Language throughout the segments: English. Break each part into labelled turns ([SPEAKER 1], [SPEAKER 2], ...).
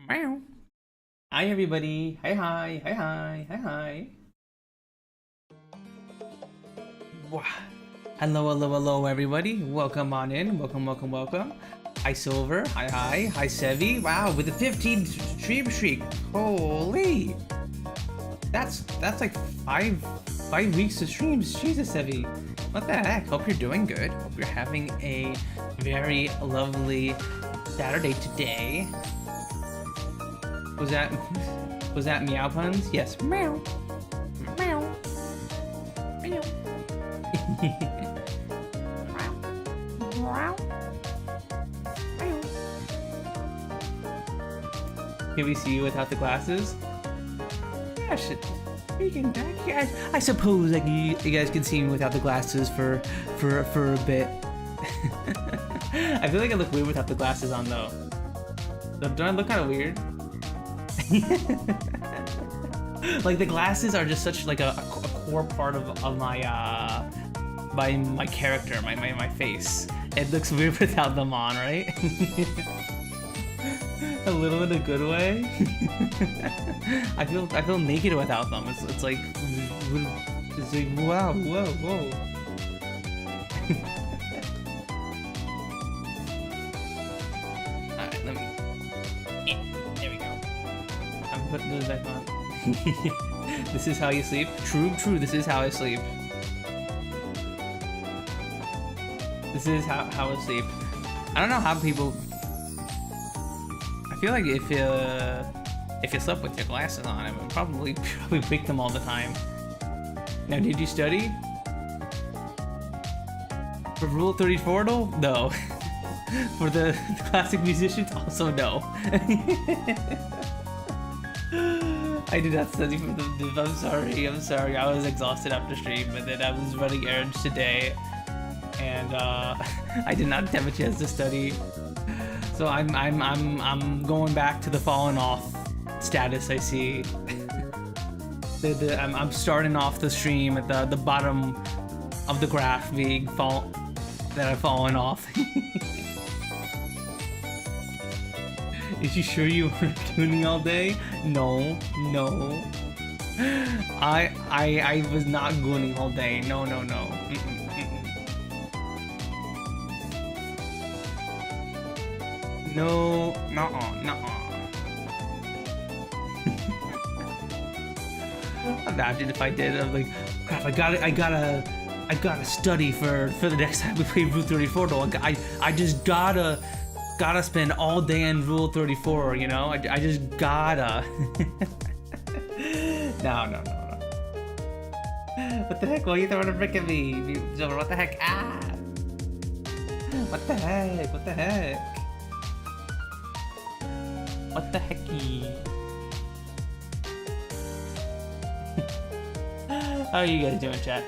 [SPEAKER 1] Meow. Hi everybody. Hi. Wow. Hello everybody. Welcome on in. Welcome. Hi Silver. Hi. Hi Sevi. Wow, with the 15 stream streak. Holy. That's like five weeks of streams. Jesus, Sevi. What the heck? Hope you're doing good. Hope you're having a very lovely Saturday today. Was that meow puns? Yes. Meow. Meow. Meow. Meow. Can we see you without the glasses? Yeah, shit. Freaking back here. I suppose like you guys can see me without the glasses for a bit. I feel like I look weird without the glasses on though. Don't I look kind of weird? Like the glasses are just such like a core part of my my character, my face. It looks weird without them on, right? A little in a good way. I feel naked without them. It's like wow, whoa. Alright, let me. There we go. I'm putting those back on. This is how you sleep? True, this is how I sleep. This is how I sleep. I don't know how people... I feel like if you slept with your glasses on, it would probably wake them all the time. Now, did you study? For Rule 34 though? No. For the classic musicians, also no. I did not study for the I'm sorry. I was exhausted after stream, and then I was running errands today, and I did not have a chance to study. So I'm going back to the fallen off status. I see. I'm starting off the stream at the bottom of the graph, being that I've fallen off. Is you sure you weren't tuning all day? No. I was not gooning all day. No. No, nuh-uh. Imagine if I did. I'm like, crap. I gotta study for the next time we play Rule 34. Though I just gotta spend all day in Rule 34. You know, I just gotta. No. What the heck? Why are you throwing a brick at me? What the heck? Ah! What the heck? What the hecky? How are you guys doing, chat?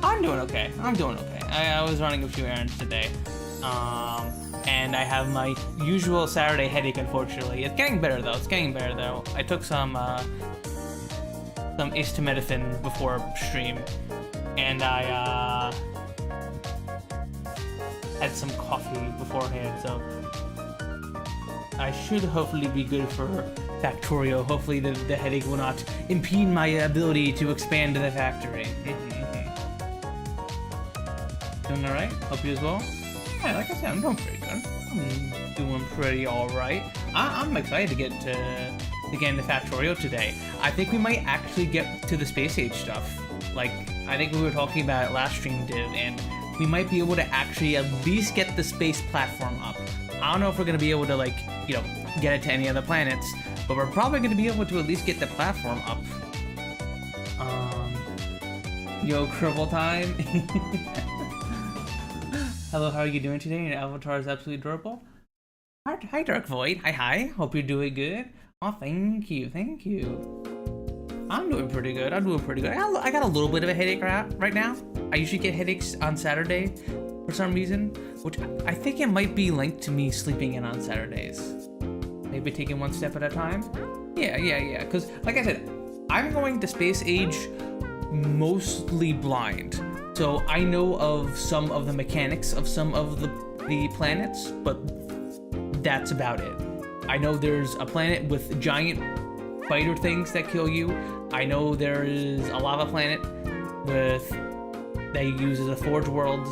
[SPEAKER 1] I'm doing okay. I was running a few errands today. And I have my usual Saturday headache, unfortunately. It's getting better though. I took some acetaminophen before stream, and I had some coffee beforehand, so I should hopefully be good for Factorio. Hopefully the headache will not impede my ability to expand to the factory. Doing alright? Hope you as well? Yeah, like I said, I'm doing pretty good. I'm doing pretty alright. I'm excited to get into Factorio today. I think we might actually get to the space age stuff. Like, I think we were talking about it last stream, Div, and we might be able to actually at least get the space platform up. I don't know if we're gonna be able to, like, you know, get it to any other planets, but we're probably gonna be able to at least get the platform up. Yo, Cribble time. Hello, how are you doing today? Your avatar is absolutely adorable. Hi, Dark Void. Hi. Hope you're doing good. Oh, thank you. I'm doing pretty good. I got a little bit of a headache right now. I usually get headaches on Saturday for some reason, which I think it might be linked to me sleeping in on Saturdays. Maybe taking one step at a time. Yeah. Because, like I said, I'm going to Space Age mostly blind. So I know of some of the mechanics of some of the planets, but that's about it. I know there's a planet with giant spider things that kill you. I know there is a lava planet that you use as a forge world.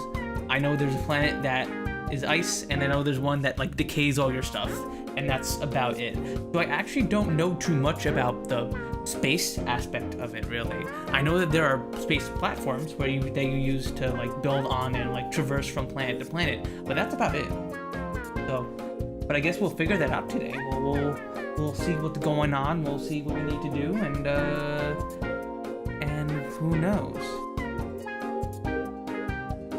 [SPEAKER 1] I know there's a planet that is ice, and I know there's one that like decays all your stuff, and that's about it. So I actually don't know too much about the space aspect of it, really. I know that there are space platforms that you use to like build on and like traverse from planet to planet, but that's about it. So, but I guess we'll figure that out today. We'll see what's going on. We'll see what we need to do, and who knows?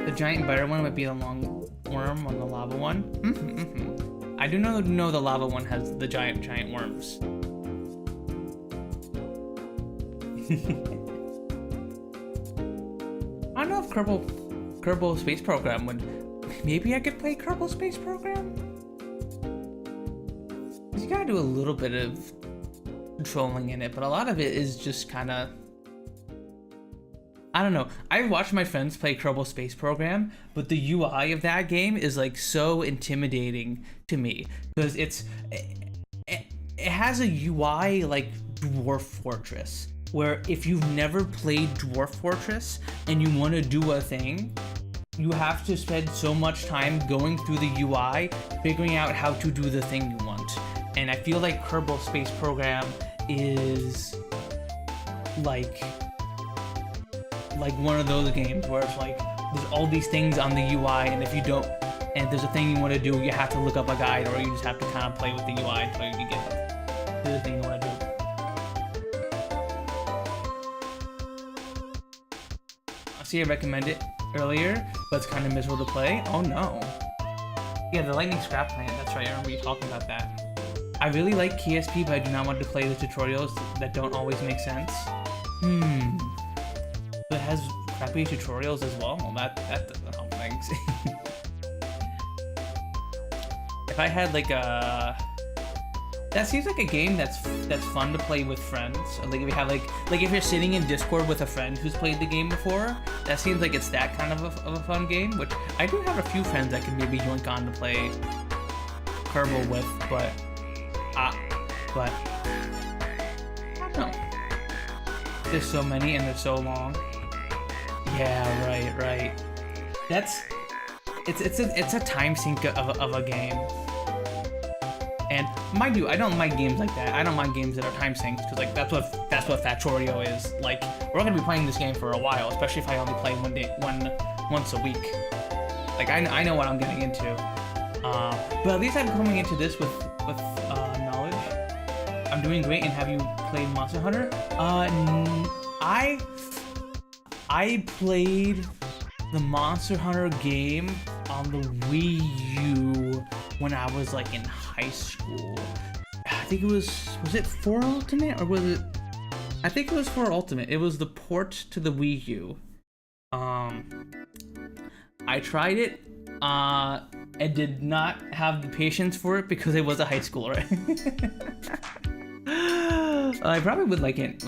[SPEAKER 1] The giant biter one might be the long worm on the lava one. I do know the lava one has the giant worms. I don't know if Kerbal Space Program would. Maybe I could play Kerbal Space Program. You gotta do a little bit of controlling in it, but a lot of it is just kind of. I don't know. I watched my friends play Kerbal Space Program, but the UI of that game is like so intimidating to me because it has a UI like Dwarf Fortress, where if you've never played Dwarf Fortress and you want to do a thing, you have to spend so much time going through the UI, figuring out how to do the thing you want. And I feel like Kerbal Space Program is like one of those games where it's like there's all these things on the UI, and if you don't, and there's a thing you want to do, you have to look up a guide, or you just have to kind of play with the UI until you get to the thing you want to do. I see I recommended it earlier, but it's kind of miserable to play. Oh no. Yeah, the Lightning Scrap Plant, that's right, I remember you talking about that. I really like KSP, but I do not want to play the tutorials that don't always make sense. But it has crappy tutorials as well? Well, that doesn't help things. If I had like a... That seems like a game that's fun to play with friends. Or like if you have like if you're sitting in Discord with a friend who's played the game before, that seems like it's that kind of a fun game. Which I do have a few friends I can maybe yoink on to play Kerbal with, but I don't know. There's so many and they're so long. Yeah, right. It's a time sink of a game. And mind you, I don't mind games like that. I don't mind games that are time sinks because like that's what Factorio is. Like we're gonna be playing this game for a while, especially if I only play once a week. Like I know what I'm getting into. But at least I'm coming into this with knowledge. I'm doing great. And have you played Monster Hunter? I played the Monster Hunter game on the Wii U when I was like in high school. I think it was it 4 Ultimate or was it? I think it was 4 Ultimate. It was the port to the Wii U. I tried it and did not have the patience for it because I was a high schooler. I probably would like it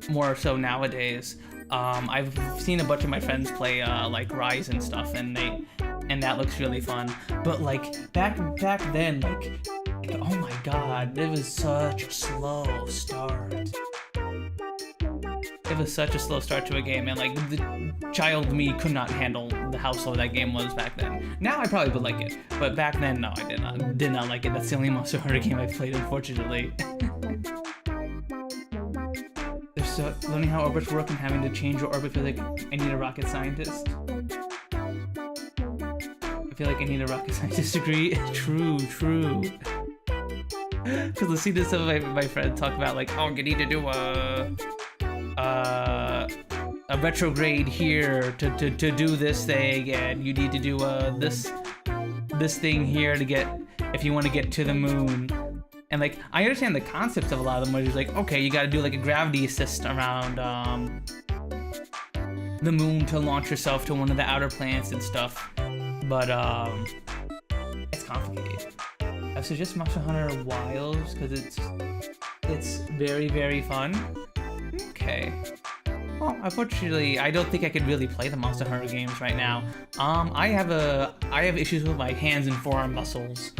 [SPEAKER 1] more so nowadays. I've seen a bunch of my friends play like Rise and stuff, and that looks really fun. But like back then, like oh my god, it was such a slow start. It was such a slow start to a game, and like the child me could not handle how slow that game was back then. Now I probably would like it, but back then, no, I did not like it. That's the only Monster Hunter game I played, unfortunately. So learning how orbits work and having to change your orbit, feel like I need a rocket scientist. I feel like I need a rocket scientist degree. True. Because listen to some of my friends talk about like, oh, you need to do a retrograde here to do this thing, and you need to do this thing here to get, if you want to get to the moon. And like, I understand the concepts of a lot of them, where it's like, okay, you gotta do like a gravity assist around the moon to launch yourself to one of the outer planets and stuff. But it's complicated. I suggest Monster Hunter Wilds because it's very, very fun. Okay. Well, unfortunately, I don't think I could really play the Monster Hunter games right now. I have issues with my hands and forearm muscles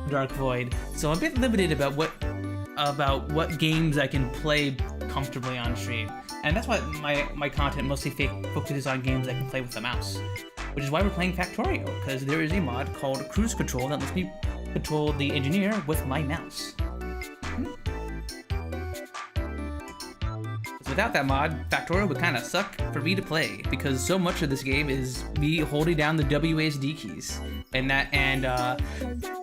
[SPEAKER 1] Dark Void, so I'm a bit limited about what games I can play comfortably on stream, and that's why my content mostly focuses on games I can play with the mouse, which is why we're playing Factorio, because there is a mod called Kruse Kontrol that lets me control the engineer with my mouse. Without that mod, Factorio would kind of suck for me to play, because so much of this game is me holding down the WASD keys, and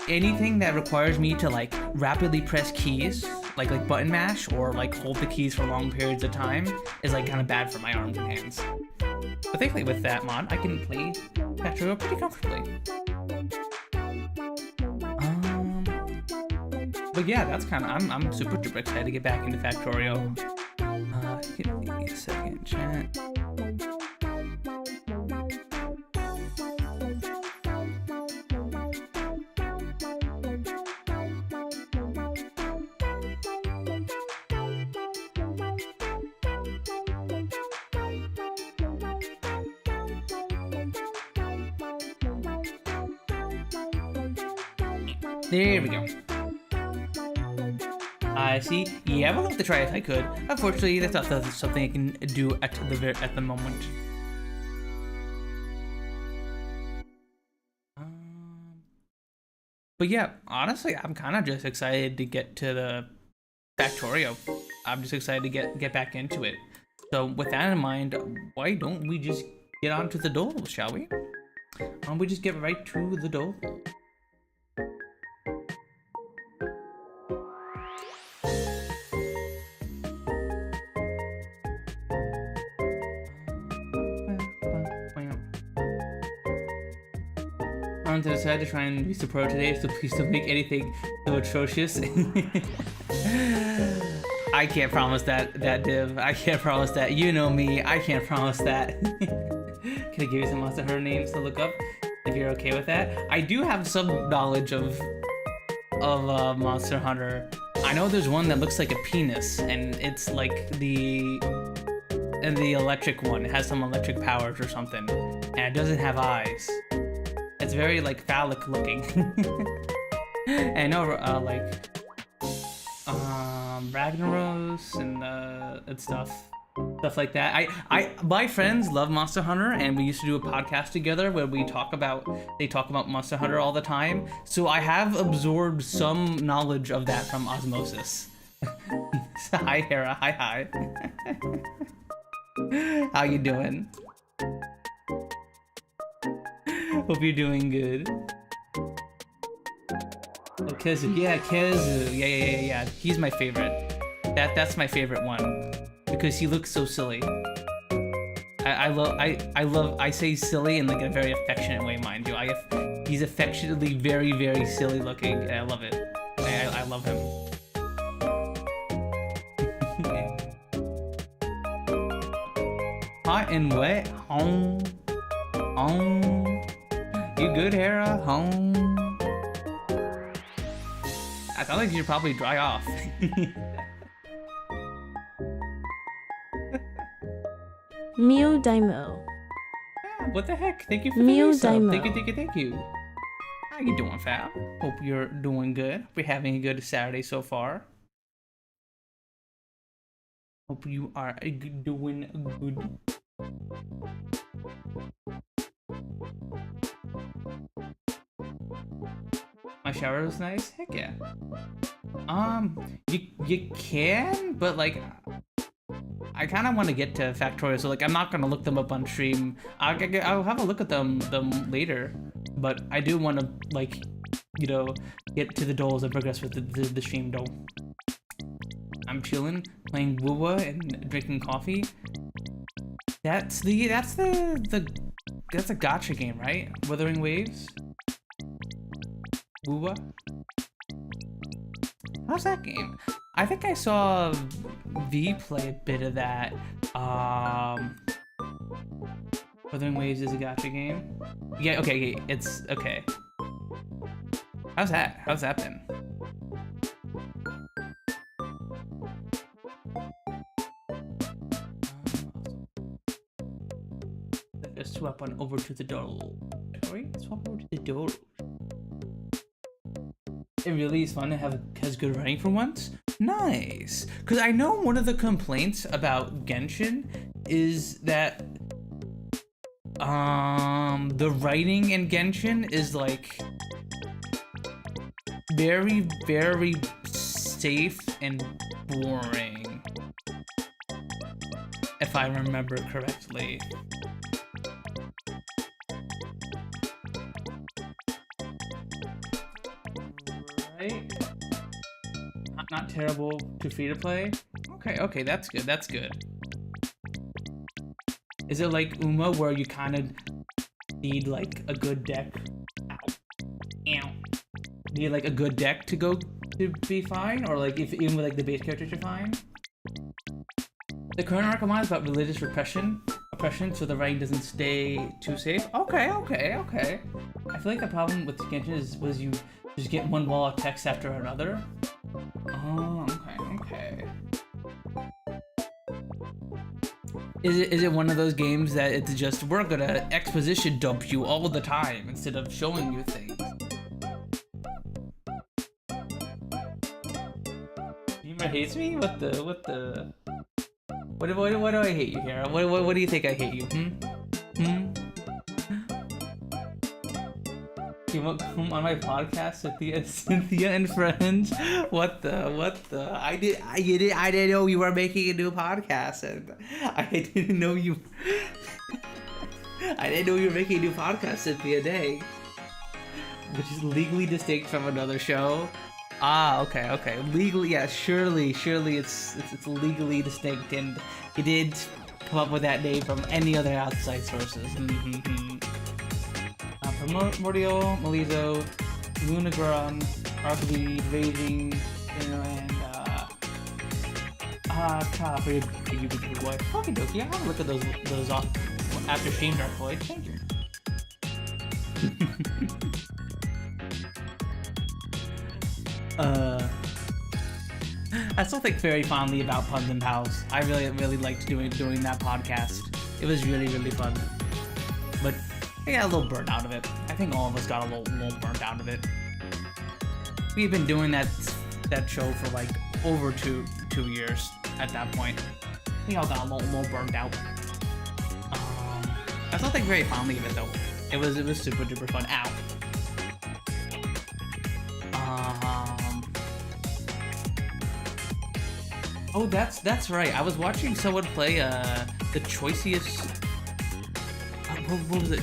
[SPEAKER 1] anything that requires me to like rapidly press keys, like button mash or like hold the keys for long periods of time, is like kind of bad for my arms and hands. But thankfully with that mod, I can play Factorio pretty comfortably. But yeah, that's kind of, I'm super duper excited to get back into Factorio. Give me a second, chat. There we go. I see. Yeah, I would love to try if I could. Unfortunately, that's not something I can do at the moment. But yeah, honestly, I'm kind of just excited to get to the Factorio. I'm just excited to get back into it. So with that in mind, why don't we just get on to the dole, shall we? Why don't we just get right to the dole? I decided to try and be so pro today, so please don't make anything so atrocious. I can't promise that div. I can't promise that. You know me. I can't promise that. Can I give you some Monster Hunter names to look up if you're okay with that? I do have some knowledge of Monster Hunter. I know there's one that looks like a penis, and it's like the electric one. It has some electric powers or something, and it doesn't have eyes. It's very like phallic looking. And I know Ragnaros and stuff like that. My friends love Monster Hunter, and we used to do a podcast together where they talk about Monster Hunter all the time. So I have absorbed some knowledge of that from osmosis. Hi Hera, hi. How you doing? Hope you're doing good. Oh, Kezu, yeah, Kezu, yeah. He's my favorite. That's my favorite one because he looks so silly. I say silly in like a very affectionate way, mind you. He's affectionately very, very silly looking, and I love it. I love him. Hot and wet, home. You good, Hera? Home. I felt like you should probably dry off.
[SPEAKER 2] Mew Daimo.
[SPEAKER 1] What the heck? Thank you for the resub. Thank you. How you doing, fam? Hope you're doing good. We're having a good Saturday so far. Hope you are doing good. My shower was nice? Heck yeah. You can, but like, I kind of want to get to Factorio, so like, I'm not gonna look them up on stream. I'll have a look at them later, but I do want to, like, you know, get to the doles and progress with the stream dole. I'm chilling, playing Wuwa and drinking coffee. That's a gacha game, right? Wuthering Waves? Wuwa? How's that game? I think I saw V play a bit of that. Wuthering Waves is a gacha game? Yeah, okay, it's okay. How's that? How's that been? Let's swap on over to the dole. Sorry, swap over to the dole. It really is fun to has good writing for once. Nice. Because I know one of the complaints about Genshin is that the writing in Genshin is like very, very safe and boring, if I remember correctly. Right? Not terrible to free to play. Okay, that's good. That's good. Is it like Uma, where you kind of need like a good deck? Ow. Need like a good deck to go to be fine, or like if even with like the base characters you're fine? The current arc I'm on is about religious oppression, so the writing doesn't stay too safe. Okay. I feel like the problem with Genshin was you just get one wall of text after another. Oh, okay. Is it one of those games that it's just we're gonna exposition dump you all the time instead of showing you things? Humor hates me? What do I hate you here? What do you think I hate you? You won't come on my podcast, Cynthia and friends? What the? I didn't know you were making a new podcast, and I didn't know you. I didn't know you were making a new podcast, Cynthia. Dang. Which is legally distinct from another show. Ah, okay. Legally, yeah, surely it's legally distinct, and you did come up with that name from any other outside sources. Primordial, Malizo, Lunagron, Arcade, Raging, and for your boy. Fucking dokie, I'll have a look at those off after stream, Dark Void. Thank you. I still think very fondly about Puns and Pals. I really liked doing that podcast. It was really fun. But I got a little burnt out of it. I think all of us got a little burnt out of it. We've been doing that show for like over two years at that point. We all got a little burnt out. I still think very fondly of it though. It was super duper fun. Ow. Oh, that's right. I was watching someone play the choiciest. What was it?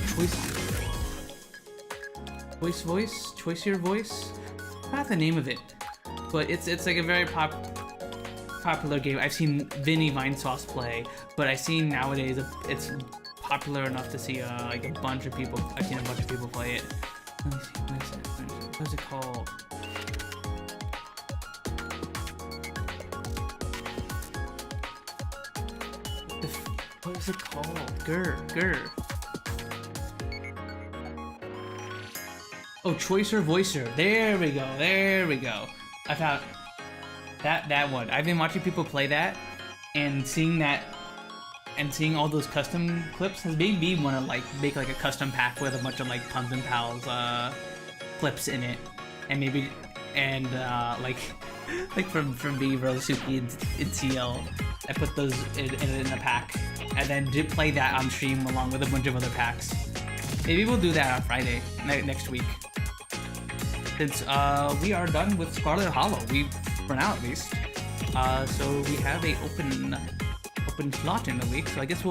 [SPEAKER 1] Choicier voice. I forgot the name of it, but it's like a very popular game. I've seen Vinny Vinesauce play, but I've seen nowadays it's popular enough to see like a bunch of people. I've seen a bunch of people play it. Let me see. What is it called? What is it called? Grr. Oh, Choicer Voicer. There we go. I found that one. I've been watching people play that, and seeing all those custom clips has made me want to like make like a custom pack with a bunch of like Puns and Pals clips in it, and maybe like from Beaver, Suki, and TL. I put those in a pack, and then did play that on stream along with a bunch of other packs. Maybe we'll do that on Friday next week. Since we are done with Scarlet Hollow, for now at least. So we have a open slot in the week. So I guess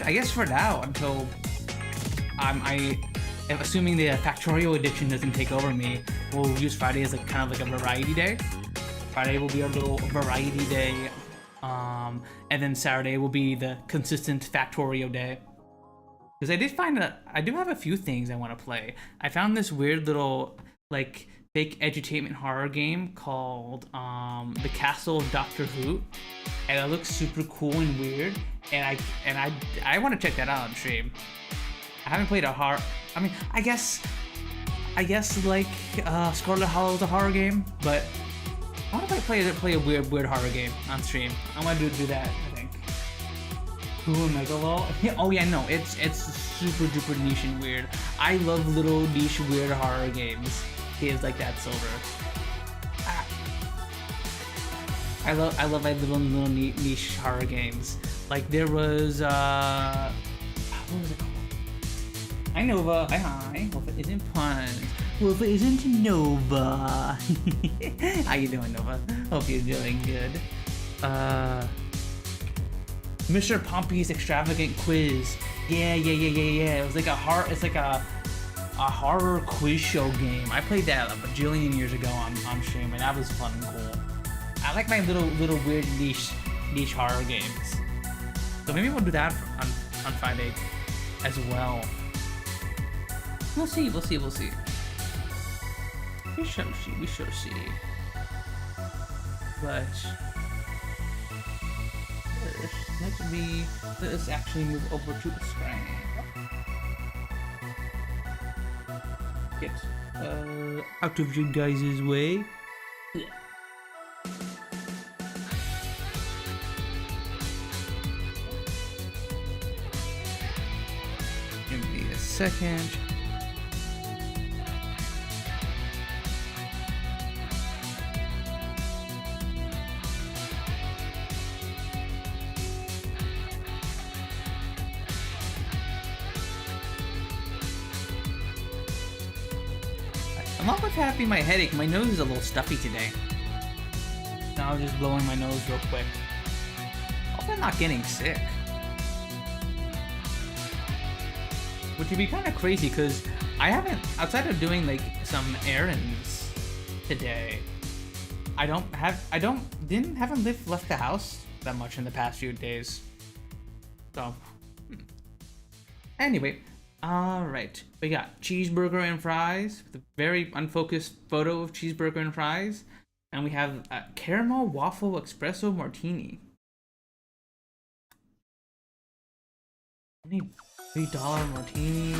[SPEAKER 1] I guess for now until I'm assuming the Factorio edition doesn't take over me, we'll use Friday as kind of like a variety day. Friday will be our little variety day, and then Saturday will be the consistent Factorio day. Because I did find that I do have a few things I want to play. I found this weird little like fake edutainment horror game called The Castle of Doctor Who, and it looks super cool and weird. And I want to check that out on stream. I haven't played a horror. I mean, I guess like Scarlet Hollow is a horror game, but I want to play a weird horror game on stream. I want to do that, I think. Ooh, Megalol. Yeah, oh yeah, no, it's super duper niche and weird. I love little niche weird horror games. games like that silver. I love my little niche horror games. Like there was what was it called? Hi Nova, hi. Hope it isn't puns. Hope it isn't Nova. How you doing, Nova? Hope you're doing good. Mr. Pompey's Extravagant Quiz. Yeah. It was like a horror quiz show game. I played that a bajillion years ago on stream, and that was fun and cool. I like my little weird niche horror games. So maybe we'll do that on Friday as well. We'll see. We shall see. But let us actually move over to the screen. Get out of your guys' way. Give me a second. Along with having my headache, my nose is a little stuffy today. Now I'm just blowing my nose real quick. Hope I'm not getting sick. Which would be kind of crazy because I haven't, outside of doing like some errands today, haven't left the house that much in the past few days. So, anyway. Alright, we got cheeseburger and fries with a very unfocused photo of cheeseburger and fries. And we have a caramel waffle espresso martini. Only $3 martini.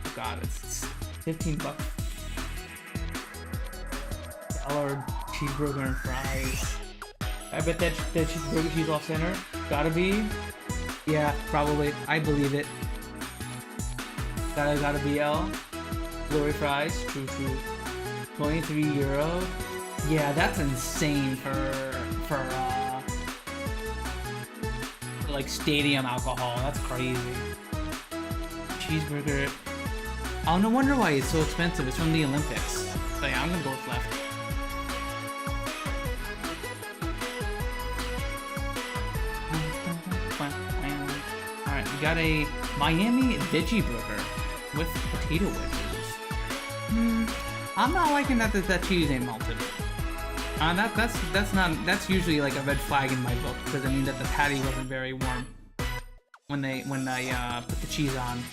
[SPEAKER 1] Oh god, it's $15. $1 cheeseburger and fries. I bet that cheeseburger cheese off center. Gotta be. Yeah, probably. I believe it. Gotta be L. Glory fries. True. €23. Yeah, that's insane for like stadium alcohol. That's crazy. Cheeseburger. Oh, no wonder why it's so expensive. It's from the Olympics. So yeah, I'm gonna go with left. We got a Miami veggie burger with potato wedges. I'm not liking that cheese ain't melted. That's usually like a red flag in my book because I mean that the patty wasn't very warm when I put the cheese on.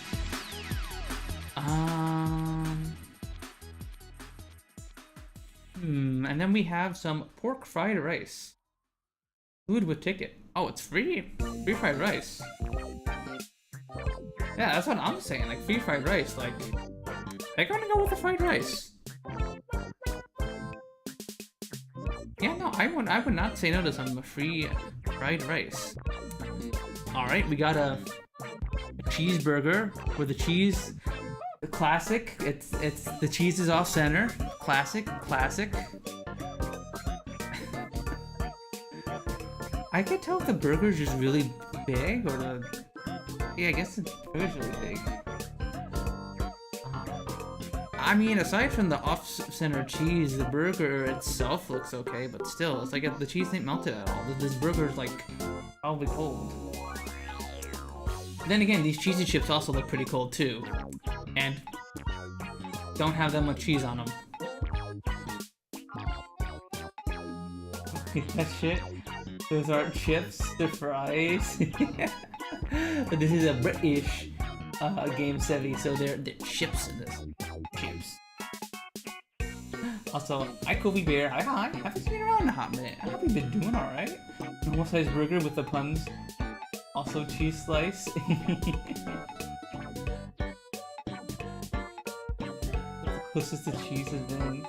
[SPEAKER 1] And then we have some pork fried rice. Food with ticket. Oh, it's free. Free fried rice. Yeah, that's what I'm saying. Like free fried rice. Like, they're gonna go with the fried rice. Yeah, no, I would not say no to some free fried rice. All right, we got a cheeseburger with the cheese. Classic. It's the cheese is off center. Classic. I could tell if the burger's just really big or the. Yeah, I guess the burger's really big. I mean, aside from the off-center cheese, the burger itself looks okay, but still, it's like the cheese ain't melted at all. This burger's like probably cold. Then again, these cheesy chips also look pretty cold too, and don't have that much cheese on them. That shit. Those aren't chips, they're fries. But this is a British game 70, so they're chips in this. Chips. Also, hi Kobe Bear. Hi. Haven't seen you around in a hot minute. I hope you've been doing alright. Normal size burger with the puns. Also cheese slice. Closest to cheese has been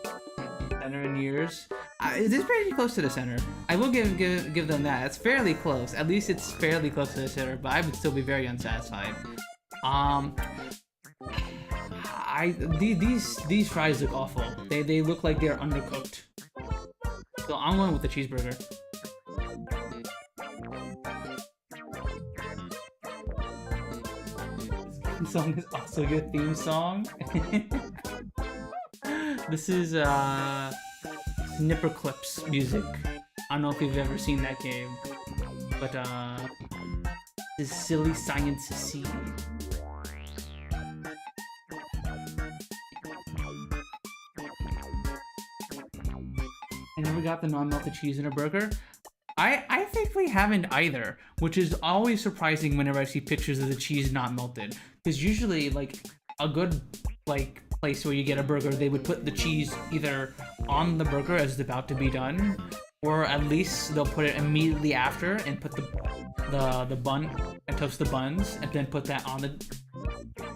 [SPEAKER 1] center in years. It is pretty close to the center. I will give them that. It's fairly close. At least it's fairly close to the center, but I would still be very unsatisfied. these fries look awful. They look like they're undercooked. So I'm going with the cheeseburger. This song is also your theme song. This is Snipper Clips music. I don't know if you've ever seen that game, but this is Silly Science C. And then we got the non-melted cheese in a burger. I think we haven't either, which is always surprising whenever I see pictures of the cheese not melted. Because usually, like, a good, like, place where you get a burger, they would put the cheese either on the burger as it's about to be done, or at least they'll put it immediately after and put the bun and toast the buns, and then put that on the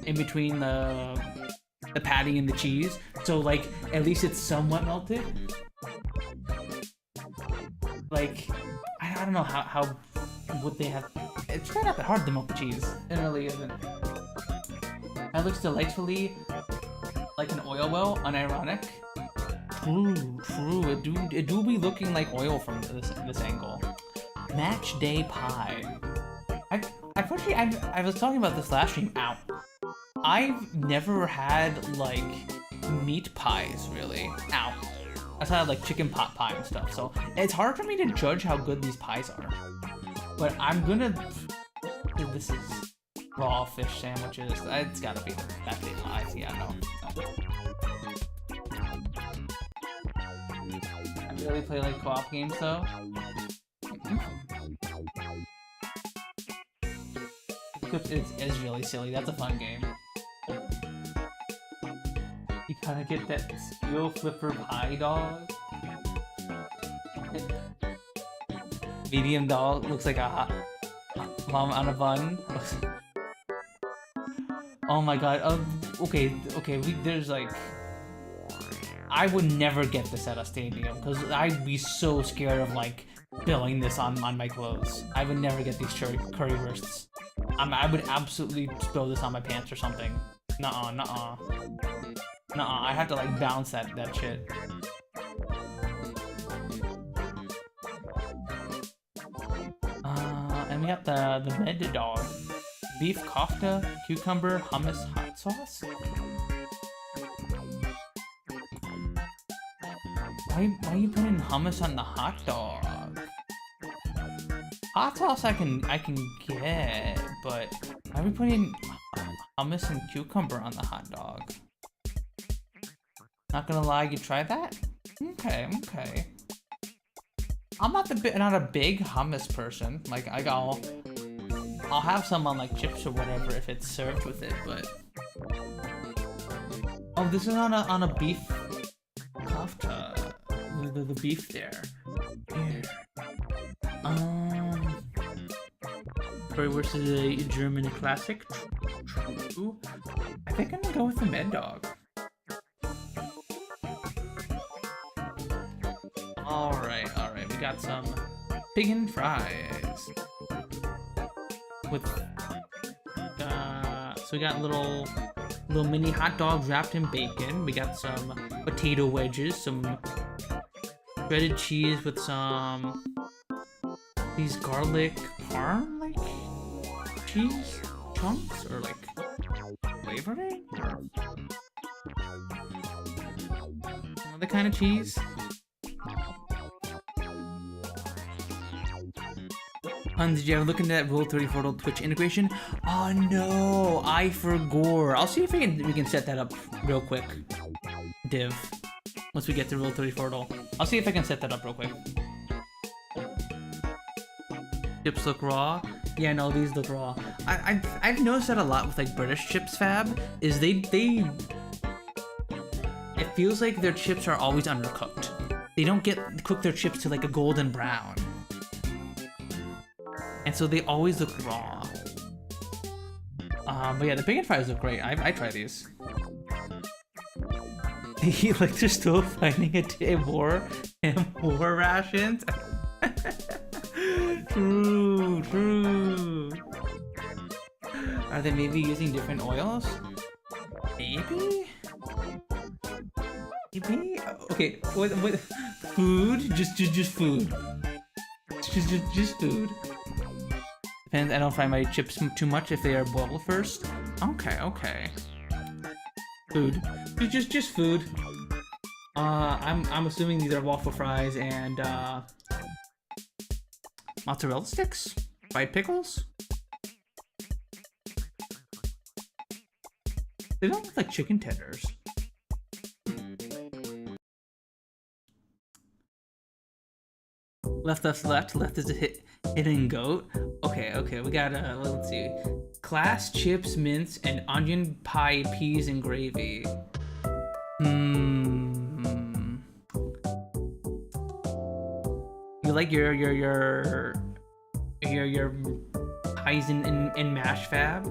[SPEAKER 1] in between the patty and the cheese. So, like, at least it's somewhat melted. Like, I don't know how would they have. It's not that hard to melt the cheese. It really isn't. That looks delightfully like an oil well, unironic. True. It do be looking like oil from this angle. Match day pie. I was talking about this last stream. Ow. I've never had like meat pies really. Ow. I had like chicken pot pie and stuff, so it's hard for me to judge how good these pies are. But I'm gonna. This is raw fish sandwiches. It's gotta be the that day pies. Yeah, no. I really play like co-op games though. It's really silly. That's a fun game. You gotta get that steel flipper pie dog. Medium dog looks like a hot mom on a bun. Oh my god. Okay. There's like, I would never get this at a stadium because I'd be so scared of like spilling this on my clothes. I would never get these currywursts. I would absolutely spill this on my pants or something. Nuh-uh. I have to like bounce that shit. And we got the med dog. Beef kofta, cucumber, hummus, hot sauce. Why are you putting hummus on the hot dog? Hot sauce I can get, but why are we putting hummus and cucumber on the hot dog? Not gonna lie, you tried that? Okay. I'm not a big hummus person. Like I'll have some on like chips or whatever if it's served with it, but oh, this is on a beef kofta. The beef there. Here. Currywurst is a German classic. True. I think I'm gonna go with the med dog. Alright. We got some pig and fries. With so we got little mini hot dogs wrapped in bacon. We got some potato wedges, some shredded cheese with some these garlic parm like cheese chunks or like flavoring or another kind of cheese. Did you ever look into that Rule 34 Twitch integration? Oh no, I forgot. I'll see if we can set that up real quick. Div. Once we get to Rule 34. I'll see if I can set that up real quick. Chips look raw. Yeah, no, these look raw. I've noticed that a lot with like British chips fab is they it feels like their chips are always undercooked. They don't cook their chips to like a golden brown. And so they always look raw. But yeah, the bacon fries look great. I try these. Like they're still finding a war rations. True. Are they maybe using different oils? Maybe? Okay, what food? Just food. Just food. Depends. I don't fry my chips too much if they are boiled first. Okay. Food. Just food. I'm assuming these are waffle fries and mozzarella sticks, fried pickles. They don't look like chicken tenders. Left is a hidden goat. Okay, we got let's see. Class, chips, mince, and onion pie, peas, and gravy. You like your pies in mash fab?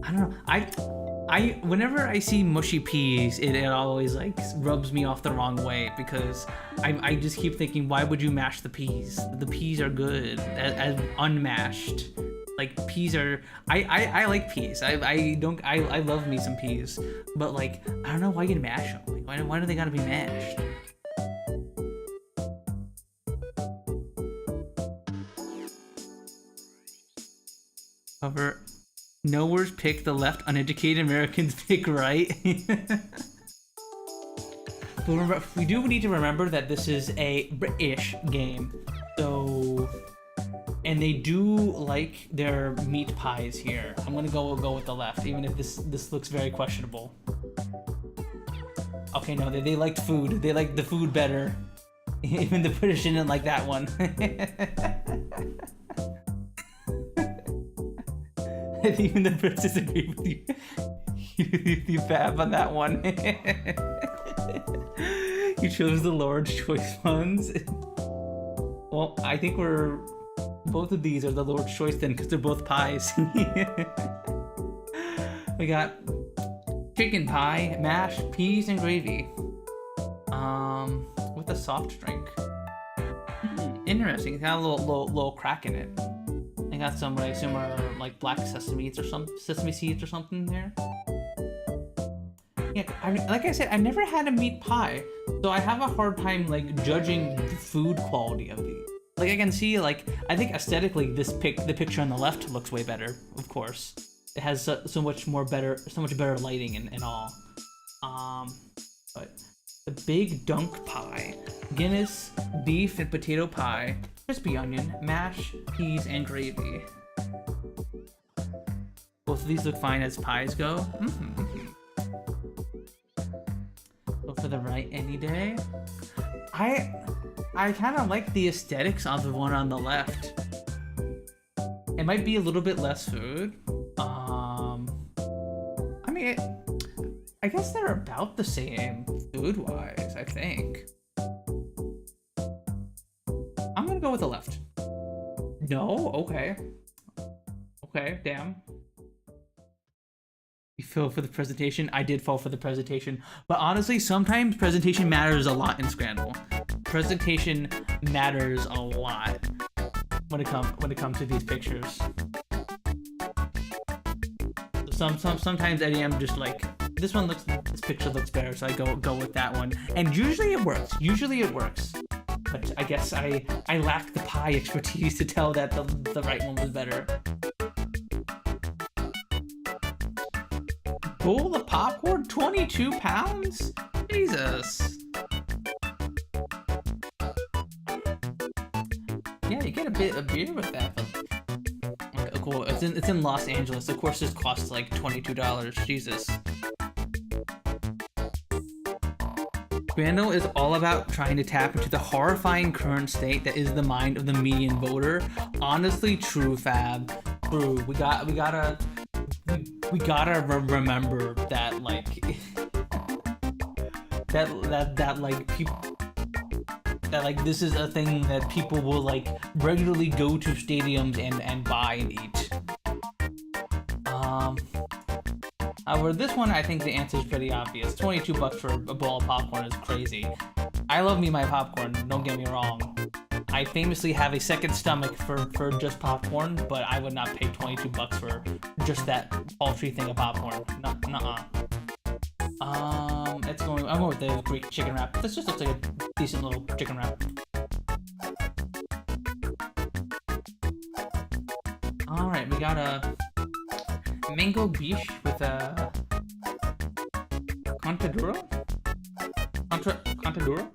[SPEAKER 1] I don't know. I whenever I see mushy peas, it always like rubs me off the wrong way because I just keep thinking, why would you mash the peas? The peas are good as unmashed. Like peas are, I like peas. I love me some peas, but like I don't know why you'd mash them. Like, why do they gotta be mashed? However, nowhere's pick the left, uneducated Americans pick right. But remember, we do need to remember that this is a British game, so, and they do like their meat pies here. I'm gonna go with the left, even if this looks very questionable. Okay, no, they liked food. They liked the food better. Even the British didn't like that one. Even the Brits disagree with you. You fab on that one. You chose the Lord's choice ones. Well, I think both of these are the Lord's choice then, because they're both pies. We got chicken pie, mash, peas, and gravy. With a soft drink. Interesting. It's got a little crack in it. I got some, I assume, are like black sesame seeds or something there. Yeah, like I said, I never had a meat pie, so I have a hard time like judging the food quality of these. Like I can see, like I think aesthetically, the picture on the left looks way better. Of course, it has so much better lighting and all. But the big dunk pie, Guinness, beef and potato pie, crispy onion, mash, peas, and gravy. Both of these look fine as pies go. Go for the right any day. I kind of like the aesthetics of the one on the left. It might be a little bit less food. I mean, I guess they're about the same food-wise, I think. I'm gonna go with the left. No? Okay. Okay, damn. You fell for the presentation? I did fall for the presentation. But honestly, sometimes presentation matters a lot in Scramble. Presentation matters a lot when it comes to these pictures. Sometimes Eddie, I'm just like, this picture looks better, so I go with that one. And usually it works. But I guess I lack the pie expertise to tell that the right one was better. Bowl of popcorn, 22 pounds? Jesus. Yeah, you get a bit of beer with that. But, cool. It's in Los Angeles. Of course, this costs like $22. Jesus. Scandal is all about trying to tap into the horrifying current state that is the mind of the median voter. Honestly, true, Fab. True. We gotta remember that, like, that like people, that like this is a thing that people will like regularly go to stadiums and buy and eat. However, this one, I think the answer is pretty obvious. $22 for a bowl of popcorn is crazy. I love me my popcorn, don't get me wrong. I famously have a second stomach for just popcorn, but I would not pay $22 for just that paltry thing of popcorn. Nuh-uh. I'm going with the Greek chicken wrap. This just looks like a decent little chicken wrap. Alright, we got a mango biche with a contaduro? Contaduro?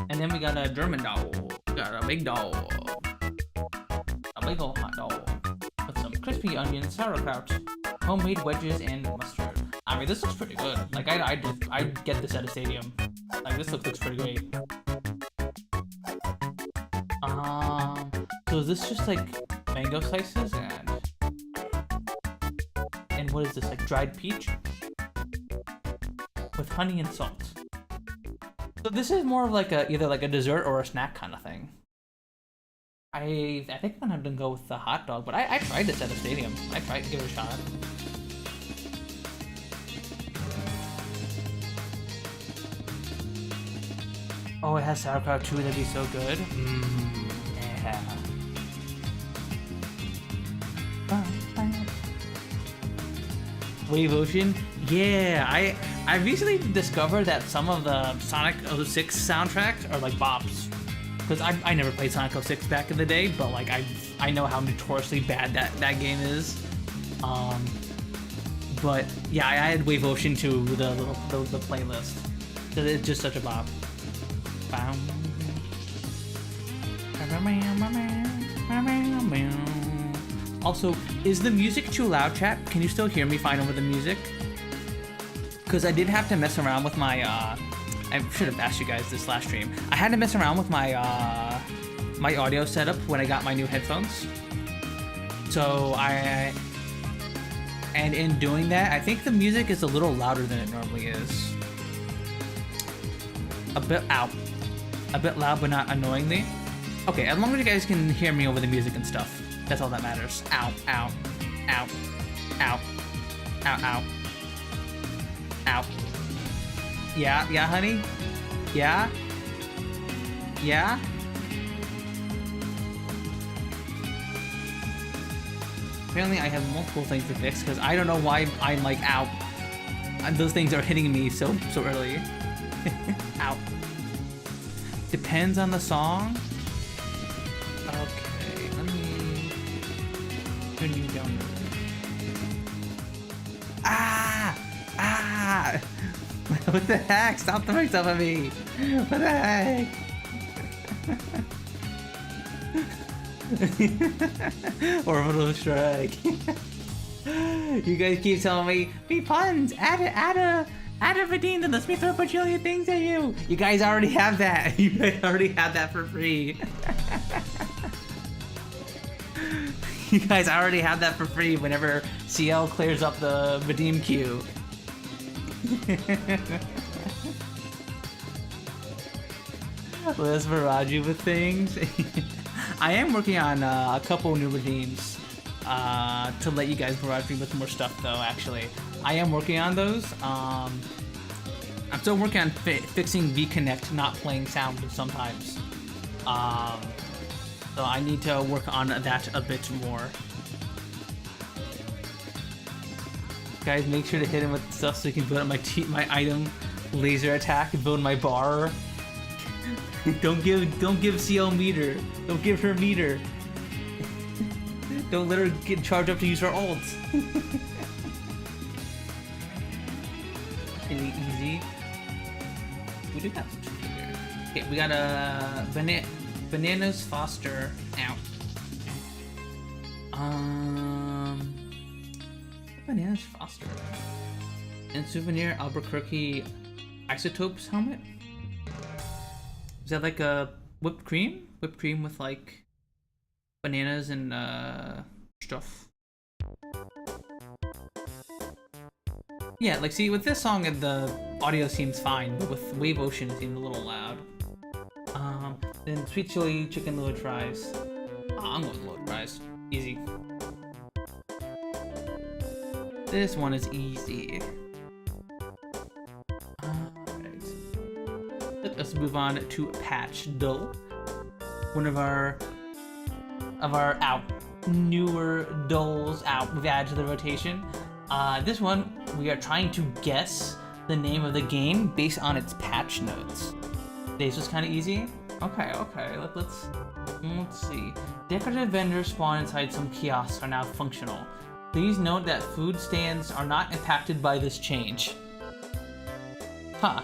[SPEAKER 1] And then we got a German dog. We got a big dog. A big old hot dog. With some crispy onions, sauerkraut, homemade wedges, and mustard. I mean, this looks pretty good. Like, I'd get this at a stadium. Like, this looks pretty great. So is this just like mango slices and what is this, like dried peach with honey and salt? So this is more of like either like a dessert or a snack kind of thing. I think I'm gonna go with the hot dog, but I tried this at a stadium. I tried to give it a shot. Oh, it has sauerkraut too. That'd be so good. Yeah. Wave Ocean? Yeah, I recently discovered that some of the Sonic 06 soundtracks are like bops. Because I never played Sonic 06 back in the day, but like I know how notoriously bad that game is. But yeah, I added Wave Ocean to the playlist. Cause it's just such a bop. Also, is the music too loud, chat? Can you still hear me fine over the music? Because I did have to mess around with my, I should have asked you guys this last stream. I had to mess around with my, my audio setup when I got my new headphones. So and in doing that, I think the music is a little louder than it normally is. A bit loud, but not annoyingly. Okay, as long as you guys can hear me over the music and stuff. That's all that matters. Ow, ow, ow, ow, ow, ow, ow. Yeah, honey? Yeah? Yeah? Apparently I have multiple things to fix because I don't know why I'm like, ow. And those things are hitting me so early. Ow. Depends on the song. Okay, let me turn you down. Ah! What the heck? Stop throwing stuff at me! What the heck? Orbital strike. You guys keep telling me, be puns! Add a redeem and let me throw a bajillion things at you! You guys already have that! You guys already have that for free! You guys already have that for free whenever CL clears up the redeem queue. Let's barrage you with things. I am working on a couple new redeems to let you guys barrage me with more stuff though, actually. I am working on those. I'm still working on fixing VConnect not playing sound sometimes. So I need to work on that a bit more. Guys, make sure to hit him with stuff so you can build up my item laser attack and build my bar. Don't give CL meter. Don't give her meter. Don't let her get charged up to use her ults. Really easy. We do have some chicken here. Okay, we got a bananas Foster out. Bananas Foster. And souvenir Albuquerque Isotopes helmet. Is that like a whipped cream? Whipped cream with like bananas and stuff. Yeah, like see with this song the audio seems fine, but with Wave Ocean it seemed a little loud. Then sweet chili chicken loaded fries. I'm going with loaded fries. Easy. This one is easy. Alright. Let's move on to Patch Dull. One of our newer dolls out we've added to the rotation. This one, we are trying to guess the name of the game based on its patch notes. This was kind of easy. Okay. Let's see. Decorative vendors spawned inside some kiosks are now functional. Please note that food stands are not impacted by this change. Huh.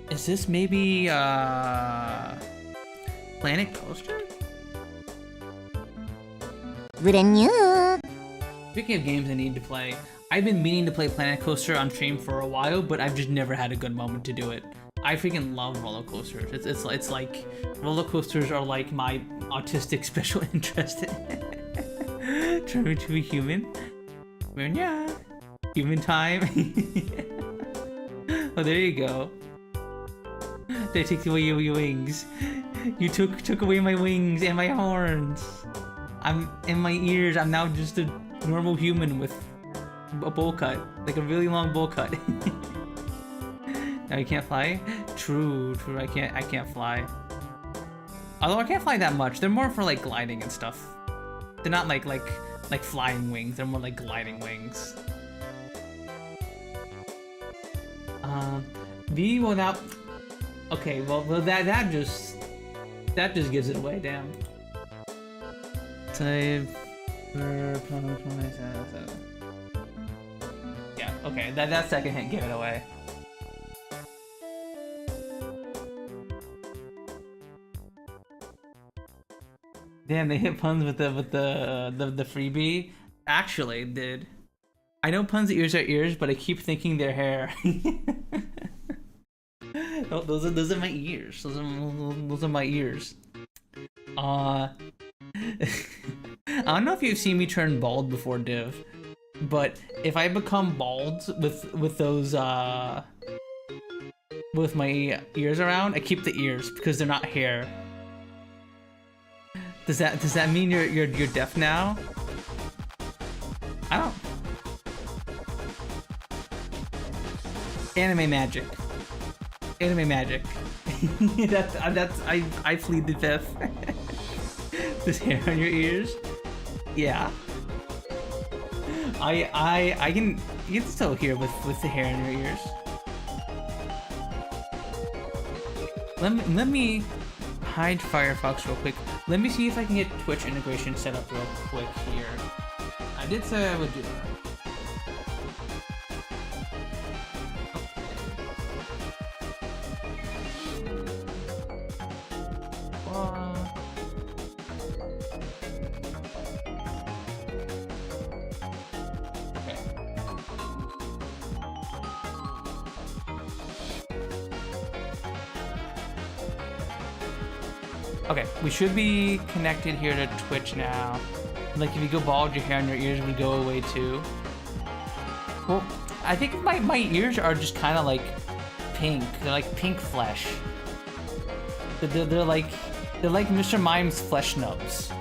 [SPEAKER 1] Is this maybe Planet Coaster? Speaking of games I need to play, I've been meaning to play Planet Coaster on stream for a while, but I've just never had a good moment to do it. I freaking love roller coasters. It's like roller coasters are like my autistic special interest. Trying to be human. Yeah, human time. Oh, there you go. They took away your wings. You took away my wings and my horns. I'm in my ears. I'm now just a normal human with a bowl cut, like a really long bowl cut. Now you can't fly. True. I can't fly. Although I can't fly that much. They're more for like gliding and stuff. They're not like flying wings. They're more like gliding wings. V will now. Okay, well that just gives it away. Damn. Type. Yeah. Okay. That second hint gave it away. Damn, they hit puns with the freebie. Actually, did. I know puns' ears are ears, but I keep thinking they're hair. Oh, those are my ears. Those are my ears. I don't know if you've seen me turn bald before, Div, but if I become bald with those with my ears around, I keep the ears because they're not hair. Does that mean you're deaf now? I don't. Anime magic. Anime magic. I plead the fifth. This hair on your ears? Yeah. You can still hear with the hair in your ears. Let me hide Firefox real quick. Let me see if I can get Twitch integration set up real quick here. I did say I would do that. Okay, we should be connected here to Twitch now. Like if you go bald, your hair and your ears would go away too. Well, I think my ears are just kind of like pink. They're like pink flesh. They're like Mr. Mime's flesh nubs.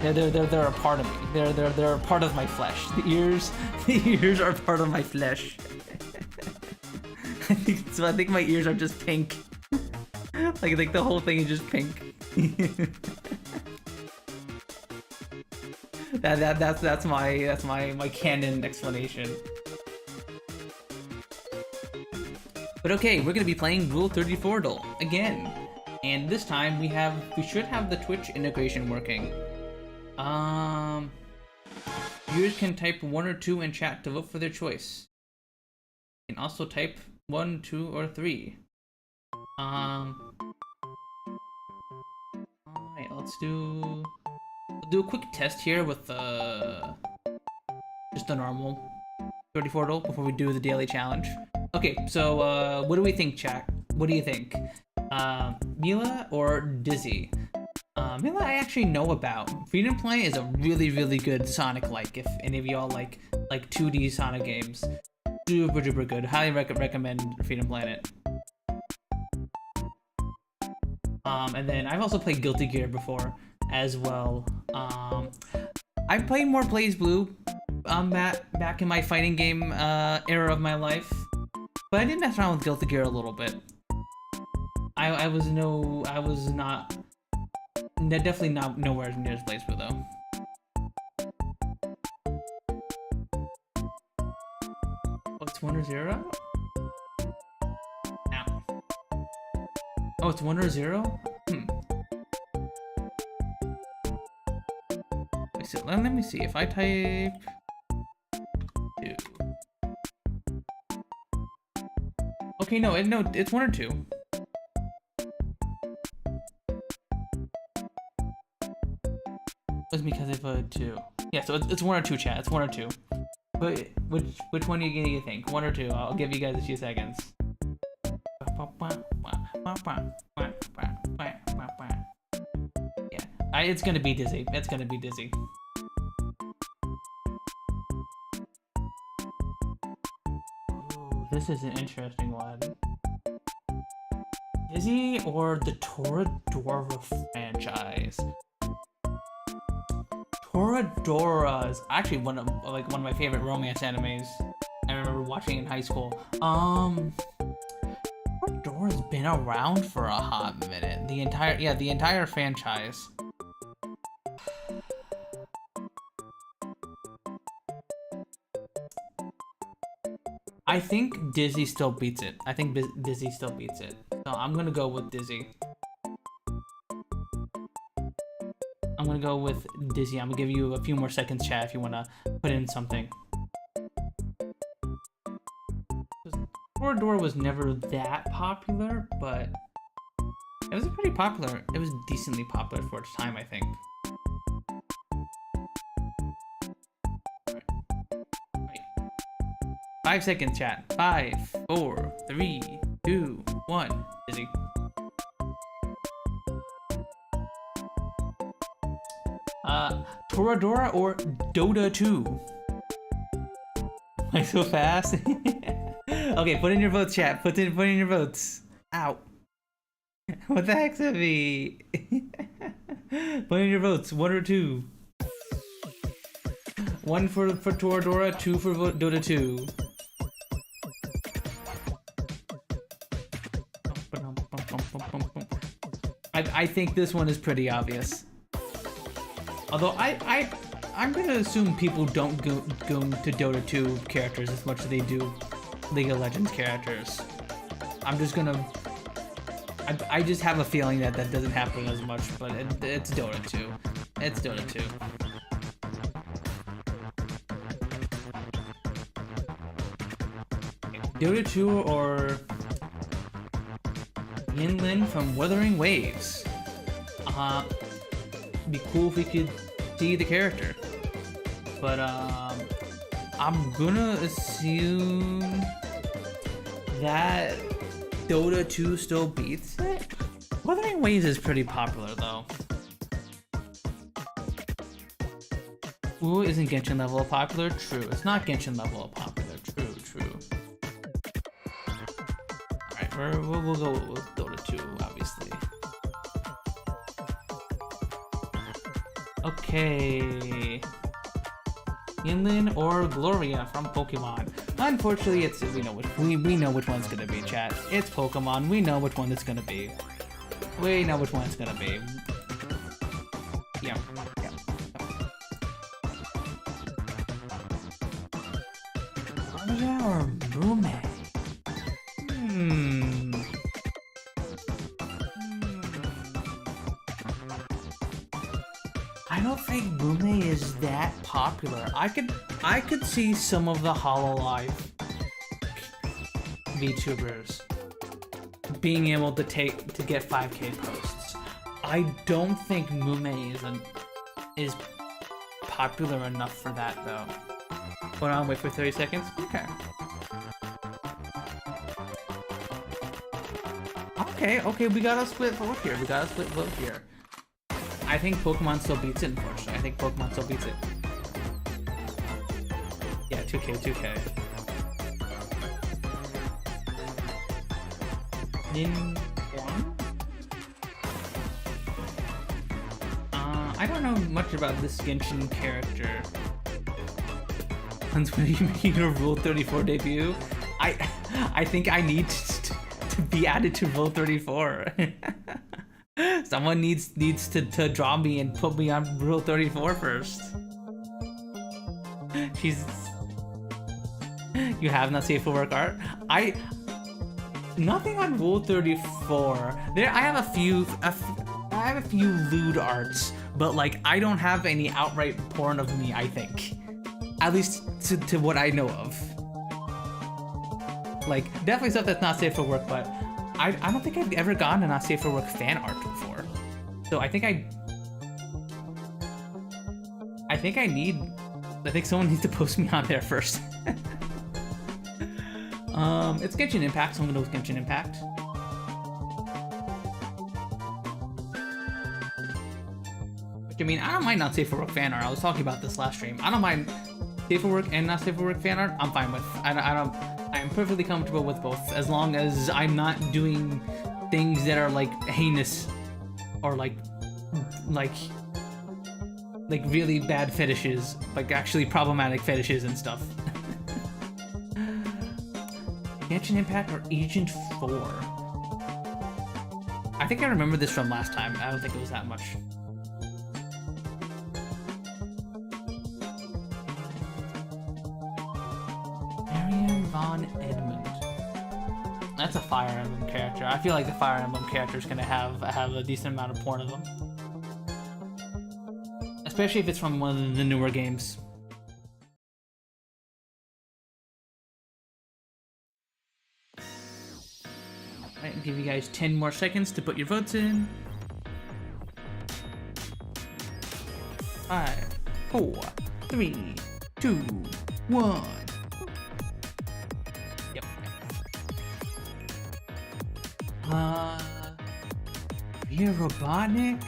[SPEAKER 1] They're a part of me. They're a part of my flesh. The ears are part of my flesh. I think my ears are just pink. Like the whole thing is just pink. That's my canon explanation. But okay, we're gonna be playing Rule 34 Doll again, and this time we should have the Twitch integration working. Viewers can type 1 or 2 in chat to vote for their choice. You can also type 1, 2, or 3. Alright, we'll do a quick test here with just the normal 34 doll before we do the daily challenge. Okay, so what do we think, chat? What do you think? Mila or Dizzy? Mila I actually know about. Freedom Planet is a really good Sonic-like, if any of y'all like 2D Sonic games. Super duper good. Highly recommend Freedom Planet. And then I've also played Guilty Gear before as well. I played more Blaze Blue back in my fighting game era of my life, but I did mess around with Guilty Gear a little bit. I was not, definitely not nowhere near his place though. Oh, it's 1 or 0? Ow. Oh, it's 1 or 0? So let me see if I type 2. Okay, no, it's 1 or 2. It's because I put 2. Yeah, so it's 1 or 2, chat. It's 1 or 2. But which one are you gonna think? 1 or 2? I'll give you guys a few seconds. Yeah, it's gonna be Dizzy. It's gonna be Dizzy. Ooh, this is an interesting one. Dizzy or the Toradora franchise? Toradora is actually one of my favorite romance animes. I remember watching in high school. Toradora's been around for a hot minute. The entire franchise. I think Dizzy still beats it. I think Dizzy still beats it. So I'm gonna go with Dizzy. I'm gonna go with Dizzy. I'm gonna give you a few more seconds, chat, if you wanna put in something. Toradora was never that popular, but it was pretty popular. It was decently popular for its time, I think. Right. 5 seconds, chat. 5, 4, 3, 2, 1. Dizzy. Toradora or Dota 2? Am I so fast? Okay, put in your votes, chat. Put in your votes. Ow. What the heck's that be? Put in your votes. 1 or 2. 1 for Toradora, 2 for Dota 2. I think this one is pretty obvious. Although I'm gonna assume people don't go to Dota 2 characters as much as they do League of Legends characters. I just have a feeling that doesn't happen as much, but it's Dota 2. It's Dota 2. Dota 2 or Yinlin from Wuthering Waves. Be cool if we could see the character, but I'm gonna assume that Dota 2 still beats it. Wuthering Waves is pretty popular though. Ooh, isn't Genshin level up popular? True, it's not Genshin level up popular. True. Alright, we'll go with Dota 2, obviously. Okay. Yinlin or Gloria from Pokemon. Unfortunately, we know which one's gonna be, chat. It's Pokemon. We know which one it's gonna be. We know which one it's gonna be. Yeah. Gloria or Mume? I don't think Mume is that popular. I could see some of the Hololive VTubers being able to get 5K posts. I don't think Mume is popular enough for that though. Hold on, wait for 30 seconds. Okay, we got a split vote here. I think Pokemon still beats it, unfortunately. I think Pokemon still beats it. Yeah, 2K. I don't know much about this Genshin character. When are you making a Rule 34 debut? I think I need to be added to Rule 34. Someone needs to draw me and put me on Rule 34 first. She's... You have not safe for work art? Nothing on Rule 34. I have a few lewd arts, but like I don't have any outright porn of me, I think. At least to what I know of. Like, definitely stuff that's not safe for work, but I don't think I've ever gotten a not safe for work fan art before. So I think someone needs to post me on there first. It's Genshin Impact, so I'm gonna go with Genshin Impact. Which, I mean, I don't mind not safe for work fan art. I was talking about this last stream. I don't mind safe for work and not safe for work fan art. I'm fine with. I'm perfectly comfortable with both, as long as I'm not doing things that are like heinous or like really bad fetishes, like actually problematic fetishes and stuff. Genshin Impact or Agent 4? I think I remember this from last time. I don't think it was that much. Marianne Von Edmund. That's a Fire Emblem character. I feel like the Fire Emblem character is gonna have a decent amount of porn of them. Especially if it's from one of the newer games. Alright, give you guys 10 more seconds to put your votes in. 5, 4, 3, 2, 1. Yep. You're Robotnik?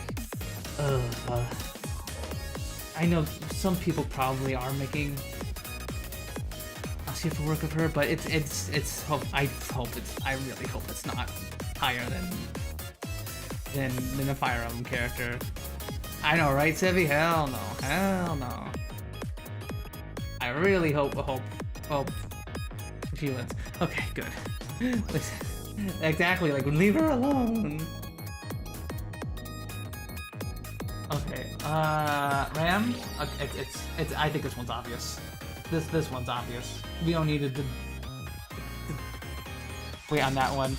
[SPEAKER 1] I know some people probably are making a safe for work of her, but I really hope it's not higher than a Fire Emblem character. I know, right, Sevi? Hell no. I really hope she wins. Okay, good. Exactly, like, leave her alone. Okay, Ram? Okay, it's I think this one's obvious. This one's obvious. We don't need to wait on that one.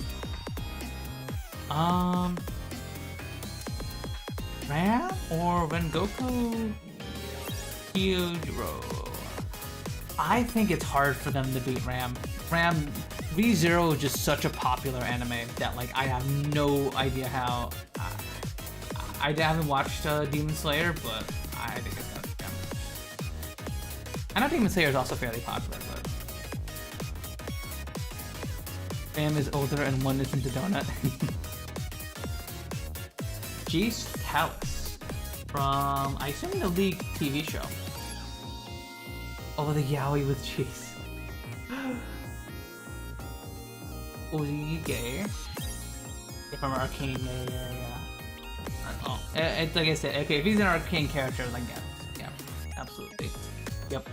[SPEAKER 1] Ram or Rengoku Kyojuro? I think it's hard for them to beat Ram. ReZero is just such a popular anime that like I have no idea how. I haven't watched Demon Slayer, but I think it's gonna be Ram. I know Demon Slayer is also fairly popular, but Ram is older and one isn't a donut. Jace Talus from, I assume, the League TV show. Oh, the yaoi with Jace. Ozige from Arcane, yeah. Oh, it's like I said, okay, if he's an Arcane character, then yeah, absolutely. Yep.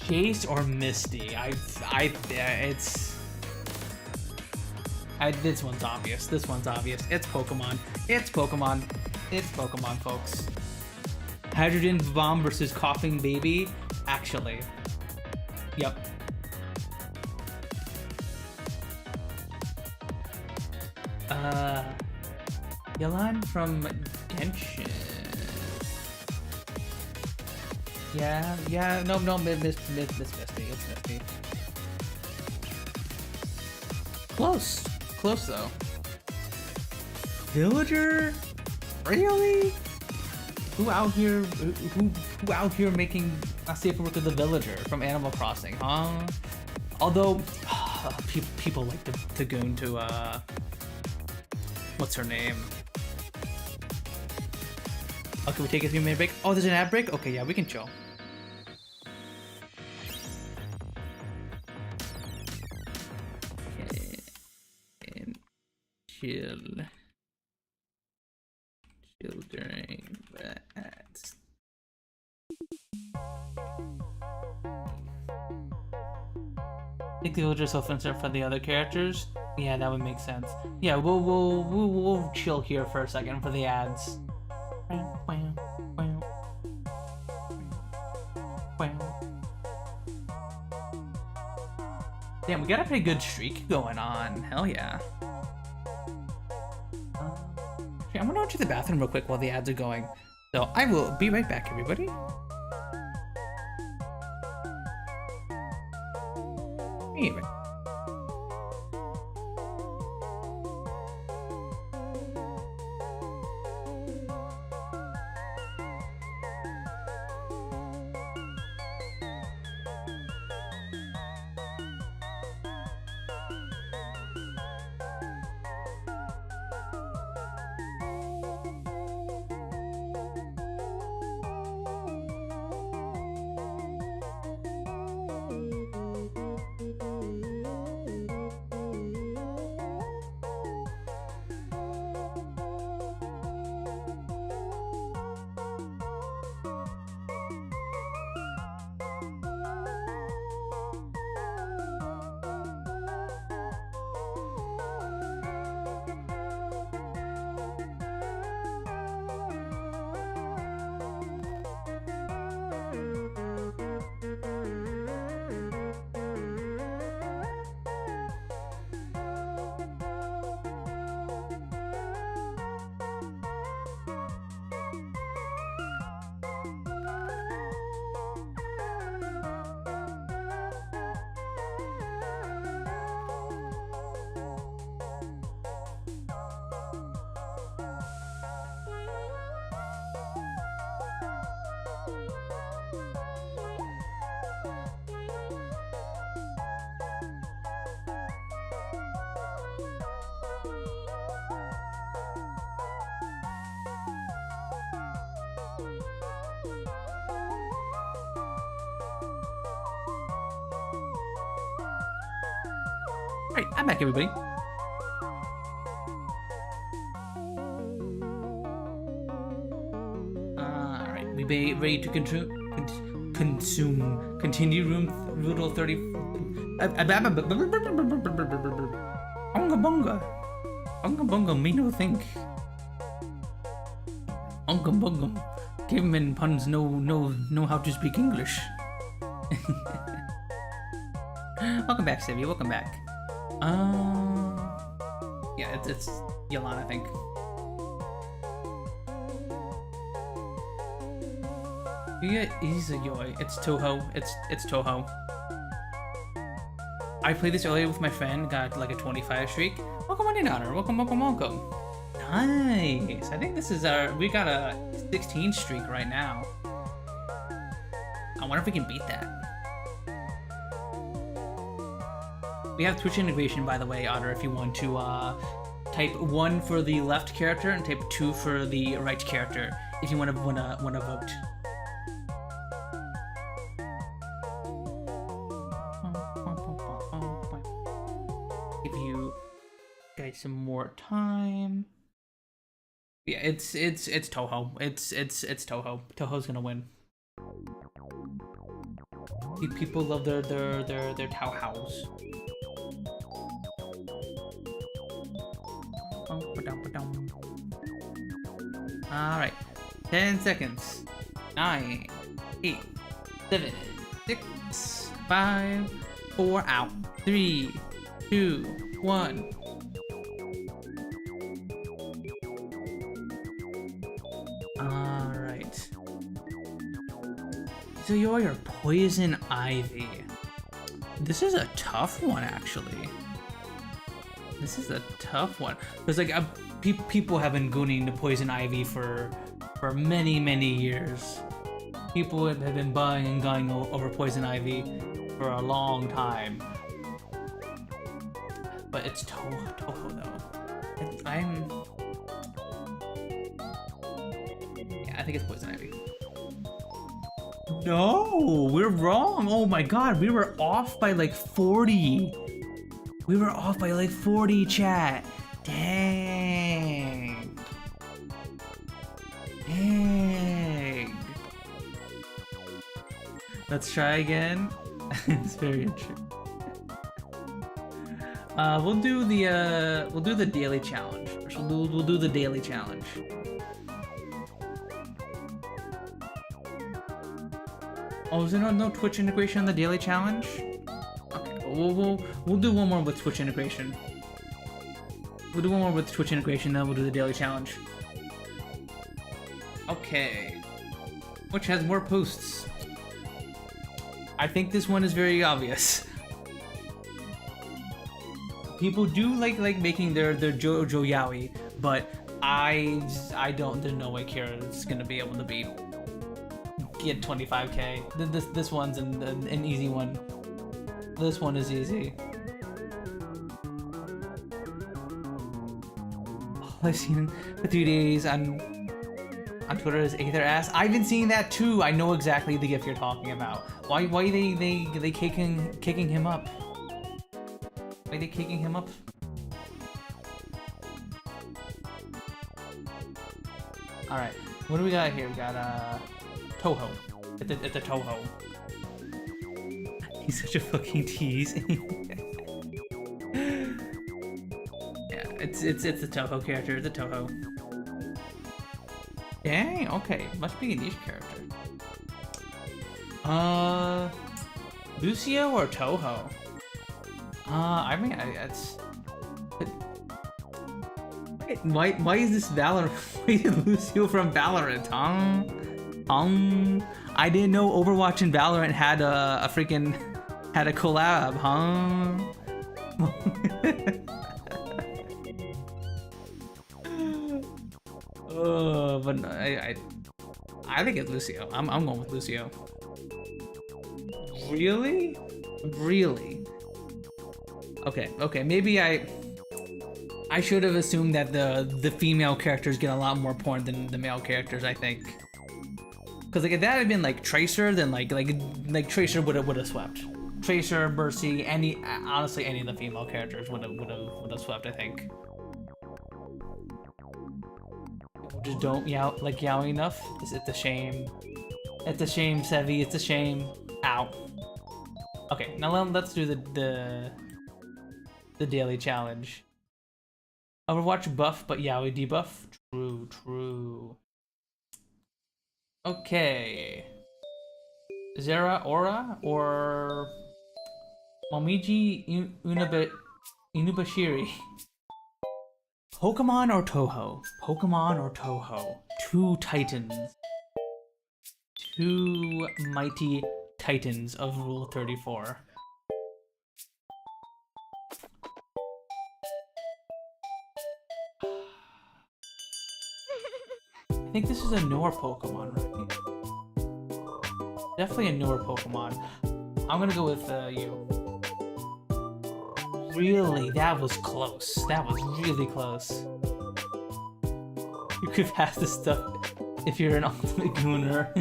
[SPEAKER 1] Jace or Misty? This one's obvious. It's Pokemon, folks. Hydrogen Bomb versus Coughing Baby? Actually. Yep. Yelan from Genshin. Yeah, no, Misty. It's Misty. Close though. Villager? Really? Who out here making a safe work of the Villager from Animal Crossing, huh? Although people like to goon to what's her name? Oh, can we take a 3-minute break? Oh, there's an ad break? Okay, yeah, we can chill. Okay. And chill during that. think they'll just self-insert for the other characters. Yeah, that would make sense. Yeah, we'll chill here for a second for the ads. Damn, we got a pretty good streak going on. Hell yeah. I'm gonna go to the bathroom real quick while the ads are going. So I will be right back, everybody. Be right back. Alright, I'm back, everybody. Alright, we ready to continue rule 30. Bunga bunga. Bunga bunga, me no think. Bunga bunga. Cavemen puns know how to speak English. Welcome back, Sylvia. Welcome back. Yeah, it's Yolanda, I think. Yeah, Izayoi. It's Toho. It's Toho. I played this earlier with my friend. Got like a 25 streak. Welcome on in, Honor. Welcome. Nice. I think this is we got a 16 streak right now. I wonder if we can beat that. We have Twitch integration, by the way, Otter, if you want to type 1 for the left character and type 2 for the right character, if you want to vote. Give you guys some more time. Yeah, it's Toho. It's Toho. Toho's gonna win. People love their Tao House. Alright, 10 seconds. 9, 8, 7, 6, 5, 4, out. 3, 2, 1. Alright. So you're Poison Ivy. This is a tough one, actually. This is a tough one. Because like people have been gooning the Poison Ivy for many years. People have been buying and going over Poison Ivy for a long time. But it's Toho though. Yeah, I think it's Poison Ivy. No, we're wrong. Oh my god, we were off by like 40. We were off by like 40, chat. Dang. Let's try again. It's very interesting. We'll do the daily challenge. We'll do the daily challenge. Oh, is there no Twitch integration on the daily challenge? Okay, we'll do one more with Twitch integration. We'll do one more with Twitch integration, then we'll do the daily challenge. Okay. Which has more posts? I think this one is very obvious. People do like making their JoJo yaoi, but I don't. There's no way Kira's gonna be able to get 25k. This one's an easy one. This one is easy. All I've seen for 3 days on Twitter is Aether ass. I've been seeing that too. I know exactly the gif you're talking about. Why they kicking him up? Why they kicking him up? All right, what do we got here? We got Toho. It's a Toho. He's such a fucking tease. Yeah, it's a Toho character. It's a Toho. Dang. Okay, must be a niche character. Lucio or Toho? I mean, it's. Why is this Valorant? Why is Lucio from Valorant? I didn't know Overwatch and Valorant had a collab, huh? But I think it's Lucio. I'm going with Lucio. Really? Really? Okay. Maybe I should have assumed that the female characters get a lot more porn than the male characters. I think. Because like if that had been like Tracer, then like Tracer would have swept. Tracer, Mercy, honestly any of the female characters would have swept. I think. Just don't yaoi enough. It's a shame. It's a shame, Sevi. It's a shame. Ow. Okay, now let's do the daily challenge. Overwatch buff, but yaoi debuff. True. Okay. Zera Aura or Momiji Inubashiri. Pokemon or Toho? Pokemon or Toho? Two titans. Two mighty titans of Rule 34. I think this is a newer Pokemon, right? Definitely a newer Pokemon. I'm gonna go with you. Really? That was close. That was really close. You could pass this stuff if you're an ultimate gooner.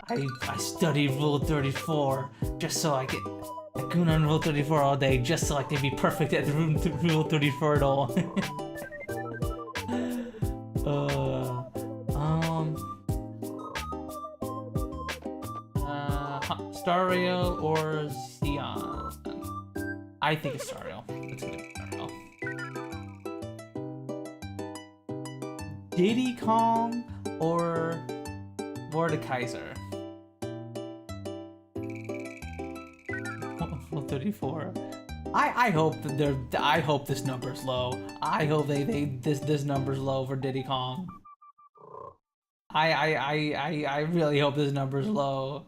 [SPEAKER 1] I studied Rule 34 just so I get a goon on Rule 34 all day, just so I can be perfect at Rule 34 at all. Stario or Xion? I think it's Stario. It's gonna be Stario. Diddy Kong or Mordekaiser? 34. I hope that I hope this number's low. I hope this number's low for Diddy Kong. I really hope this number's low.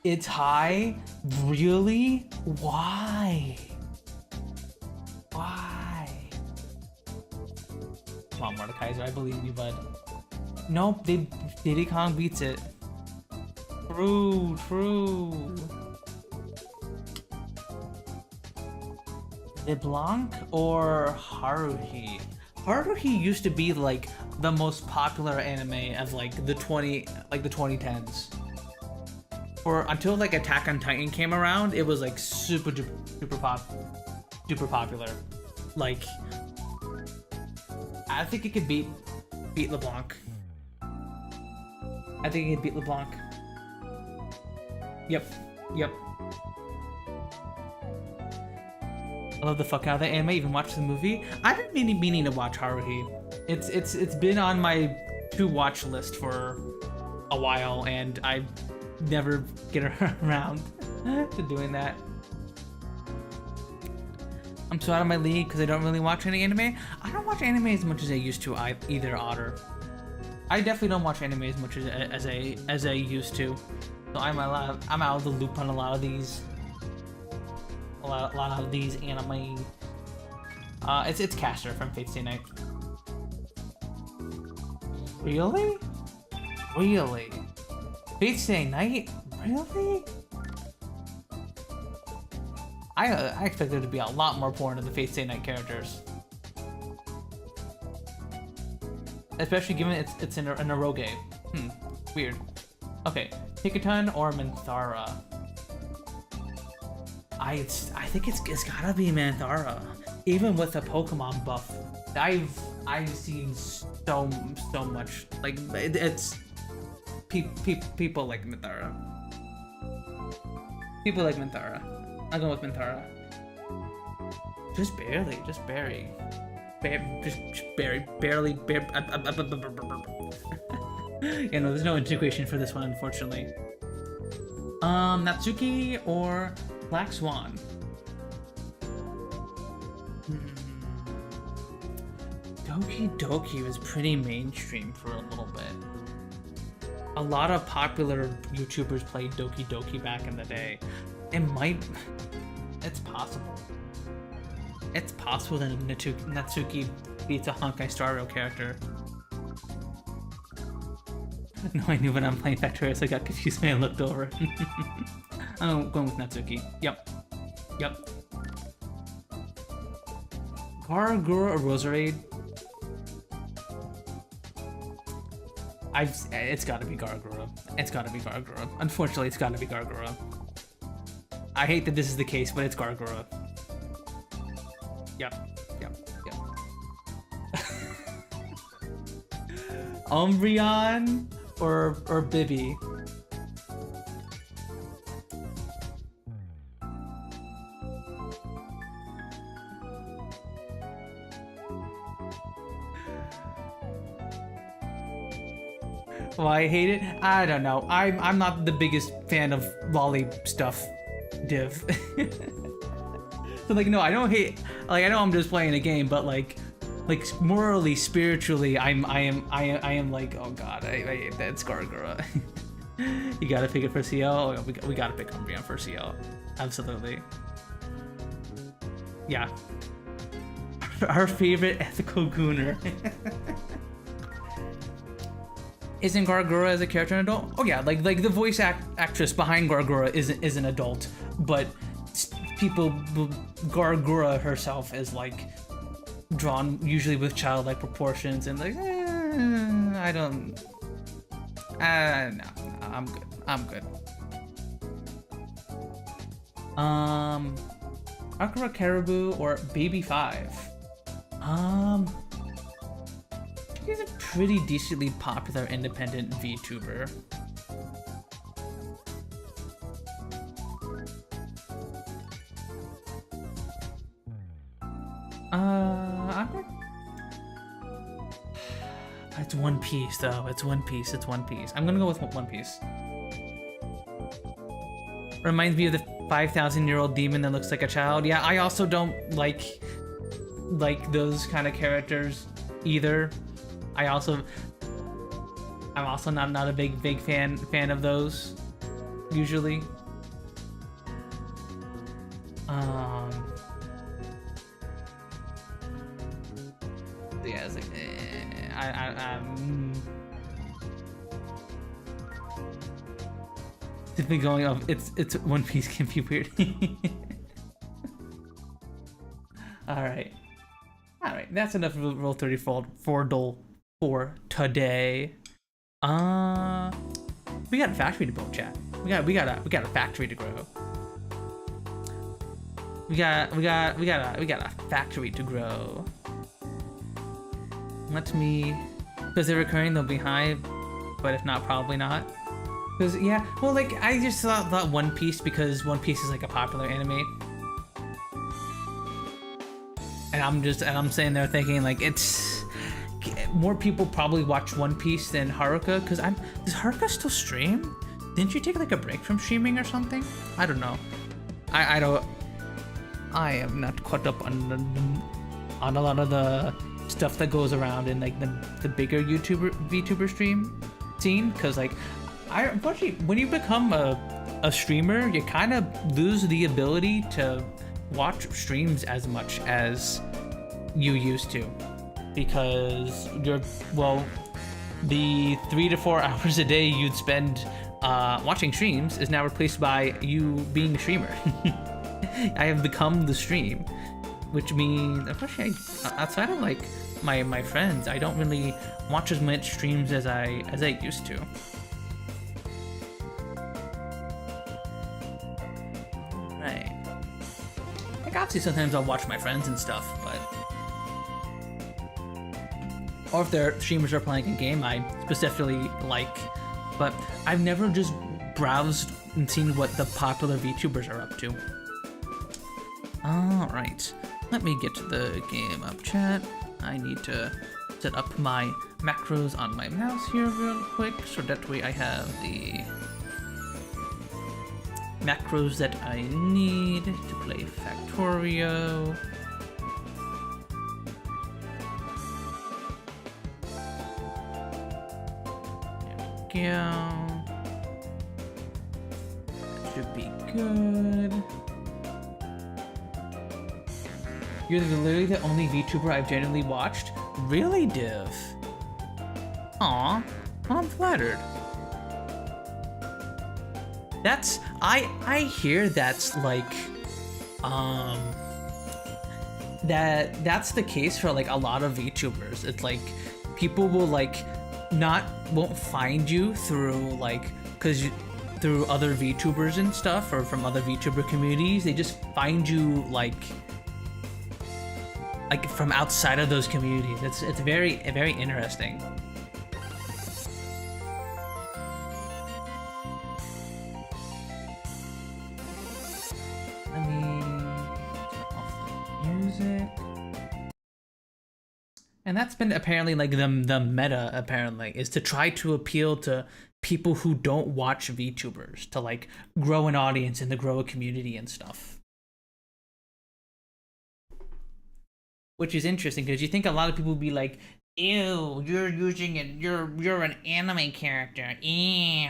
[SPEAKER 1] It's high? Really? Why? Why? Come on, Mordekaiser, I believe you, bud. Nope, Diddy Kong beats it. True. LeBlanc or Haruhi? Haruhi used to be like the most popular anime of like the 2010s. Until like Attack on Titan came around, it was like super popular. Like, I think it could beat LeBlanc. I think it could beat LeBlanc. Yep. Yep. I love the fuck out of the anime. Even watched the movie. I've been meaning to watch Haruhi. It's been on my to watch list for a while, and I never get around to doing that. I'm so out of my league because I don't really watch any anime. I don't watch anime as much as I used to either, Otter. I definitely don't watch anime as much as I used to. So I'm out of the loop on a lot of these anime. It's Caster from Fate Stay Night. Really? Really? Fate Stay Night? Really? I expect there to be a lot more porn of the Fate Stay Night characters. Especially given it's in a eroge. Weird. Okay, Pikaton or Manthara? I think it's gotta be Manthara. Even with the Pokemon buff, I've seen so much. Like it's people like Manthara. People like Manthara. I'll go with Manthara. Just barely. Barely. Yeah, no, there's no integration for this one, unfortunately. Natsuki or Black Swan? Doki Doki was pretty mainstream for a little bit. A lot of popular YouTubers played Doki Doki back in the day. It's possible. It's possible that Natsuki beats a Honkai Star Rail character. No, I knew when I'm playing Factorio, so I got confused when I looked over. I'm going with Natsuki. Yep. Gargura or Roserade? It's gotta be Gargura. Unfortunately, it's gotta be Gargura. I hate that this is the case, but it's Gargura. Yep. Umbreon or Bibi? Why I hate it? I don't know. I'm not the biggest fan of lolly stuff, div. So like, no, I don't hate. Like, I know I'm just playing a game, but like morally, spiritually, I am like, oh god, I hate that Gargura. You gotta pick it for CL. Oh, we gotta pick Umbreon for CL. Absolutely. Yeah. Our favorite ethical gooner. Isn't Gargura as a character an adult? Oh yeah, like the voice actress behind Gargura is an adult, but Gargura herself is like drawn usually with childlike proportions and like I don't. No, I'm good. Akira Caribou or Baby 5? He's a pretty decently popular independent VTuber. It's One Piece though. It's One Piece. I'm gonna go with One Piece. Reminds me of the 5,000-year-old demon that looks like a child. Yeah, I also don't like those kind of characters either. I'm also not a big fan of those usually. Yeah, it's like Simply going off, it's One Piece can be weird. All right, that's enough of Rule 34 for today. We got a factory to build, chat. We got a factory to grow. We got a factory to grow. Let me, because they're recurring, they'll be high, but if not, probably not. Cause yeah, well, like I just thought One Piece because One Piece is like a popular anime, and I'm sitting there thinking like it's more people probably watch One Piece than Haruka. Cause does Haruka still stream? Didn't you take like a break from streaming or something? I don't know. I don't. I am not caught up on a lot of the stuff that goes around in like the bigger VTuber stream scene. Cause like unfortunately, when you become a streamer, you kind of lose the ability to watch streams as much as you used to, because the 3 to 4 hours a day you'd spend watching streams is now replaced by you being a streamer. I have become the stream, which means unfortunately outside of like my friends, I don't really watch as much streams as I used to. Like obviously sometimes I'll watch my friends and stuff, or if their streamers are playing a game I specifically like, but I've never just browsed and seen what the popular VTubers are up to. Alright, let me get to the game up, chat. I need to set up my macros on my mouse here real quick, so that way I have the macros that I need to play Factorio. There we go. That should be good. You're literally the only VTuber I've genuinely watched? Really, Div? Aw, I'm flattered. I hear that's like that's the case for like a lot of VTubers. It's like people will like won't find you through like through other VTubers and stuff, or from other VTuber communities. They just find you like from outside of those communities. It's very interesting. Let me turn off the music. And that's been apparently like the meta apparently, is to try to appeal to people who don't watch VTubers, to like grow an audience and to grow a community and stuff. Which is interesting because you think a lot of people would be like, ew, you're using it, you're an anime character, ew,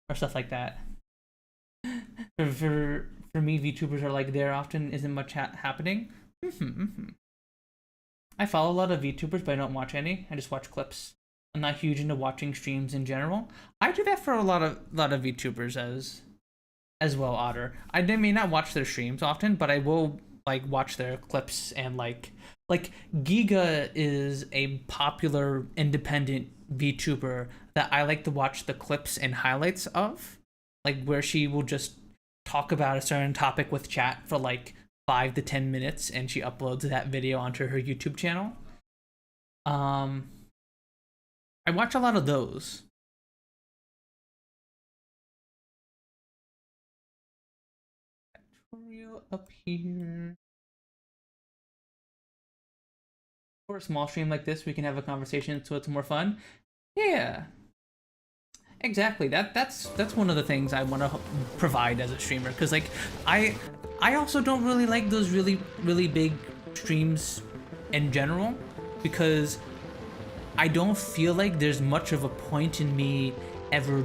[SPEAKER 1] or stuff like that. For me, VTubers are like, there often isn't much happening. I follow a lot of VTubers, but I don't watch any. I just watch clips. I'm not huge into watching streams in general. I do that for a lot of VTubers as well, Otter. I may not watch their streams often, but I will like watch their clips, and like Giga is a popular independent VTuber that I like to watch the clips and highlights of, like where she will just talk about a certain topic with chat for like 5 to 10 minutes, and she uploads that video onto her YouTube channel. I watch a lot of those. Factorio up here. For a small stream like this, we can have a conversation so it's more fun. Yeah. Exactly. That's one of the things I want to provide as a streamer, because like I also don't really like those really big streams in general, because I don't feel like there's much of a point in me ever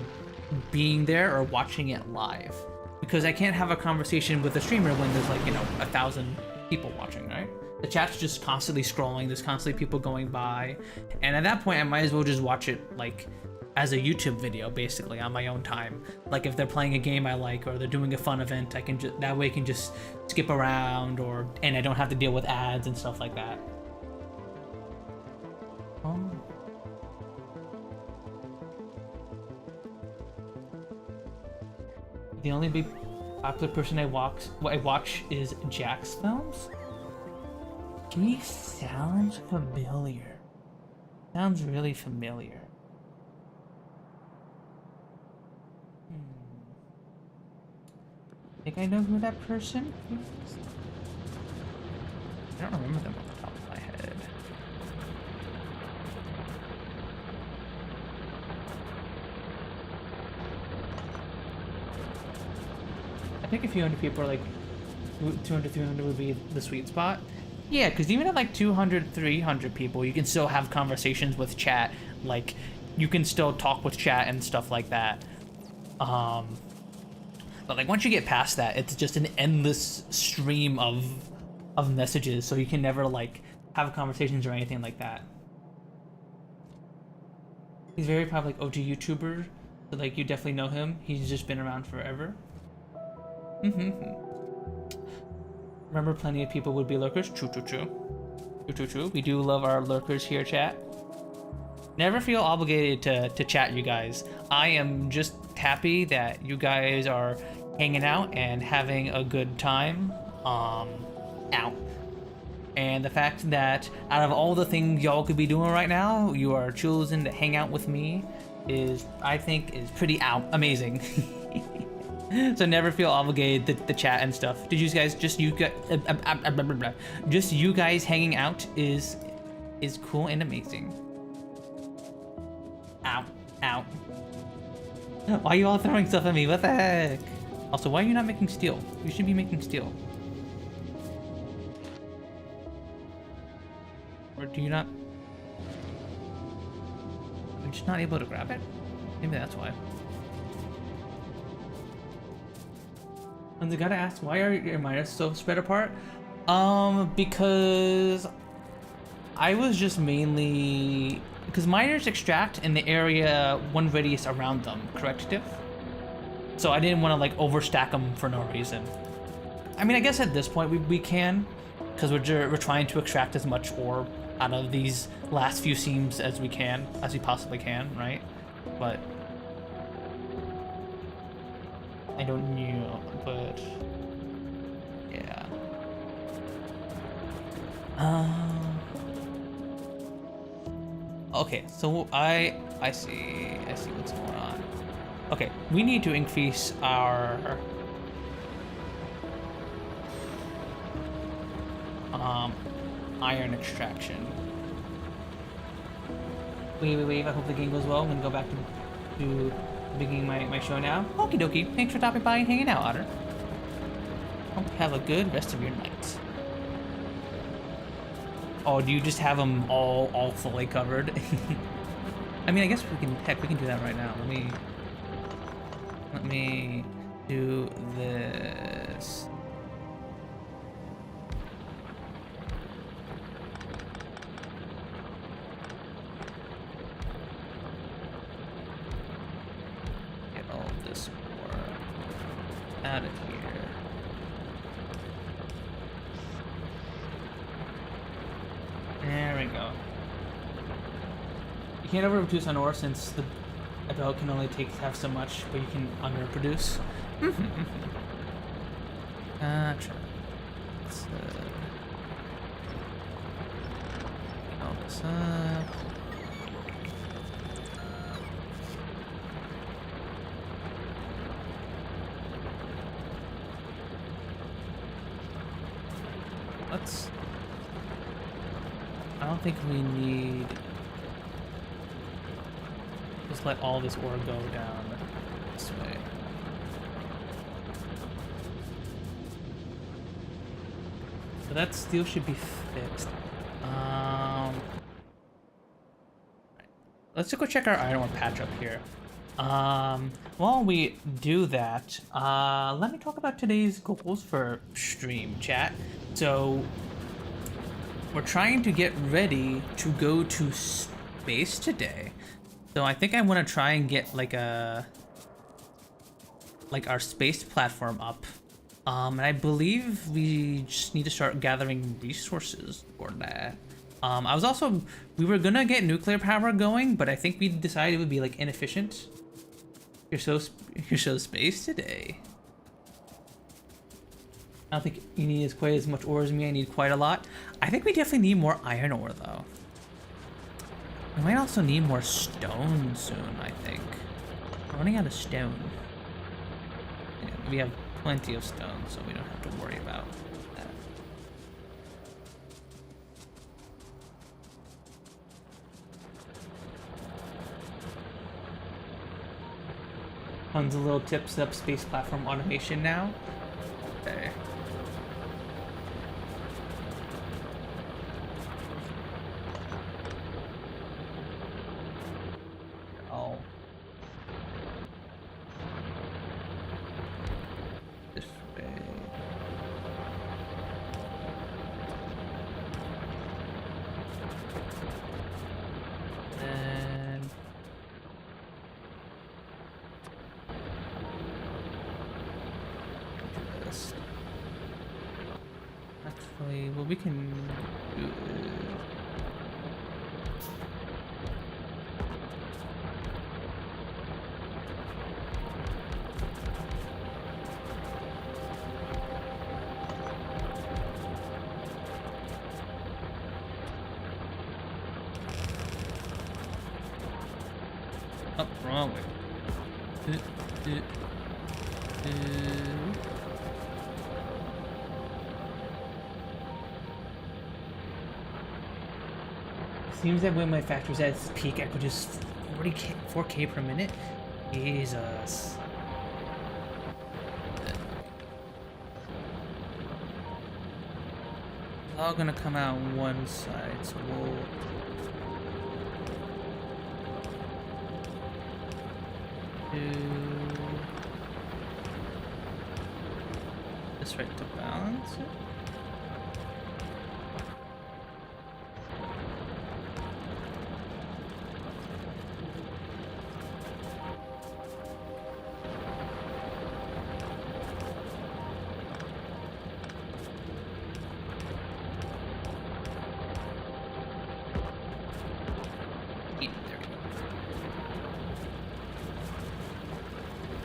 [SPEAKER 1] being there or watching it live, because I can't have a conversation with a streamer when there's like 1,000 people watching, right? The chat's just constantly scrolling, there's constantly people going by, and at that point I might as well just watch it like as a YouTube video, basically, on my own time. Like if they're playing a game I like, or they're doing a fun event, I can that way I can just skip around, and I don't have to deal with ads and stuff like that. Oh. The only big popular person I watch is Jack's films. He sounds familiar. Sounds really familiar. think I know who that person is. I don't remember them off the top of my head. I think a few hundred people are like 200, 300 would be the sweet spot. Yeah, because even at like 200, 300 people, you can still have conversations with chat. Like, you can still talk with chat and stuff like that. But like once you get past that, it's just an endless stream of messages, so you can never like have conversations or anything like that. He's very probably like OG YouTuber, so like you definitely know him. He's just been around forever. Remember, plenty of people would be lurkers. True. We do love our lurkers here, chat. Never feel obligated to chat, you guys. I am just happy that you guys are hanging out and having a good time. And the fact that out of all the things y'all could be doing right now, you are choosing to hang out with me is, I think, is pretty amazing. So never feel obligated to chat and stuff. Did you guys just you guys hanging out is cool and amazing. Ow. Why are you all throwing stuff at me? What the heck? Also, why are you not making steel? You should be making steel. Or do you not? I'm just not able to grab it? Maybe that's why. And I gotta ask, why are your miners so spread apart? Because I was just mainly... Because miners extract in the area one radius around them, correct, Diff? So I didn't want to like overstack them for no reason. I mean, I guess at this point we can, because we're trying to extract as much ore out of these last few seams as we possibly can, right? But I don't know, but yeah. Okay, so I see what's going on. Okay, we need to increase our iron extraction. Wait, I hope the game goes well. I'm gonna go back to beginning my show now. Okie dokie, thanks for stopping by and hanging out, Otter. Hope you have a good rest of your night. Oh, do you just have them all fully covered? I mean, I guess we can do that right now. Let me do this. Get all this ore out of here. There we go. You can't overproduce on ore since the adult can only have so much, but you can underproduce. Gotcha. Let's all this up. I don't think we need... Just let all this ore go down this way. So that steel should be fixed. Let's go check our iron ore patch up here. While we do that, let me talk about today's goals for stream, chat. So we're trying to get ready to go to space today. So I think I want to try and get like our space platform up. And I believe we just need to start gathering resources for that. We were gonna get nuclear power going, but I think we decided it would be like inefficient. You're so space today. I don't think you need quite as much ore as me. I need quite a lot. I think we definitely need more iron ore though. We might also need more stone soon, I think. We're running out of stone. Yeah, we have plenty of stone, so we don't have to worry about that. Tons of little tips up space platform automation now. Okay. Oh. This way. And this. Actually, what we can do is up wrong way. Seems that when my factory's at its peak, I could just 4K per minute. Jesus. It's all gonna come out on one side, so we'll do this right to balance it.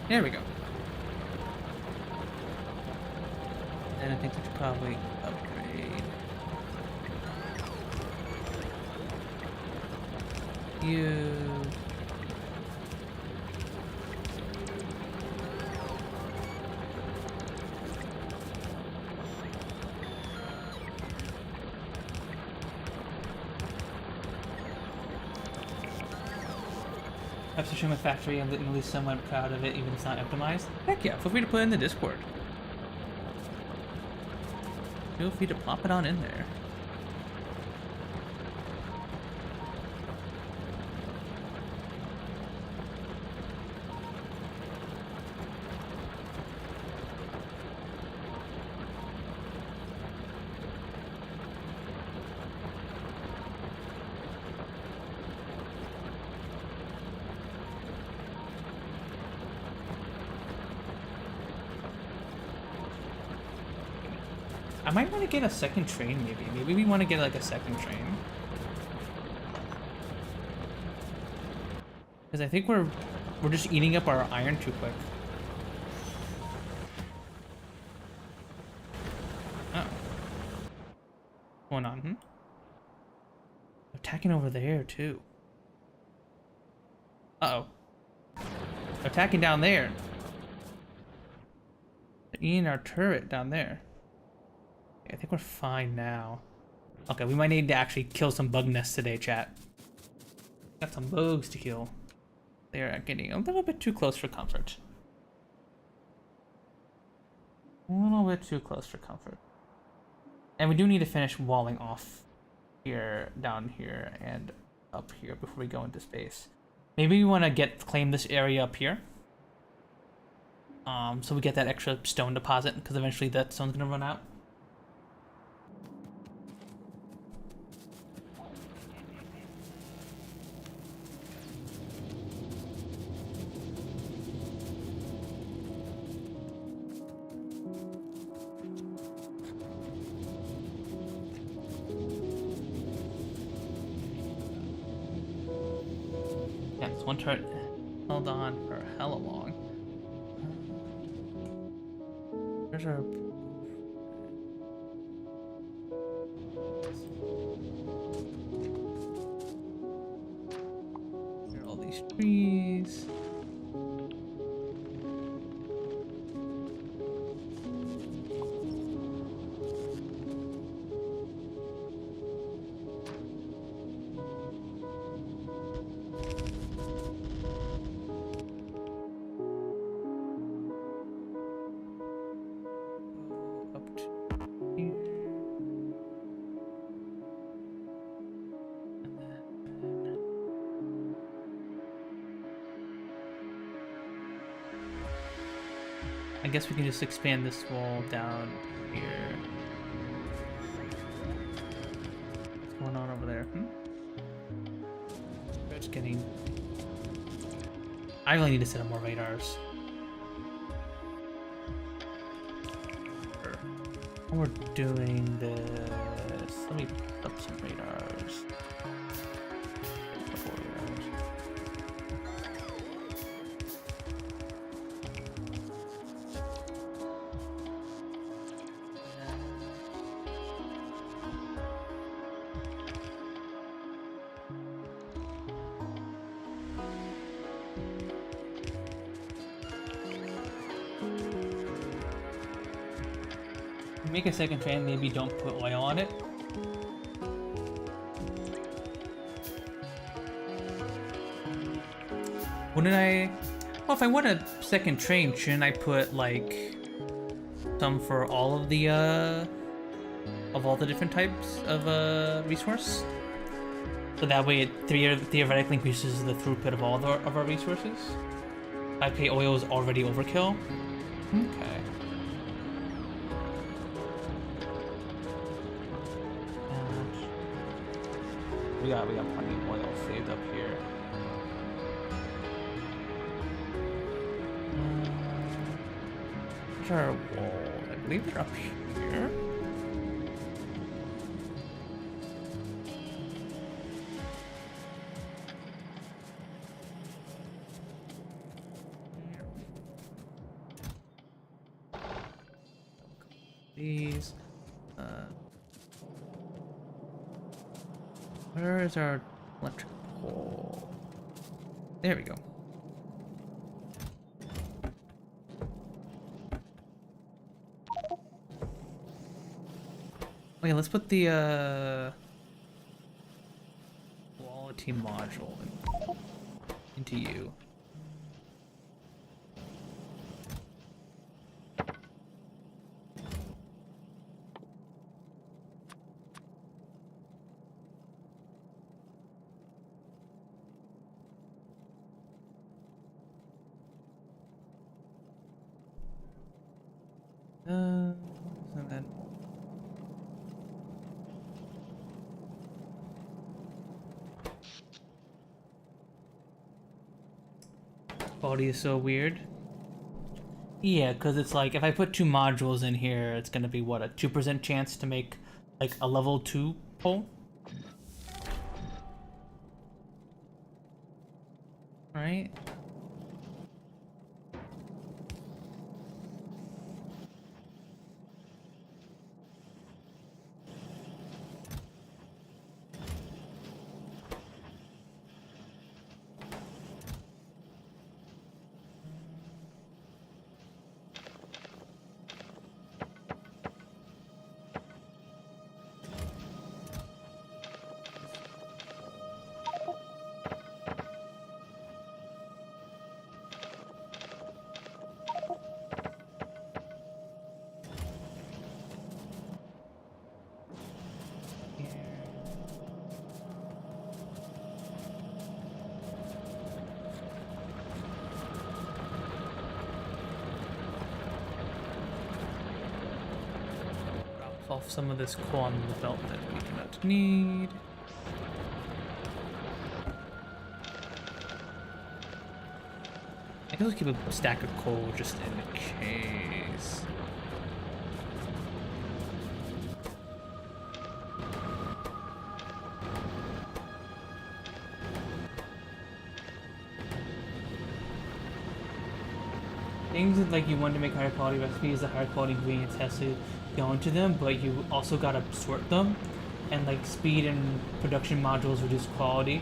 [SPEAKER 1] There we go. And I think we should probably upgrade you. I have to show my factory. I'm at least somewhat proud of it, even if it's not optimized. Heck yeah, feel free to put it in the Discord. Feel free to plop it on in there. I might want to get a second train, maybe. Maybe we want to get like a second train. Because I think we're just eating up our iron too quick. Oh. What's going on, hmm? Attacking over there too. Uh-oh. Attacking down there. They're eating our turret down there. I think we're fine now. Okay, we might need to actually kill some bug nests today, chat. Got some bugs to kill. They are getting a little bit too close for comfort. A little bit too close for comfort. And we do need to finish walling off here, down here, and up here before we go into space. Maybe we want to claim this area up here. So we get that extra stone deposit, because eventually that stone's gonna run out. One turret held on for hella long. Where's our... Here are all these trees. I guess we can just expand this wall down here. What's going on over there? Just getting... I really need to set up more radars. We're doing this. Let me put up some radars. Couple radars. Make a second fan, maybe don't put oil on it. Wouldn't I... Well, if I want a second train, shouldn't I put, like, some for all of the, of all the different types of, resource? So that way it theoretically increases the throughput of all of our resources? I pay oil is already overkill? Okay. We got plenty of oil saved up here. Where's our walls? I believe they're up here. These. Where is our electric pole? There we go. Okay, let's put the quality module into you. And then quality is so weird. Yeah, because it's like if I put 2 modules in here, it's gonna be what, a 2% chance to make like a level 2 pole? Right? Off some of this coal on the belt that we do not need. I guess we'll keep a stack of coal just in case. Things that, like, you want to make higher quality recipes, the higher quality ingredients has to go into them, but you also gotta sort them, and like speed and production modules reduce quality,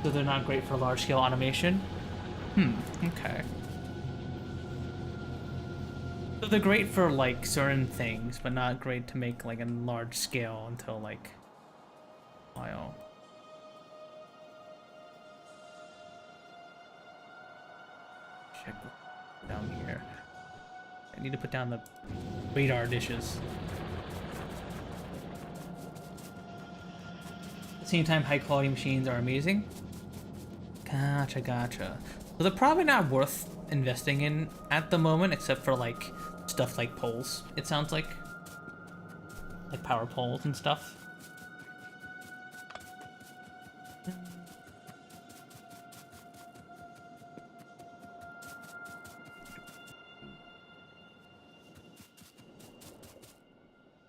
[SPEAKER 1] so they're not great for large scale automation. Okay. So they're great for like certain things, but not great to make like a large scale until like while. Check down here. I need to put down the radar dishes. At the same time, high quality machines are amazing. Gotcha. So they're probably not worth investing in at the moment, except for like stuff like poles. It sounds like power poles and stuff.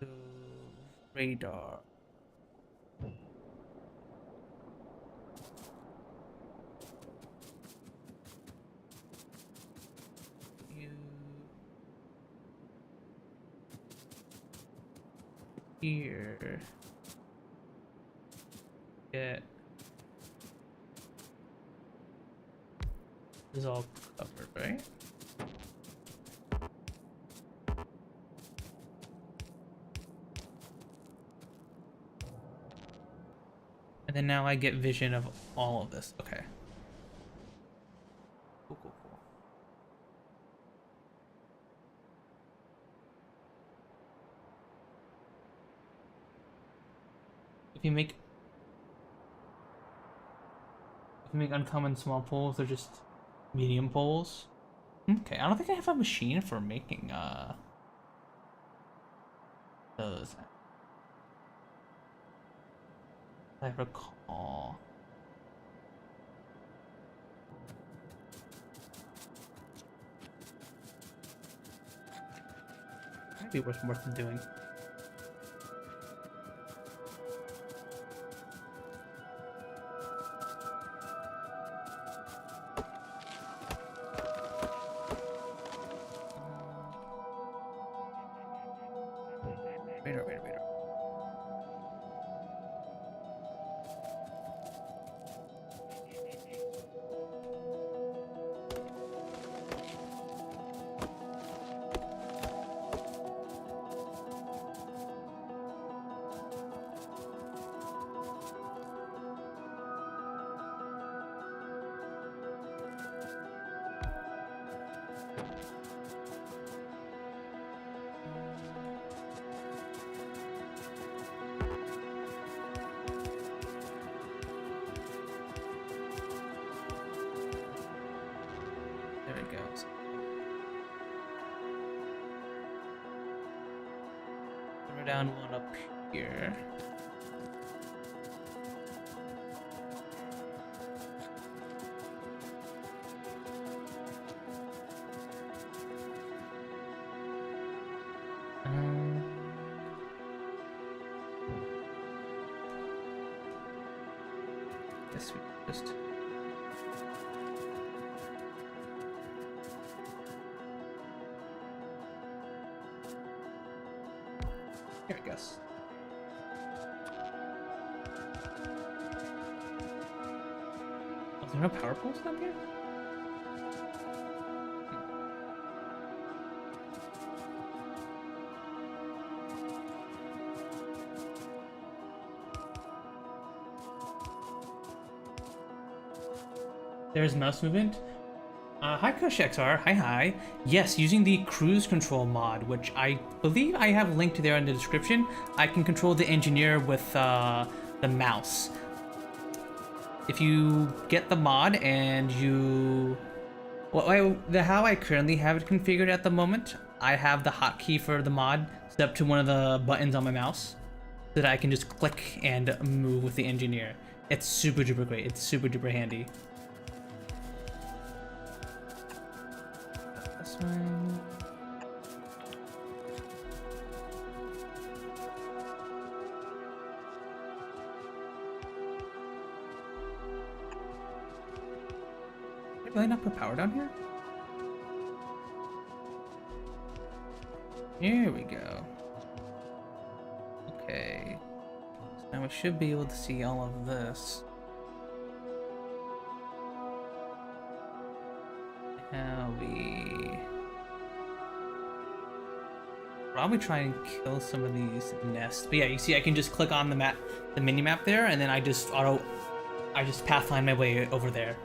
[SPEAKER 1] So, radar. Here. Get. This is all covered, right? And then now I get vision of all of this. Okay. Cool, cool, cool. If you make uncommon small poles, they're just medium poles. Okay, I don't think I have a machine for making those. I recall. Might be worth doing. Radar. There it goes. Throw down one up here. Guess we just. Here it goes. Oh, there no power poles down here? There's mouse movement. Hi Kush XR, hi. Yes, using the Kruse Kontrol mod, which I believe I have linked there in the description, I can control the engineer with the mouse. If you get the mod and you... Well, how I currently have it configured at the moment, I have the hotkey for the mod set up to one of the buttons on my mouse so that I can just click and move with the engineer. It's super duper great, it's super duper handy. One. Did I really not put power down here? Here we go. Okay. So now we should be able to see all of this. Now we probably try and kill some of these nests. But yeah, you see I can just click on the map, the mini map there, and then I just pathfind my way over there.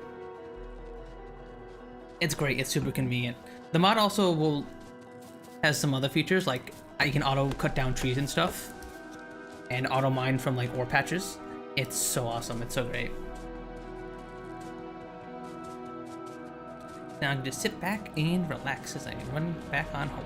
[SPEAKER 1] It's great, it's super convenient. The mod also has some other features, like you can auto cut down trees and stuff, and auto mine from like ore patches. It's so awesome, it's so great. Now I can just sit back and relax as I run back on home.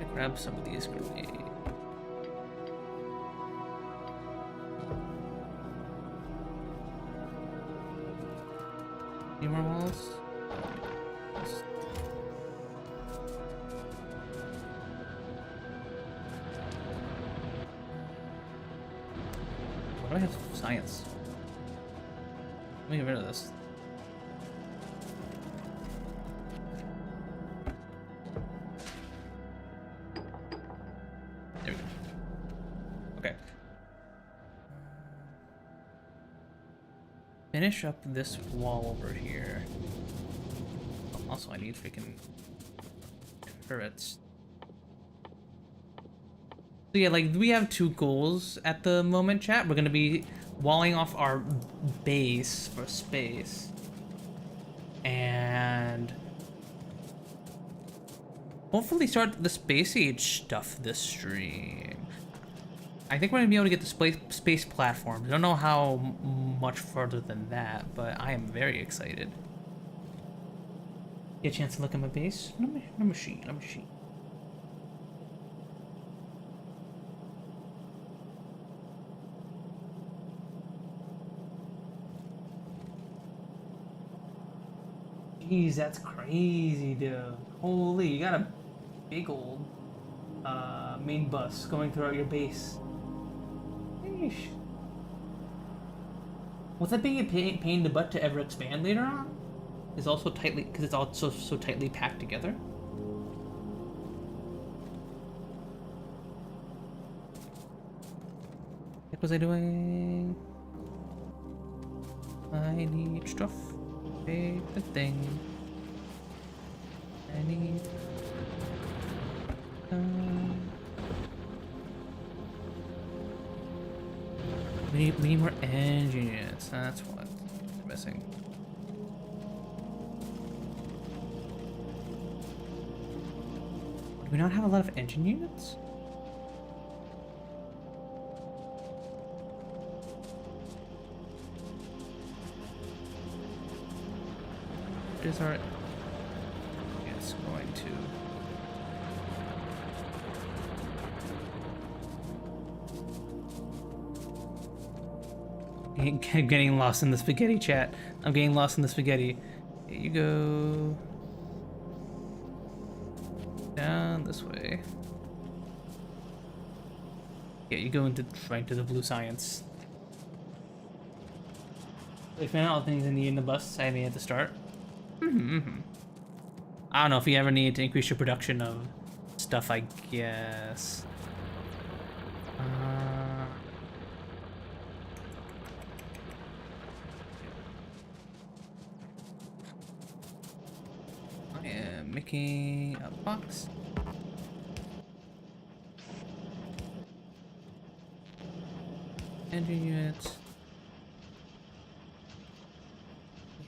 [SPEAKER 1] I grab some of these grenades. Any more walls? Why do I have science? Let me get rid of this. There we go. Okay. Finish up this wall over here. Also, I need freaking turrets. So yeah, like, we have two goals at the moment, chat. We're gonna be walling off our base for space. And hopefully start the space age stuff this stream. I think we're gonna be able to get the space platforms. I don't know how much further than that, but I am very excited. Get a chance to look at my base? No machine. Jeez, that's crazy, dude. Holy, you got a big old main bus going throughout your base. Sheesh. Was that being a pain in the butt to ever expand later on? Is also tightly, because it's all so tightly packed together. What was I doing? I need stuff. Take the thing. I need. We need more engine units. That's what's missing. Do we not have a lot of engine units? Is our yes going to getting lost in the spaghetti, chat. I'm getting lost in the spaghetti. Here you go. Down this way. Yeah, you go into right to the blue science. They found out all the things I need in the bus I made at the start. I don't know if you ever need to increase your production of stuff, I guess. I am making a box. Engine units.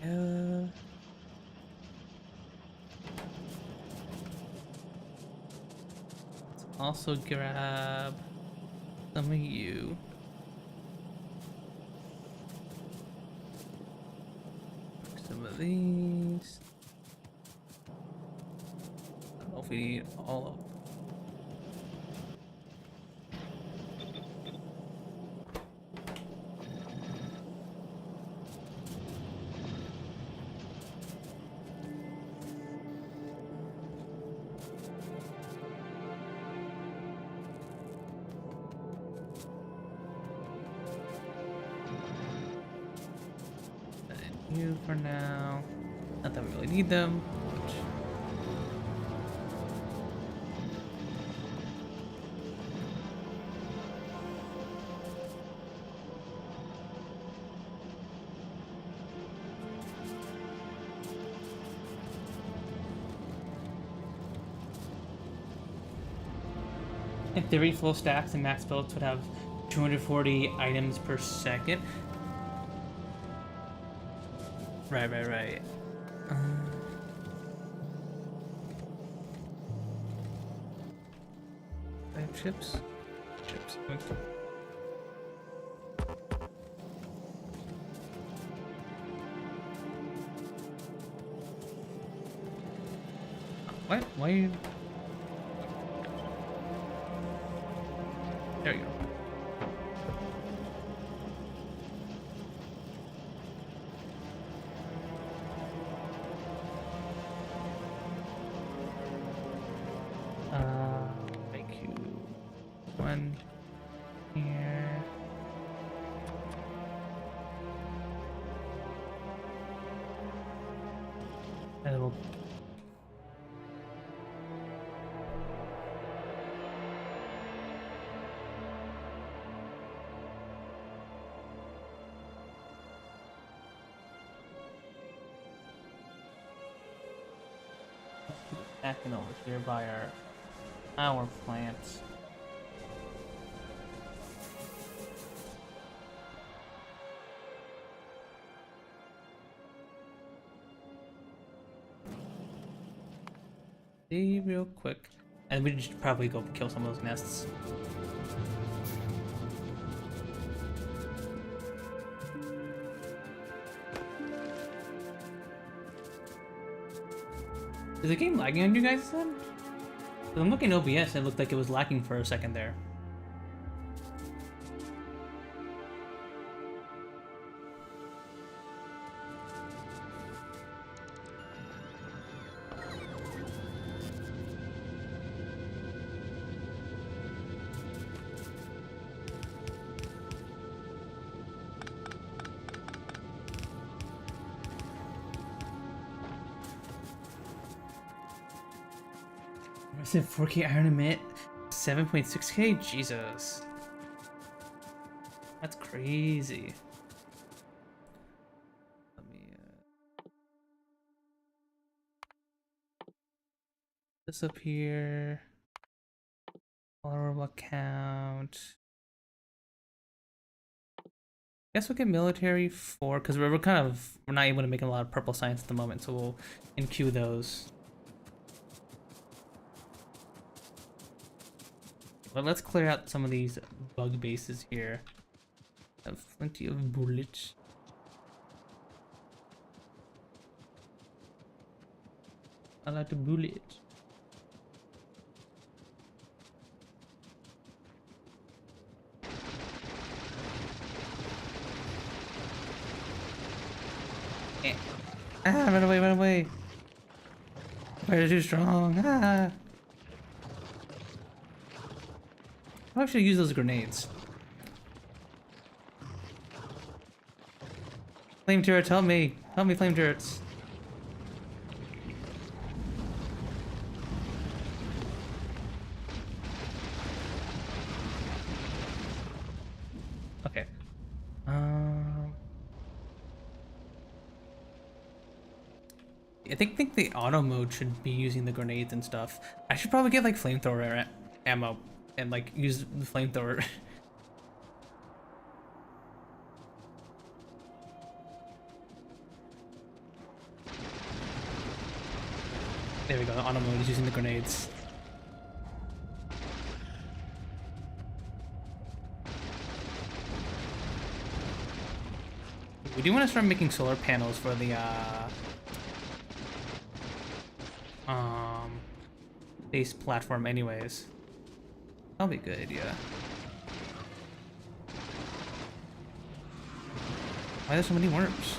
[SPEAKER 1] Yeah. Also grab some of you. Some of these. I don't know if we need all of them. You for now. Not that we really need them. In theory, full stacks and max builds would have 240 items per second. Right. Chips. Okay. What? Why are you... There you go. Make you one here. And then we'll... Backing over here by our plants. See real quick, and we should probably go kill some of those nests. Is the game lagging on you guys then? I'm looking at OBS, it looked like it was lagging for a second there. Is it 4K Iron Emit? 7.6K? Jesus. That's crazy. Let me this up here. Follower account. Guess we'll get military 4 because we're not able to make a lot of purple science at the moment, so we'll in-queue those. But let's clear out some of these bug bases here. I have plenty of bullets. I like to bullet. Eh. Ah, run away, run away. Fire too strong. Ah. I should use those grenades. Flame turrets, help me! Help me, flame turrets! Okay. I think the auto mode should be using the grenades and stuff. I should probably get like flamethrower ammo and like use the flamethrower. There we go, the auto mode is using the grenades. We do want to start making solar panels for the base platform anyways. That'll be a good idea. Why are there so many worms?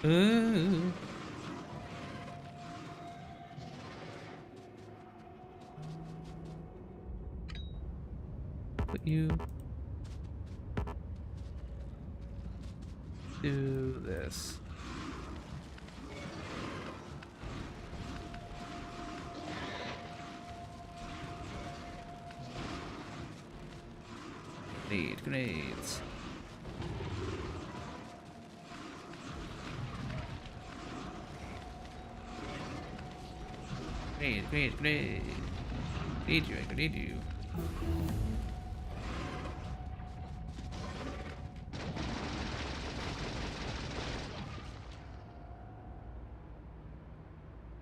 [SPEAKER 1] Ooh. Put you do this. Grenades. Grenade. Grenade you.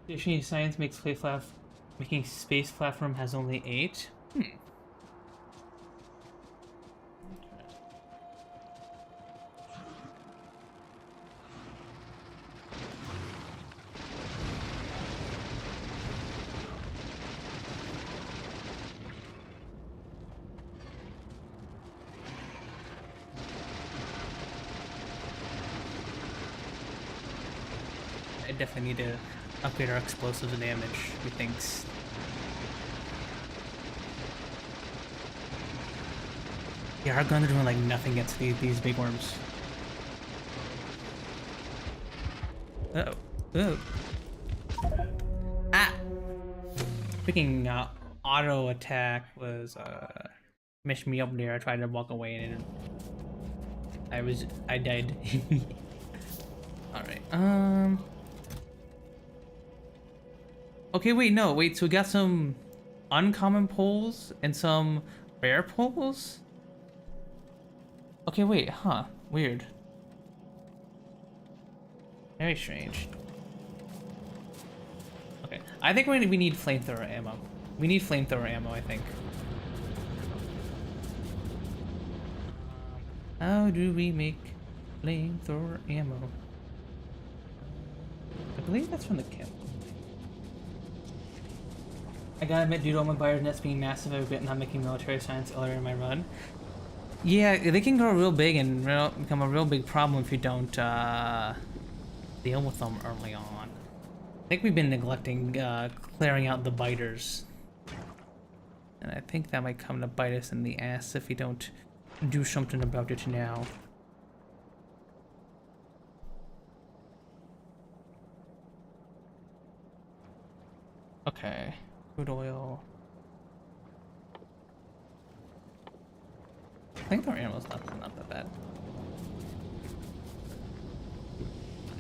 [SPEAKER 1] Additionally, science makes making space platform has only 8. Hmm. I definitely need to upgrade our explosives and damage, methinks. Yeah, our guns are doing like nothing against these big worms. Uh oh. Oh. Ah! Freaking auto attack was messed me up there. I tried to walk away and I died. Alright, okay, wait, no, wait, so we got some uncommon pulls and some rare pulls? Okay, wait, huh, weird. Very strange. Okay, I think we need flamethrower ammo. We need flamethrower ammo, I think. How do we make flamethrower ammo? I believe that's from the camp. I gotta admit, due to all my buyer's nets being massive, I regret not making military science earlier in my run. Yeah, they can grow real big and become a real big problem if you don't deal with them early on. I think we've been neglecting clearing out the biters. And I think that might come to bite us in the ass if we don't do something about it now. Okay, crude oil. I think our ammo's not that bad.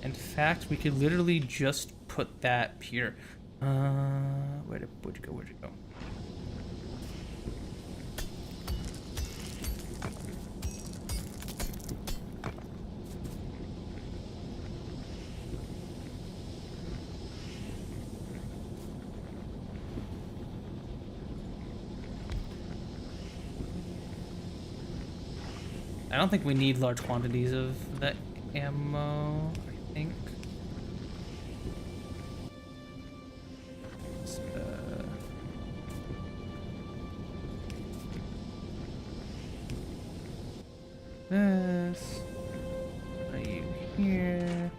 [SPEAKER 1] In fact, we could literally just put that here. Where'd you go? Where'd you go? I don't think we need large quantities of the ammo, I think. This. Are you here?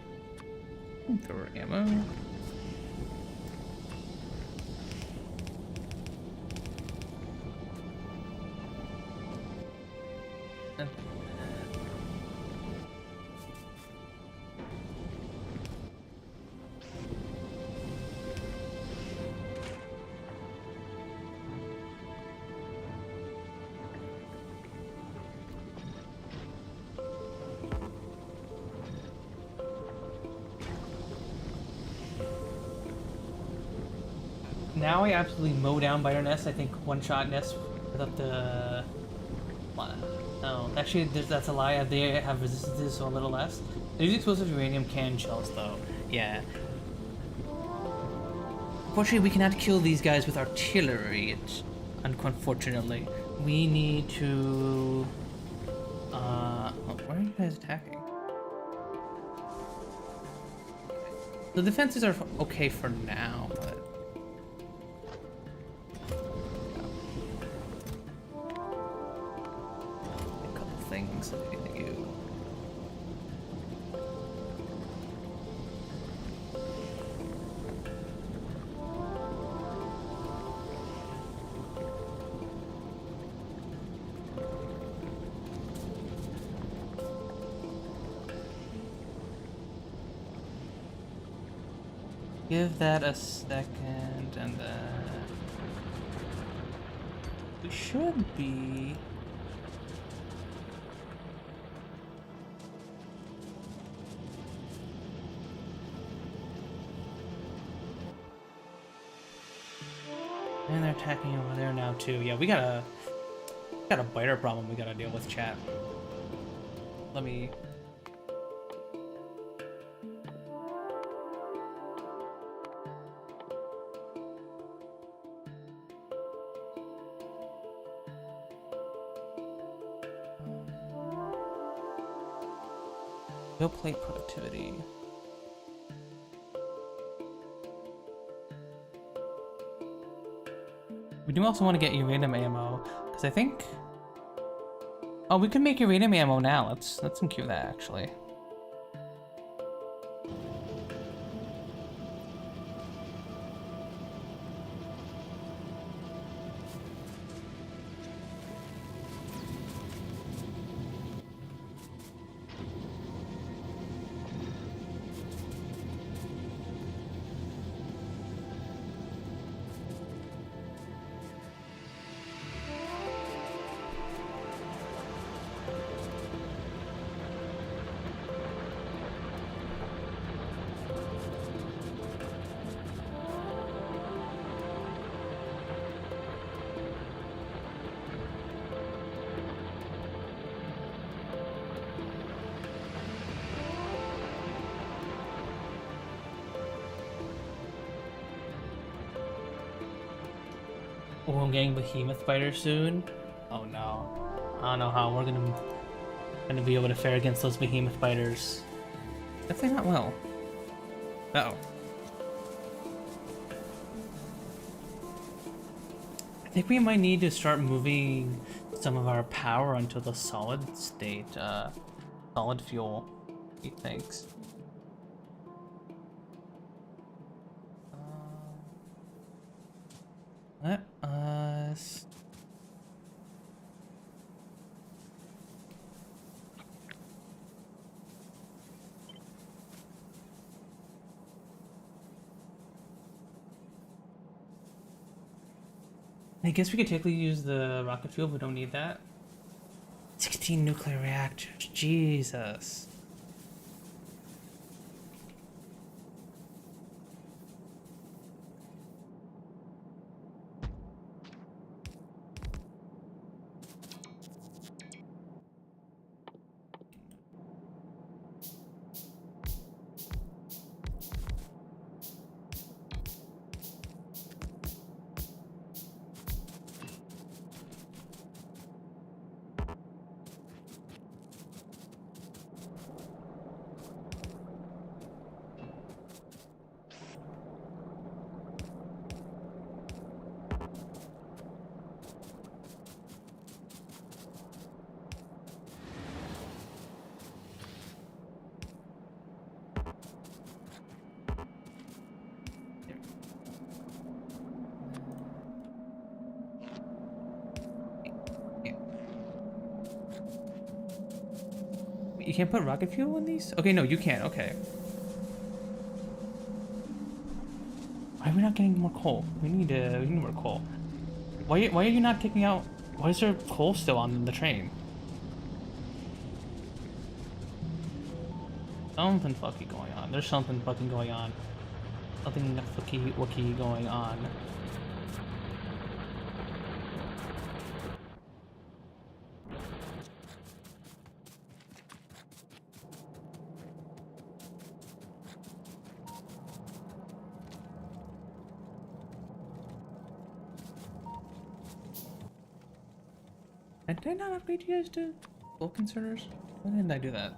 [SPEAKER 1] Throw ammo. Now I absolutely mow down biter nests. I think one-shot nests without the... No, actually, that's a lie. They have resistance, so a little less. They use explosive uranium cannon shells, though. Yeah. Unfortunately, we cannot kill these guys with artillery. Unfortunately, we need to... where are you guys attacking? The defenses are okay for now, but... things that we can do. Give that a second and then we should be and they're attacking over there now too. Yeah, we got a biter problem we gotta deal with, chat. Let me... Steel plate productivity. We do also want to get uranium ammo, because I think... Oh, we can make uranium ammo now. Let's include that, actually. Oh, I'm getting behemoth spider soon. Oh no, I don't know how we're gonna be able to fare against those behemoth spiders. Definitely not well. Uh-oh. I think we might need to start moving some of our power onto the solid state, solid fuel. He thinks. Let us... I guess we could technically use the rocket fuel, but we don't need that. 16 nuclear reactors, Jesus. You can't put rocket fuel in these? Okay, no, you can't. Okay. Why are we not getting more coal? We need more coal. Why are you not taking out? Why is there coal still on the train? Something fucky going on. There's something fucking going on. Something fucky wookie going on. Did I not upgrade you guys to full concerters? Why didn't I do that?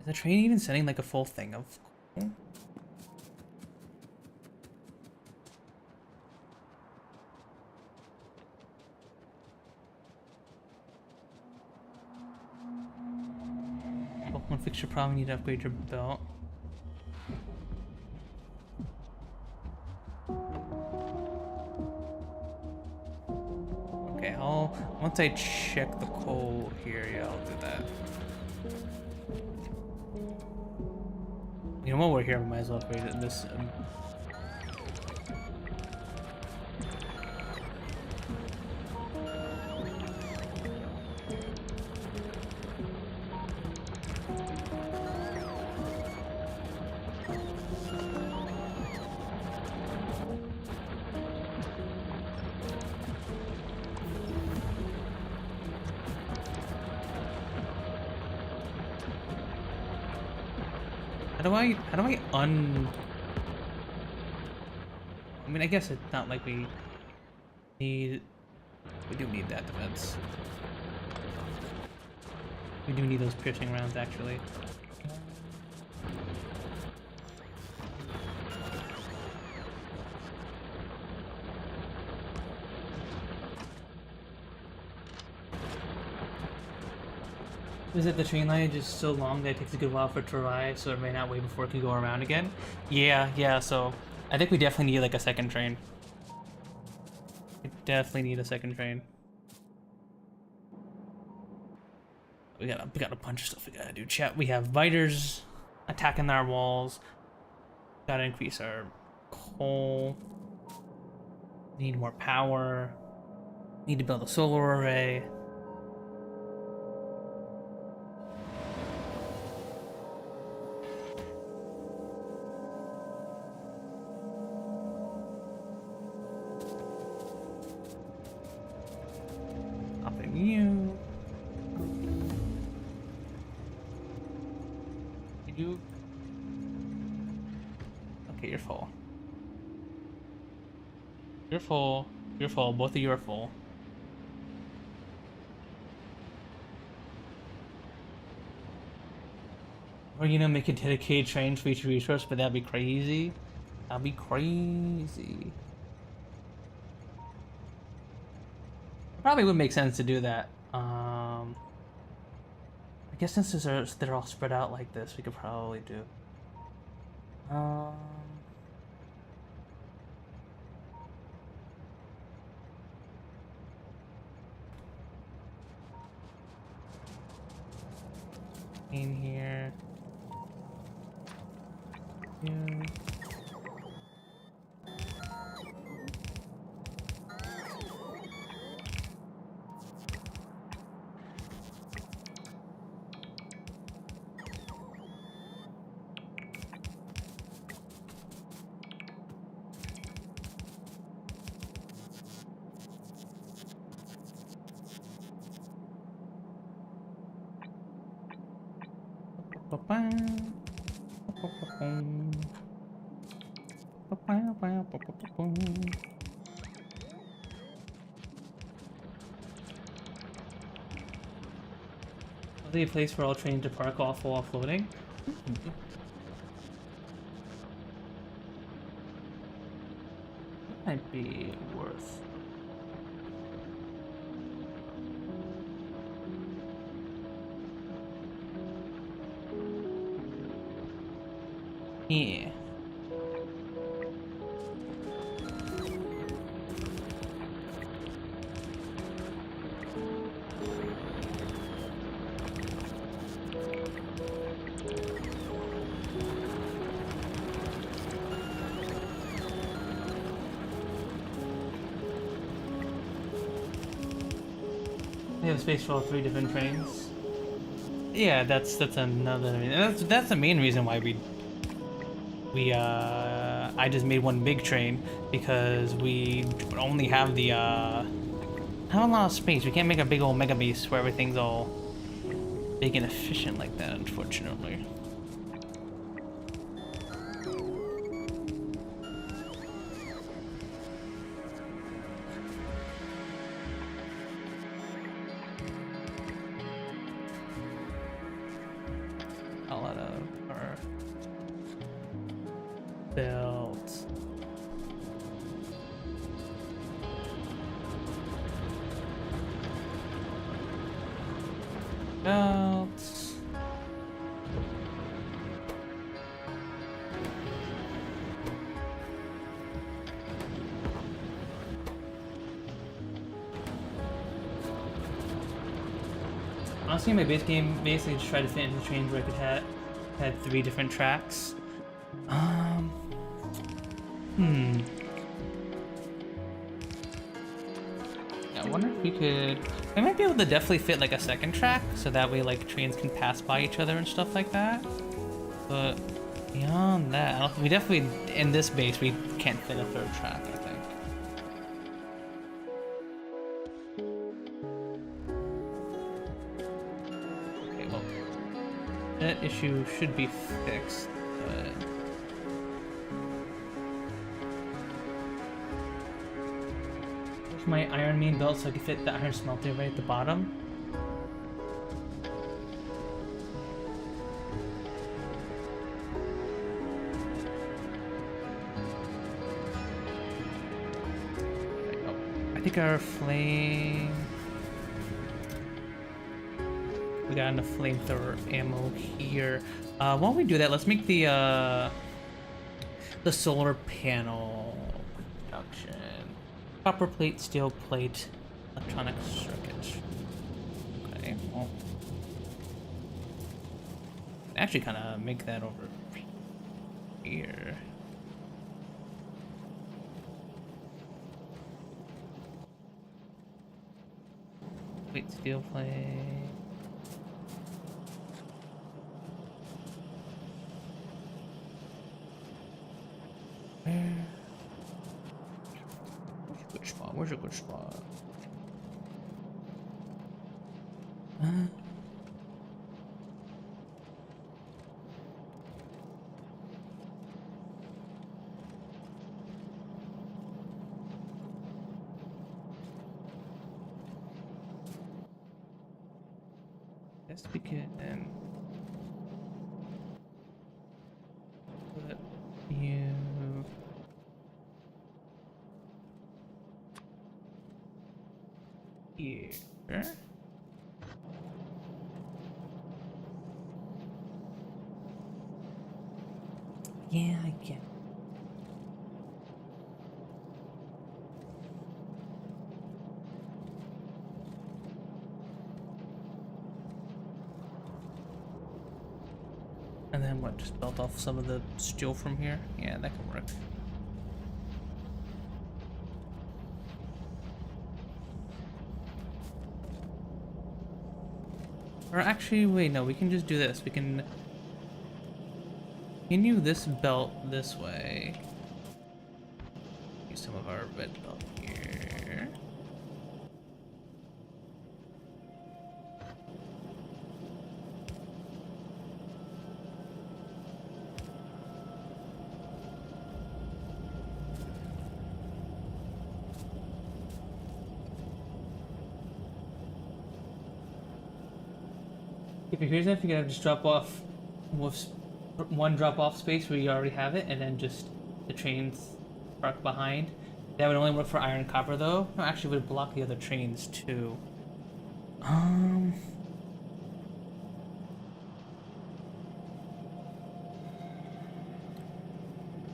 [SPEAKER 1] Is the train even sending like a full thing of coal? One fixture problem, you need to upgrade your belt. Okay, once I check the coal here, yeah, I'll do that. You know, while we're here, we might as well upgrade it this. How do I mean, I guess it's not like we need... We do need that defense. We do need those piercing rounds, actually. Is it the train line just so long that it takes a good while for it to arrive, so it ran out way before it could go around again? Yeah, so I think we definitely need like a second train. We definitely need a second train. We got a bunch of stuff we gotta do. Chat, we have biters attacking our walls. Gotta increase our coal. Need more power. Need to build a solar array. You. You. Okay, you're full. You're full. You're full. Both of you are full. Or, you know, make a dedicated train for each resource, but that'd be crazy. That'd be crazy. Probably would make sense to do that. I guess since they're all spread out like this, we could probably do. In here. Here. A place for all trains to park off while offloading. Might be worth. Yeah. We have space for all 3 different trains. Yeah, that's another. I mean, that's the main reason why I just made one big train, because we only have the not a lot of space. We can't make a big old mega base where everything's all big and efficient like that, unfortunately. A lot of our belts. Belts. Honestly, my base game basically just tried to fit into trains where I could had 3 different tracks. Yeah, I wonder if we could. We might be able to definitely fit like a second track, so that way like trains can pass by each other and stuff like that. But beyond that, I don't, we definitely in this base we can't fit a 3rd track, I think. Okay, well, that issue should be fixed, but lift my iron main belt so I can fit the iron smelter right at the bottom. I think our flame... We got enough flamethrower ammo here. Why don't we do that? Let's make the solar panel production. Copper plate, steel plate, electronic circuit. Okay, well, actually kind of make that over here. Plate, steel plate. Where's a good spot? Guess we can put you. Here. Yeah, I can. And then what? Just belt off some of the steel from here? Yeah, that can work. Or actually, wait, no, we can just do this. We can continue this belt this way. Use some of our red belt here. If you're curious enough, you can just drop off with one drop off space where you already have it, and then just the trains park behind. That would only work for iron and copper though. No, actually it would block the other trains too.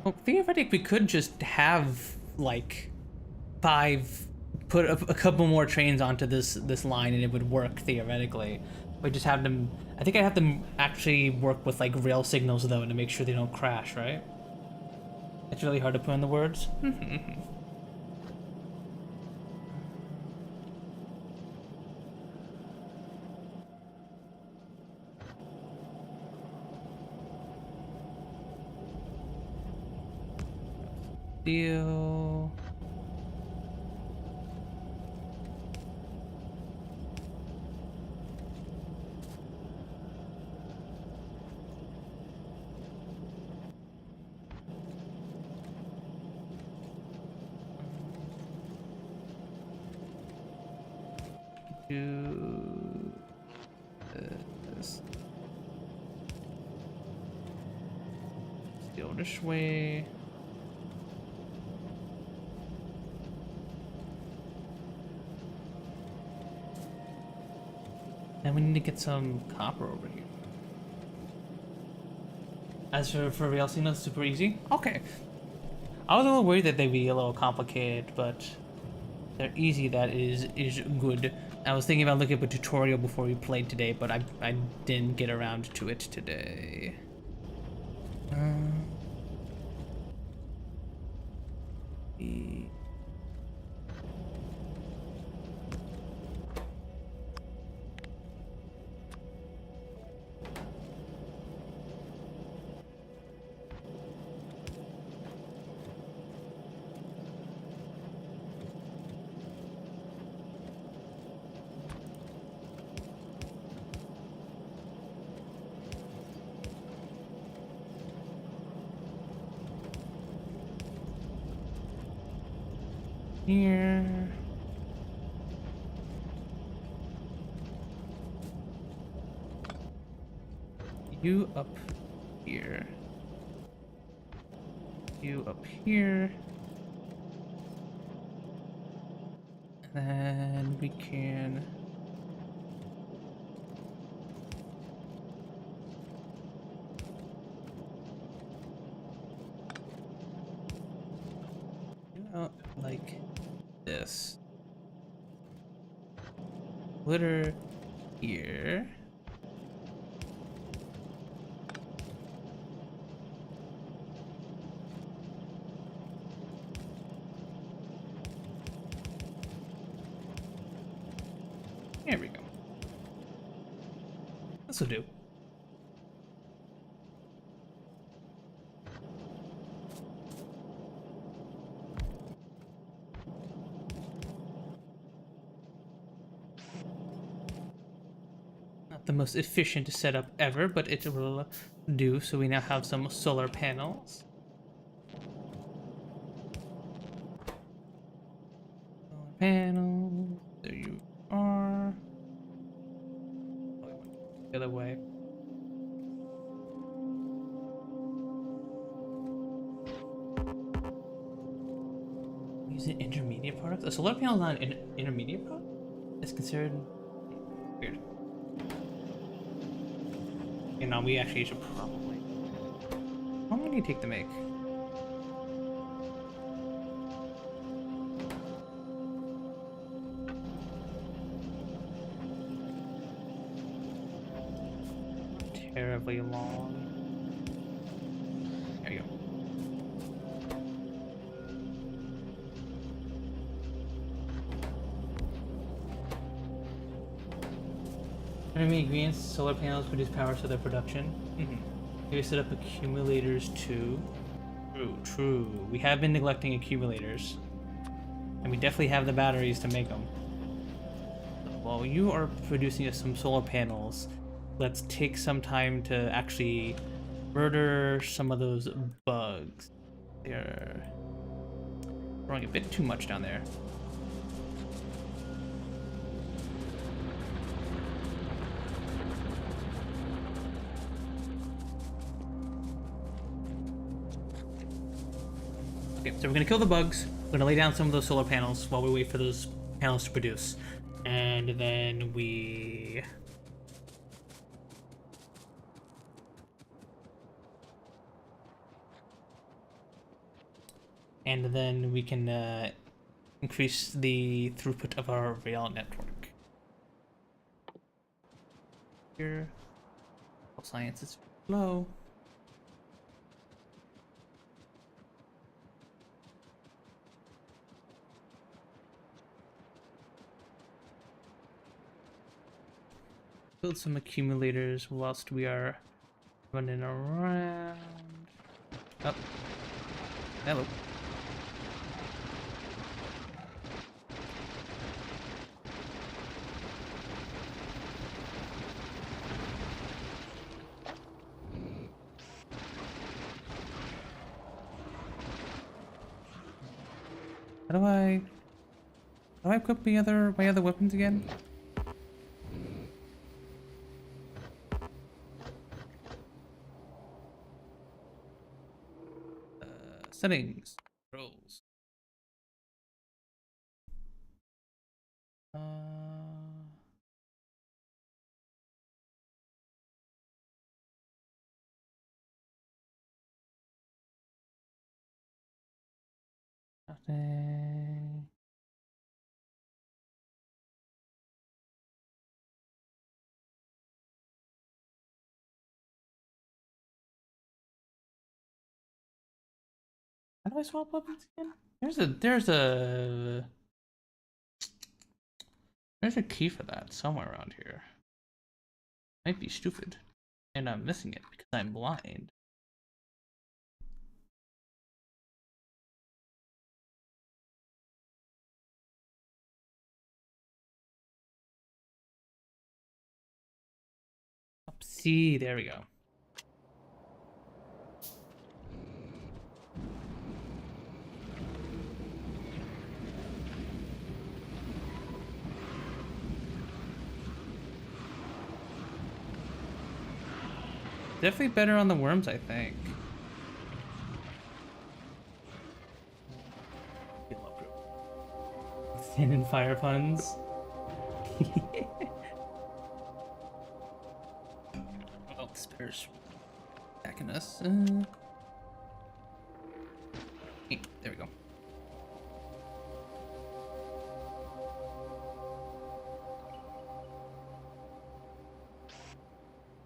[SPEAKER 1] Well, theoretically we could just have like put a couple more trains onto this line and it would work theoretically. We just have them. I think I have to actually work with like rail signals though to make sure they don't crash, right? It's really hard to put in the words. Deal. Do this. Let's go this way. Then we need to get some copper over here. As for rail signals, super easy. Okay. I was a little worried that they'd be a little complicated, but they're easy. That is good. I was thinking about looking up a tutorial before we played today, but I didn't get around to it today. Here. You up here. You up here. And then we can... like this. Glitter here. There we go. This'll do. Not the most efficient setup ever, but it will do. So we now have some solar panels. Solar panels. There you are. The other way. Using intermediate products? A solar panel is not an intermediate product? It's considered weird. You know, we actually should probably. How long do you take to make? Terribly long. There you go. Enemy ingredients, solar panels produce power to their production. Maybe set up accumulators too. True. We have been neglecting accumulators. And we definitely have the batteries to make them. While you are producing us some solar panels, let's take some time to actually murder some of those bugs. They're growing a bit too much down there. Okay, so we're gonna kill the bugs. We're gonna lay down some of those solar panels while we wait for those panels to produce. And then we... And then we can increase the throughput of our rail network. Here, science is low. Build some accumulators whilst we are running around. Oh, hello. How do I equip my other weapons again? Settings, controls. Nothing. How do I swap weapons again? There's a key for that somewhere around here. Might be stupid. And I'm missing it because I'm blind. See, there we go. Definitely better on the worms, I think. Thin and fire puns. Oh, this bear's attacking us. Hey, there we go.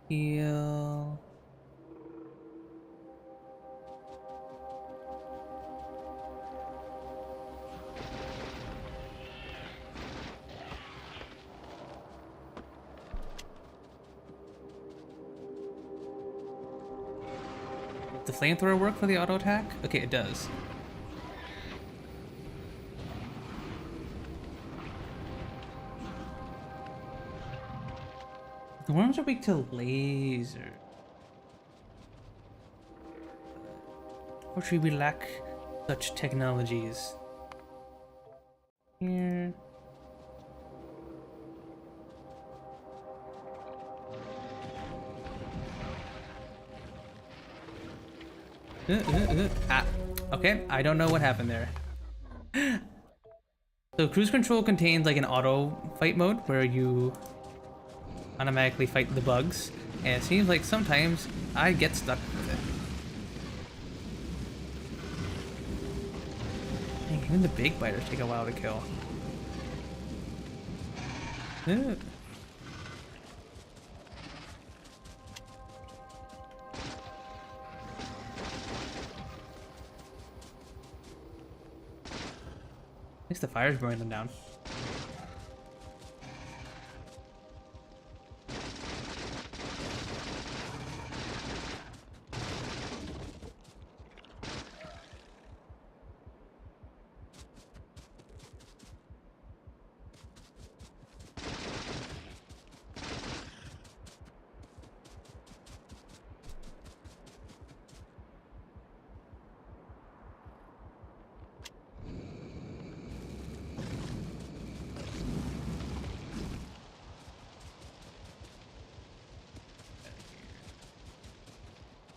[SPEAKER 1] Heal. The flamethrower work for the auto attack? Okay, it does. The worms are weak to laser. Fortunately, we lack such technologies. Here. Ah, okay, I don't know what happened there. So Kruse Kontrol contains like an auto fight mode where you automatically fight the bugs, and it seems like sometimes I get stuck with it. Dang, even the big biters take a while to kill. At least the fire's burning them down.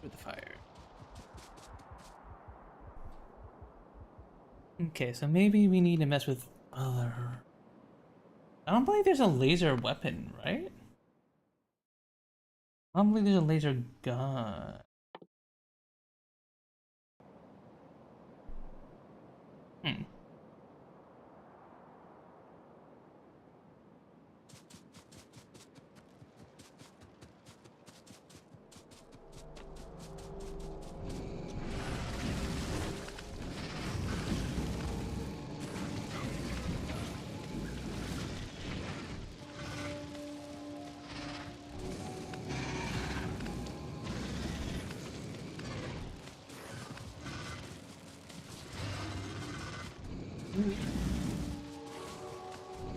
[SPEAKER 1] The fire. Okay, so maybe we need to mess with other. I don't believe there's a laser weapon, right? I don't believe there's a laser gun. Hmm.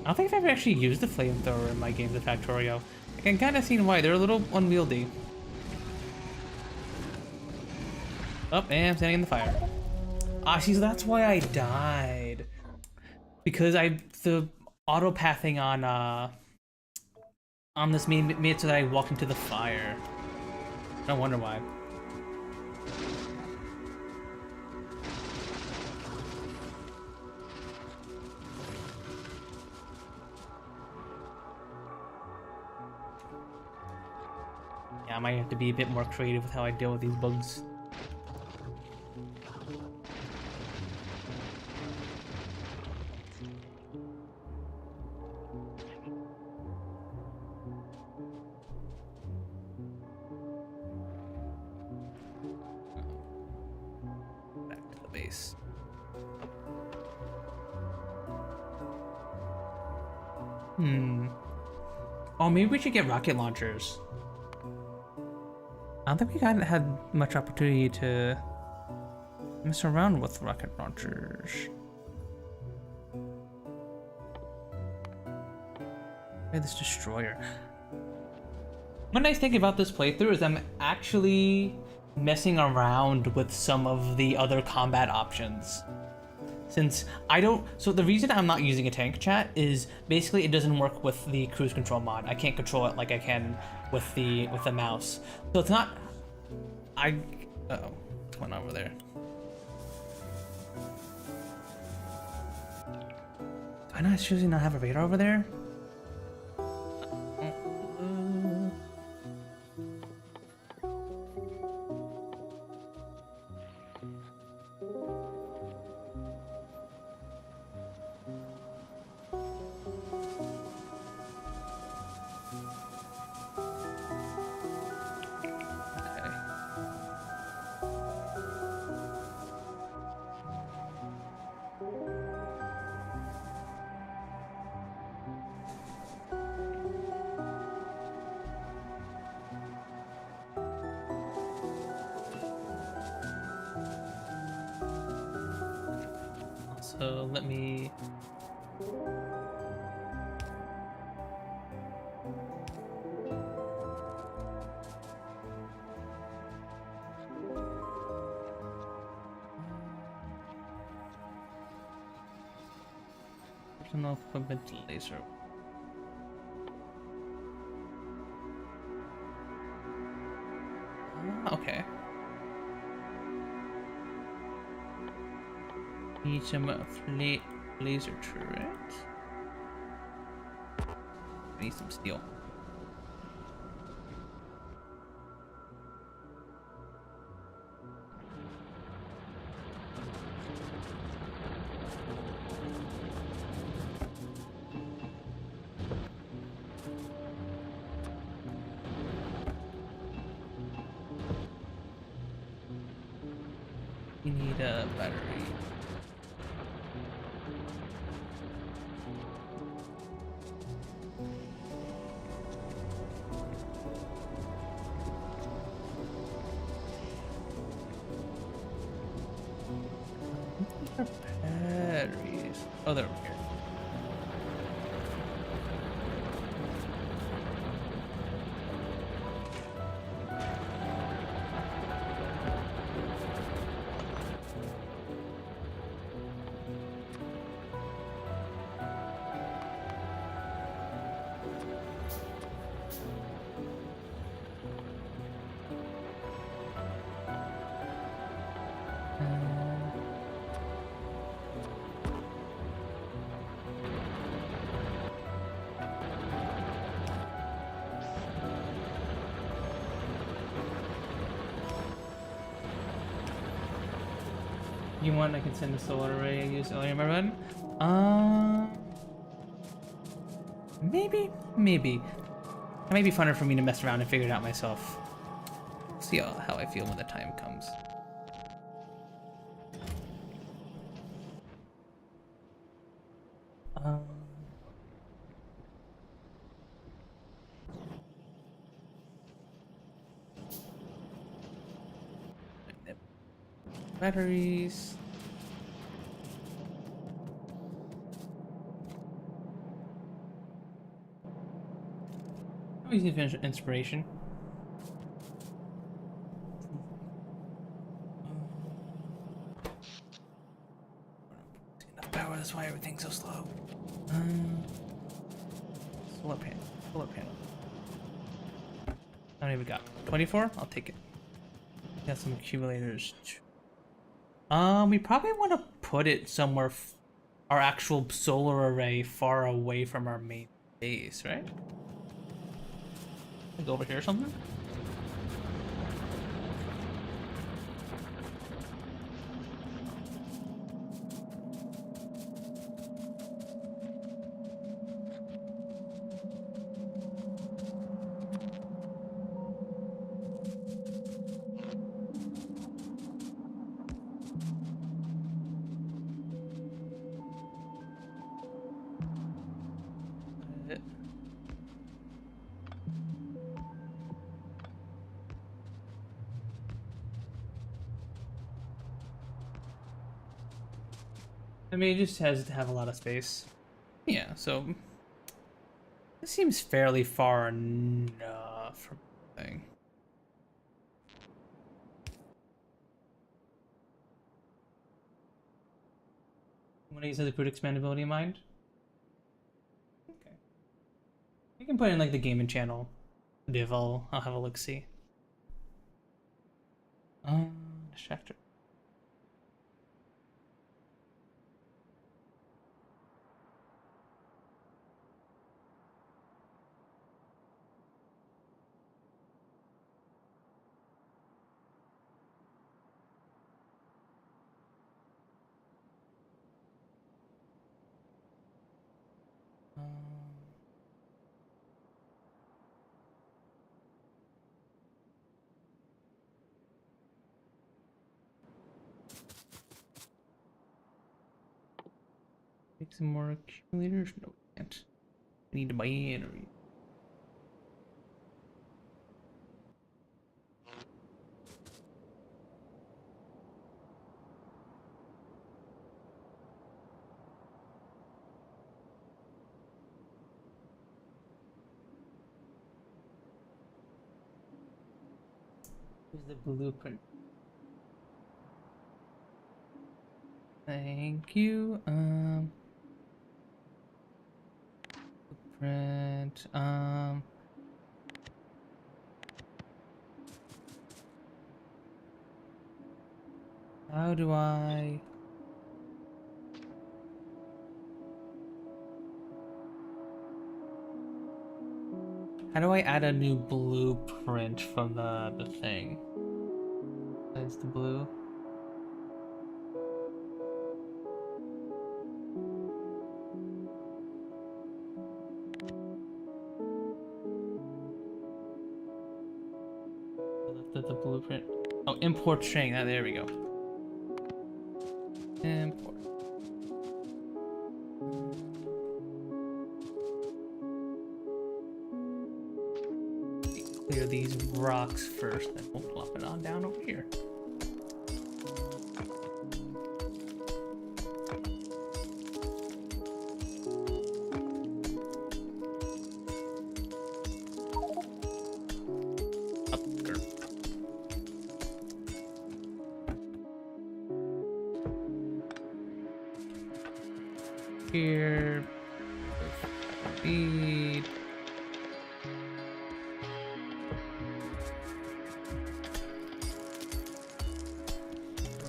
[SPEAKER 1] I don't think I've ever actually used the flamethrower in my games of Factorio. I can kind of see why. They're a little unwieldy. Oh, and I'm standing in the fire. Ah, see, so that's why I died. Because the auto pathing on this made it so that I walked into the fire. No wonder why. Yeah, I might have to be a bit more creative with how I deal with these bugs. Back to the base. Oh, maybe we should get rocket launchers. I don't think we haven't had much opportunity to mess around with rocket launchers. Hey, this destroyer. One nice thing about this playthrough is I'm actually messing around with some of the other combat options. Since I don't, so the reason I'm not using a tank chat is basically it doesn't work with the Kruse Kontrol mod. I can't control it like I can with the mouse. So it's not, Uh-oh. What's going on over there? Do I not seriously not have a radar over there? So let me... Personal equipment laser. Okay. Need some laser turret. Need some steel. You need a battery. Batteries. Oh, they're over here. You want? I can send a solar array I used earlier in my run. Maybe. It might be funner for me to mess around and figure it out myself. See how I feel when the time comes. Batteries. We can finish inspiration. Enough power, that's why everything's so slow. Solar panel. How many we got? 24? I'll take it. Got some accumulators. We probably want to put it somewhere, our actual solar array far away from our main base, right? Go over here or something? I mean, it just has to have a lot of space. Yeah, so this seems fairly far enough from the thing. Want to use the crude expandability in mind? Okay. You can put in like the gaming channel div. I'll have a look see. Distractor. Make some more accumulators? No, we can't. I need to buy battery. Here's the blueprint. Thank you. Blueprint. How do I? How do I add a new blueprint from the thing? That's the blue. The blueprint. Oh, import string. Ah, there we go. Import. Clear these rocks first, then we'll plop it on down over here. Here, feed.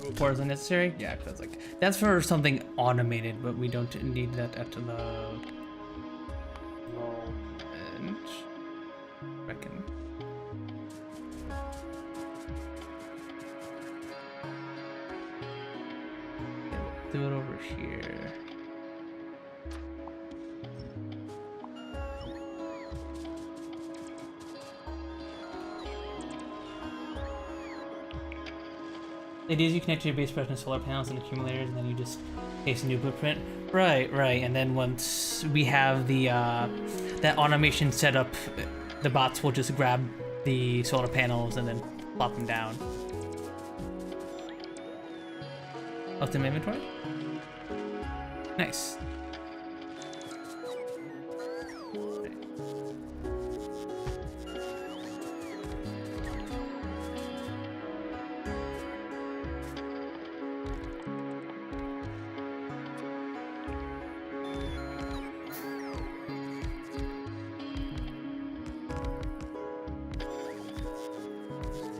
[SPEAKER 1] Report is unnecessary? Yeah, because like that's for something automated, but we don't need that at the moment. Reckon. Do it over here. It is you connect to your base production solar panels and accumulators, and then you just paste a new blueprint. Right. And then once we have the that automation set up, the bots will just grab the solar panels and then plop them down. Ultimate inventory. Nice.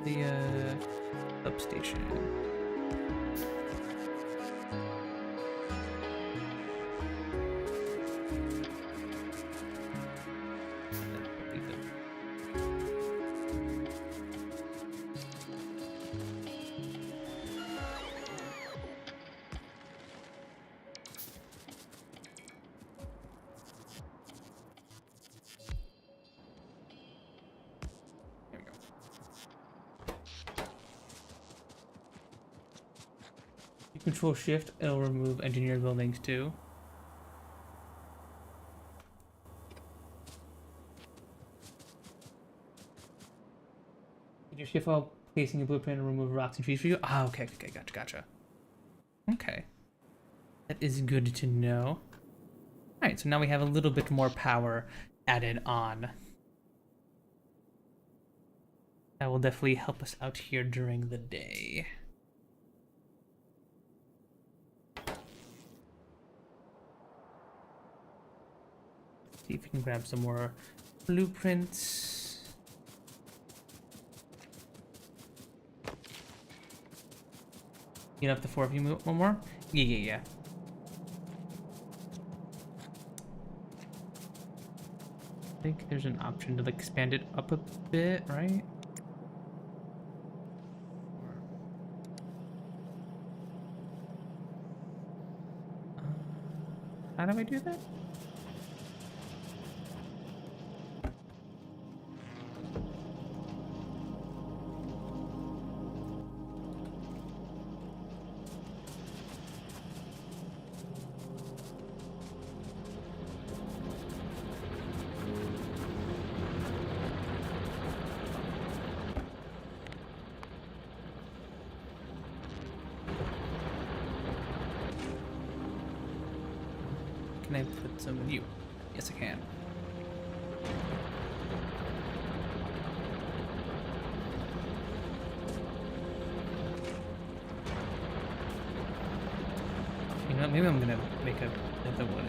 [SPEAKER 1] The substation. Control Shift, it'll remove engineered buildings too. Did you shift while placing a blueprint and remove rocks and trees for you? Ah, okay, gotcha. Okay. That is good to know. Alright, so now we have a little bit more power added on. That will definitely help us out here during the day. See if we can grab some more blueprints. You know, if the four of you move one more? Yeah. I think there's an option to like expand it up a bit, right? How do I do that? Can I put some of you? Yes, I can. You know what? Maybe I'm gonna make another one.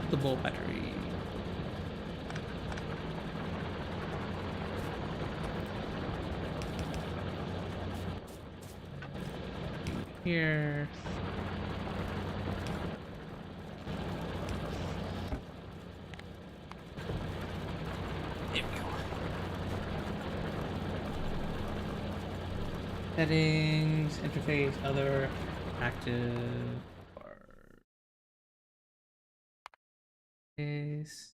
[SPEAKER 1] The ball battery. Here. There we go. Settings, interface, other, active. Is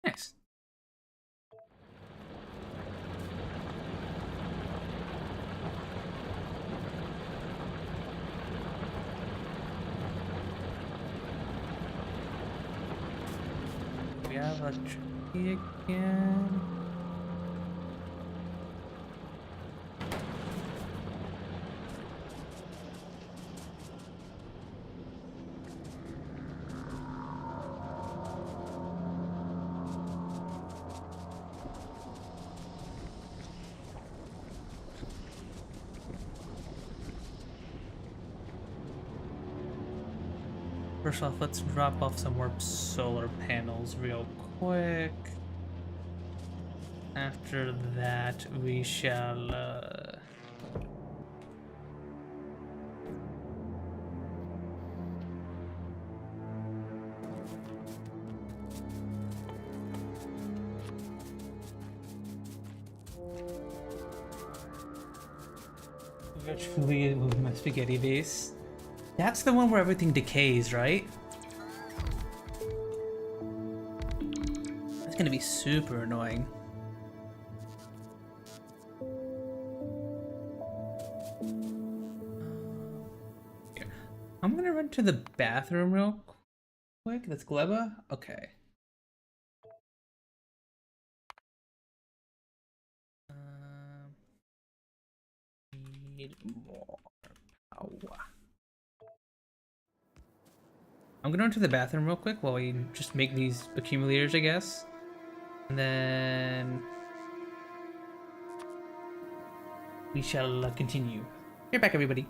[SPEAKER 1] nice. We have electricity again. First off, let's drop off some more solar panels real quick. After that, we shall eventually move my spaghetti base. That's the one where everything decays, right? That's gonna be super annoying. Here. I'm gonna run to the bathroom real quick. That's Gleba? Okay. Need more power. I'm gonna run to the bathroom real quick while we just make these accumulators, I guess. And then we shall continue. You're back, everybody.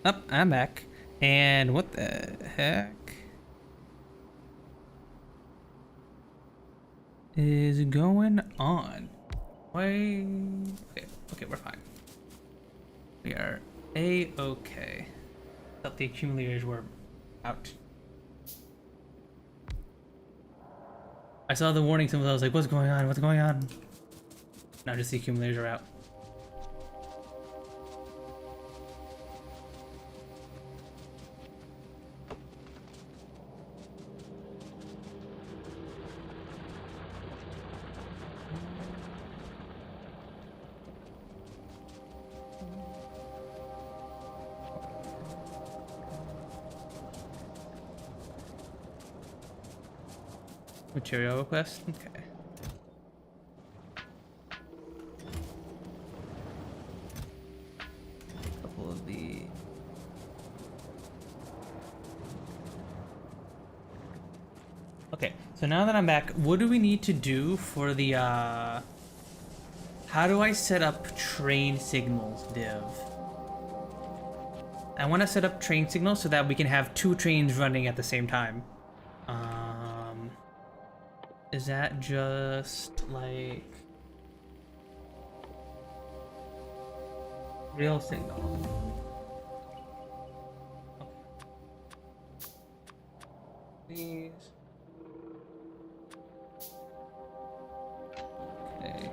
[SPEAKER 1] Up, I'm back. And what the heck is going on? Wait. Okay, we're fine. We are A-okay. Thought the accumulators were out. I saw the warning symbols. I was like, what's going on? What's going on? Now just the accumulators are out. Material request? Okay. Couple of the... Okay, so now that I'm back, what do we need to do for the, how do I set up train signals, div? I want to set up train signals so that we can have 2 trains running at the same time. Is that just like real signal? Please. Okay.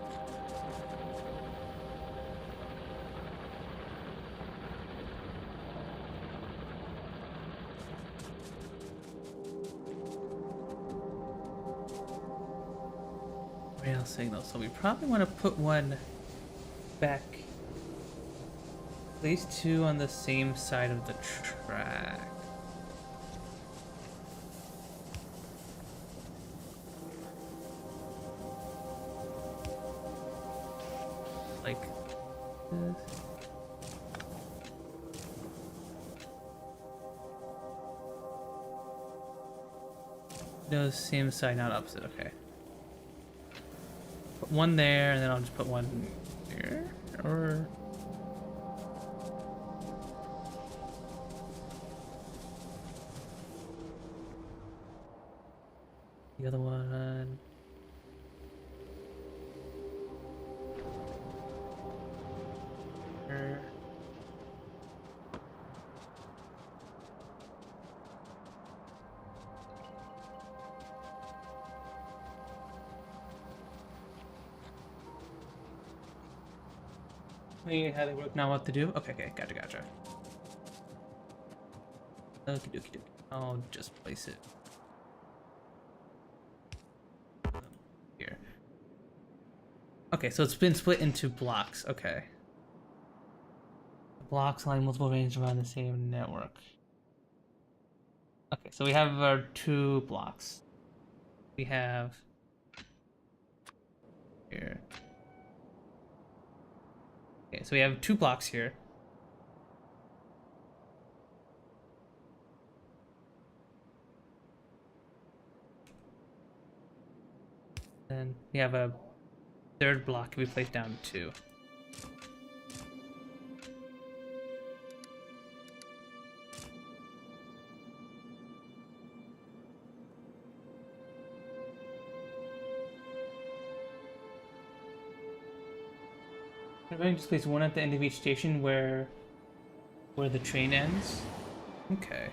[SPEAKER 1] Rail signal, so we probably want to put one back. At least 2 on the same side of the track. Like this. No, same side, not opposite, okay. Put one there, and then I'll just put one here, or... the other one... here. How they work now, what to do? Okay, gotcha. Okie dokie. I'll just place it here. Okay, so it's been split into blocks. Okay. Blocks line multiple ranges around the same network. Okay, so we have our 2 blocks. We have here. Okay, so we have 2 blocks here. Then we have a 3rd block we place down 2. I'm going to just place 1 at the end of each station where the train ends. Okay.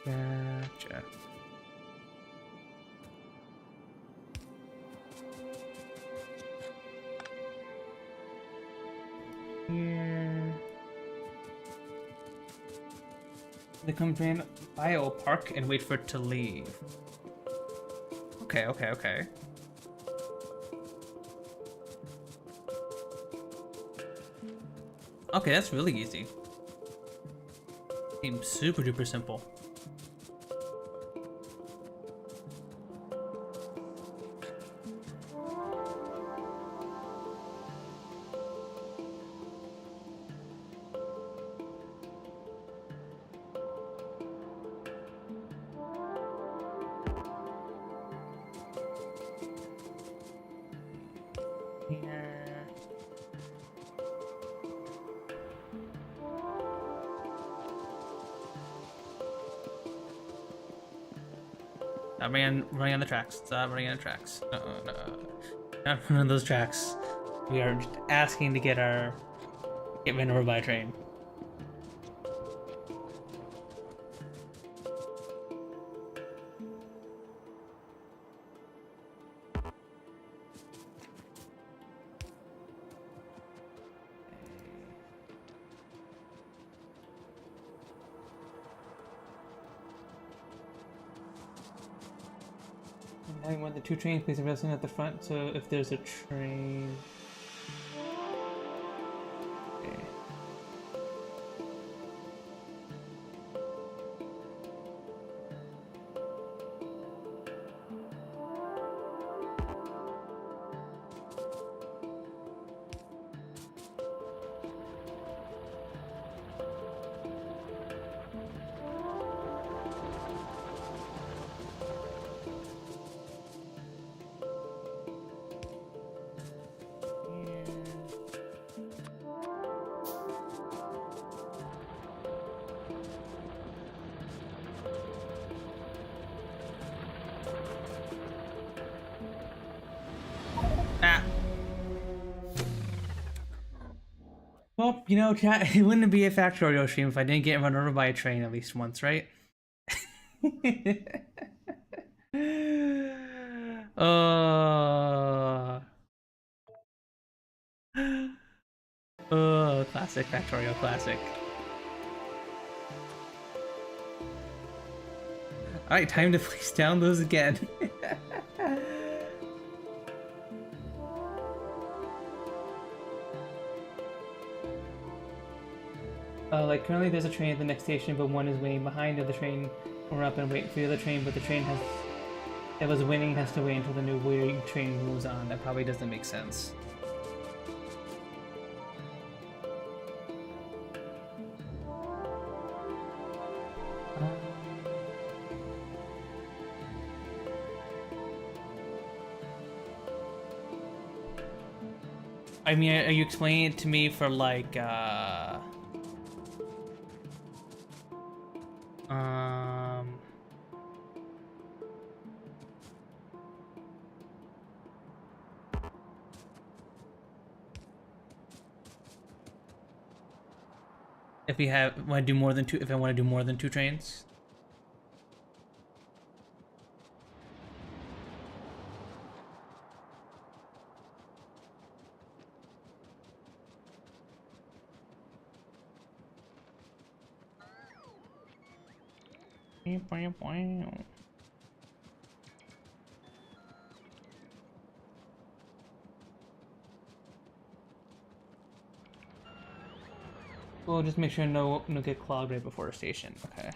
[SPEAKER 1] Gotcha. Here. They come train by a park and wait for it to leave. Okay. Okay, that's really easy. Seems super duper simple. Here. Stop running on the tracks. Stop running on the tracks. No. Not running on those tracks. We are just asking to get ran over by a train. Having one of the two trains, please invest at the front. So if there's a train. Okay. Well, you know, chat, it wouldn't be a Factorio stream if I didn't get run over by a train at least once, right? Classic Factorio, classic. Alright, time to place down those again. Like currently there's a train at the next station, but one is waiting behind the other train. We're up and wait for the other train, but the train that was winning has to wait until the new waiting train moves on. That probably doesn't make sense. I mean, are you explaining it to me for like, if we want to do more than two, if I want to do more than two trains? We'll just make sure no get clogged right before the station. Okay.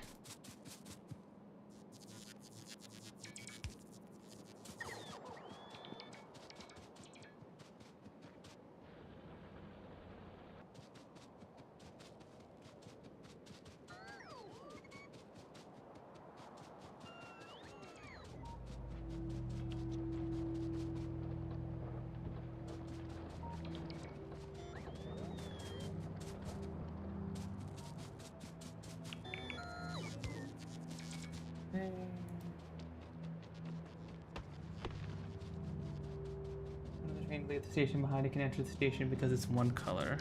[SPEAKER 1] Another train leaves the station behind. It can enter the station because it's one color.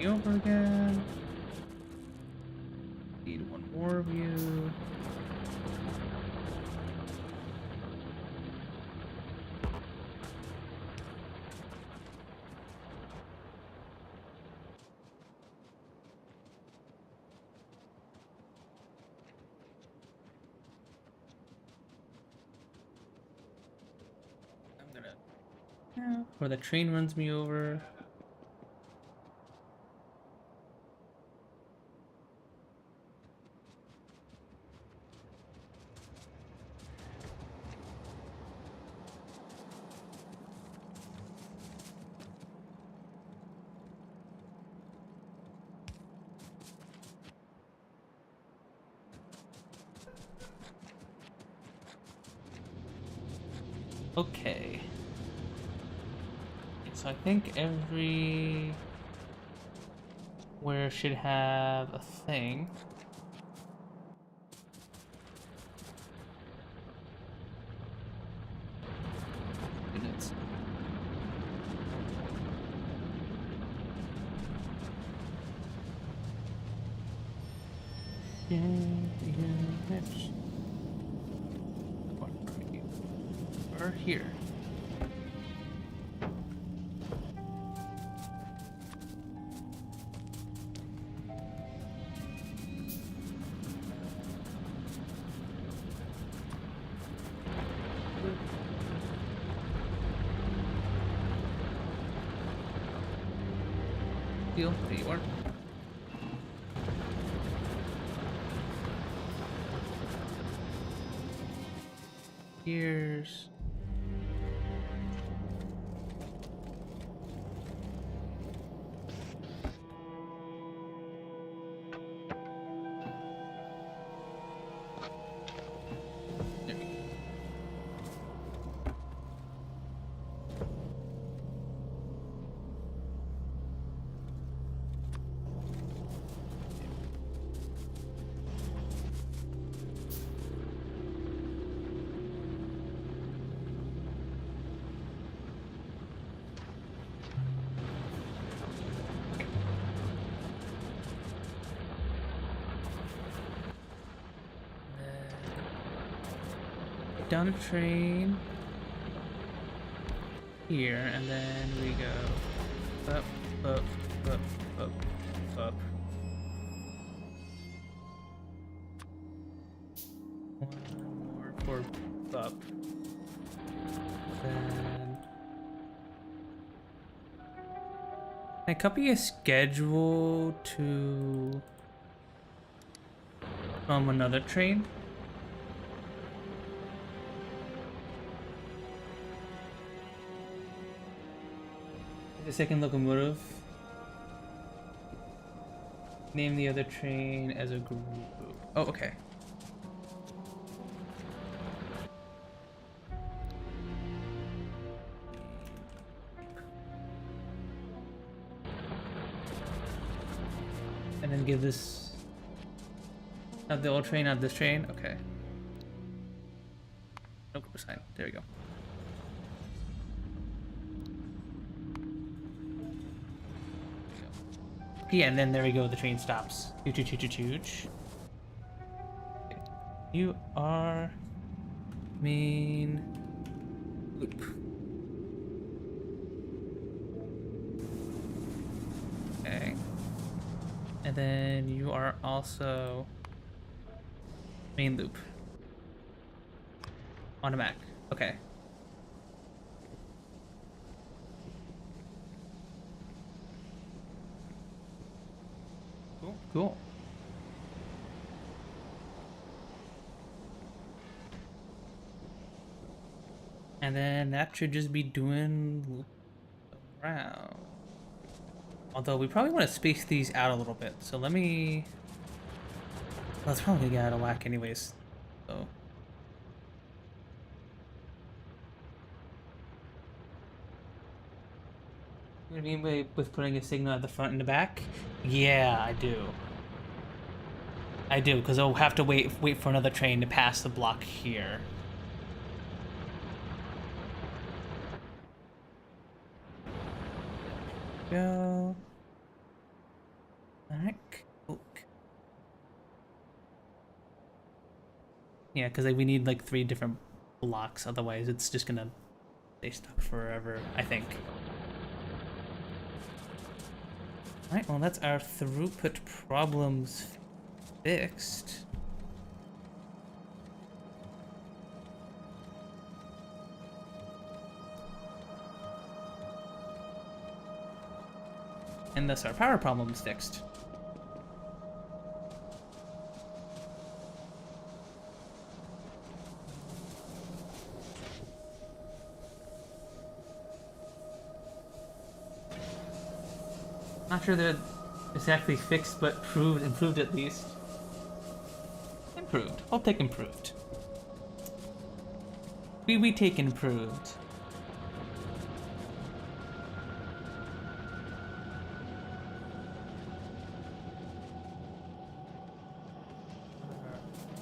[SPEAKER 1] Over again. Need one more of you. I'm gonna. Yeah. Or the train runs me over. Okay. So I think every where should have a thing. Units. Units. Or here. There you are. Here's there we go. Down a train here, and then we go up, up, up, up, up. One more for up. Then can I copy a schedule to from another train? The second locomotive. Name the other train as a group. Oh, okay. And then give this. Not the old train, not this train. Okay. No group sign. There we go. Yeah, and then there we go, the train stops. Choo-choo-choo-choo-choo. Okay. You are main loop. Okay. And then you are also main loop. On a Mac. Okay. Cool. And then that should just be doing around. Although we probably want to space these out a little bit. So let me... Well, it's probably gonna get out of whack anyways. So... You know what I mean with putting a signal at the front and the back? Yeah, I do. I do, because I'll have to wait for another train to pass the block here. Go. Back. Oak. Yeah, because we need like 3 different blocks, otherwise it's just gonna stay stuck forever, I think. Alright, well that's our throughput problems fixed. And thus our power problems fixed. Not sure that it's exactly fixed, but improved at least. Improved. I'll take improved. We take improved.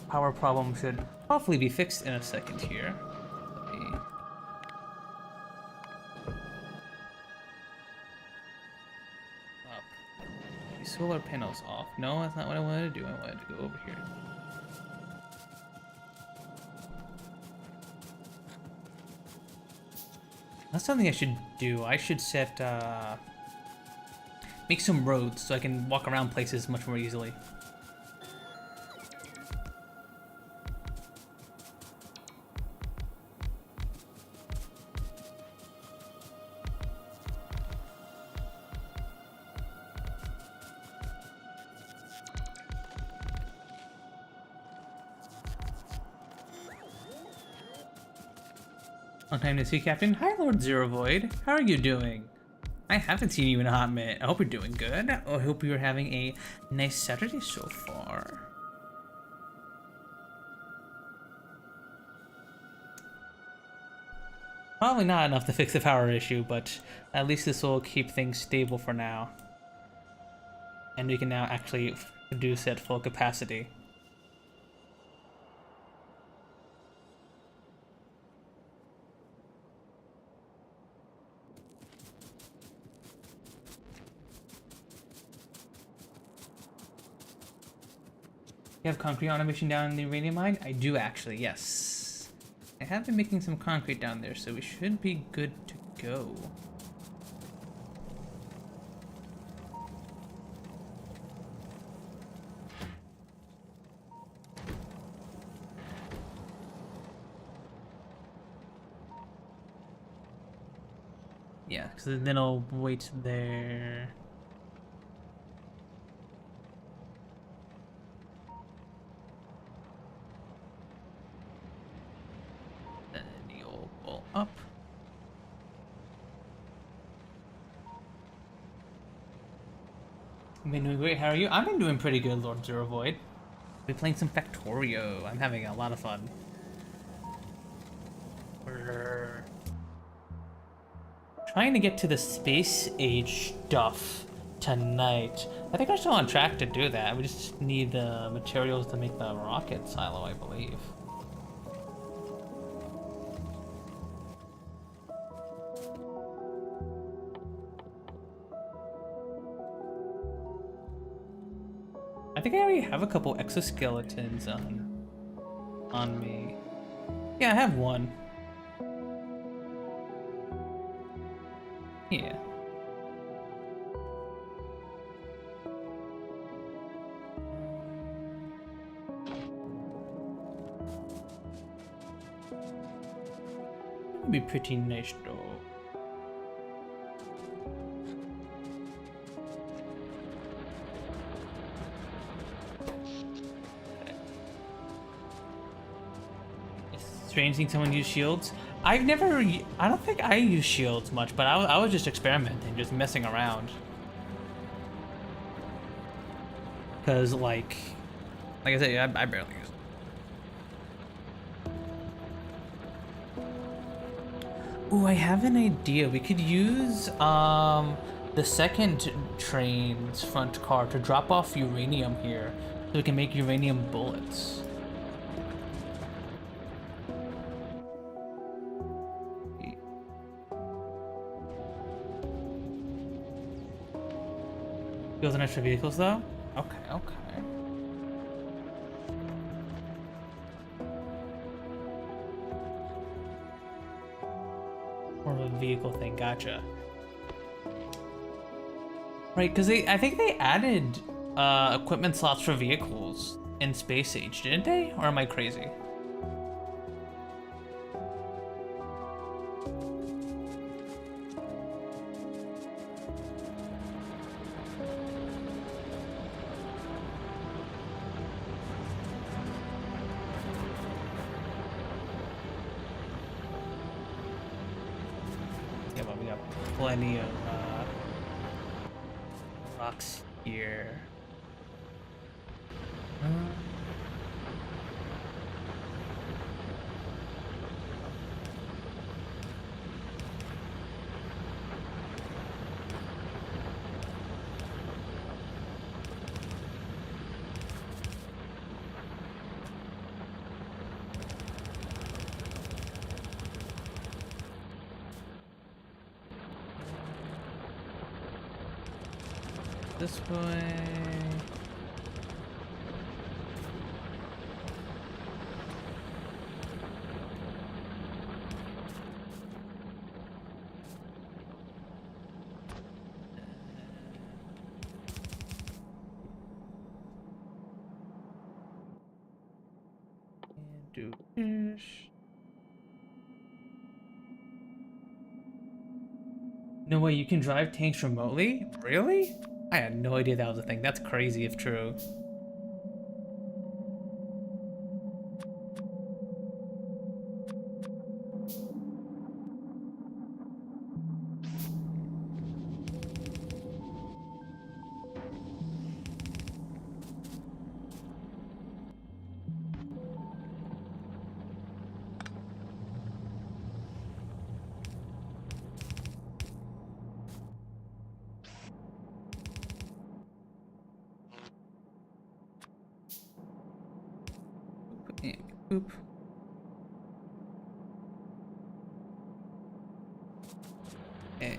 [SPEAKER 1] Power problem should hopefully be fixed in a second here. Let me... Up. The solar panels off. No, that's not what I wanted to do. I wanted to go over here. That's something I should do. I should set, make some roads so I can walk around places much more easily. Long time to see, Captain. Hi, Lord Zero Void. How are you doing? I haven't seen you in a hot minute. I hope you're doing good. I hope you're having a nice Saturday so far. Probably not enough to fix the power issue, but at least this will keep things stable for now. And we can now actually produce at full capacity. You have concrete automation down in the uranium mine? I do actually, yes. I have been making some concrete down there, so we should be good to go. Yeah, because then I'll wait there. Up. I've been doing great. How are you? I've been doing pretty good, Lord Zero Void. We're playing some Factorio. I'm having a lot of fun. We're trying to get to the space age stuff tonight. I think we're still on track to do that. We just need the materials to make the rocket silo, I believe. I think I already have a couple exoskeletons on me. Yeah, I have one. Yeah. It'd be pretty nice though. Strange seeing someone use shields. I don't think I use shields much, but I was just experimenting, just messing around. Cause like I said, I barely use it. Ooh, I have an idea. We could use the second train's front car to drop off uranium here, so we can make uranium bullets. Build an extra vehicles though? Okay, okay. More of a vehicle thing, gotcha. Right, because I think they added equipment slots for vehicles in Space Age, didn't they? Or am I crazy? Plenty of rocks here. this way. And do this. No way, you can drive tanks remotely? Really? I had no idea that was a thing. That's crazy if true. And boop. Hey.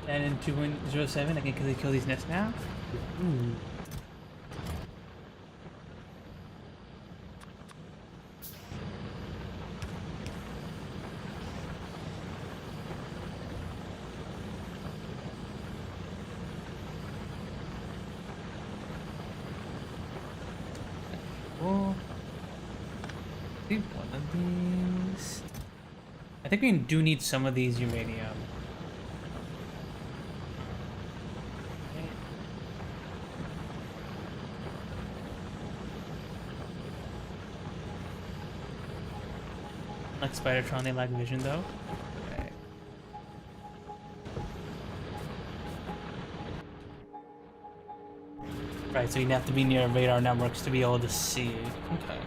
[SPEAKER 1] And in 2.07, I can kill these nets now? Ooh. Cool. I think one of these. I think we do need some of these uranium. Like Spidertron, they lack vision though. Okay. Right, so you have to be near radar networks to be able to see. Okay.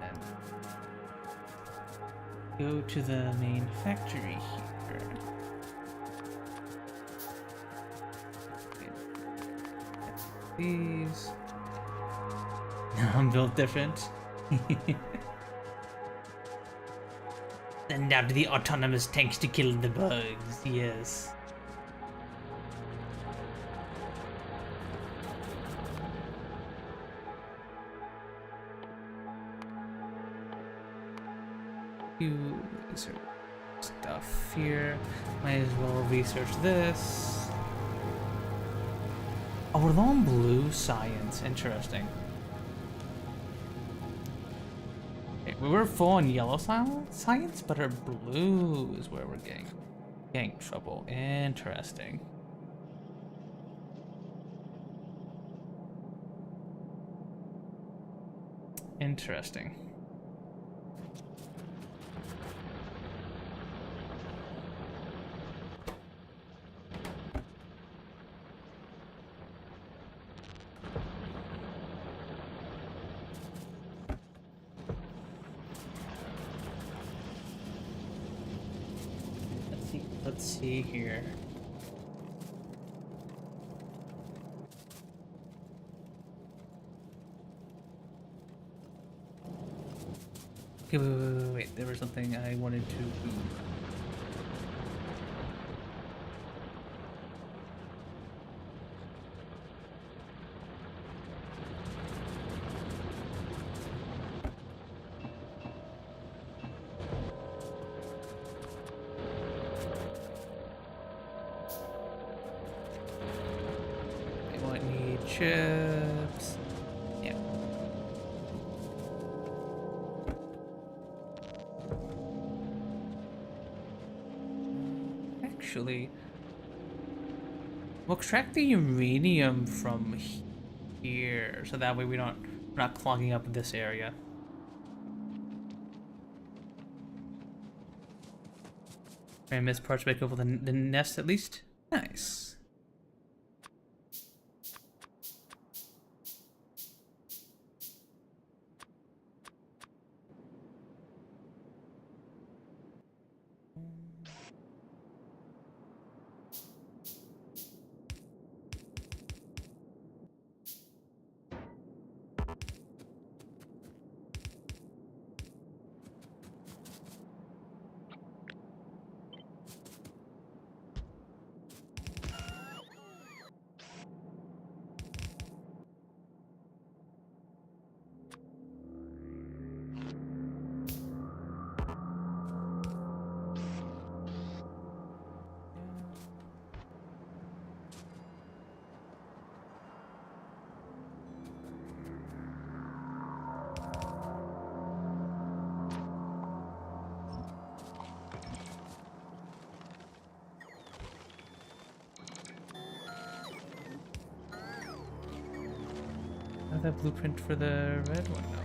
[SPEAKER 1] And go to the main factory here. These. I'm built different. Send out the autonomous tanks to kill the bugs, yes. You research stuff here. Might as well research this. Oh, we're low on blue science. Interesting. We were full on yellow science, but our blue is where we're getting trouble. Interesting. Interesting. Let's see here. Okay, wait. There was something I wanted to do. Chips. Yeah. Actually, we'll extract the uranium from here, so that way we're not clogging up this area. And miss parts back over the nest at least. Nice. the blueprint for the red one? No.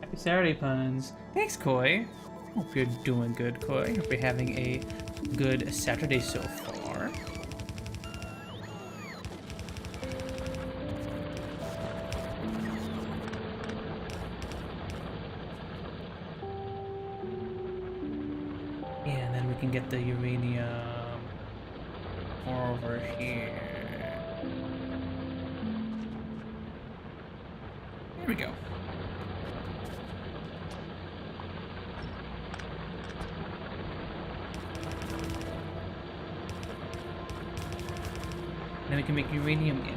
[SPEAKER 1] Happy Saturday puns. Thanks, Koi. Hope you're doing good, Koi. Hope you're having a good Saturday so far. Yeah, and then we can get the uranium over here. There we go. Then we can make uranium in.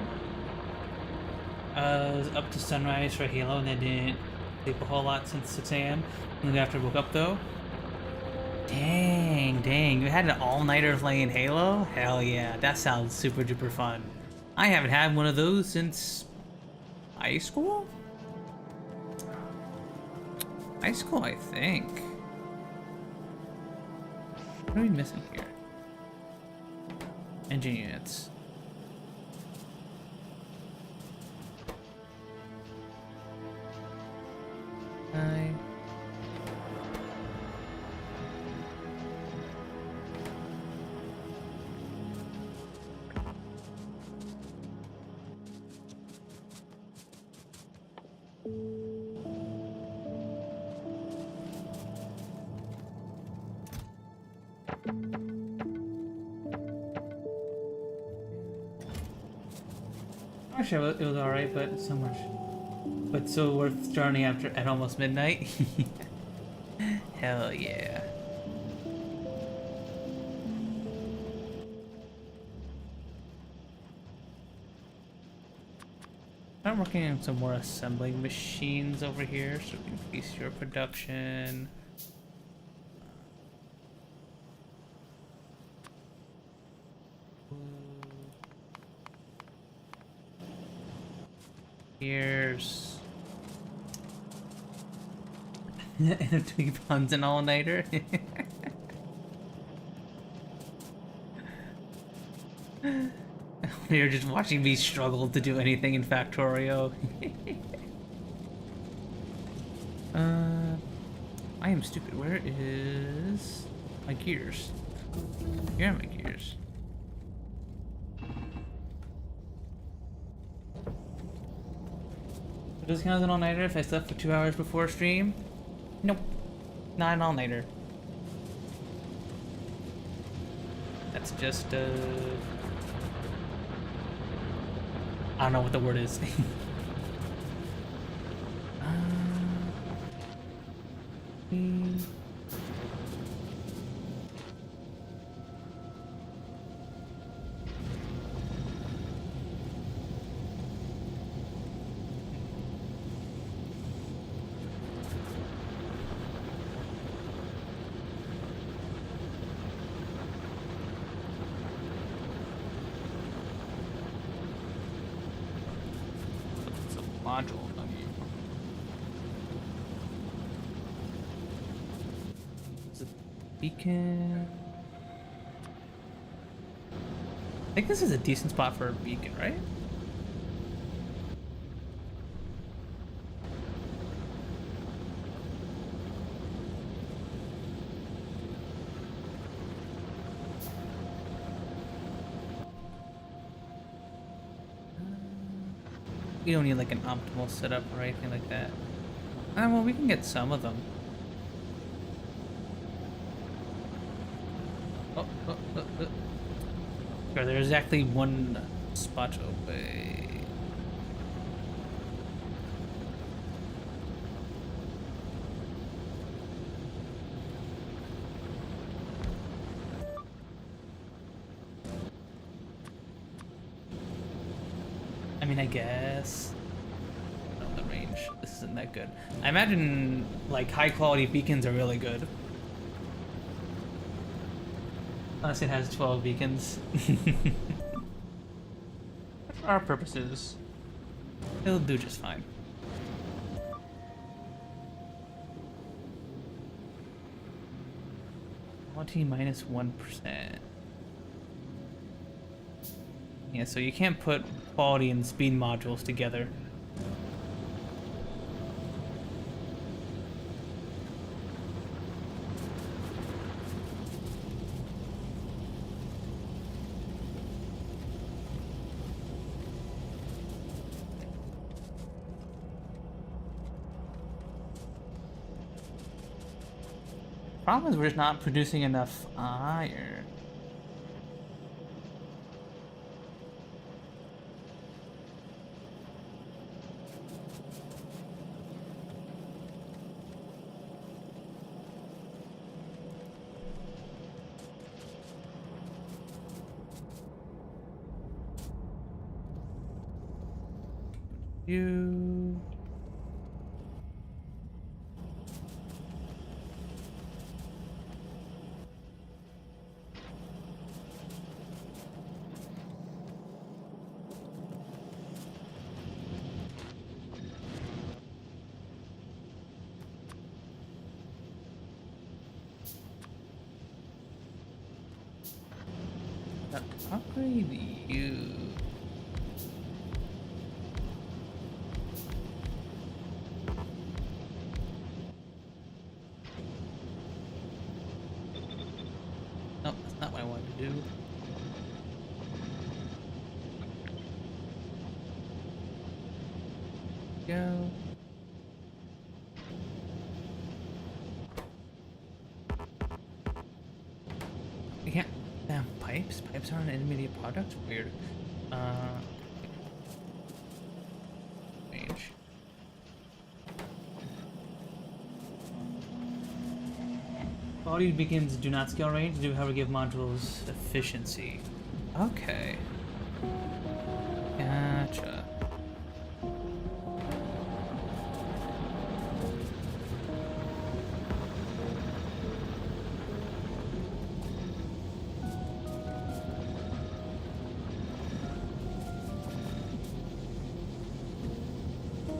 [SPEAKER 1] I was up to sunrise for Halo and I didn't sleep a whole lot since 6 a.m. And then after I woke up though. Dang, you had an all-nighter playing Halo? Hell yeah, that sounds super duper fun. I haven't had one of those since high school? High school, I think. What are we missing here? Engine units. Actually, it was alright, but so much. But so worth starting after at almost midnight. Hell yeah. I'm working on some more assembling machines over here so we can increase your production. Here's end up doing puns and all-nighter. You're just watching me struggle to do anything in Factorio. I am stupid. Where is my gears? Here are my gears. Does it count as an all-nighter if I slept for 2 hours before stream? Nope. Not an all-nighter. That's just, I don't know what the word is. Module menu. Is it beacon? I think this is a decent spot for a beacon, right? We don't need like an optimal setup or anything like that. Well, we can get some of them. Sure, there's exactly one spot away. I mean, I guess. The range. gosh, this isn't that good. I imagine like high quality beacons are really good. Unless it has 12 beacons. For our purposes, it'll do just fine. Quality minus 1%. Yeah, so you can't put quality and speed modules together. Problem is we're just not producing enough iron. You. Upgrade you. Nope, that's not what I wanted to do. Go. You can't. Damn, pipes? Pipes aren't an intermediate product? Weird. Range. Quality beacons do not scale range, do however give modules efficiency. Okay. Gotcha.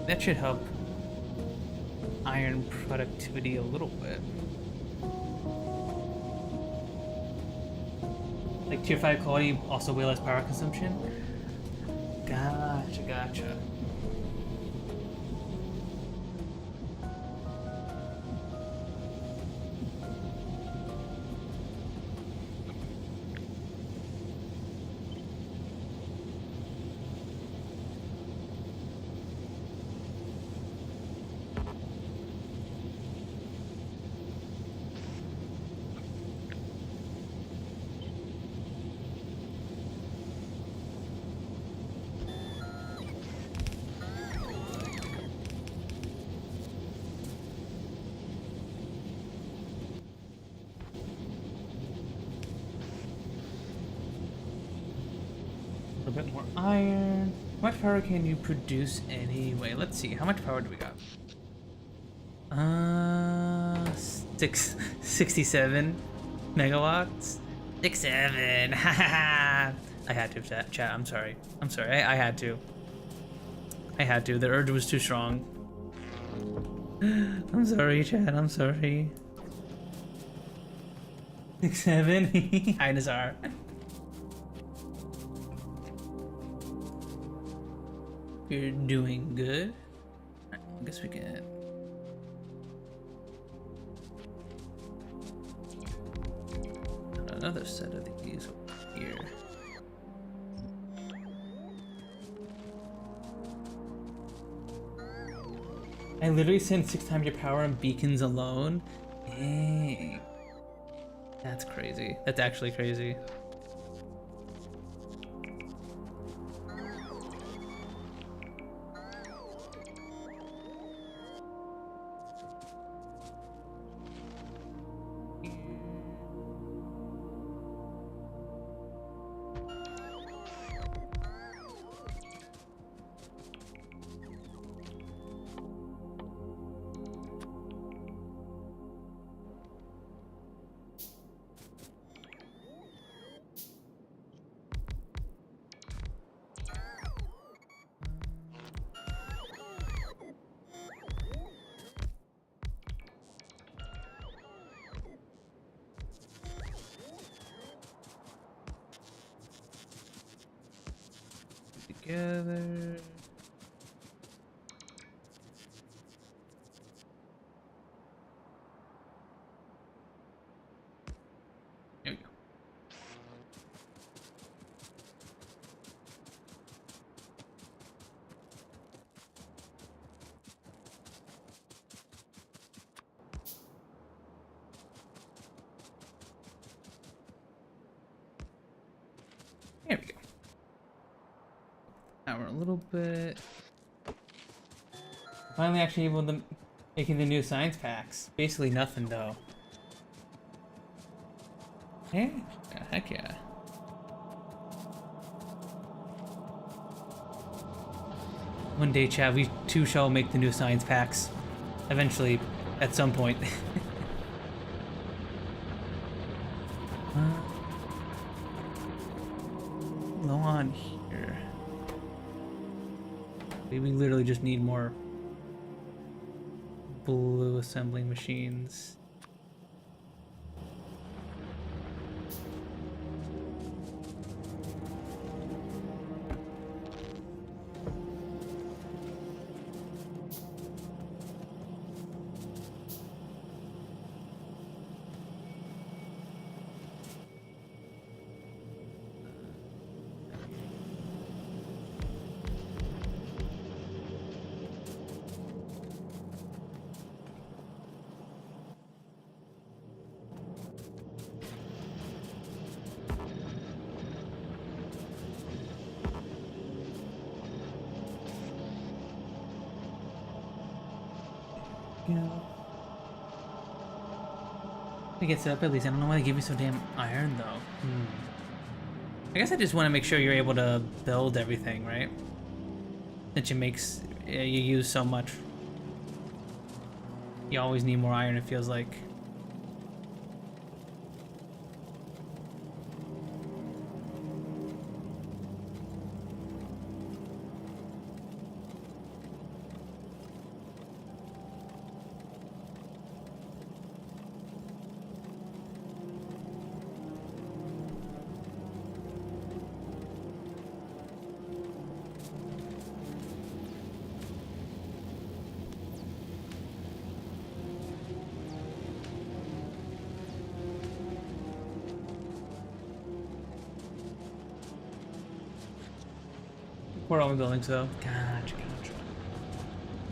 [SPEAKER 1] That should help iron productivity a little bit. Like tier 5 quality, also way less power consumption. Gotcha, gotcha. A bit more iron. How much power can you produce anyway? Let's see. How much power do we got? 67 megawatts. 67. I had to, chat. I'm sorry. I'm sorry. I had to. I had to. The urge was too strong. I'm sorry, chat. I'm sorry. 67. Hi, Nazar. You're doing good. I guess we can. Another set of these over here. I literally sent 6 times your power on beacons alone. Dang. That's crazy. That's actually crazy. together. There we go. There we go. Now we're a little bit. Finally, actually able to making the new science packs. Basically nothing though. Hey, heck yeah. One day, Chad, we too shall make the new science packs. Eventually, at some point. Low on here. We literally just need more blue assembling machines. To get set up at least. I don't know why they give you so damn iron though. I guess I just want to make sure you're able to build everything, right? Since you use so much. You always need more iron, it feels like. We're only buildings though. Gotcha.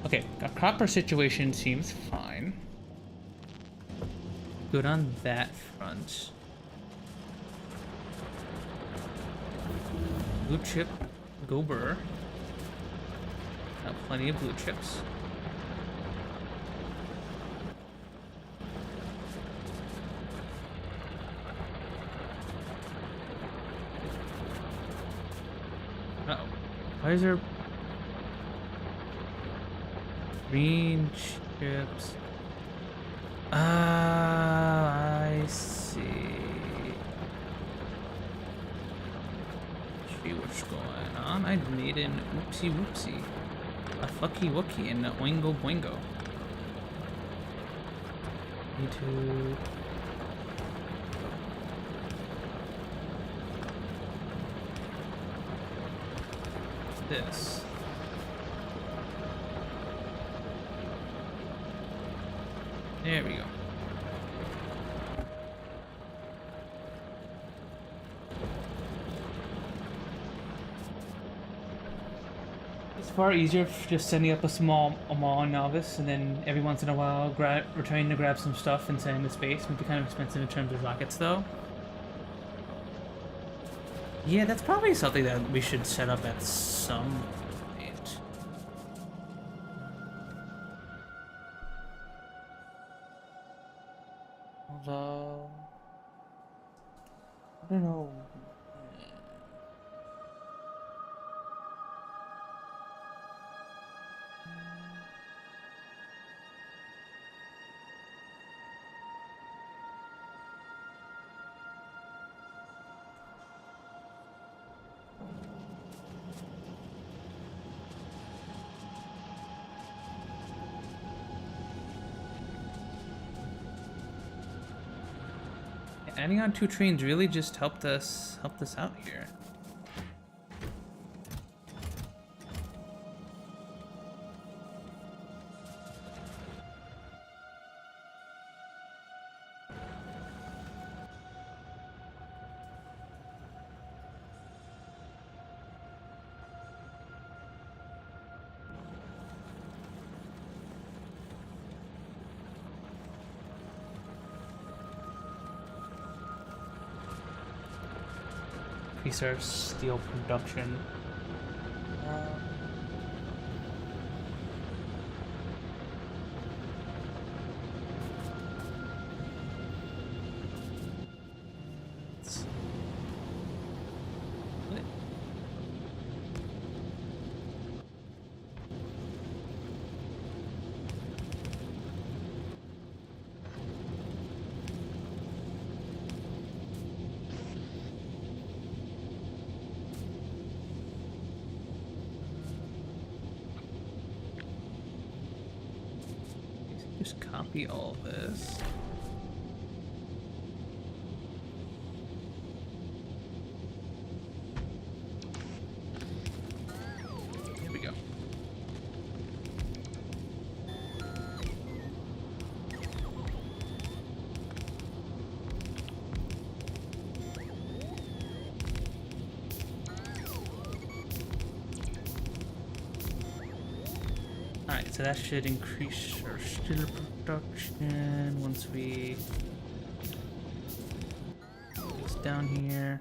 [SPEAKER 1] Okay, our copper situation seems fine. Good on that front. Blue chip, Gober. Got plenty of blue chips. Uh-oh. Why is there green chips? I see. See what's going on. I made an oopsie whoopsie. A fucky wookie and a oingo boingo. Need to. This. There we go. It's far easier just sending up a small novice and then every once in a while returning to grab some stuff and sending to space. It would be kind of expensive in terms of rockets though. Yeah, that's probably something that we should set up at some point. Although, I don't know. Adding on 2 trains really just helped us out here. increase our steel production. Just copy all this. Here we go. Alright, so that should increase our steel production once we put this down here.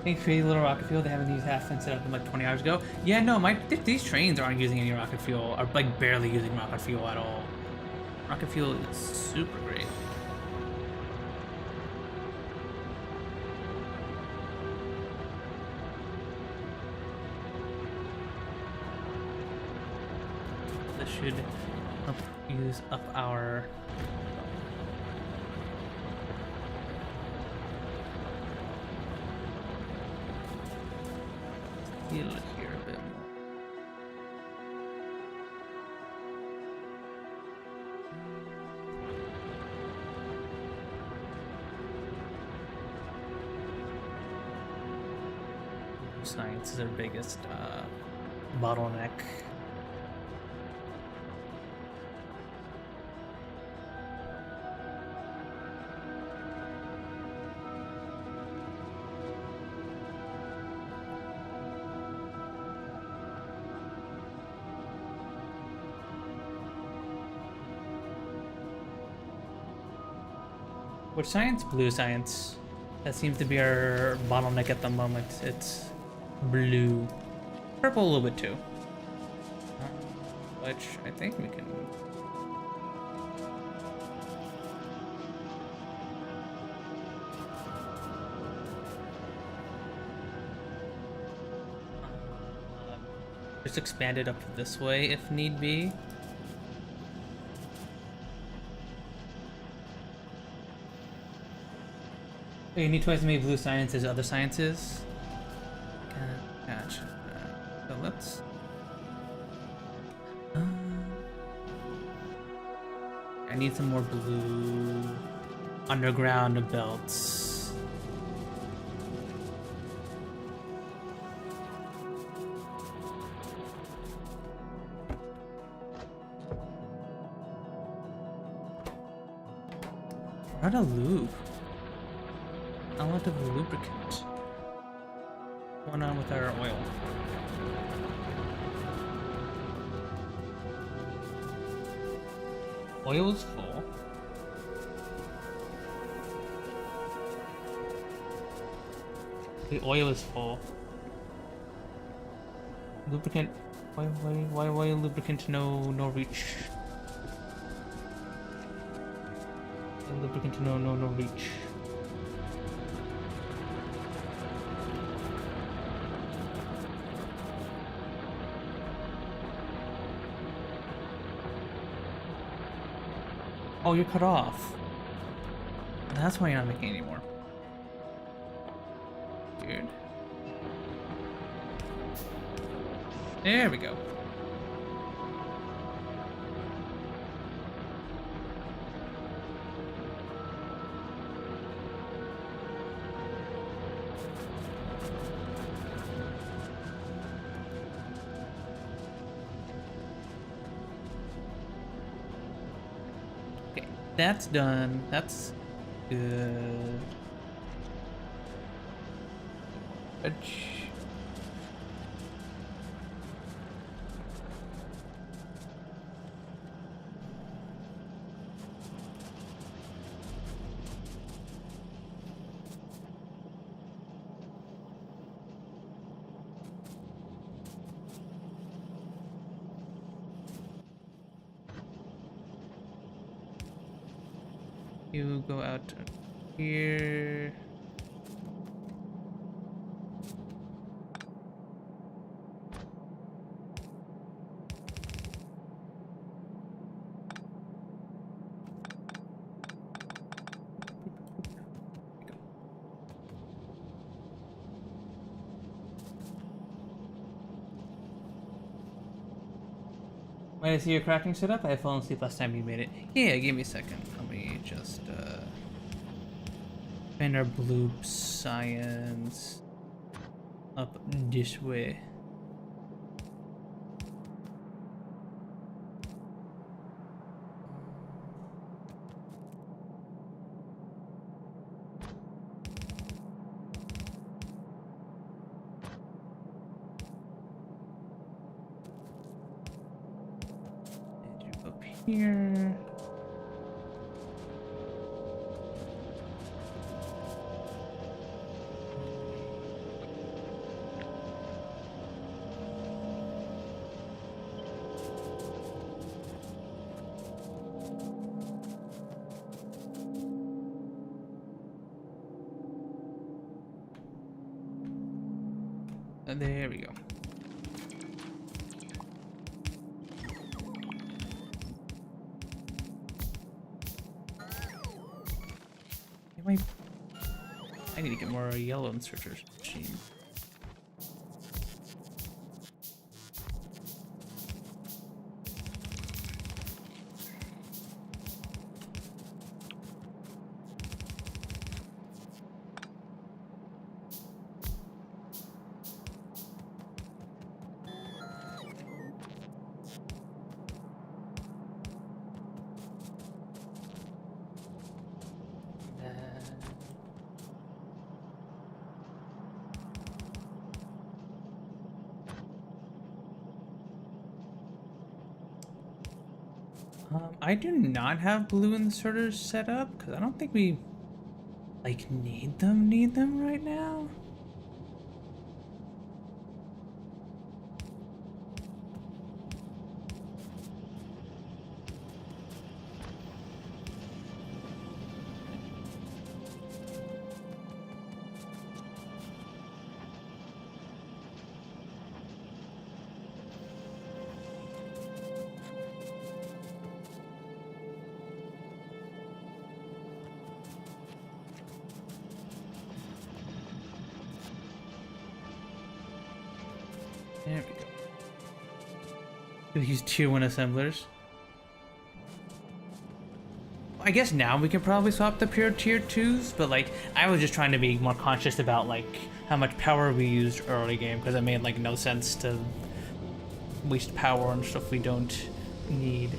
[SPEAKER 1] They created a little rocket fuel. They haven't used half since set up like 20 hours ago. Yeah, no, these trains aren't using any rocket fuel, or like barely using rocket fuel at all. Rocket fuel is super great. This should use up our heal it here a bit more. Science is our biggest bottleneck. Which science? Blue science. That seems to be our bottleneck at the moment. It's blue. Purple a little bit too. Which I think we can... just expand it up this way if need be. You need twice as many blue science as other sciences. Gotcha. So let's... I need some more blue underground belts. We're out of lube. A lot of lubricant. What's going on with our oil? Oil is full. The oil is full. Lubricant. Why lubricant no reach? Lubricant no reach. Oh, you're cut off. That's why you're not making any more. Dude. There we go. Okay, that's done. That's good. You go out here. When I see your cracking setup, I fell asleep last time you made it. Yeah, give me a second. Let me just find our bloop science up this way. Up here. There we go. I need to get more yellow inserters machine. I do not have blue inserters set up because I don't think we like need them right now. There we go. We'll use tier 1 assemblers. I guess now we can probably swap the pure tier 2s, but like I was just trying to be more conscious about like how much power we used early game because it made like no sense to waste power on stuff we don't need.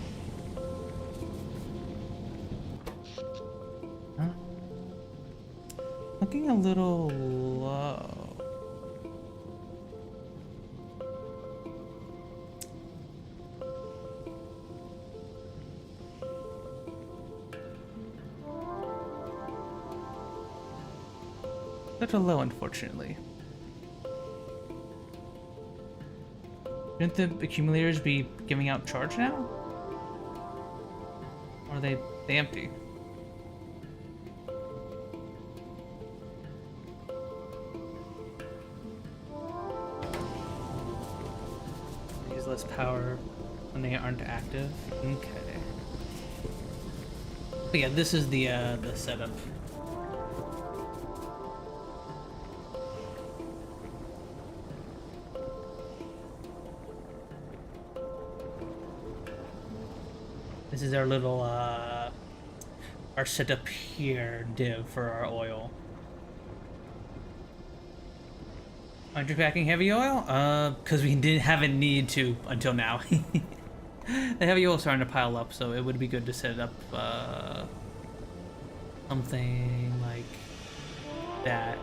[SPEAKER 1] Looking a little low. Little low, unfortunately. Shouldn't the accumulators be giving out charge now? Or are they empty? Use less power when they aren't active. Okay. But yeah, this is the setup. This is our little our setup here div for our oil. Aren't you packing heavy oil? Because we haven't needed to until now. The heavy oil's starting to pile up, so it would be good to set up something like that.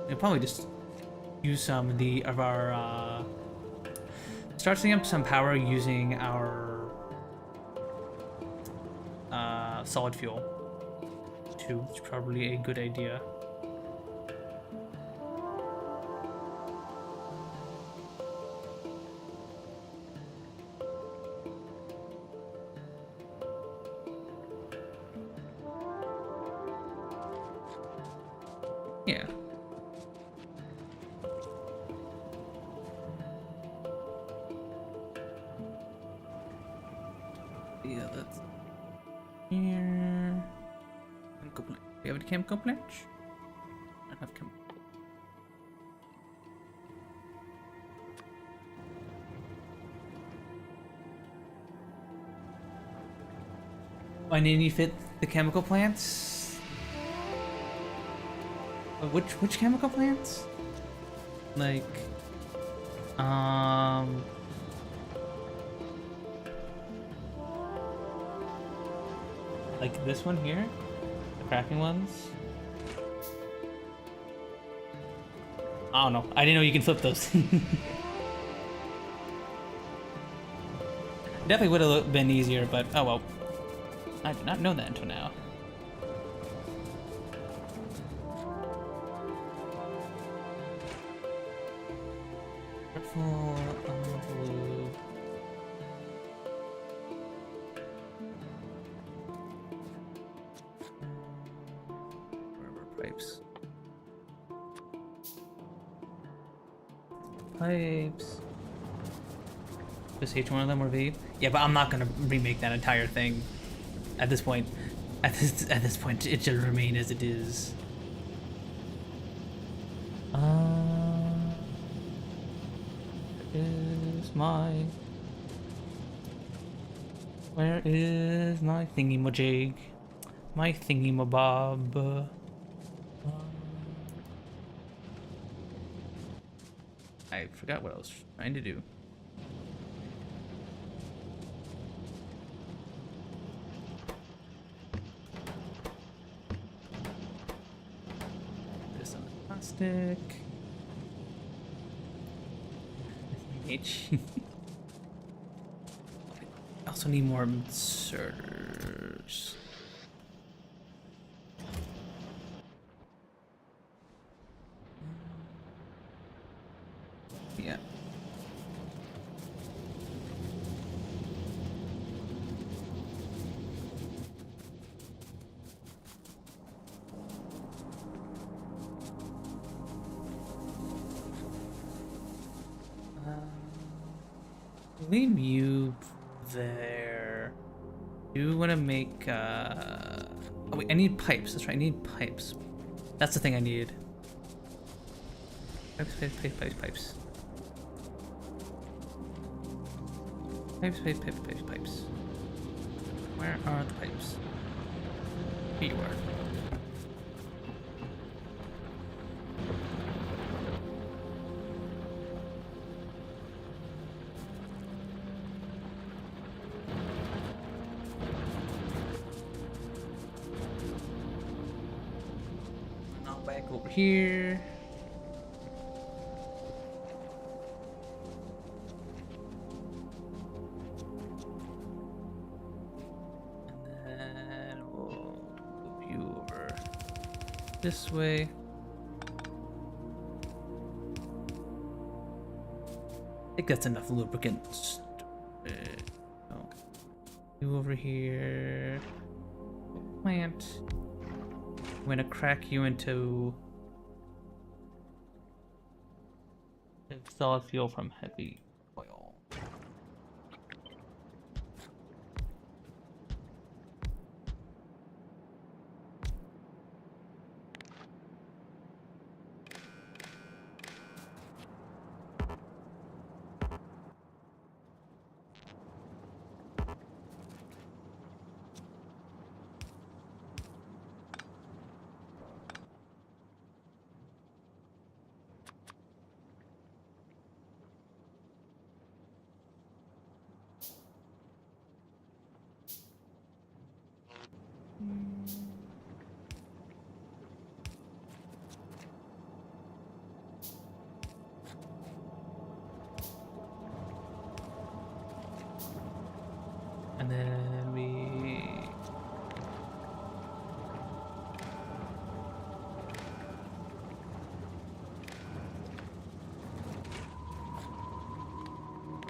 [SPEAKER 1] We'll probably just use some of our start setting up some power using our solid fuel too. It's probably a good idea. Yeah. Yeah, that's here. Chemical plant. Do you have a chemical plant? I have chemical. I need to fit the chemical plants. Which chemical plants? Like, like this one here, the cracking ones. I don't know. I didn't know you can flip those. Definitely would have been easier, but oh well. I did not know that until now. Purple, blue. Rubber pipes. Pipes. Just each one of them or V? Yeah, but I'm not gonna remake that entire thing. At this point, at this point, it should remain as it is. Where is my thingy-majig? My thingy-mabob. I forgot what I was trying to do. This on the plastic. H. I also need more inserters. Yeah. Leave you there. Do want to make oh wait, I need pipes. That's right, I need pipes. That's the thing I need. Pipes. Pipes. Where are the pipes? Here you are. Back over here. And then we'll move you over this way. I think that's enough lubricant. Oh. You over here. Plant. I'm gonna crack you into solid fuel from heavy oil.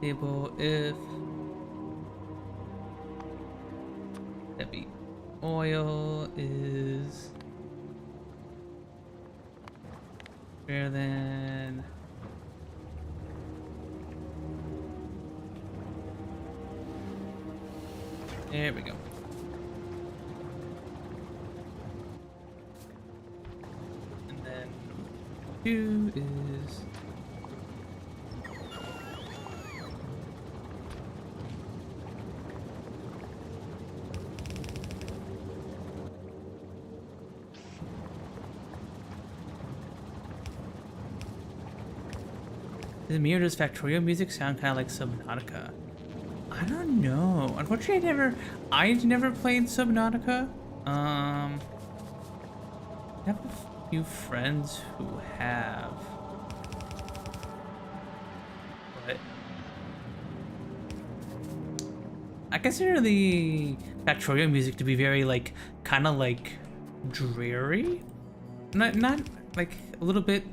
[SPEAKER 1] Table if heavy oil is greater than there we go. And then 2 is does Mirror's Factorio music sound kind of like Subnautica? I don't know. Unfortunately, I never played Subnautica. I have a few friends who have, but I consider the Factorio music to be very like kind of like dreary. Not like a little bit.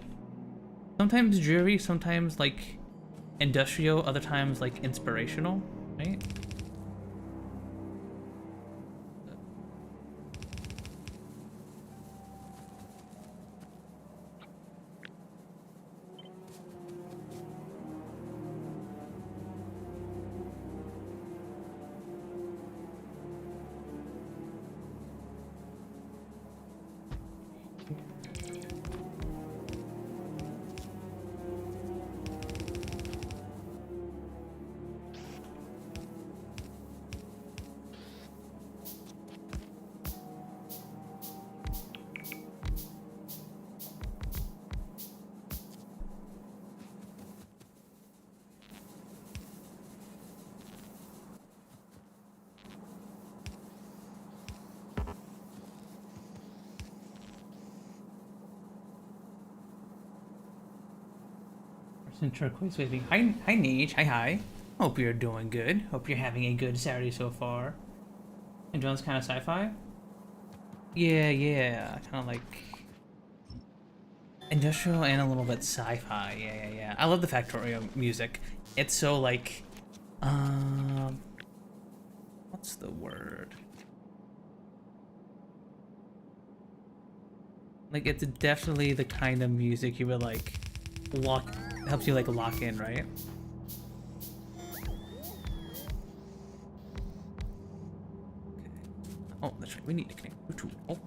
[SPEAKER 1] Sometimes dreary, sometimes like industrial, other times like inspirational, right? Turquoise waving. Hi, Nate. Hi. Hope you're doing good. Hope you're having a good Saturday so far. And John's kind of sci-fi. Yeah. Kind of like industrial and a little bit sci-fi. Yeah. I love the Factorio music. It's so like, what's the word? Like, it's definitely the kind of music you would like helps you like lock in, right? Okay. Oh, that's right. We need to connect Bluetooth. Oh,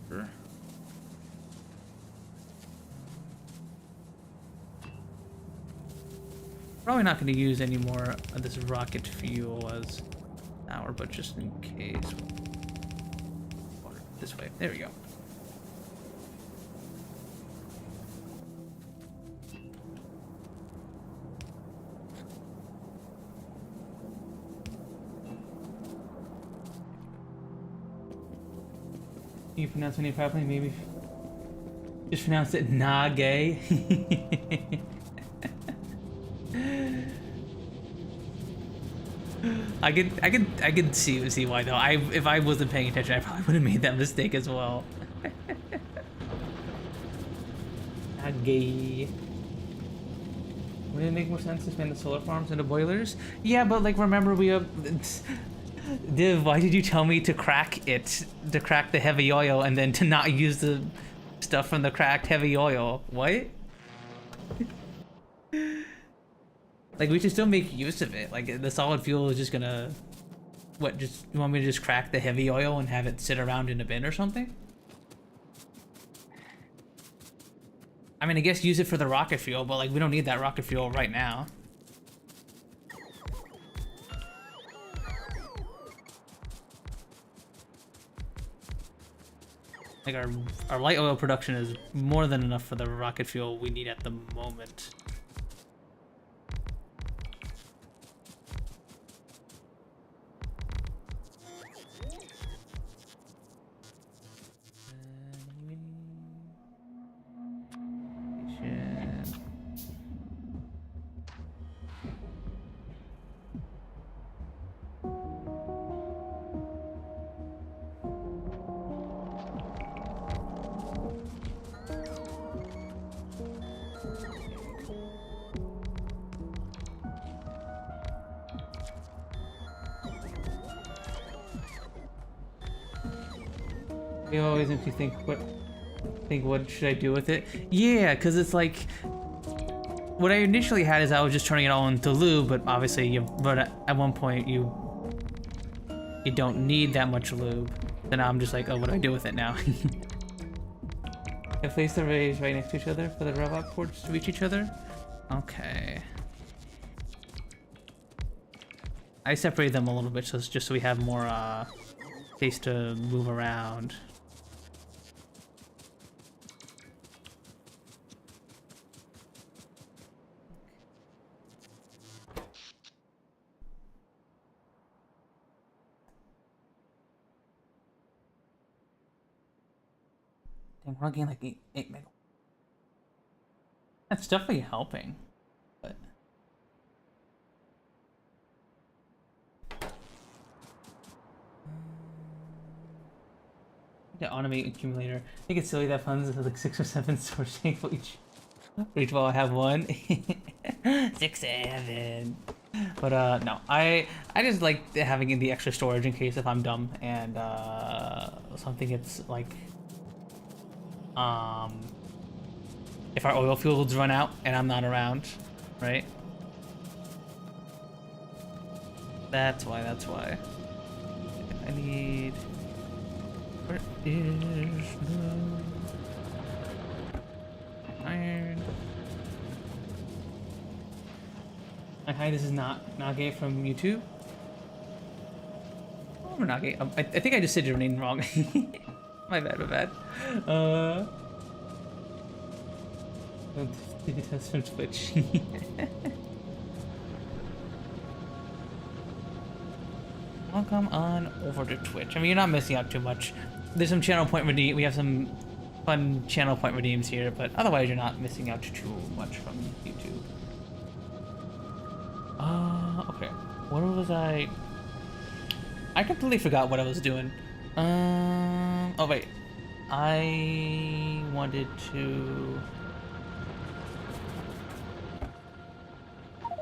[SPEAKER 1] there. Probably not going to use any more of this rocket fuel as power, but just in case. This way. There we go. You pronounce any properly? Maybe just pronounce it nah gay. I could see why though. If I wasn't paying attention, I probably would have made that mistake as well. Nah gay. Would it make more sense to spend the solar farms into boilers? Yeah, but like remember we have. Div, why did you tell me to crack the heavy oil and then to not use the stuff from the cracked heavy oil? What? Like, we should still make use of it. Like, the solid fuel is just gonna... What, just... You want me to just crack the heavy oil and have it sit around in a bin or something? I mean, I guess use it for the rocket fuel, but like, we don't need that rocket fuel right now. Like our light oil production is more than enough for the rocket fuel we need at the moment. You always makes you think what should I do with it? Yeah, because it's like what I initially had is I was just turning it all into lube, but obviously but at one point you don't need that much lube. So now I'm just like, oh, what do I do with it now? I place the rays right next to each other for the robot ports to reach each other. Okay. I separated them a little bit just so we have more space to move around. Dang, we're getting like 8 mega. That's definitely helping, but the automate accumulator. I think it's silly that funds is like 6 or 7 sourcing for each while I have one. 6, 7. But no, I just like having the extra storage in case if I'm dumb and something gets like if our oil fields run out and I'm not around, right? That's why. I need... Where is the iron? Hi, this is Nage from YouTube. Oh, we're Nage. I think I just said your name wrong. My bad. That's from Twitch. Welcome on over to Twitch. I mean, you're not missing out too much. There's some channel point redeem. We have some fun channel point redeems here, but otherwise you're not missing out too much from YouTube. Okay. What was I completely forgot what I was doing. Oh wait. I wanted to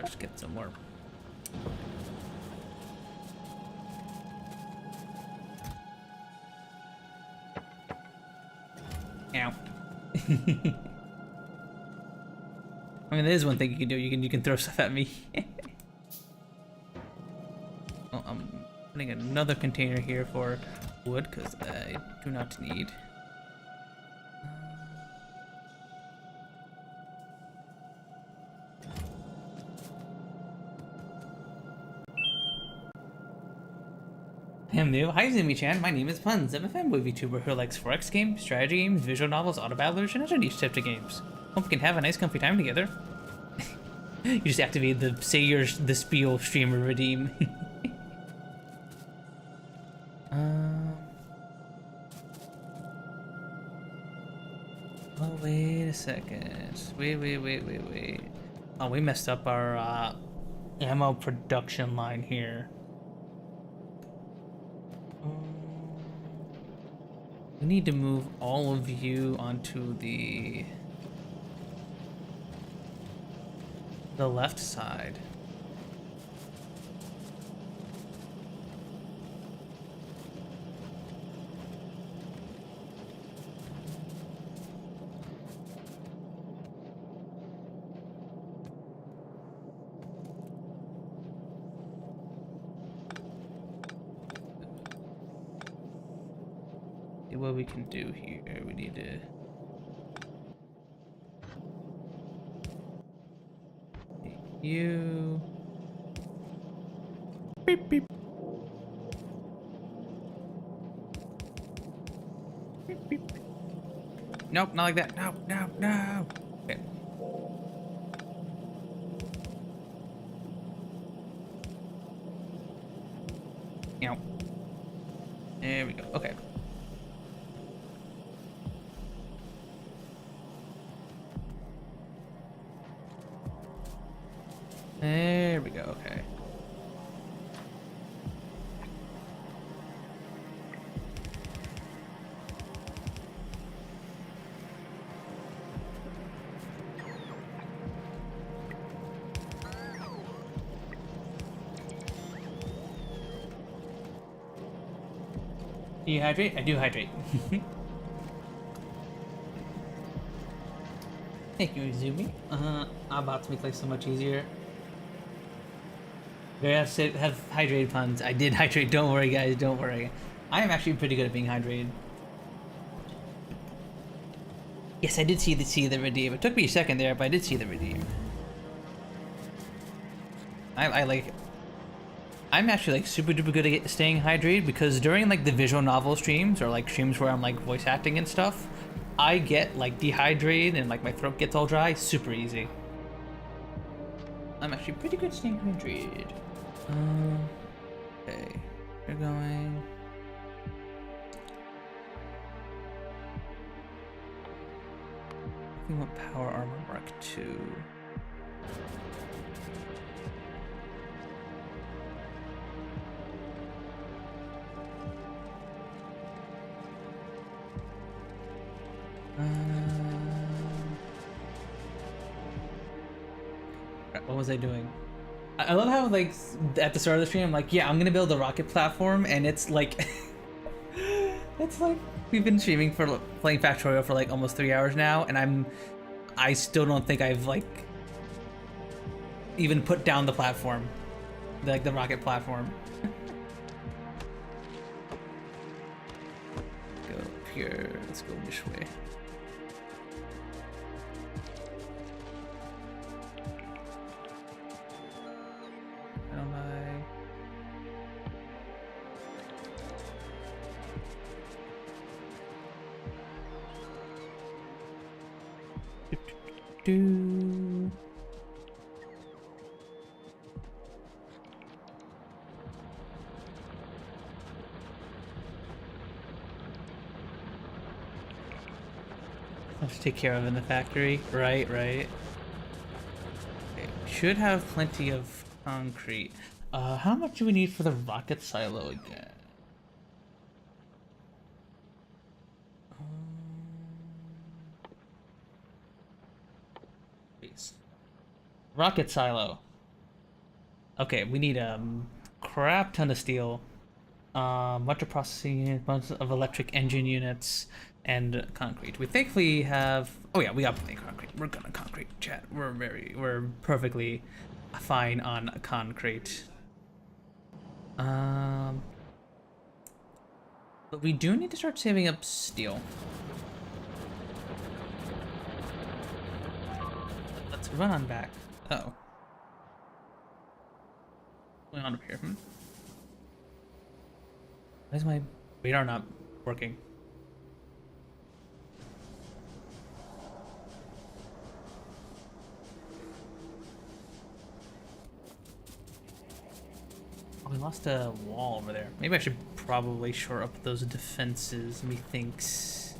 [SPEAKER 1] just get some more. Ow. I mean, there's one thing you can do. You can throw stuff at me. Well, I'm putting another container here for wood because I do not need. I'm new. Hi, Zumi-chan. My name is Puns. I'm a Femboy VTuber who likes forex games, strategy games, visual novels, auto battlers, and other niche types of games. Hope we can have a nice, comfy time together. You just activate the say the spiel streamer redeem. Oh, wait a second. Wait. Oh, we messed up our ammo production line here. We need to move all of you onto the left side. See what we can do here. We need to you. Beep beep. Beep beep. Nope, not like that. No. Okay. Meow. There we go. Okay. There we go, okay. Do you hydrate? I do hydrate. Thank you, Izumi. Our bots make life so much easier. They have hydrated puns. I did hydrate. Don't worry, guys. Don't worry. I am actually pretty good at being hydrated. Yes, I did see the redeem. It took me a second there, but I did see the redeem. I like it. I'm actually like super duper good at staying hydrated because during like the visual novel streams or like streams where I'm like voice acting and stuff, I get like dehydrated and like my throat gets all dry super easy. I'm actually pretty good at staying hydrated. Okay, we're going. We want power armor Mark II. What was I doing? I love how like at the start of the stream I'm like, yeah, I'm gonna build a rocket platform, and it's like it's like we've been streaming for playing Factorio for like almost 3 hours now, and I still don't think I've like even put down the platform, like the rocket platform. Go up here. Let's go this way. Have to take care of in the factory. Right. Okay, should have plenty of concrete. How much do we need for the rocket silo again? Please. Rocket silo. Okay, we need a crap ton of steel, bunch of processing units, bunch of electric engine units, and concrete. We thankfully have. Oh yeah, we got plenty of concrete. We're gonna concrete, chat. We're perfectly fine on concrete. But we do need to start saving up steel. Let's run on back. Uh-oh. What's going on up here? Why is my radar not working? Oh, we lost a wall over there. Maybe I should probably shore up those defenses, methinks.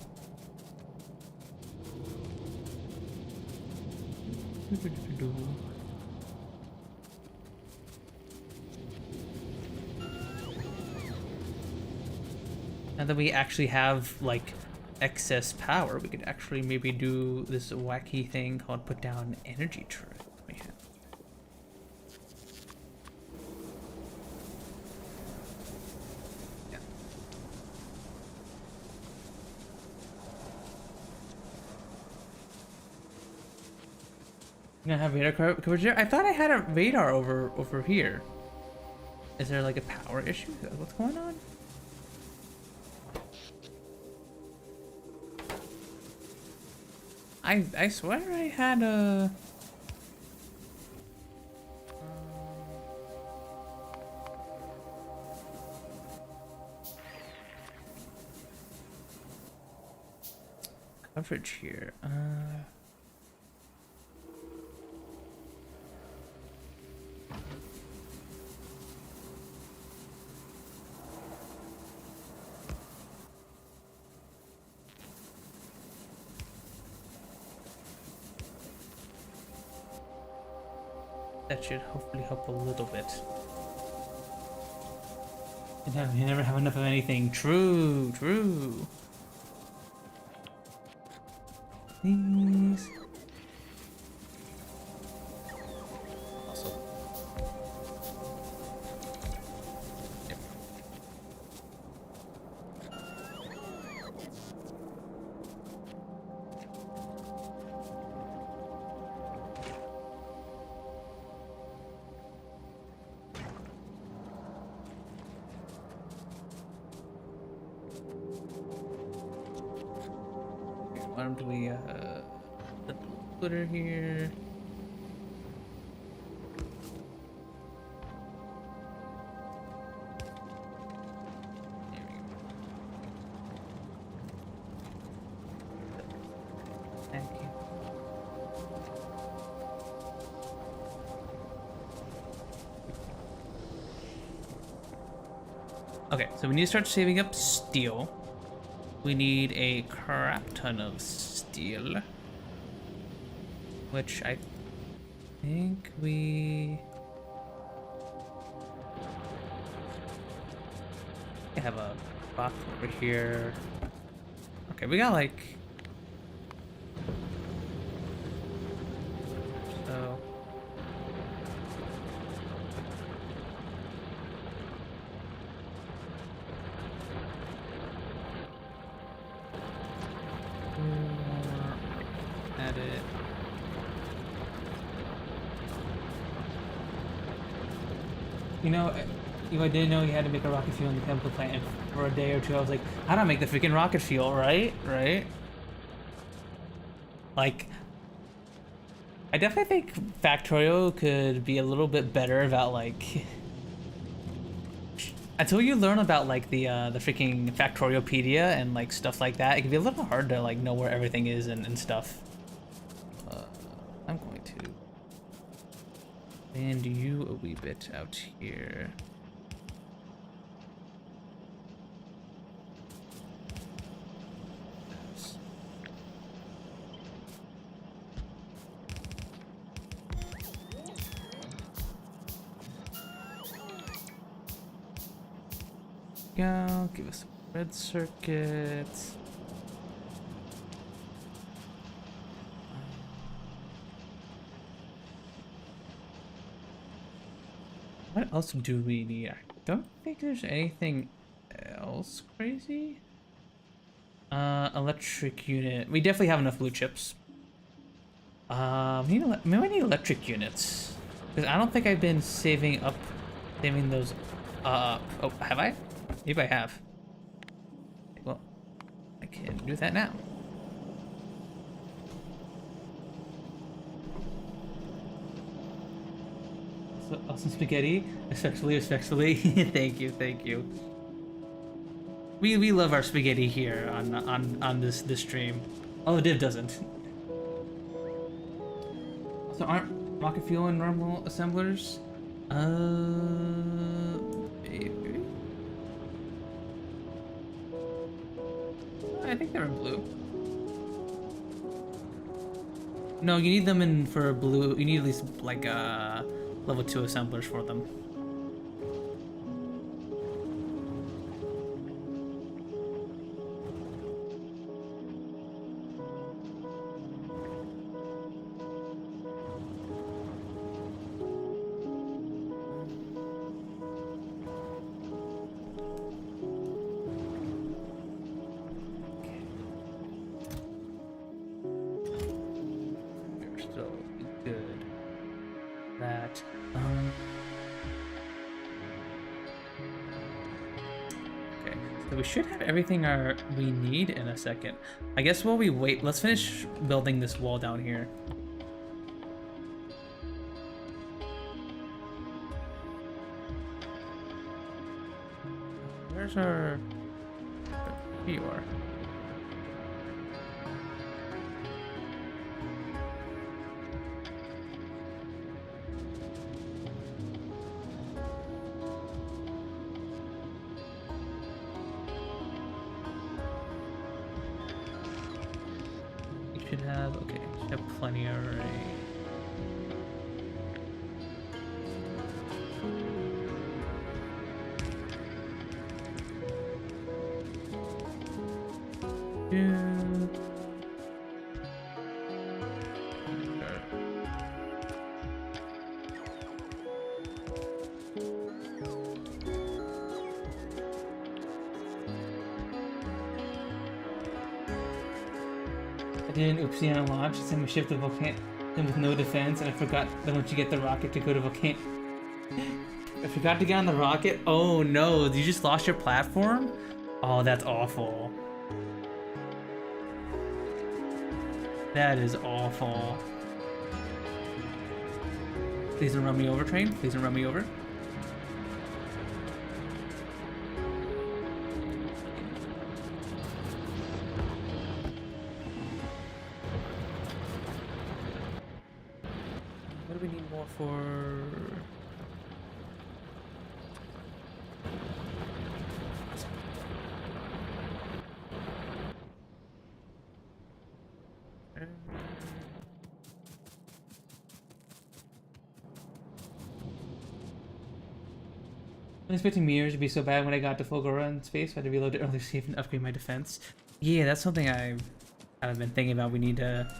[SPEAKER 1] Now that we actually have, like, excess power, we could actually maybe do this wacky thing called put down energy turret. Gonna have radar coverage there? I thought I had a radar over here. Is there like a power issue? What's going on? I swear I had a coverage here. That should hopefully help a little bit. You never have enough of anything. True. Please. Also. Yep. arm do we put the footer here? Thank you. Okay, so we need to start saving up steel. We need a crap ton of steel, which I think we have a box over here. Okay, we got like so. Edit. You know, if I didn't know you had to make a rocket fuel in the chemical plant, and for a day or two I was like, how do I make the freaking rocket fuel, right? Right? Like, I definitely think Factorio could be a little bit better about like, until you learn about like the freaking Factoriopedia and like stuff like that, it can be a little hard to like know where everything is and stuff. I'm going to band you a wee bit out here. Go, give us some red circuits. What else do we need? I don't think there's anything else crazy. Electric unit. We definitely have enough blue chips. We need electric units. Because I don't think I've been saving those up. Oh, have I? Maybe I have. Well, I can do that now. So, awesome spaghetti. Respectfully. Thank you. We love our spaghetti here on this stream. Although Div doesn't. So aren't rocket fuel and normal assemblers? Maybe. I think they're in blue. No, you need them in for blue. You need at least like level 2 assemblers for them. We should have everything we need in a second. I guess while we wait, let's finish building this wall down here. Where's our... Here you are. Should have, okay, should have plenty already. Did an oopsie on launch, send my ship to Volcano with no defense, and I forgot that once you get the rocket to go to Volcano. I forgot to get on the rocket? Oh no, you just lost your platform? Oh, that's awful. That is awful. Please don't run me over, train. Please don't run me over. What do we need more for? I'm expecting mirrors to be so bad when I got to full Gora in space. I had to reload it early, save, and upgrade my defense. Yeah, that's something I've kind of been thinking about. We need to...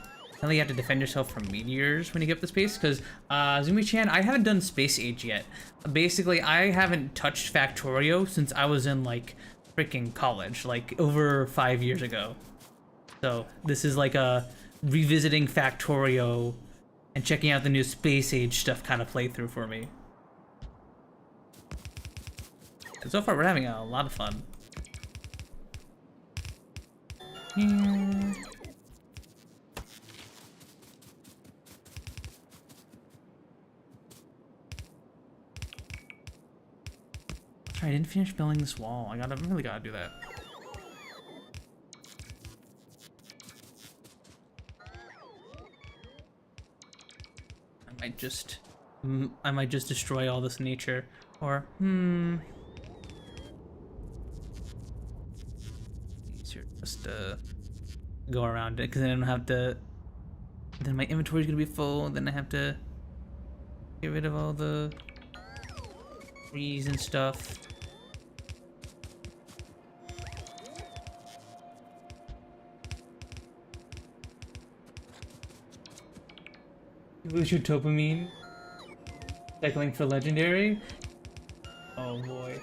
[SPEAKER 1] Now you have to defend yourself from meteors when you get up to space, because Zumi-chan, I haven't done Space Age yet. Basically, I haven't touched Factorio since I was in, like, freaking college, like, over 5 years ago. So, this is like a revisiting Factorio and checking out the new Space Age stuff kind of playthrough for me. And so far, we're having a lot of fun. Yeah. I didn't finish building this wall. I really gotta do that. I might just destroy all this nature, or easier just go around it, because then I don't have to. Then my inventory is gonna be full. And then I have to get rid of all the trees and stuff. Lose your dopamine. Cycling for legendary. Oh boy.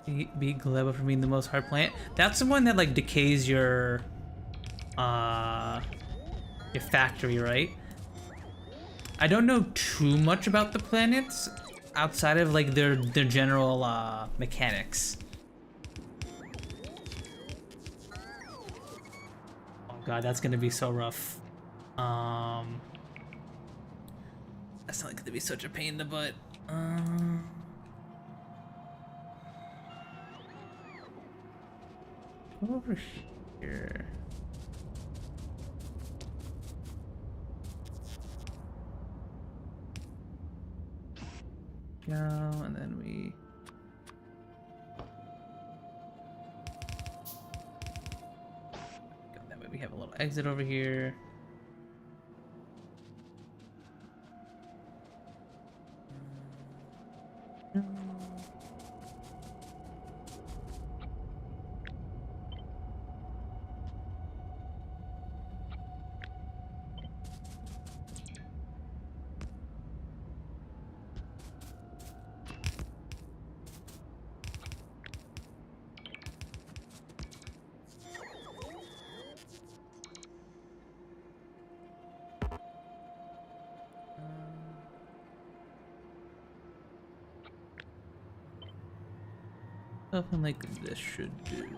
[SPEAKER 1] Be Gleba for being the most hard plant. That's the one that like decays your factory, right? I don't know too much about the planets outside of like their general mechanics. Oh god, that's gonna be so rough. That's not gonna be such a pain in the butt. Go over here. Go, and then we. Go that way. We have a little exit over here. Something like this should do.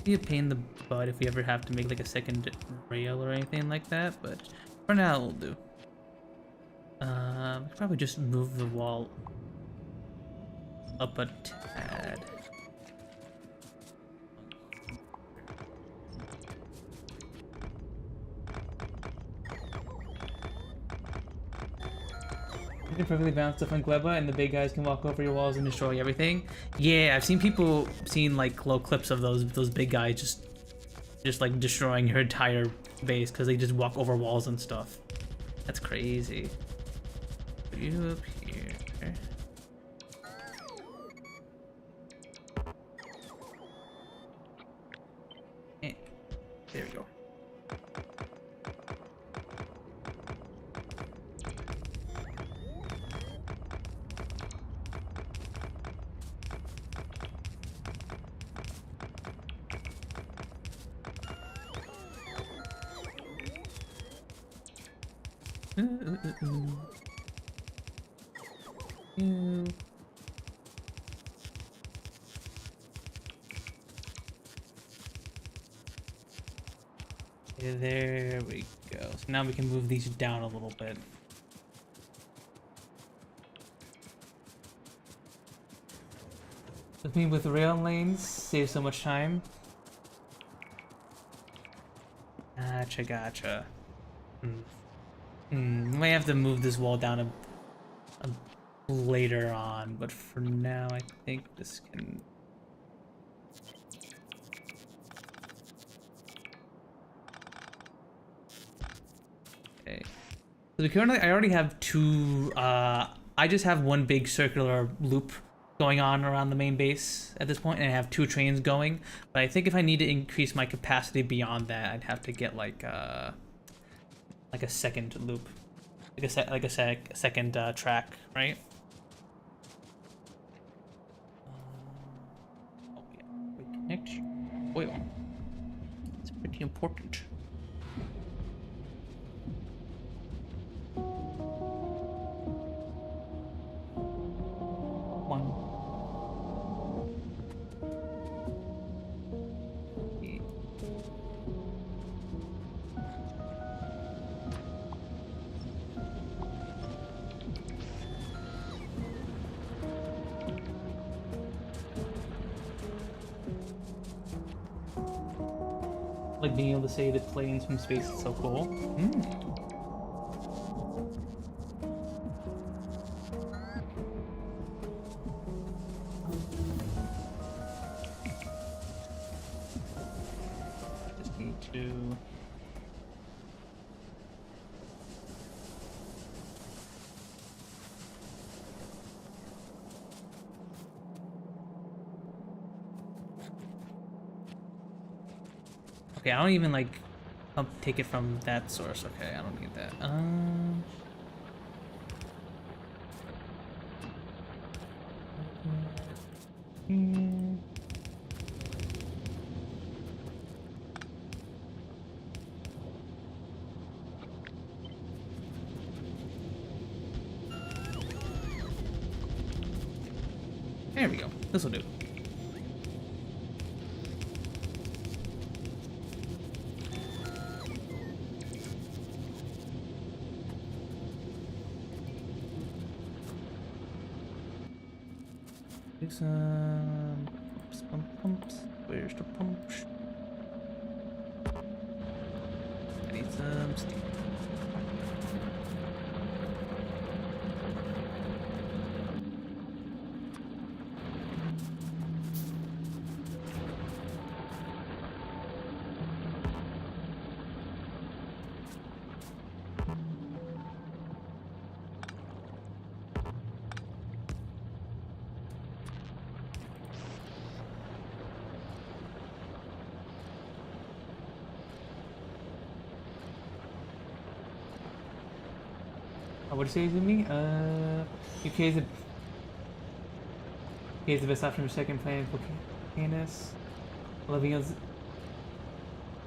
[SPEAKER 1] Be a pain in the butt if we ever have to make like a second rail or anything like that, but for now it'll do. Probably just move the wall up a tad. You can perfectly bounce stuff on Gleba, and the big guys can walk over your walls and destroy everything. Yeah, I've seen people like little clips of those big guys just like destroying your entire base because they just walk over walls and stuff. That's crazy. Put you up here. Eh, there we go. you. Okay, there we go. So now we can move these down a little bit. With me with rail lanes, saves so much time. Gotcha, gotcha. Might have to move this wall down a later on, but for now, I think this can. Okay. So currently, I already have two. I just have one big circular loop going on around the main base at this point, and I have two trains going. But I think if I need to increase my capacity beyond that, I'd have to get like a second loop, like a second track, right? Oh yeah, quick connection. Oil. It's pretty important. Like being able to say the planes from space is so cool. Just need to. Okay, I don't even like take it from that source. Okay, I don't need that. There we go. This will do. Do some pumps. Where's the pumps? I need some steam. What did you say to me? UK is the best option for second plan for Canis. Levians.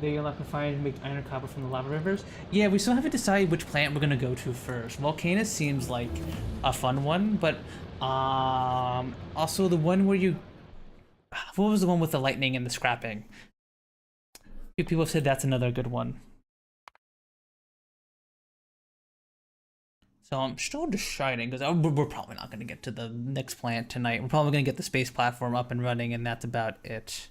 [SPEAKER 1] They unlock the fire to make iron and copper from the lava rivers. Yeah, we still haven't decided which plant we're gonna go to first. Volcanus seems like a fun one, but also the one where you. What was the one with the lightning and the scrapping? People said that's another good one. So I'm still deciding, because we're probably not going to get to the next plant tonight. We're probably going to get the space platform up and running, and that's about it.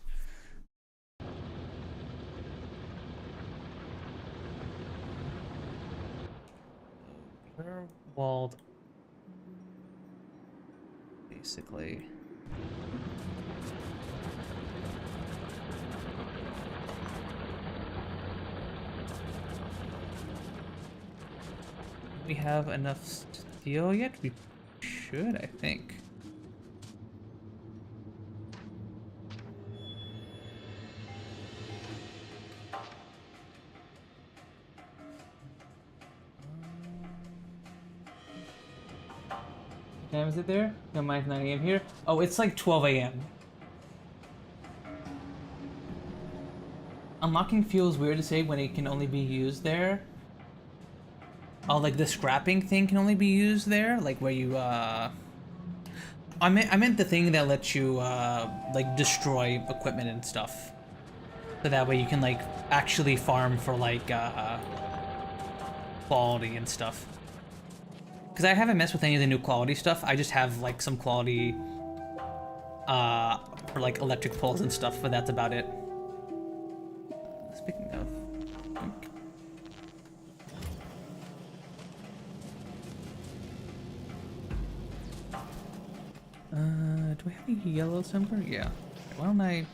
[SPEAKER 1] Walled. Basically. We have enough steel yet? We should, I think. What time is it there? No, mine's 9 a.m. here. Oh, it's like 12 a.m. Unlocking feels weird to say when it can only be used there. Oh, like the scrapping thing can only be used there? Like where you, I meant the thing that lets you like destroy equipment and stuff, so that way you can like actually farm for like quality and stuff. Because I haven't messed with any of the new quality stuff. I just have like some quality for like electric poles and stuff, but that's about it. Speaking of, do we have a yellow somewhere? Yeah. Why don't I?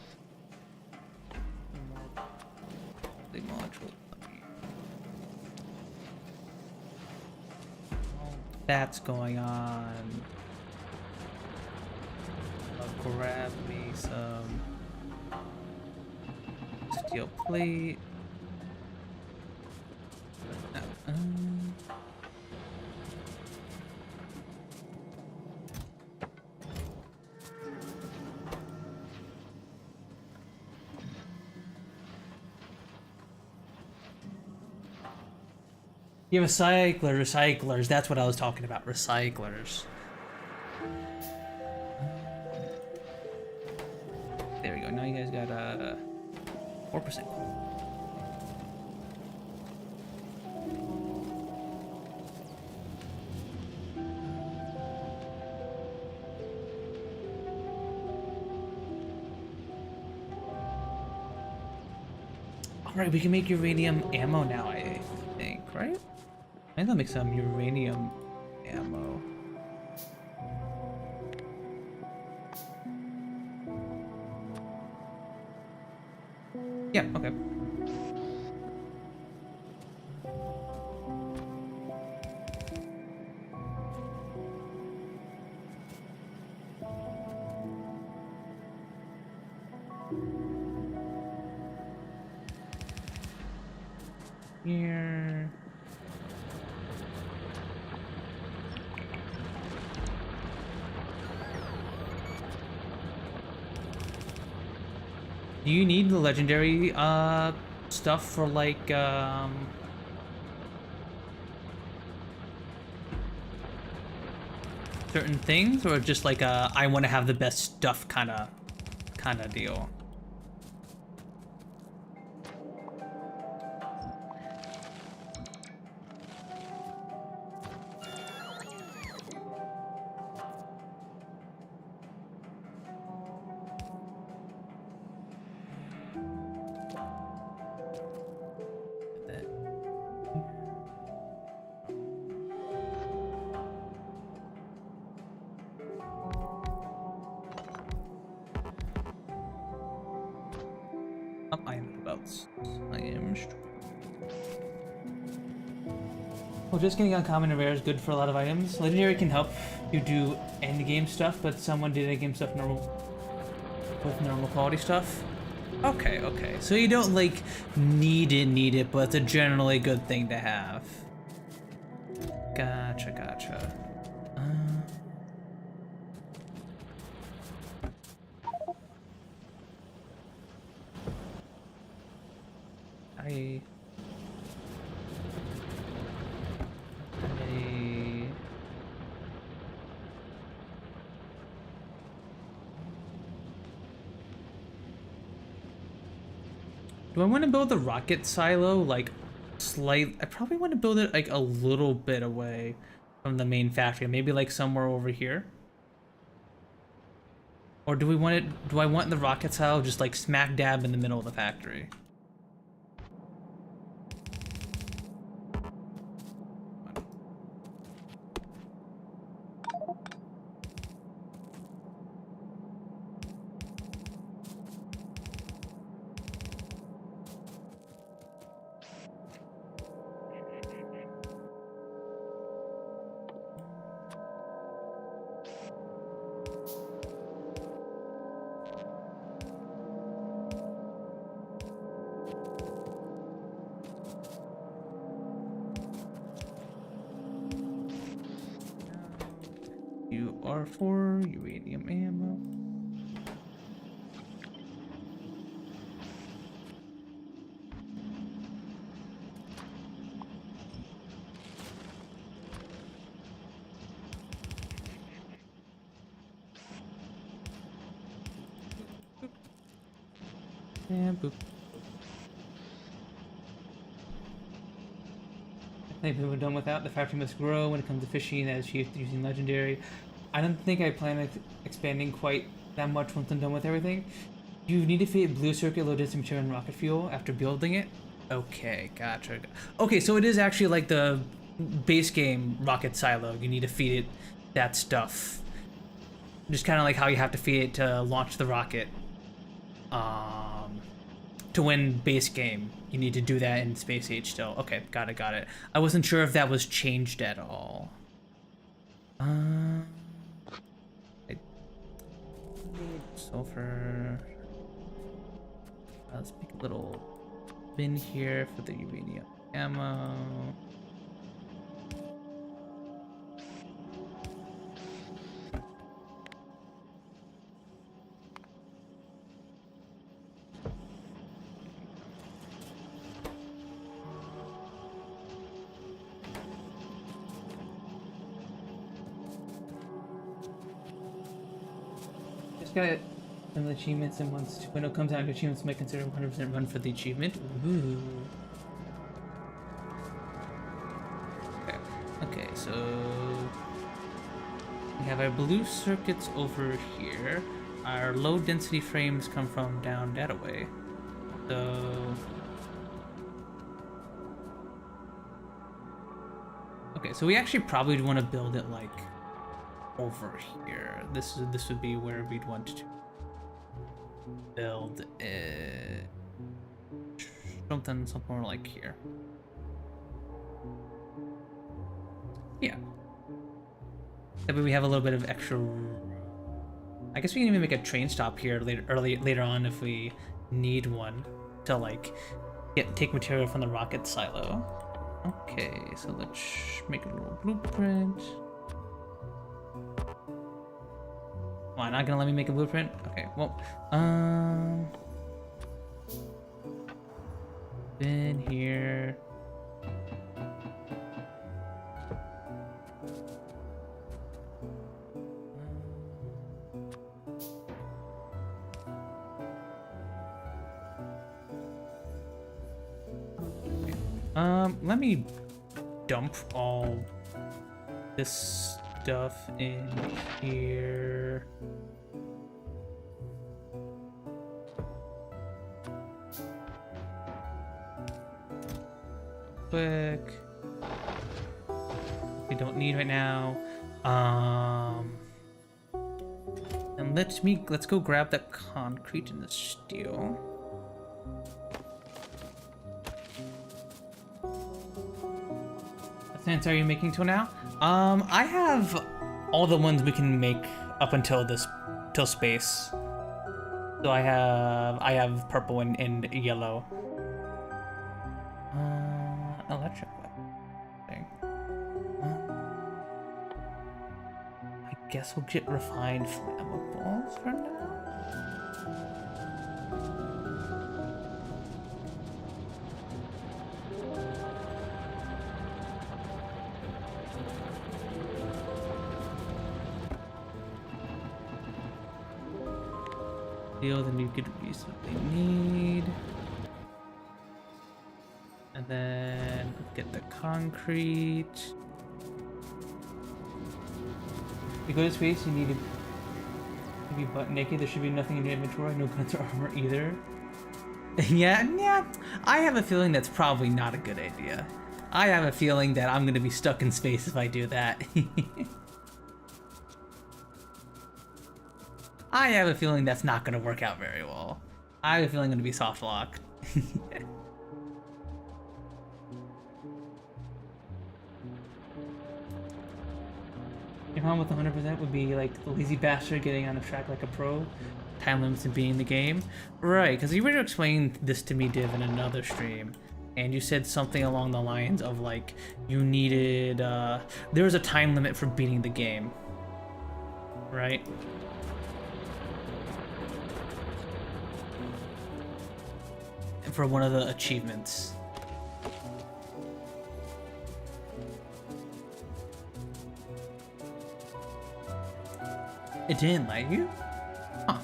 [SPEAKER 1] The module. That's going on. I'll grab me some steel plate. You have recyclers. That's what I was talking about. Recyclers. There we go. Now you guys got 4%. All right, we can make uranium ammo now. I think, right? Maybe I'll make some uranium ammo. Yeah, okay. Here. Do you need the legendary stuff for like certain things, or just like a I want to have the best stuff kind of deal? I am belts. I am strong. Well, just getting uncommon and rare is good for a lot of items. Legendary can help you do end game stuff, but someone did end game stuff with normal quality stuff. Okay, okay. So you don't like need it, but it's a generally good thing to have. Gotcha, gotcha. Do I want to build the rocket silo like I probably want to build it like a little bit away from the main factory, maybe like somewhere over here. Or do we want it? Do I want the rocket silo just like smack dab in the middle of the factory? You are for uranium ammo. And boop. I think we're done with that. The factory must grow when it comes to fishing as achieved using legendary. I don't think I plan on expanding quite that much once I'm done with everything. You need to feed blue circuit low density material and rocket fuel after building it. Okay, gotcha. Okay, so it is actually like the base game rocket silo. You need to feed it that stuff. Just kind of like how you have to feed it to launch the rocket. To win base game, you need to do that in Space Age still. Okay, got it. I wasn't sure if that was changed at all. Sulfur. Let's make a little bin here for the uranium ammo. Got some achievements, and once when it comes down to achievements, might consider 100% run for the achievement. Ooh. Okay, so we have our blue circuits over here. Our low density frames come from down that way. So okay, so we actually probably want to build it like over here. This would be where we'd want to build it. Something more like here. Yeah. That way we have a little bit of extra. I guess we can even make a train stop here later on if we need one to like take material from the rocket silo. Okay, so let's make a little blueprint. Why not gonna let me make a blueprint? Okay, well, bin here. Let me dump all this stuff in here. Quick. We don't need right now. And let's go grab the concrete and the steel. What plants are you making till now? I have all the ones we can make up until till space. So I have purple and yellow. Electric thing. I guess we'll get refined flammables for now. Deal the new goodies that they need. And then get the concrete. You go to space, you need to be butt naked. There should be nothing in your inventory, no guns or armor either. yeah, I have a feeling that's probably not a good idea. I have a feeling that I'm gonna be stuck in space if I do that. I have a feeling that's not gonna work out very well. I have a feeling I'm gonna be soft locked. Your home with 100% would be like the lazy bastard getting on the track like a pro. Time limits and beating the game. Right, because you were explaining this to me, Div, in another stream. And you said something along the lines of like, you needed, there was a time limit for beating the game. Right? For one of the achievements. It didn't let you? Huh.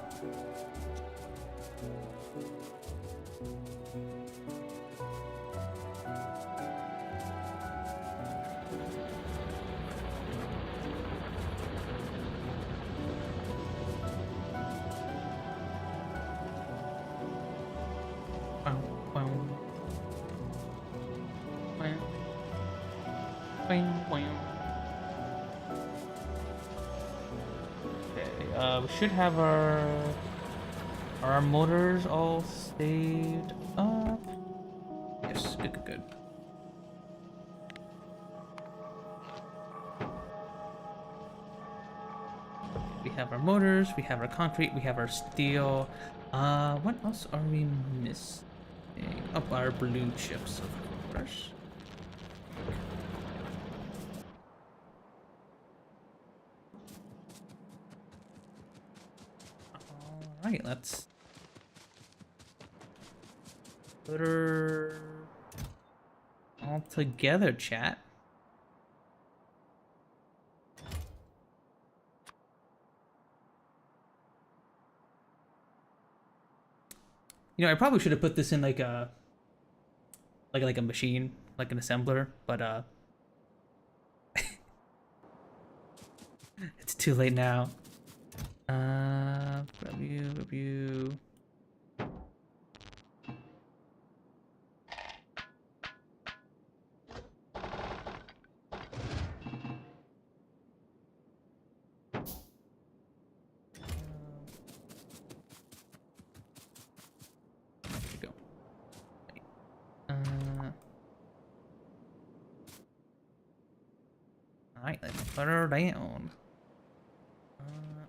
[SPEAKER 1] Okay, we should have our motors all saved up. Yes, good, good, good. We have our motors, we have our concrete, we have our steel. What else are we missing? Up our blue chips, of course. Alright, let's put her all together, chat. You know, I probably should have put this in like a machine, like an assembler, but it's too late now. Review. There we go. Alright, let's put her down.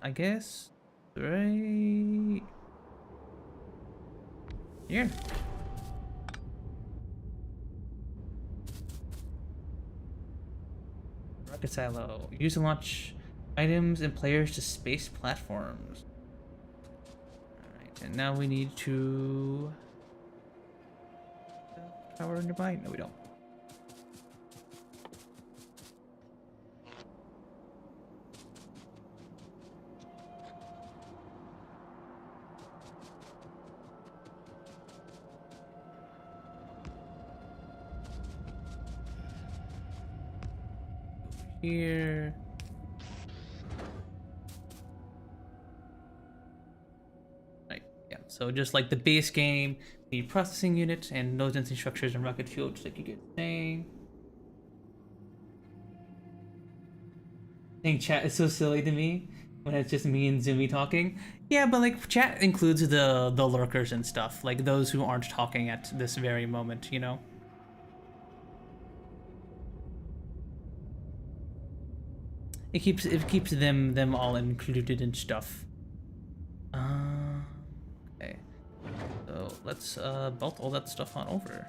[SPEAKER 1] I guess right here. Rocket silo. Use to launch items and players to space platforms. Alright, and now we need to tower nearby? No, we don't. Here. Right, yeah, so just like the base game, the processing unit and node density structures and rocket fuel, just like you get saying. I think chat is so silly to me when it's just me and Zoomy talking. Yeah, but like chat includes the lurkers and stuff, like those who aren't talking at this very moment, you know? It keeps them all included and stuff. Okay. So let's belt all that stuff on over.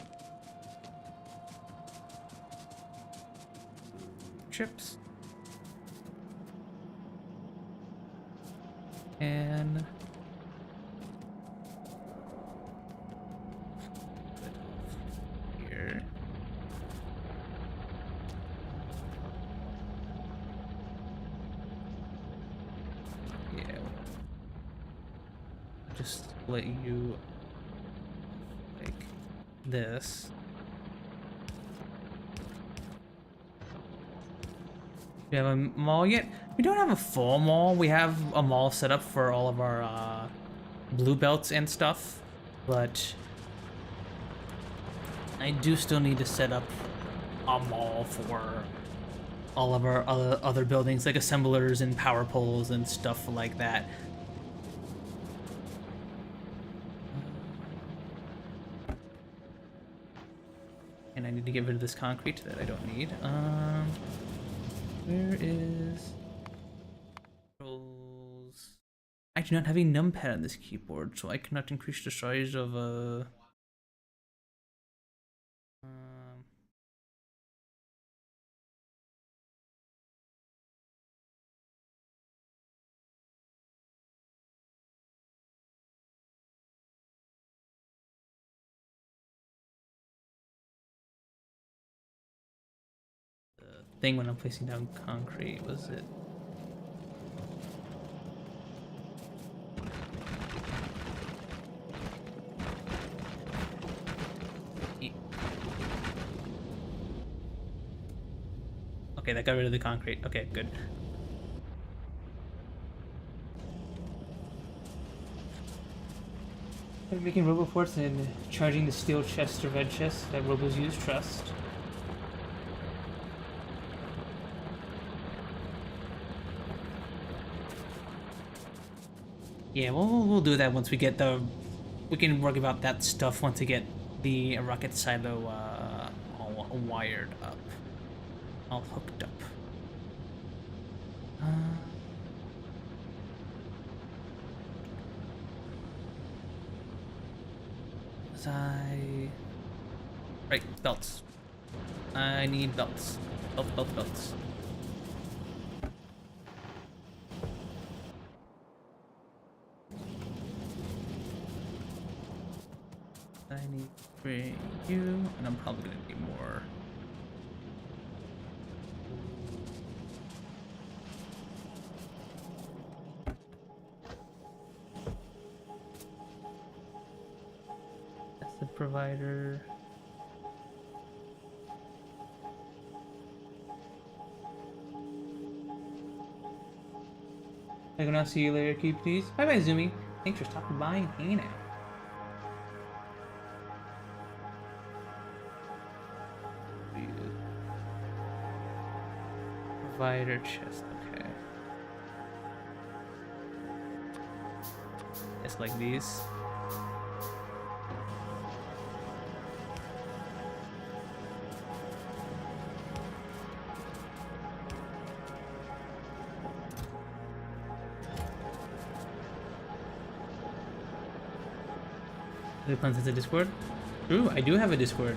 [SPEAKER 1] Chips. And here. Just let you like this. Do we have a mall yet? We don't have a full mall. We have a mall set up for all of our blue belts and stuff, but I do still need to set up a mall for all of our other buildings, like assemblers and power poles and stuff like that. And I need to get rid of this concrete that I don't need. Where is controls? I do not have a numpad on this keyboard, so I cannot increase the size of thing when I'm placing down concrete. Was it? Okay, that got rid of the concrete. Okay, good. I'm making roboports and charging the steel chest or red chest that robos use. Trust. Yeah, we'll do that once we get the. We can work about that stuff once we get the rocket silo all wired up, all hooked up. Right, belts. I need belts. Belts. I need 3 you, and I'm probably gonna need more. That's the provider. I'm gonna see you later, keep please. Bye bye, Zoomy. Thanks for stopping by and hanging out. Provider chest, okay. Just like these. The plans has a Discord? True, I do have a Discord.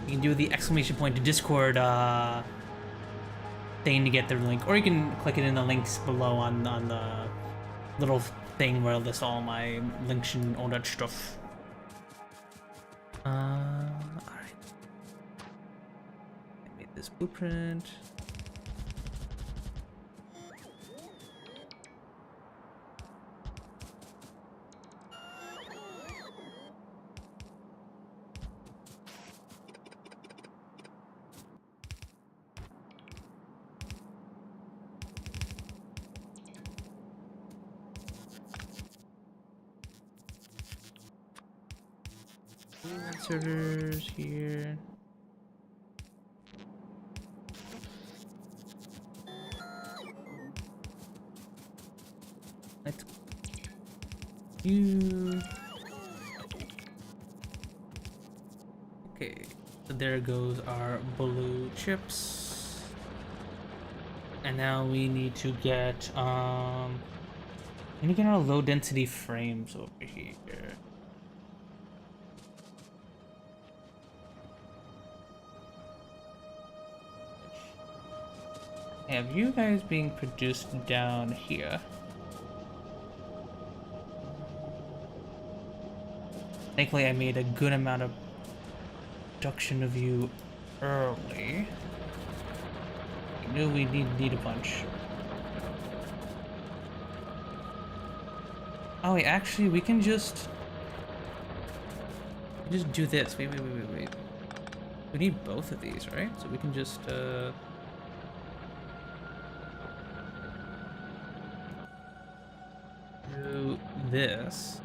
[SPEAKER 1] You can do the exclamation point to Discord thing to get the link, or you can click it in the links below on the little thing where I list all my links and all that stuff. Alright. I made this blueprint. Inserters here. Let's you. Okay, so there goes our blue chips. And now we need to get our low density frames over here. Have you guys being produced down here? Thankfully, I made a good amount of production of you early. I knew we need a bunch. Oh wait, actually, we can just do this. Wait. We need both of these, right? So we can just do this.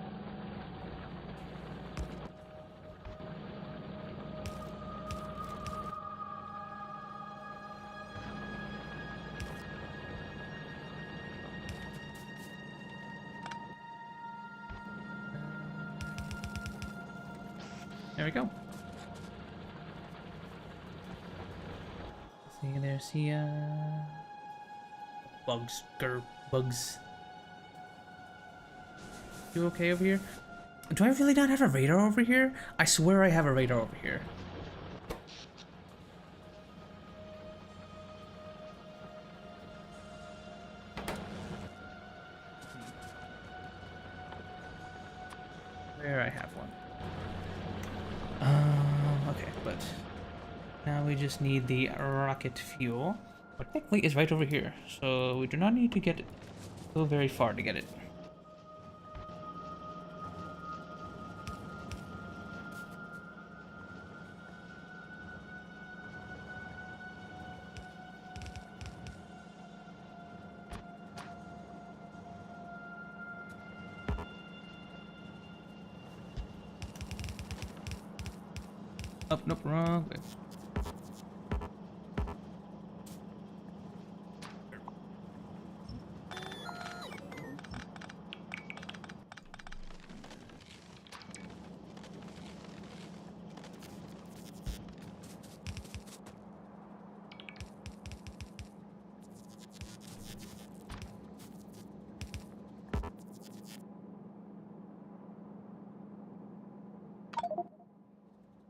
[SPEAKER 1] There we go. See you there, see ya. Bugs. You okay over here? Do I really not have a radar over here? I swear I have a radar over here. Where I have one. Okay, but now we just need the rocket fuel. But technically it's right over here, so we do not need to go very far to get it. Oh, nope, wrong.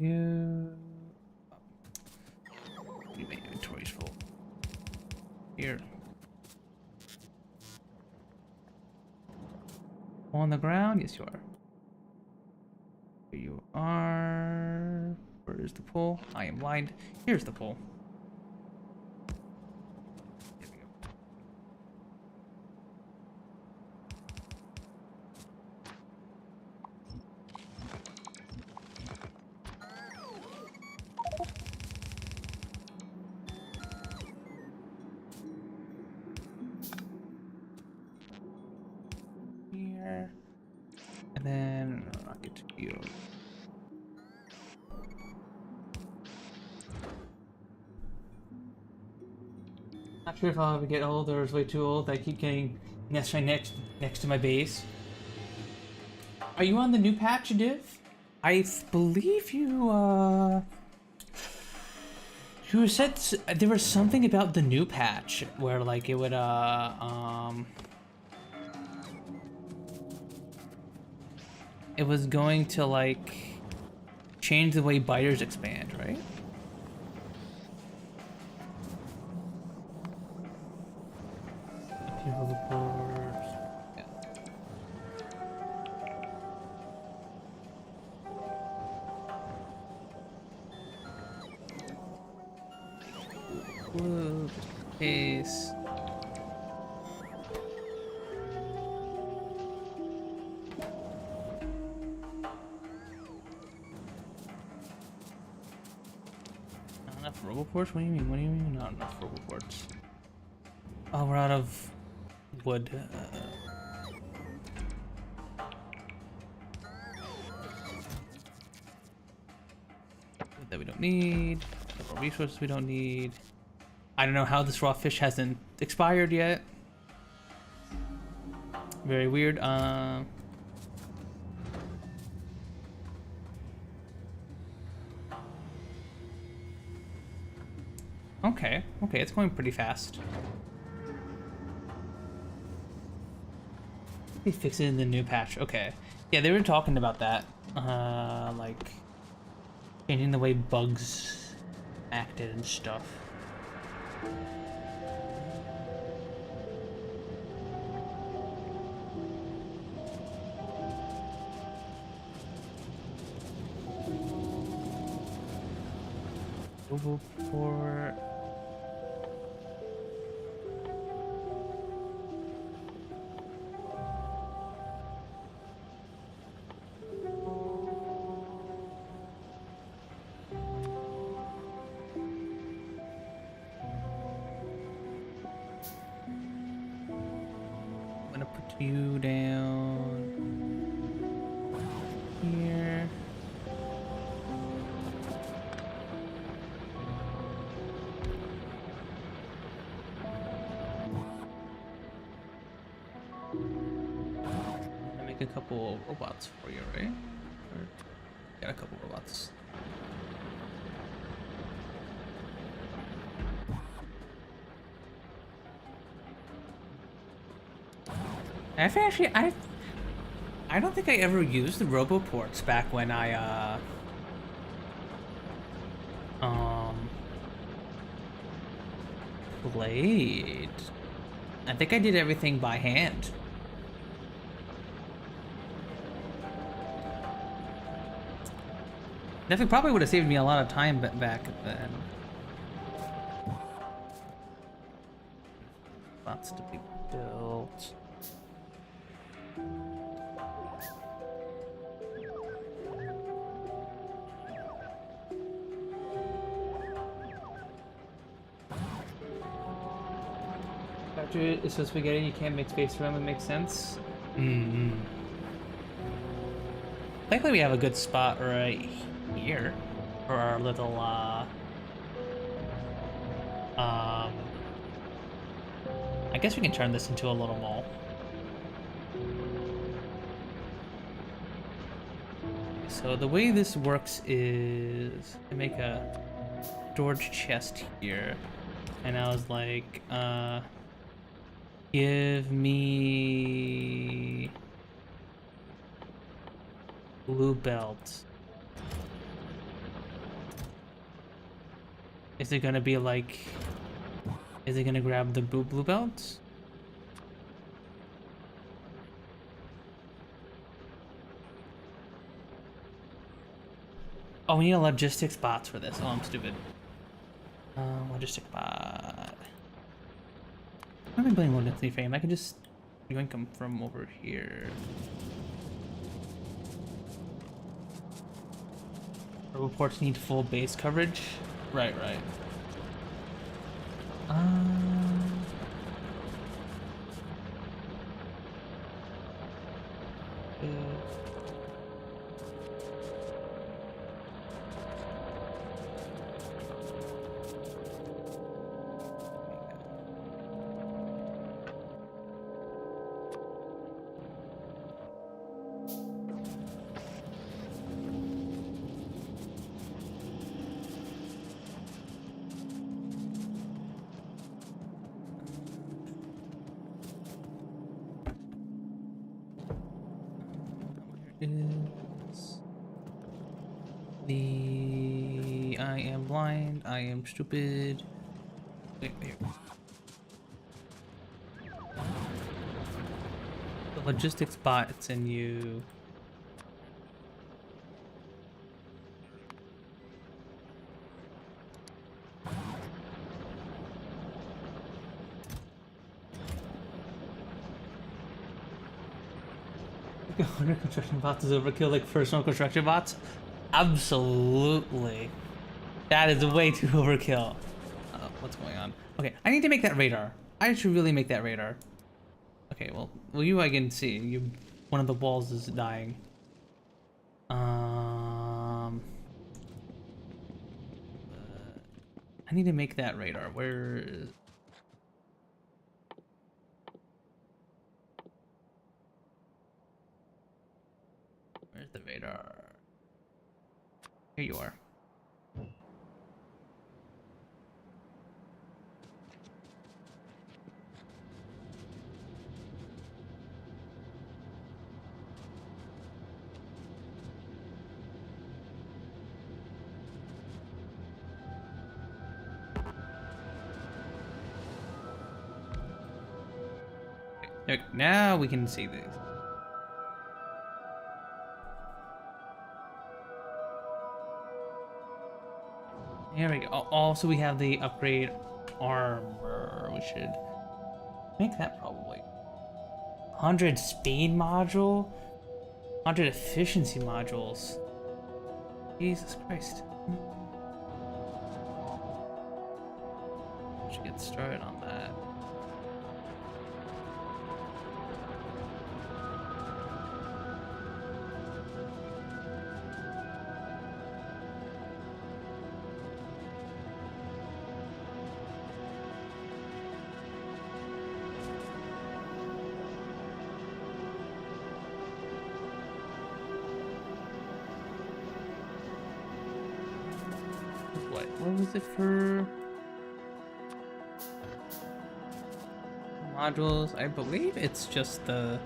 [SPEAKER 1] You. My inventory's full. Here. On the ground? Yes, you are. Here you are. Where is the pole? I am blind. Here's the pole. There we go. Here. And then I'll get to you. Not sure if I'll ever get old or it's way too old. I keep getting next to my base. Are you on the new patch, Div? I believe you you said there was something about the new patch where like it would it was going to like change the way biters expand, right? Blue, just in case. Not enough roboports? What do you mean? What do you mean not enough roboports? Oh, we're out of wood. That we don't need. Several resources we don't need. I don't know how this raw fish hasn't expired yet. Very weird. Okay, it's going pretty fast. They fix it in the new patch. Okay. Yeah, they were talking about that. Like changing the way bugs acted and stuff. Roboport. I'm gonna put you down here. Make a couple robots for you, right? Or got a couple robots. I don't think I ever used the roboports back when I played. I think I did everything by hand. Definitely probably would have saved me a lot of time back then. Lots to be built. After it's so spaghetti, you can't make space for them. It makes sense. Thankfully, we have a good spot right here for our little I guess we can turn this into a little mall. So the way this works is I make a storage chest here, and I was like, give me blue belt. Is it gonna be like... Is it gonna grab the blue belts? Oh, we need a logistics bots for this. Oh, I'm stupid. Logistic bot. I'm not playing logistic frame. I can just yoink them from over here. Our reports need full base coverage. Right. Is the I am blind, I am stupid. Wait, here. The logistics bot, it's in you. Under construction bots is overkill like personal construction bots? Absolutely. That is way too overkill. What's going on? Okay, I need to make that radar. I should really make that radar. Okay, well you I can see. You, one of the walls is dying. I need to make that radar. Where is... Where's the radar? Here you are. Okay, now we can see these. Here we go. Also, we have the upgrade armor. We should make that probably. 100 speed module? 100 efficiency modules. Jesus Christ. Should get started on that. What was it for? Modules, I believe it's just the...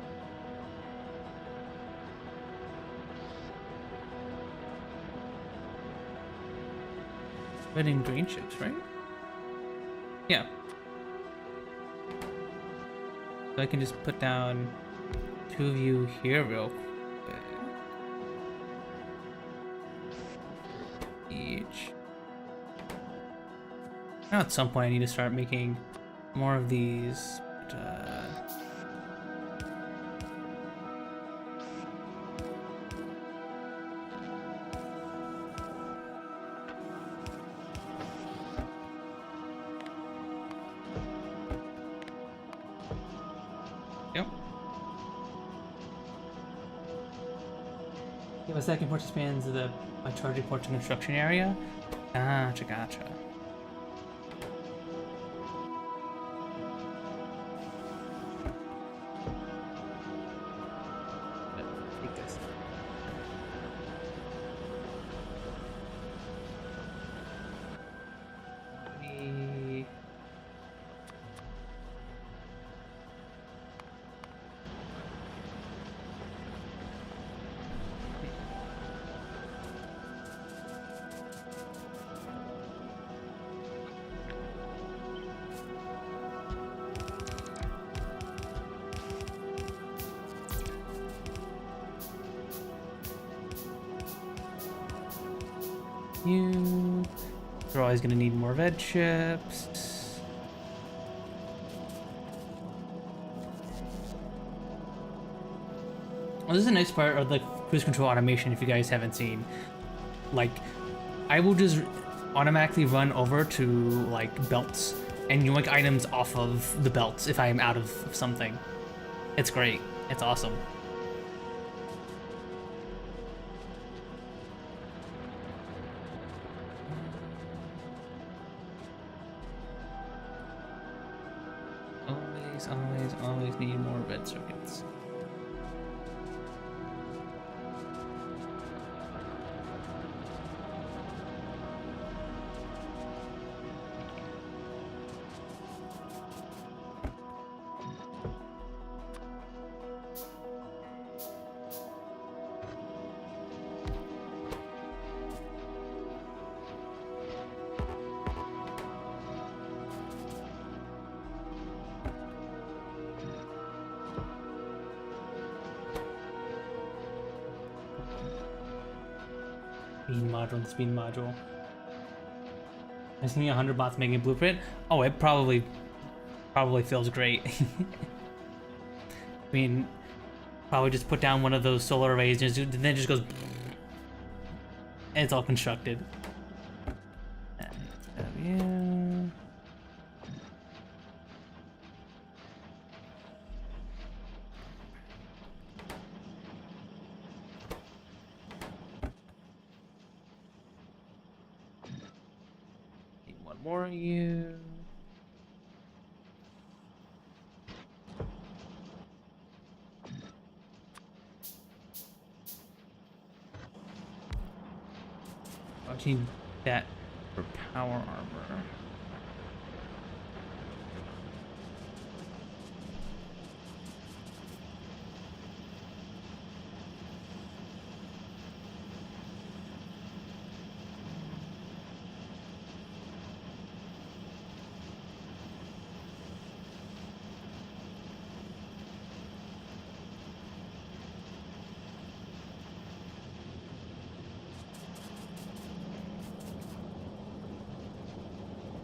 [SPEAKER 1] red and green ships, right? Yeah. So I can just put down 2 of you here real quick. Each. Now at some point I need to start making more of these, but, Yep. Yeah, my second port spans my charging port to construction area. Gotcha. you. We're always gonna need more veg chips. Well, this is a nice part of the Kruse Kontrol automation if you guys haven't seen. Like, I will just automatically run over to, like, belts and yoink items off of the belts if I am out of something. It's great. It's awesome. Always need more red circuits. The speed module. I just need 100 bots making a blueprint. Oh, it probably feels great. I mean, probably just put down one of those solar arrays and then it just goes, and it's all constructed. Yeah. More of you. I need that for power armor.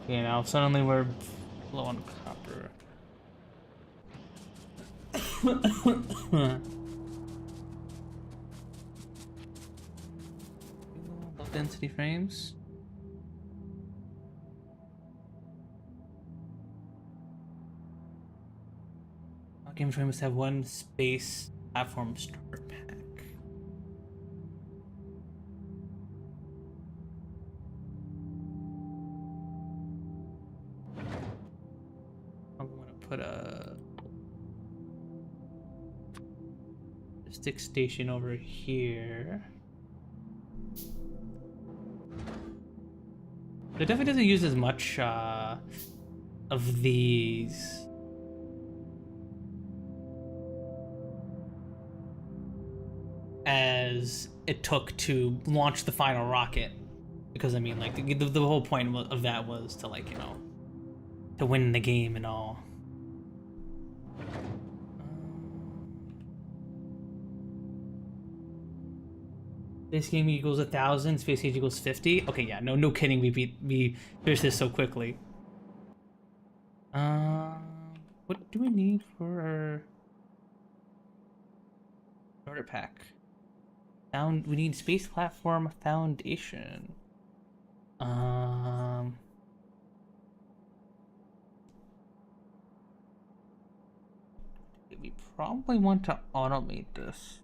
[SPEAKER 1] Okay, now suddenly we're low on copper. Low density frames. All game frame must have one space platform starter pack. Put a stick station over here. It definitely doesn't use as much of these. As it took to launch the final rocket. Because I mean, like, the whole point of that was to, like, you know, to win the game and all. Space game equals 1,000. Space age equals 50. Okay, yeah, no kidding. We finished this so quickly. What do we need for our starter pack? We need space platform foundation. We probably want to automate this.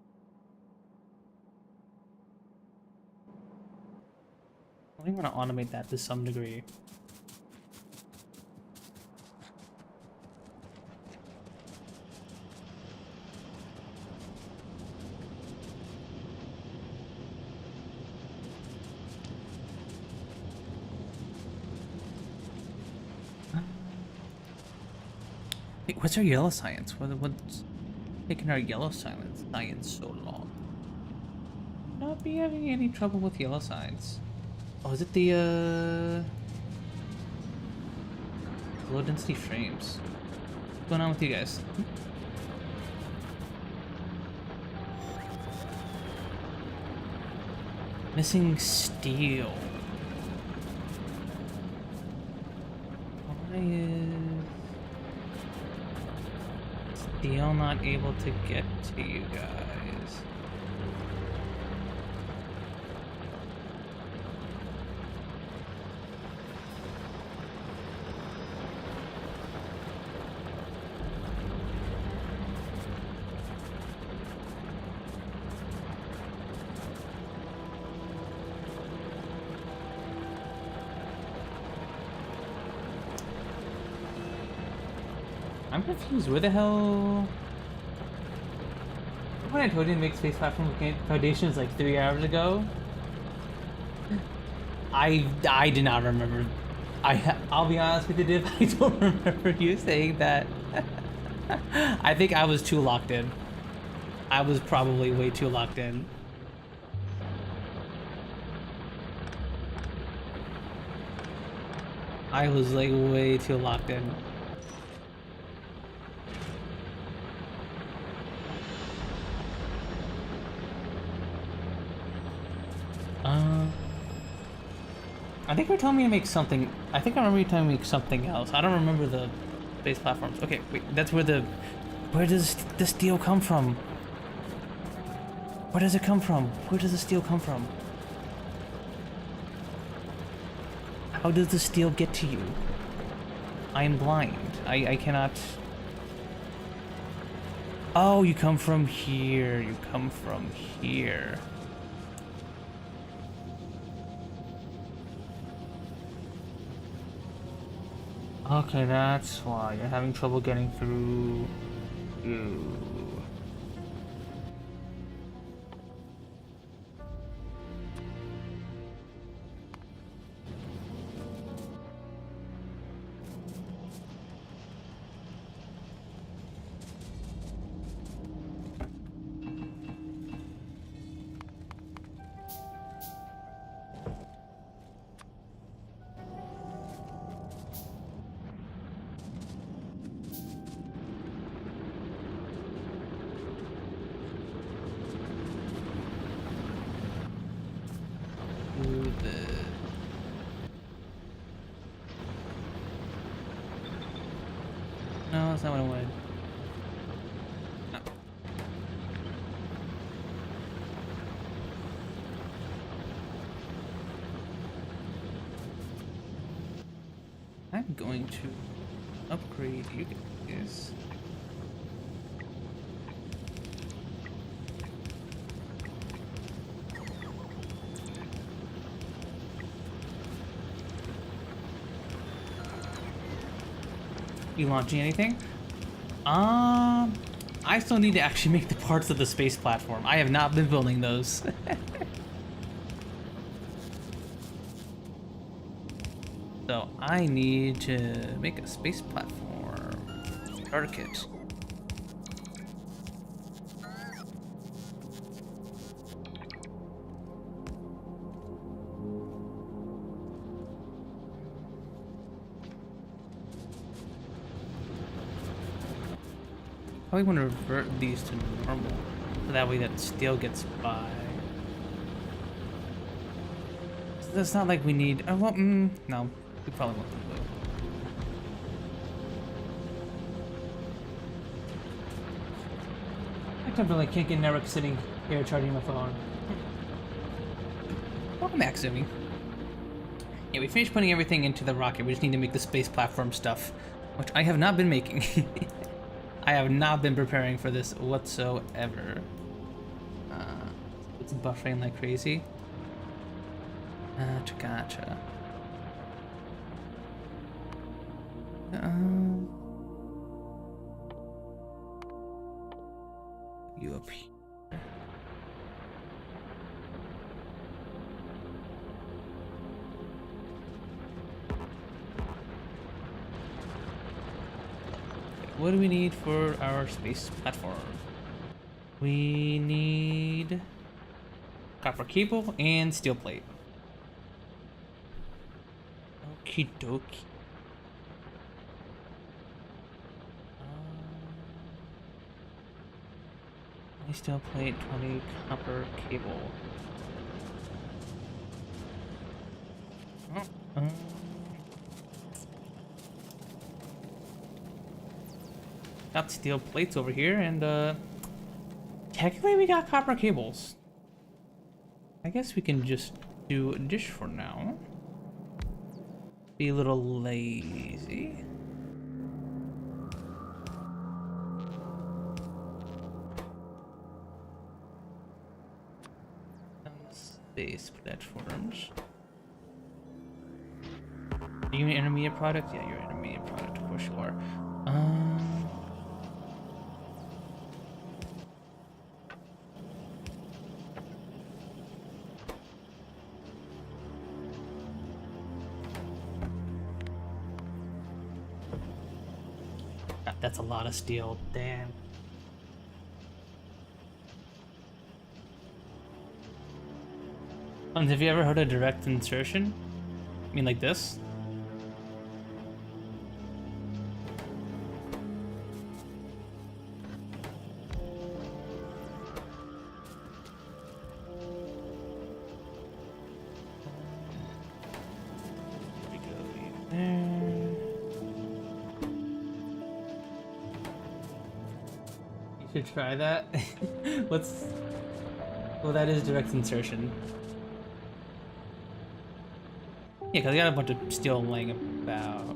[SPEAKER 1] I want to automate that to some degree. Wait, what's our yellow science? What's taking our yellow science so long? Not be having any trouble with yellow science. Oh, is it the low density frames? What's going on with you guys? Missing steel. Still not able to get to you guys. I'm confused. Where the hell? When I told you to make space platform foundations like 3 hours ago, I did not remember. I'll be honest with you, Div. I don't remember you saying that. I think I was too locked in. I was probably way too locked in. I was like way too locked in. I think you're telling me to make something. I think I remember you telling me to make something else. I don't remember the base platforms. Okay, wait, that's where the. Where does the steel come from? Where does it come from? Where does the steel come from? How does the steel get to you? I am blind. I cannot. Oh, you come from here. You come from here. Okay, that's why you're having trouble getting through. Ooh. No, that's not what I wanted. No. I'm going to upgrade you guys. You launching anything? I still need to actually make the parts of the space platform. I have not been building those. So I need to make a space platform starter kit. Probably want to revert these to normal, so that way that steel gets by. So it's not like we need. Oh, well, no, we probably won't do that. I definitely can't get Eric sitting here charging my phone. Welcome back, Zumi. Yeah, we finished putting everything into the rocket. We just need to make the space platform stuff, which I have not been making. I have not been preparing for this whatsoever. It's buffering like crazy. Gotcha. You up here. What do we need for our space platform? We need copper cable and steel plate. Okie dokie. Steel plate, 20 copper cable. Oh, got steel plates over here, and technically we got copper cables. I guess we can just do a dish for now. Be a little lazy. Space platforms. Are you an intermediate product? Yeah, you're an intermediate product, of course you are. God, that's a lot of steel, damn. Have you ever heard of direct insertion? I mean, like this? You should try that. What's... Well, that is direct insertion. Yeah, because I got a bunch of steel laying about.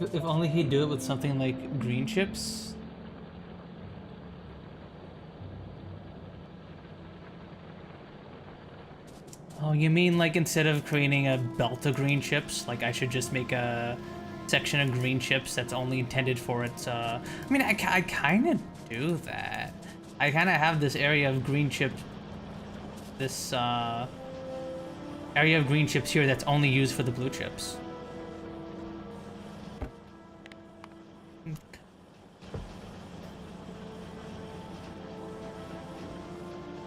[SPEAKER 1] If only he'd do it with something like green chips. Oh, you mean like instead of creating a belt of green chips, like I should just make a section of green chips that's only intended for its, I mean, I kind of do that. I kind of have this area of green chips. This area of green chips here that's only used for the blue chips.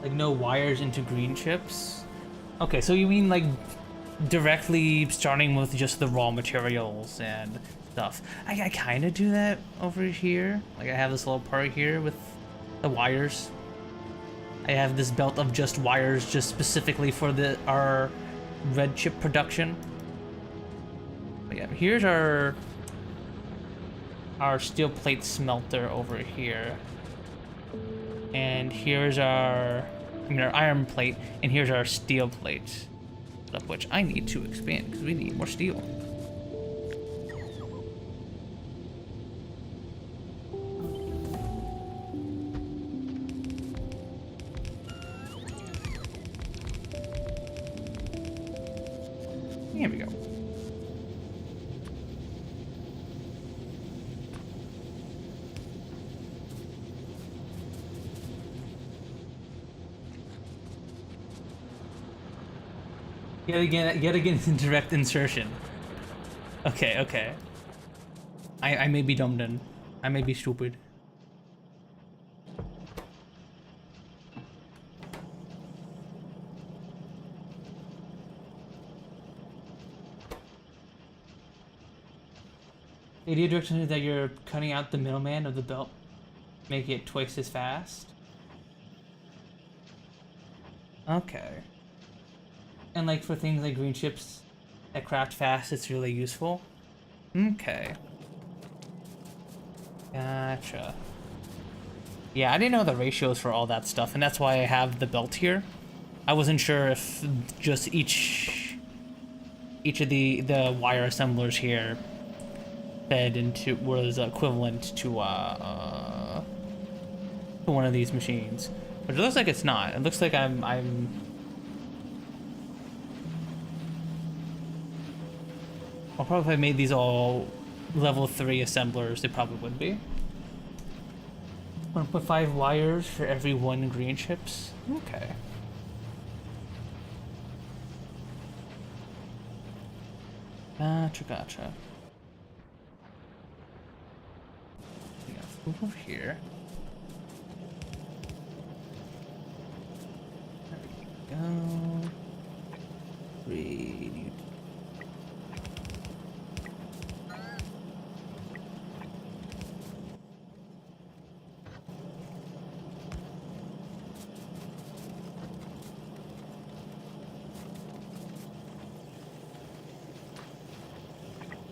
[SPEAKER 1] Like no wires into green chips? Okay, so you mean like directly starting with just the raw materials and stuff. I kind of do that over here. Like I have this little part here with the wires. I have this belt of just wires just specifically for our red chip production. But yeah, here's our steel plate smelter over here. And here's our iron plate, and here's our steel plate, of which I need to expand because we need more steel. Here we go. Yet again, direct insertion. Okay. I may be dumb then. I may be stupid. The idea direction is that you're cutting out the middleman of the belt, make it twice as fast. Okay. And like for things like green chips that craft fast, it's really useful. Okay. Gotcha. Yeah, I didn't know the ratios for all that stuff, and that's why I have the belt here. I wasn't sure if just each of the wire assemblers here fed into was equivalent to one of these machines, but it looks like it's not. It looks like I'll probably if I made these all level 3 assemblers, they probably would be. 1.5 wires for every 1 green chips. Okay. Gotcha. Move over here. There we go. Read.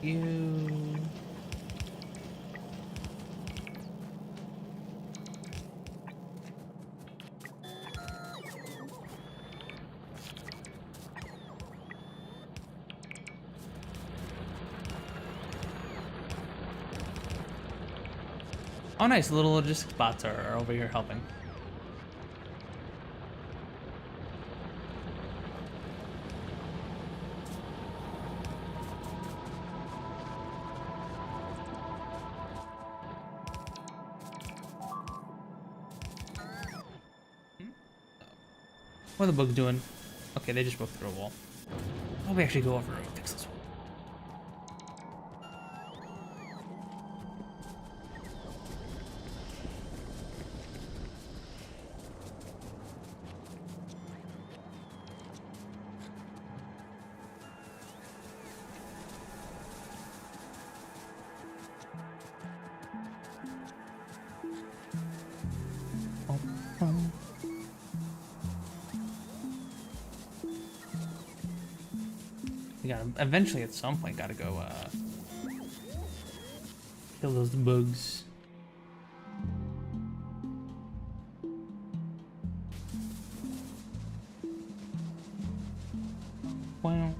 [SPEAKER 1] You. Oh, nice. Little logistics bots are over here helping. What are the bugs doing? Okay, they just broke through a wall. Why don't we actually go over and fix this one? We gotta eventually at some point gotta go kill those bugs. Wow.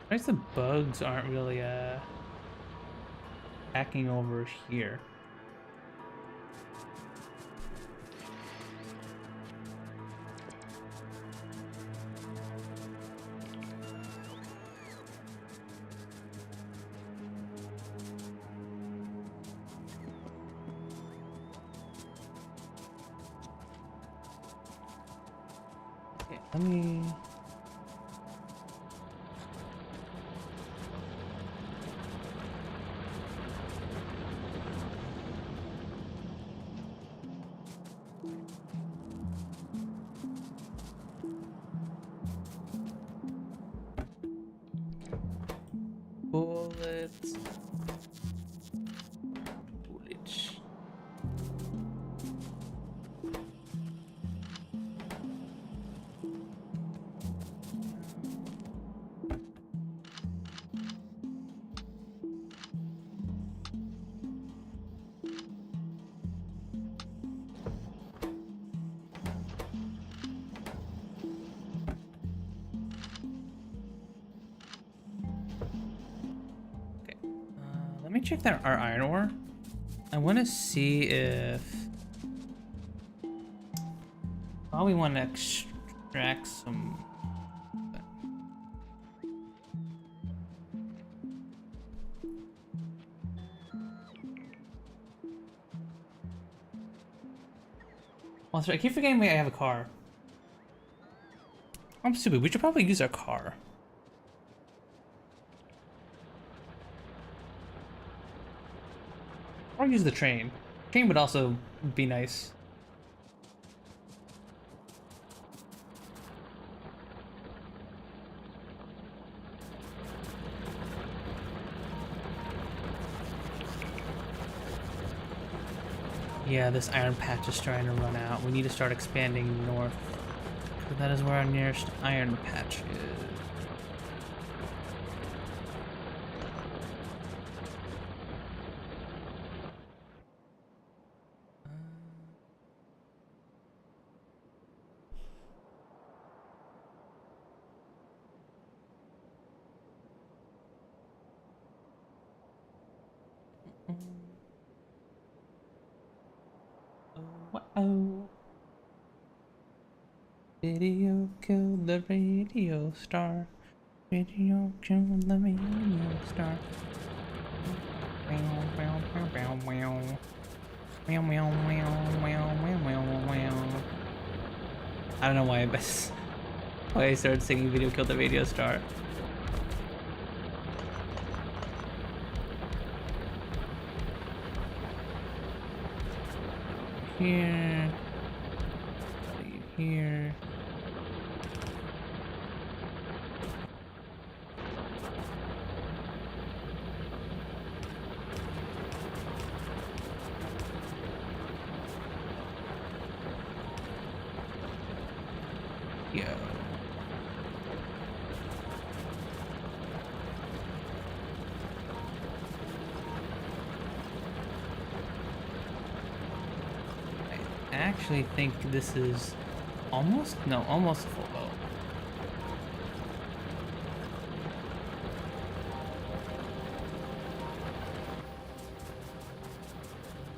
[SPEAKER 1] I guess the bugs aren't really hacking over here. Okay, let me. Bullets. Bullets. Let me check our iron ore. I want to see if... Oh, we want to extract some... Well, sorry, I keep forgetting I have a car. I'm stupid. We should probably use our car. Or use the train. Train would also be nice. Yeah, this iron patch is trying to run out. We need to start expanding north. That is where our nearest iron patch is. Uh-oh. Video killed the radio star. Video killed the radio star. I don't know why, but Oh, I started singing video killed the radio star. Here. Here. Yo. I actually think this is almost a full boat.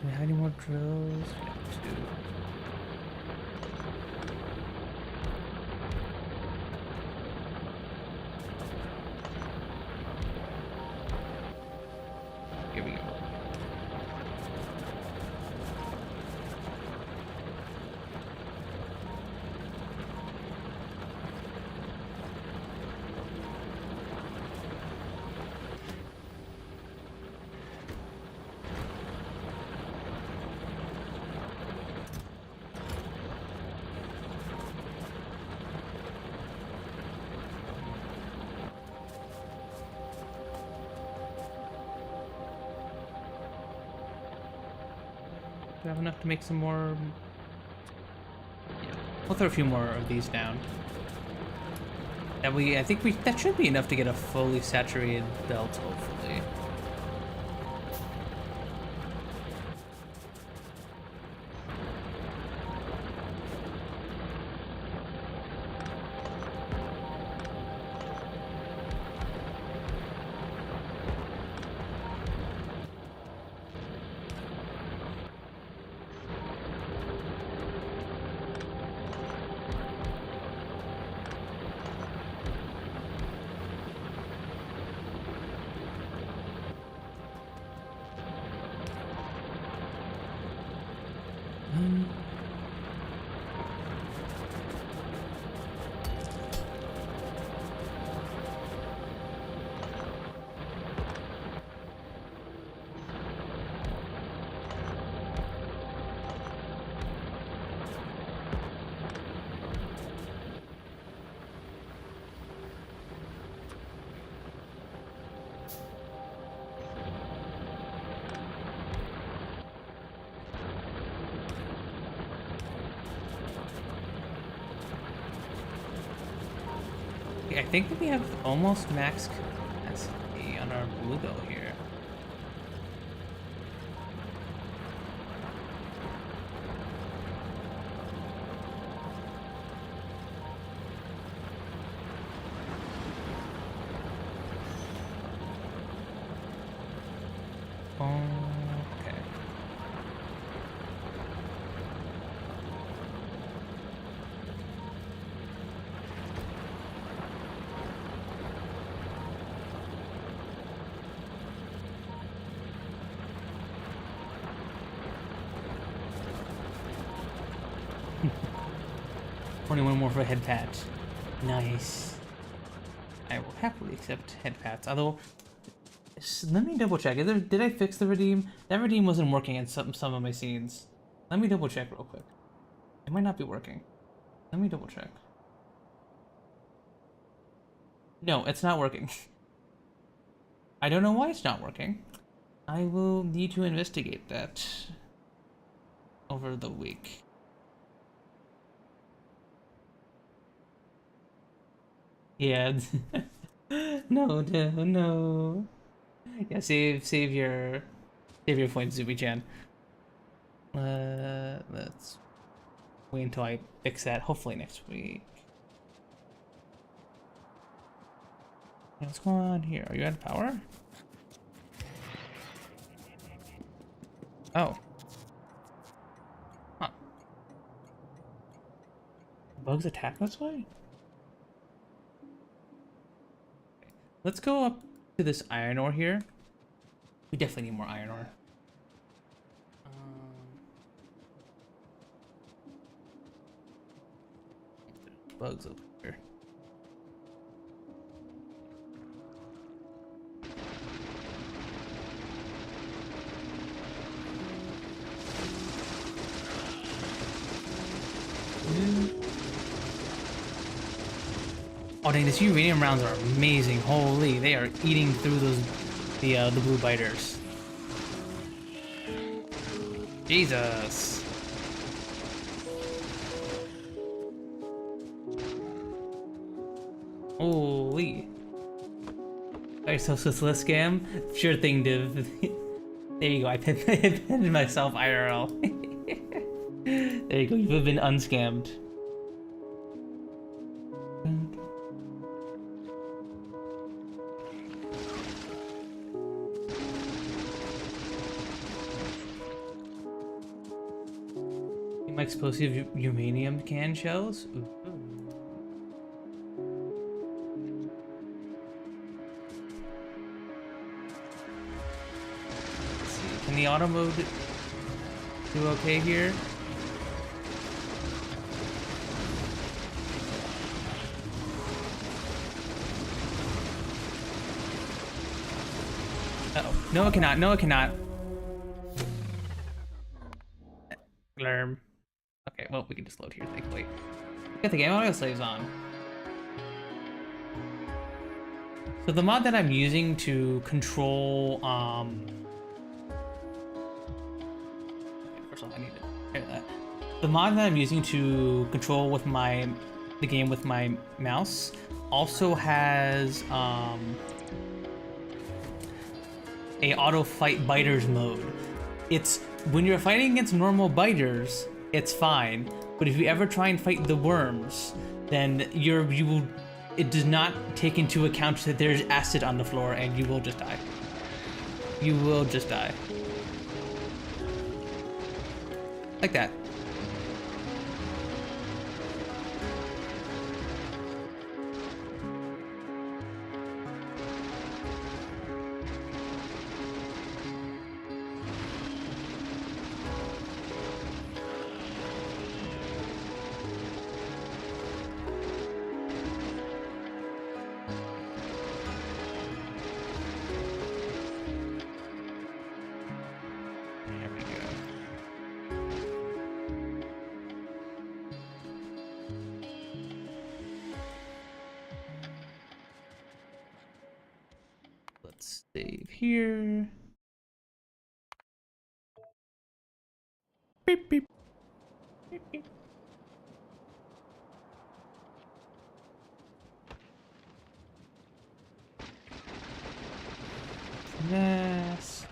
[SPEAKER 1] Do we have any more drills? We have 2. Here we go. Do I have enough to make some more? Yeah. We'll throw a few more of these down. That should be enough to get a fully saturated belt, hopefully. I think that we have almost max capacity on our bluebell here. Okay. Only one more for a head pat. Nice. I will happily accept head pats. Although, let me double check. Did I fix the redeem? That redeem wasn't working in some of my scenes. Let me double check real quick. It might not be working. Let me double check. No, it's not working. I don't know why it's not working. I will need to investigate that over the week. Yeah. No. Yeah, save your points, Zubi-chan. Let's wait until I fix that. Hopefully next week. Yeah, what's going on here? Are you out of power? Oh. Huh. Bugs attack this way? Let's go up to this iron ore here. We definitely need more iron ore. Bugs over here. Oh dang, these uranium rounds are amazing. Holy, they are eating through those the blue biters. Jesus. Holy. Alright, so let's scam. Sure thing, Div. There you go. I pinned myself IRL. There you go. You've been unscammed. Explosive uranium can shells. Ooh. Let's see. Can the auto mode do okay here? Uh-oh. No, it cannot. No, it cannot. Glurm. Okay, well, we can just load here, thankfully. Got the game audio slaves on. So the mod that I'm using to control, first of all, I need to hear that. The mod that I'm using to control with the game with my mouse also has, a auto fight biters mode. It's when you're fighting against normal biters, it's fine, but if you ever try and fight the worms, then it does not take into account that there's acid on the floor and you will just die. You will just die. Like that. Save here. Beep, beep. Beep, beep. Yes.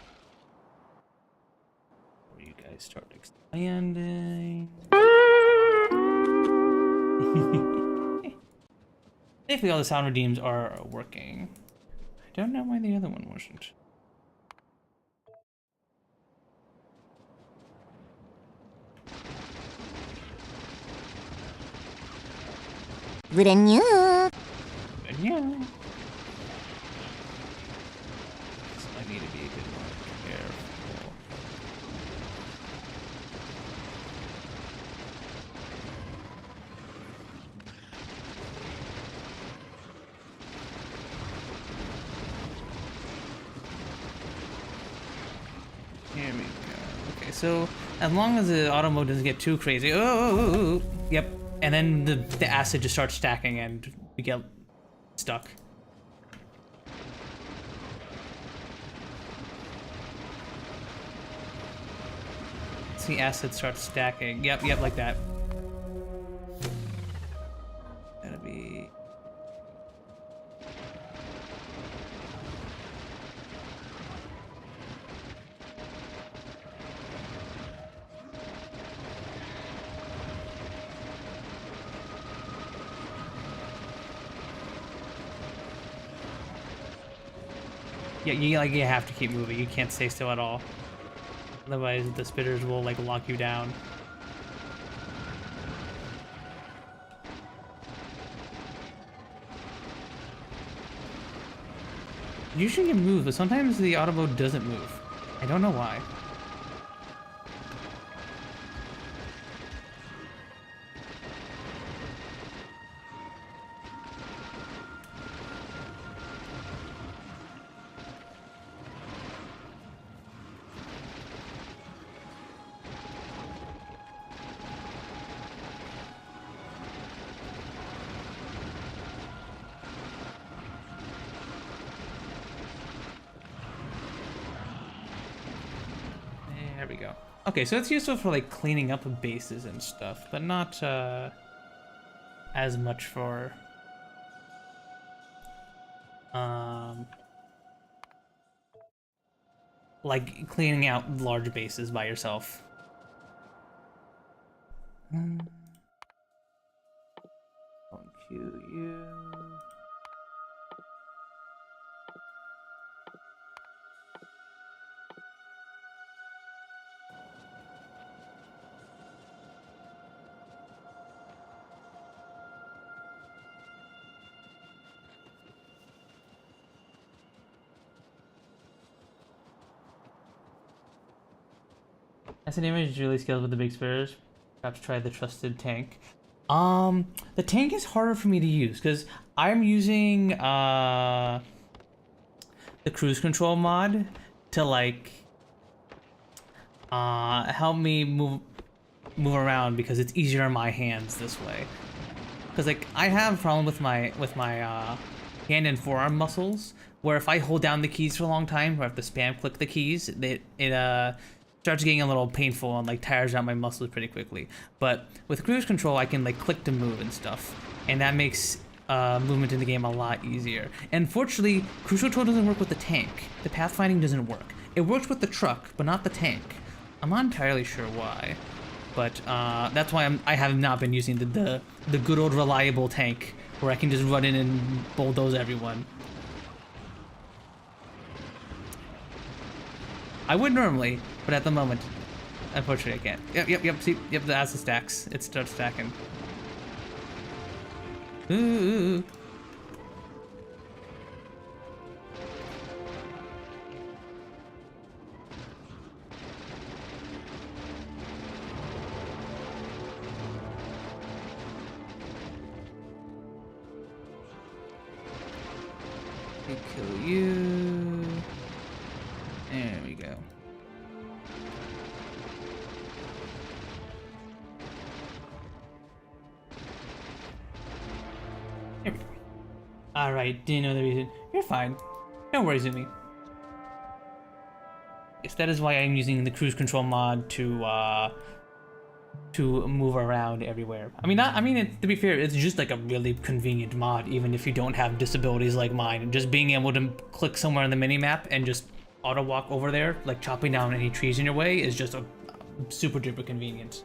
[SPEAKER 1] Before you guys start expanding. Thankfully all the sound redeems are working. I don't know why the other one wasn't.
[SPEAKER 3] Brand new.
[SPEAKER 1] But yeah. So I need to be a bit more careful. Here we go. Okay, so as long as the auto mode doesn't get too crazy. Oh, yep. And then the acid just starts stacking and we get stuck. See, acid starts stacking. Yep, like that. That'll be... Yeah, you have to keep moving. You can't stay still at all. Otherwise, the spitters will like lock you down. Usually it moves, but sometimes the auto mode doesn't move. I don't know why. we go. Okay, so it's useful for like cleaning up bases and stuff, but not as much for like cleaning out large bases by yourself. You. As an image really scales with the big spares. Perhaps try the trusted tank. The tank is harder for me to use because I'm using the Kruse Kontrol mod to like help me move around because it's easier in my hands this way. Because like I have a problem with my hand and forearm muscles where if I hold down the keys for a long time or I have to spam click the keys, it starts getting a little painful and like tires out my muscles pretty quickly. But with Kruse Kontrol, I can like click to move and stuff, and that makes movement in the game a lot easier. And fortunately, Kruse Kontrol doesn't work with the tank. The pathfinding doesn't work. It works with the truck, but not the tank. I'm not entirely sure why, but that's why I have not been using the good old reliable tank where I can just run in and bulldoze everyone. I would normally, but at the moment, unfortunately, I can't. Yep. See, yep. As it stacks, it starts stacking. Ooh. We kill you. There we go. Here we go. Alright, didn't know the reason. You're fine. No worries with me. Yes, that is why I'm using the Kruse Kontrol mod to move around everywhere. I mean, to be fair, it's just like a really convenient mod, even if you don't have disabilities like mine. Just being able to click somewhere on the minimap and just auto walk over there, like chopping down any trees in your way, is just a super duper convenient.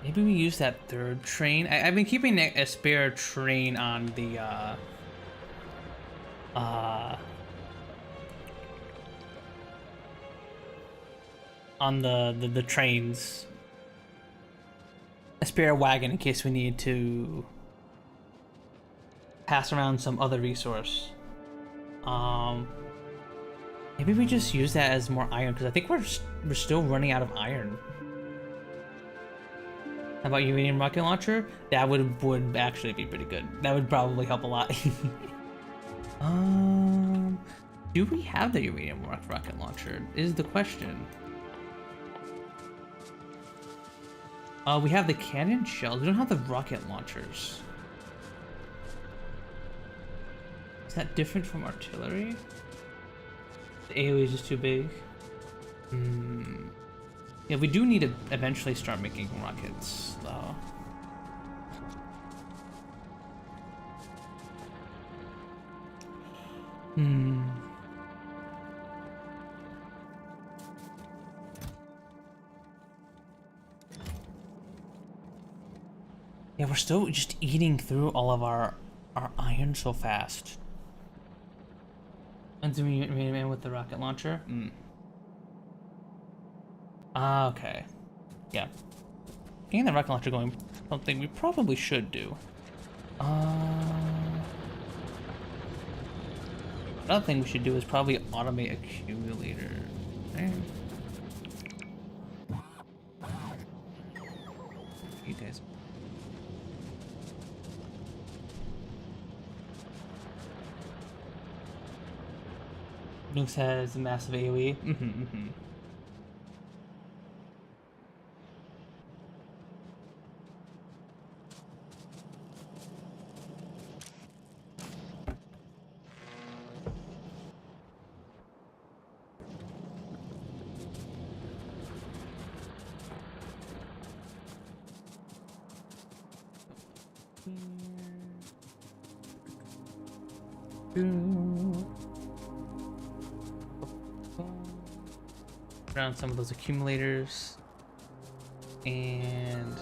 [SPEAKER 1] Maybe we use that third train. I've been keeping a spare train on the the trains. A spare wagon in case we need to pass around some other resource. Maybe we just use that as more iron because I think we're still running out of iron. How about uranium rocket launcher? That would actually be pretty good. That would probably help a lot. Do we have the uranium rocket launcher? Is the question. We have the cannon shells. We don't have the rocket launchers. Is that different from artillery? The AoE is just too big. Yeah, we do need to eventually start making rockets, though. Yeah, we're still just eating through all of our iron so fast. And zooming in with the rocket launcher? Ah, okay. Yeah. Getting the rocket launcher going, something we probably should do. Another thing we should do is probably automate accumulator. Right? You guys. Nukes has a massive AoE. Around some of those accumulators and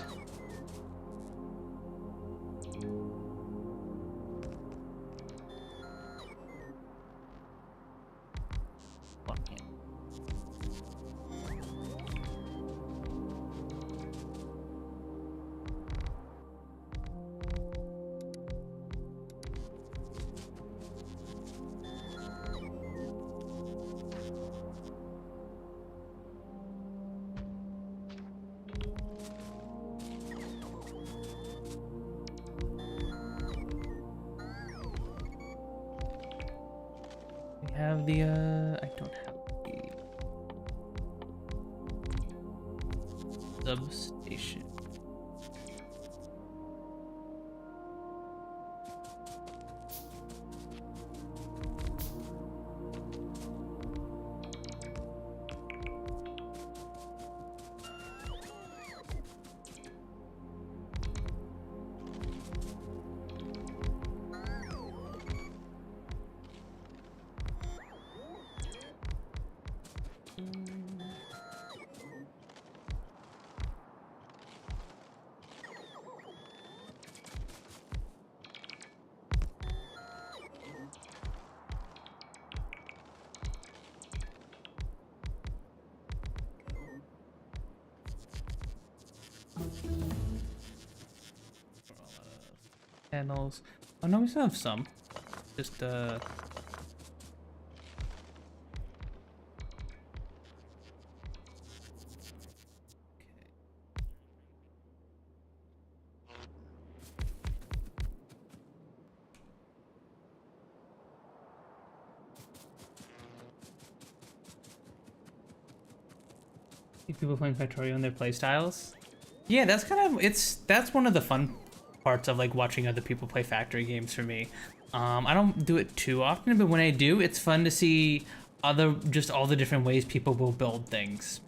[SPEAKER 1] have the I don't have the substation. Panels. Oh no, we still have some. Just people playing Factorio and their playstyles. Yeah, that's kind of that's one of the fun parts of like watching other people play factory games for me. I don't do it too often, but when I do, it's fun to see all the different ways people will build things.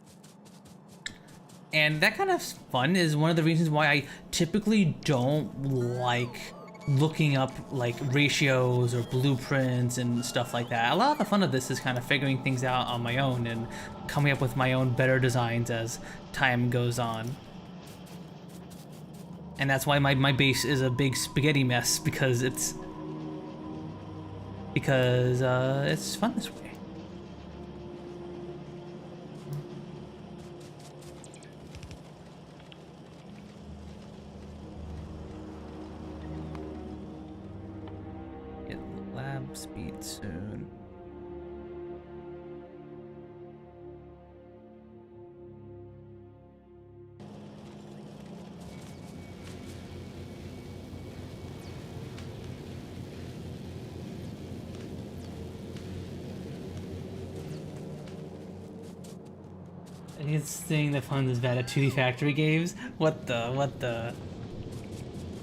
[SPEAKER 1] And that kind of fun is one of the reasons why I typically don't like looking up like ratios or blueprints and stuff like that. A lot of the fun of this is kind of figuring things out on my own and coming up with my own better designs as time goes on. And that's why my base is a big spaghetti mess, because it's fun this way. Get lab speed soon. It's saying the fun is bad at 2D factory games. What the?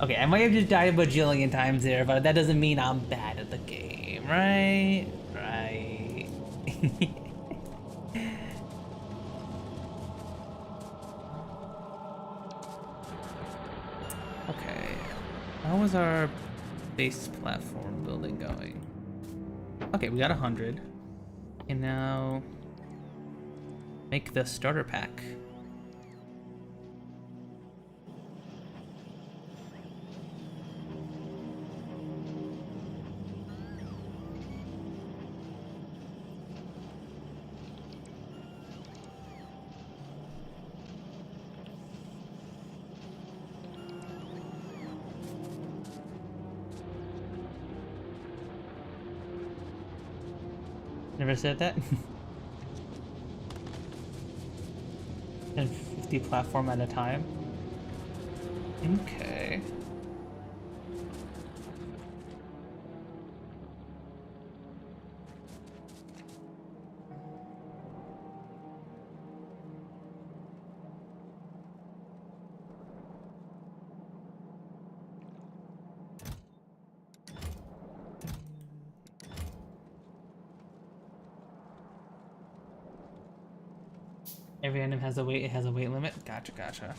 [SPEAKER 1] Okay, I might have just died a bajillion times there, but that doesn't mean I'm bad at the game, right? Right. Okay, how was our base platform building going? Okay, we got 100, and now make the starter pack. Never said that. And 50 platform at a time. Okay. Every item has a weight. It has a weight limit. Gotcha, gotcha.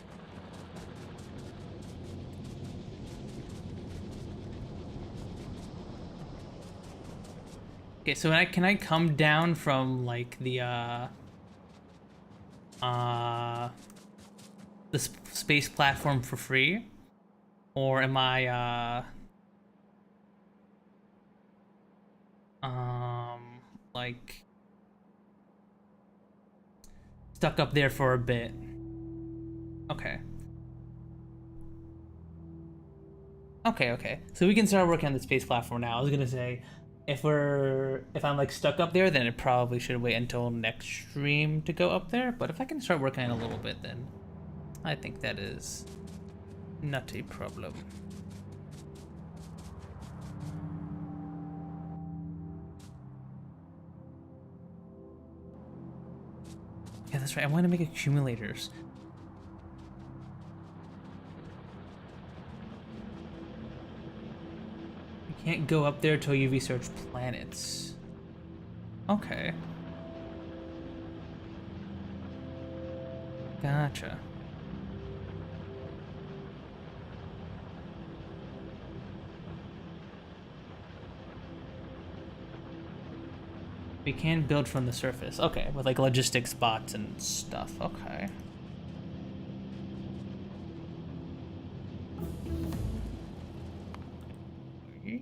[SPEAKER 1] Okay, so can I come down from like the space platform for free, or am I like stuck up there for a bit? Okay. Okay. So we can start working on the space platform now. I was gonna say, if I'm like stuck up there, then it probably should wait until next stream to go up there. But if I can start working on it a little bit, then I think that is not a problem. Yeah, that's right. I want to make accumulators. You can't go up there till you research planets. Okay. Gotcha. We can build from the surface. Okay, with like logistics bots and stuff. Okay. The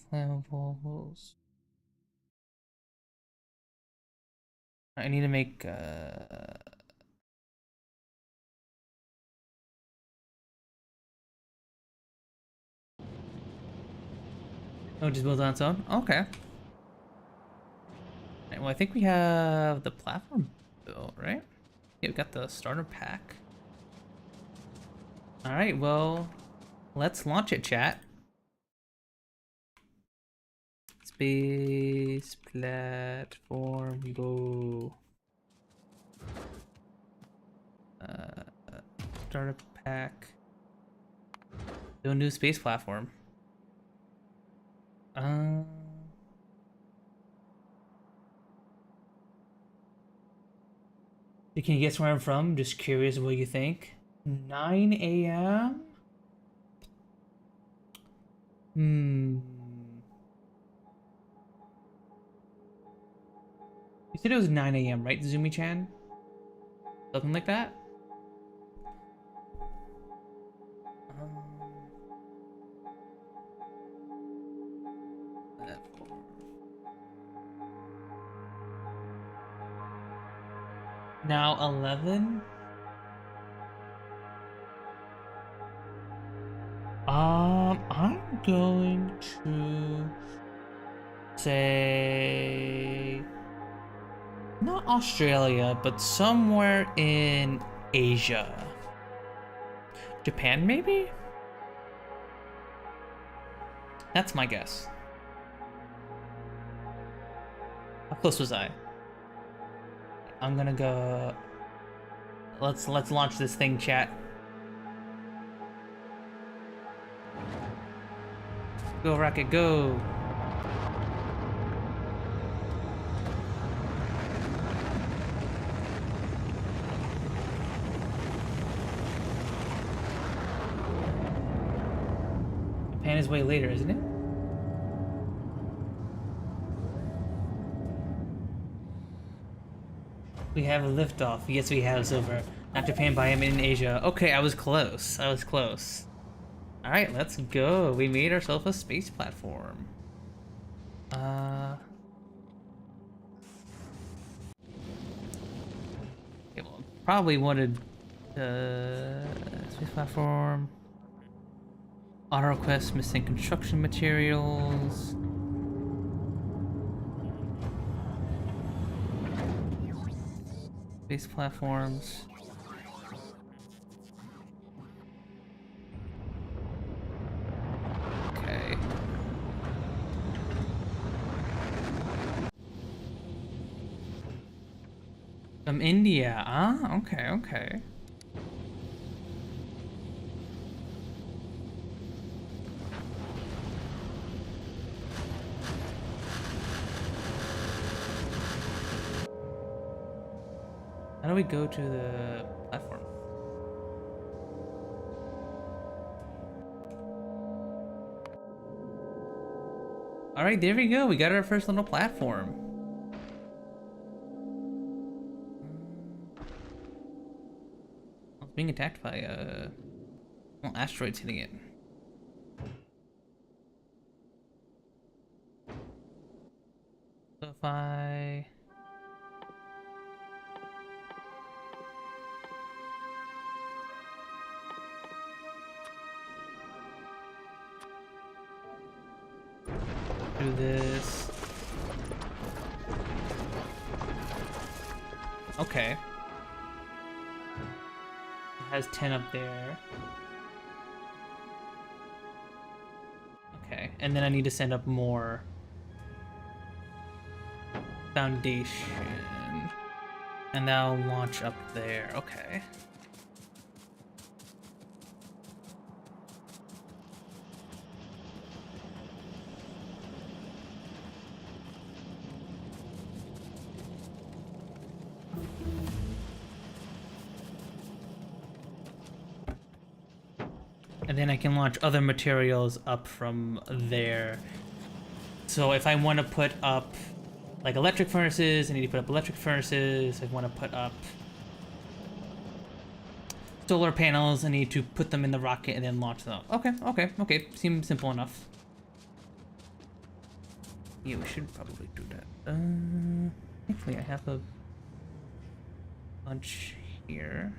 [SPEAKER 1] flammables. I need to make oh, just build on its own? Okay. Right, well, I think we have the platform built, right? Yeah, we got the starter pack. Alright, well, let's launch it, chat. Space platform go. Starter pack. Do a new space platform. Can you guess where I'm from? Just curious what you think. 9 a.m. You said it was 9 a.m., right, Zumi-chan? Something like that? Now 11? I'm going to say not Australia, but somewhere in Asia. Japan, maybe? That's my guess. How close was I? I'm gonna go. Let's launch this thing, chat. Go rocket, go! Japan is way later, isn't it? We have a liftoff. Yes, we have, Silver. Not Japan, but I am in Asia. Okay, I was close. I was close. Alright, let's go. We made ourselves a space platform. Okay, well, probably wanted space platform. Auto request missing construction materials. Base platforms. Okay. From India. Ah, okay, okay. How do we go to the platform? All right, there we go. We got our first little platform. I was being attacked by well, asteroids hitting it. So if I do this. Okay. It has 10 up there. Okay, and then I need to send up more foundation. And that'll launch up there. Okay. And then I can launch other materials up from there. So if I want to put up like electric furnaces, I need to put up electric furnaces. If I want to put up solar panels, I need to put them in the rocket and then launch them up. Okay, okay, okay. Seems simple enough. Yeah, we should probably do that. Thankfully I have a bunch here.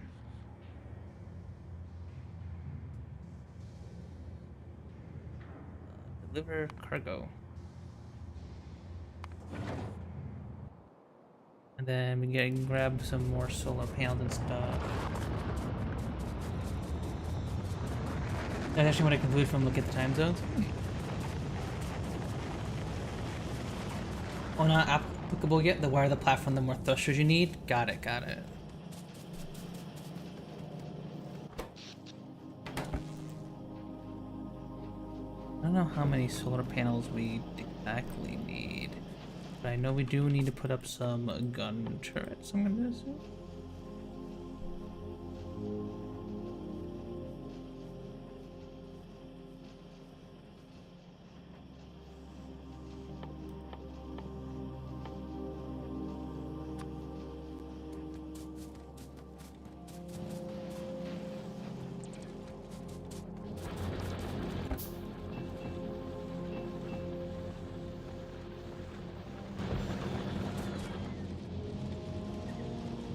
[SPEAKER 1] Deliver cargo. And then we can grab some more solar panels and stuff. That's actually what I conclude from looking at the time zones. Oh, not applicable yet? The wider the platform, the more thrusters you need? Got it, got it. I don't know how many solar panels we exactly need, but I know we do need to put up some gun turrets, I'm gonna assume.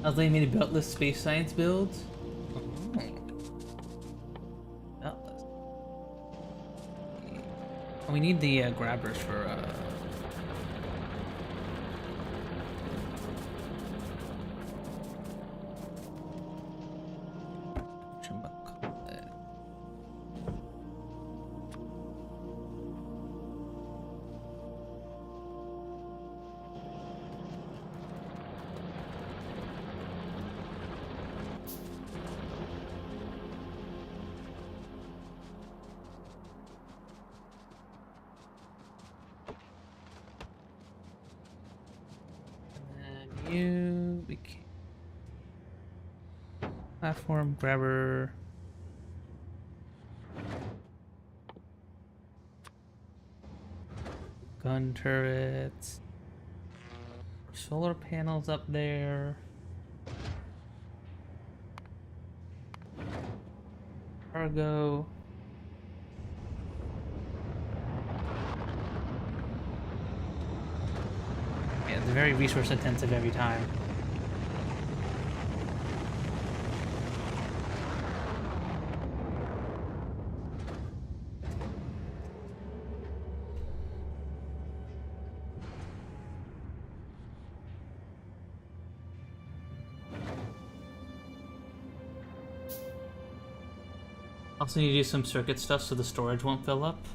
[SPEAKER 1] I was letting me to beltless space science builds. Oh. Beltless. Oh, we need the grabbers for platform grabber. Gun turrets. Solar panels up there. Cargo. Yeah, it's very resource intensive every time. Also need to do some circuit stuff so the storage won't fill up.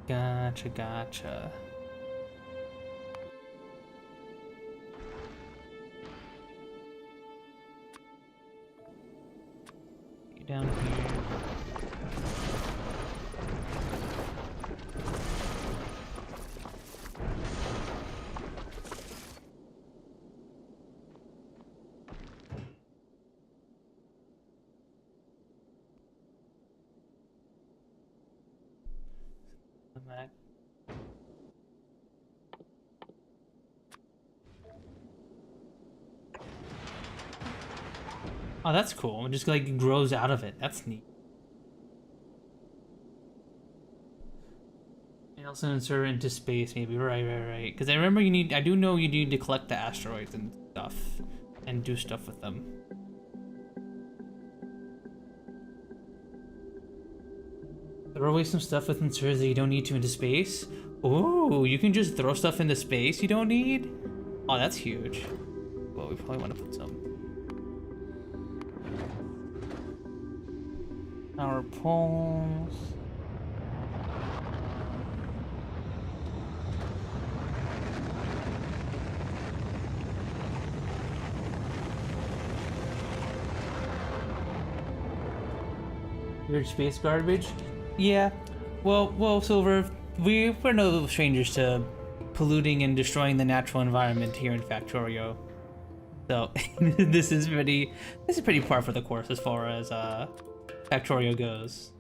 [SPEAKER 1] Gotcha, gotcha. Down here. Back. Oh, that's cool. It just like grows out of it. That's neat. And also insert into space, maybe. Right. Because I remember I do know you need to collect the asteroids and stuff, and do stuff with them. Throw away some stuff with inserts that you don't need to into space. Oh, you can just throw stuff into space you don't need? Oh, that's huge. Well, we probably want to put some. Heartpulse. Weird space garbage? Yeah. Well, Silver, we're no strangers to polluting and destroying the natural environment here in Factorio. So this is pretty par for the course as far as Factorio goes.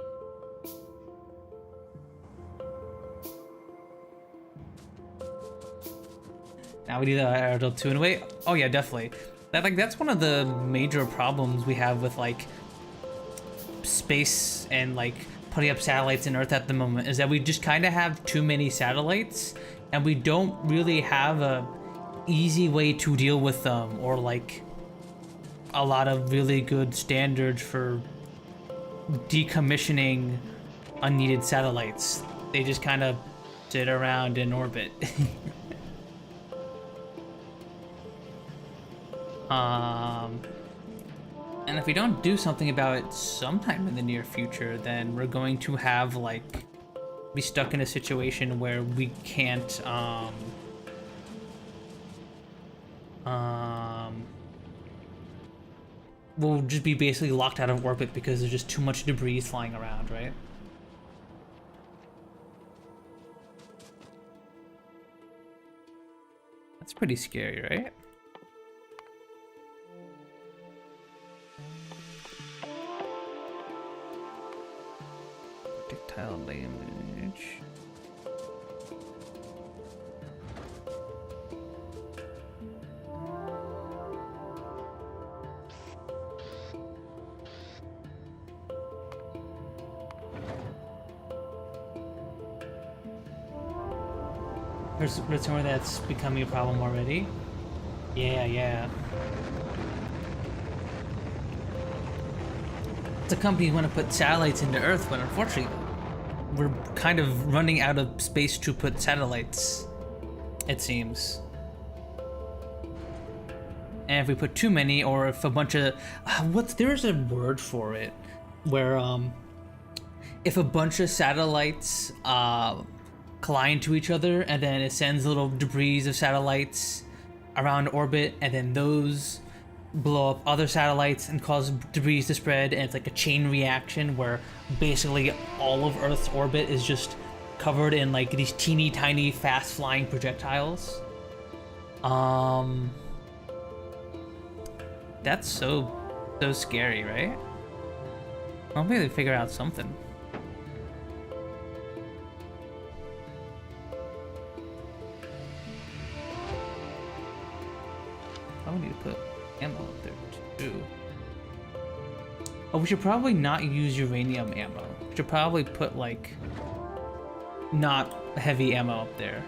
[SPEAKER 1] Now we need the Aerodel 2 in a way. Oh yeah, definitely. That's one of the major problems we have with like space and like putting up satellites in Earth at the moment, is that we just kind of have too many satellites and we don't really have a easy way to deal with them, or like a lot of really good standards for decommissioning unneeded satellites. They just kind of sit around in orbit. And if we don't do something about it sometime in the near future, then we're going to have like be stuck in a situation where we can't we'll just be basically locked out of orbit because there's just too much debris flying around, right? That's pretty scary, right? Projectile damage. There's somewhere that's becoming a problem already. Yeah. It's a company who want to put satellites into Earth, but unfortunately, we're kind of running out of space to put satellites, it seems. And if we put too many, or if a bunch of there's a word for it, where if a bunch of satellites collide to each other, and then it sends little debris of satellites around orbit, and then those blow up other satellites and cause debris to spread, and it's like a chain reaction where basically all of Earth's orbit is just covered in like these teeny tiny fast flying projectiles. That's so scary, right? Hopefully they figure out something. I need to put ammo up there too. Oh, we should probably not use uranium ammo. We should probably put like not heavy ammo up there.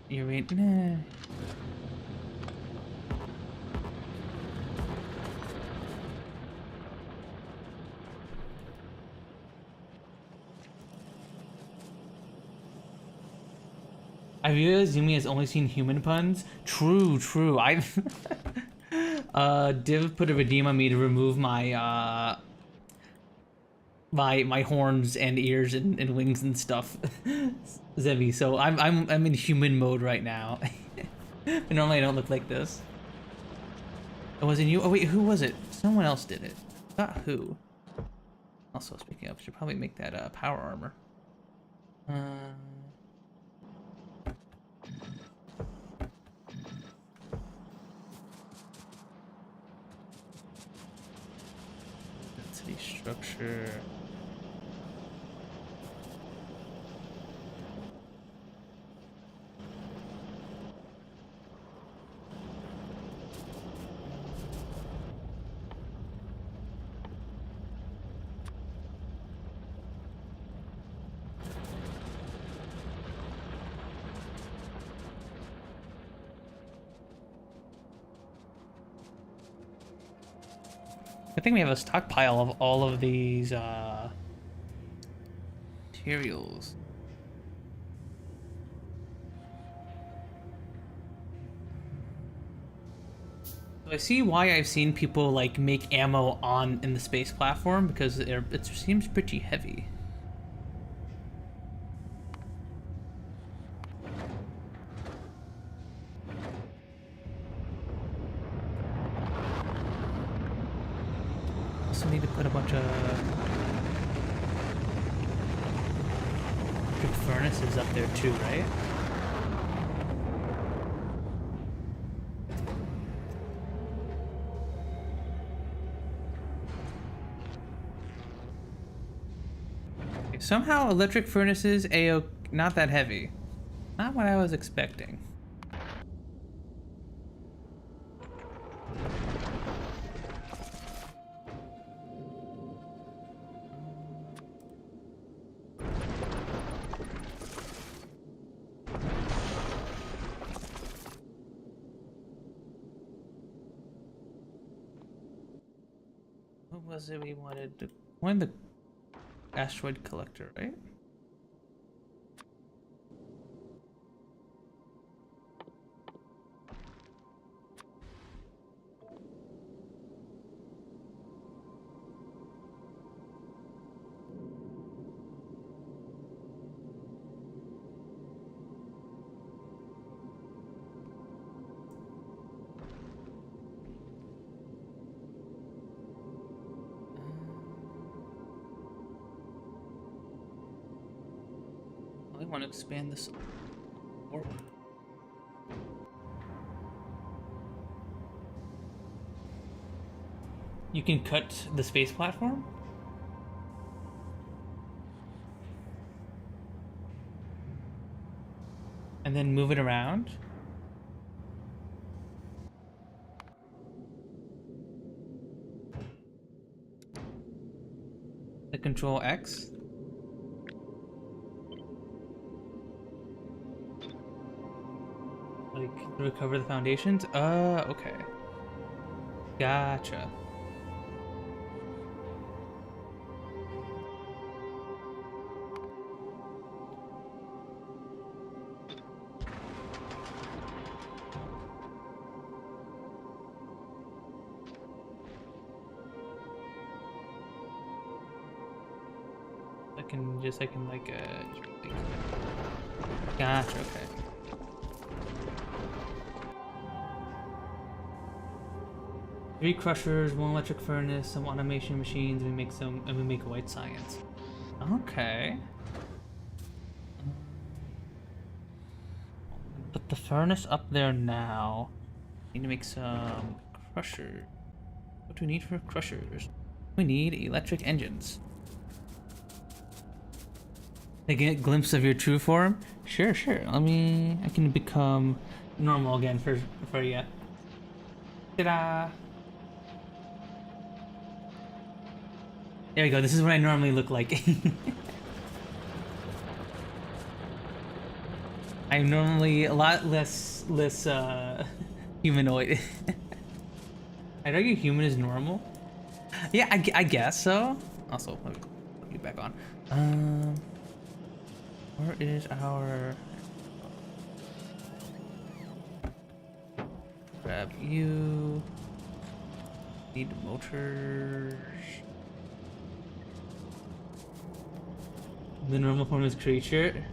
[SPEAKER 1] You're right. Nah. I realized Yumi has only seen human puns. True, true. I've Div put a redeem on me to remove my my horns and ears and wings and stuff. Zevi, so I'm in human mode right now. But normally I don't look like this. It wasn't you. Oh wait, who was it? Someone else did it. Not who. Also, speaking of, should probably make that power armor. Density structure. I think we have a stockpile of all of these materials. So I see why I've seen people like make ammo in the space platform, because it seems pretty heavy. Also need to put a bunch of big furnaces up there too, right? Okay, somehow electric furnaces, not that heavy. Not what I was expecting. What was it we wanted to find? The asteroid collector, right? I want to expand this forward. You can cut the space platform? And then move it around? The Control X? Like, recover the foundations? Okay. Gotcha. I can like, gotcha, okay. Three crushers, one electric furnace, some automation machines, and we make white science. Okay. Put the furnace up there now. Need to make some crushers. What do we need for crushers? We need electric engines. They get a glimpse of your true form? Sure. I can become normal again for you. Ta-da! There we go, this is what I normally look like. I'm normally a lot less humanoid. I'd argue human is normal. Yeah, I guess so. Also, let me put you back on. Where is our... Grab you. Need motors. The normal form is creature.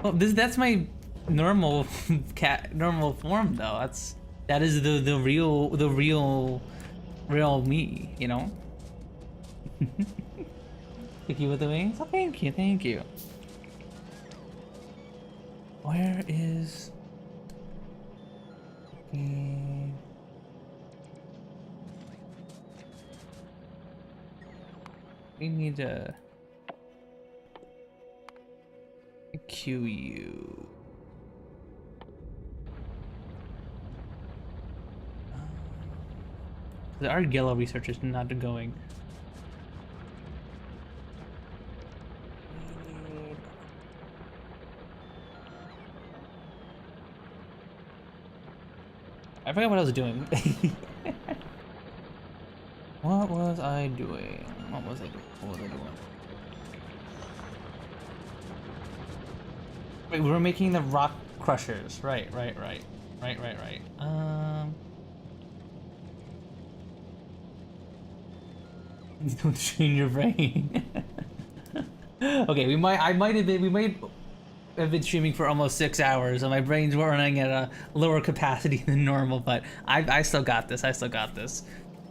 [SPEAKER 1] Well, that's my normal normal form though. That is the real me, you know? Thank you with the wings. Oh, thank you. Where is... We need a QU. Our yellow research is not going. I forgot what I was doing. What was I doing? What was I doing? Wait, we were making the rock crushers. Right. Don't strain your brain. Okay, we might have been streaming for almost 6 hours, and my brain's running at a lower capacity than normal. But I still got this.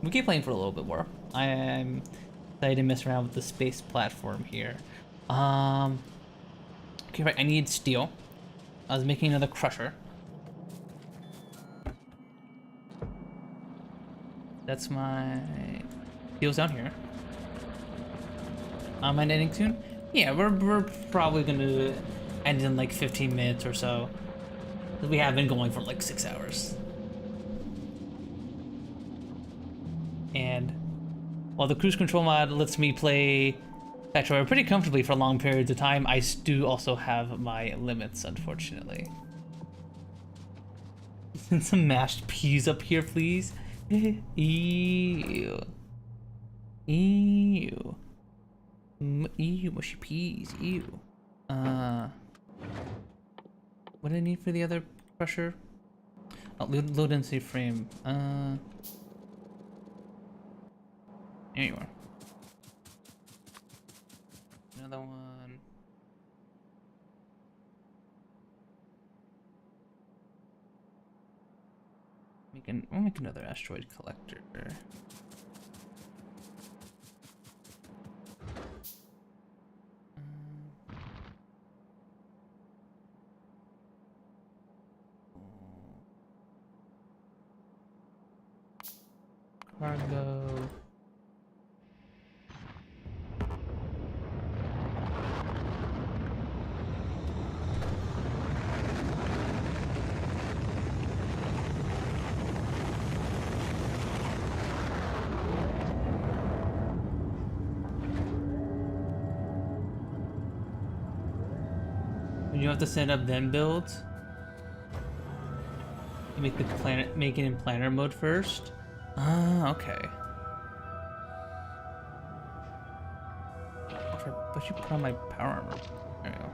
[SPEAKER 1] We keep playing for a little bit more. I'm excited to mess around with the space platform here. Okay, right. I need steel. I was making another crusher. That's my steel's down here. Am I ending soon? Yeah, we're probably gonna end in like 15 minutes or so. We have been going for like 6 hours. And while the Kruse Kontrol mod lets me play Factorio pretty comfortably for long periods of time, I do also have my limits, unfortunately. Some mashed peas up here, please. Ew. Ew. Ew, mushy peas. Ew. What do I need for the other crusher? Oh, low density frame. There you are. Another one. We'll make another asteroid collector. Cargo. You have to set up then build. You make the planet, make it in planner mode first. Ah, okay. I should put on my power armor. There we go.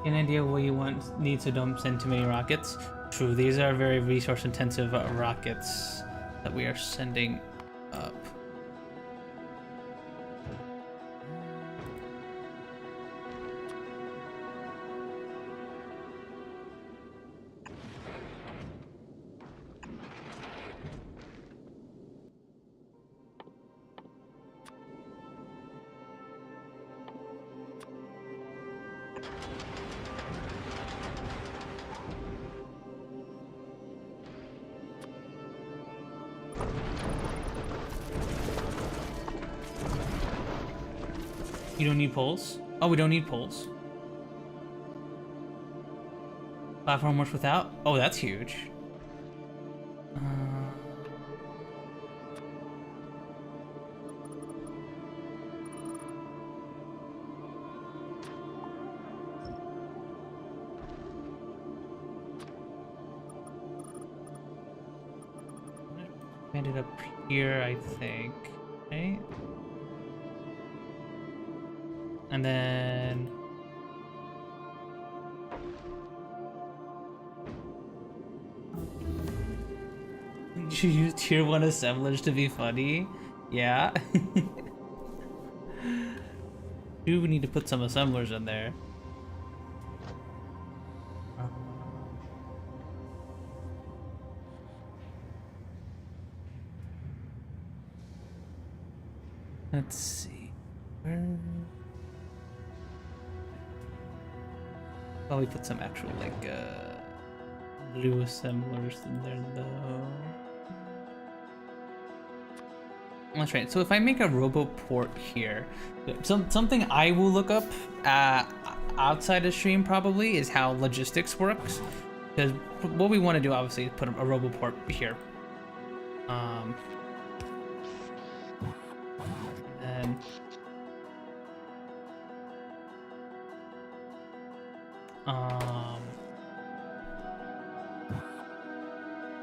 [SPEAKER 1] An idea what you need, so don't send too many rockets. True, these are very resource intensive rockets that we are sending up. You don't need poles? Oh, we don't need poles. Platform works without? Oh, that's huge. Ended up here, I think. Right? And then you use tier 1 assemblage to be funny? Yeah. Do we need to put some assemblers in there? Let's see. Where? Oh, we put some actual like blue assemblers in there though. That's right. So if I make a robo port here, something I will look up outside of stream probably is how logistics works. Because what we want to do obviously is put a robo port here. And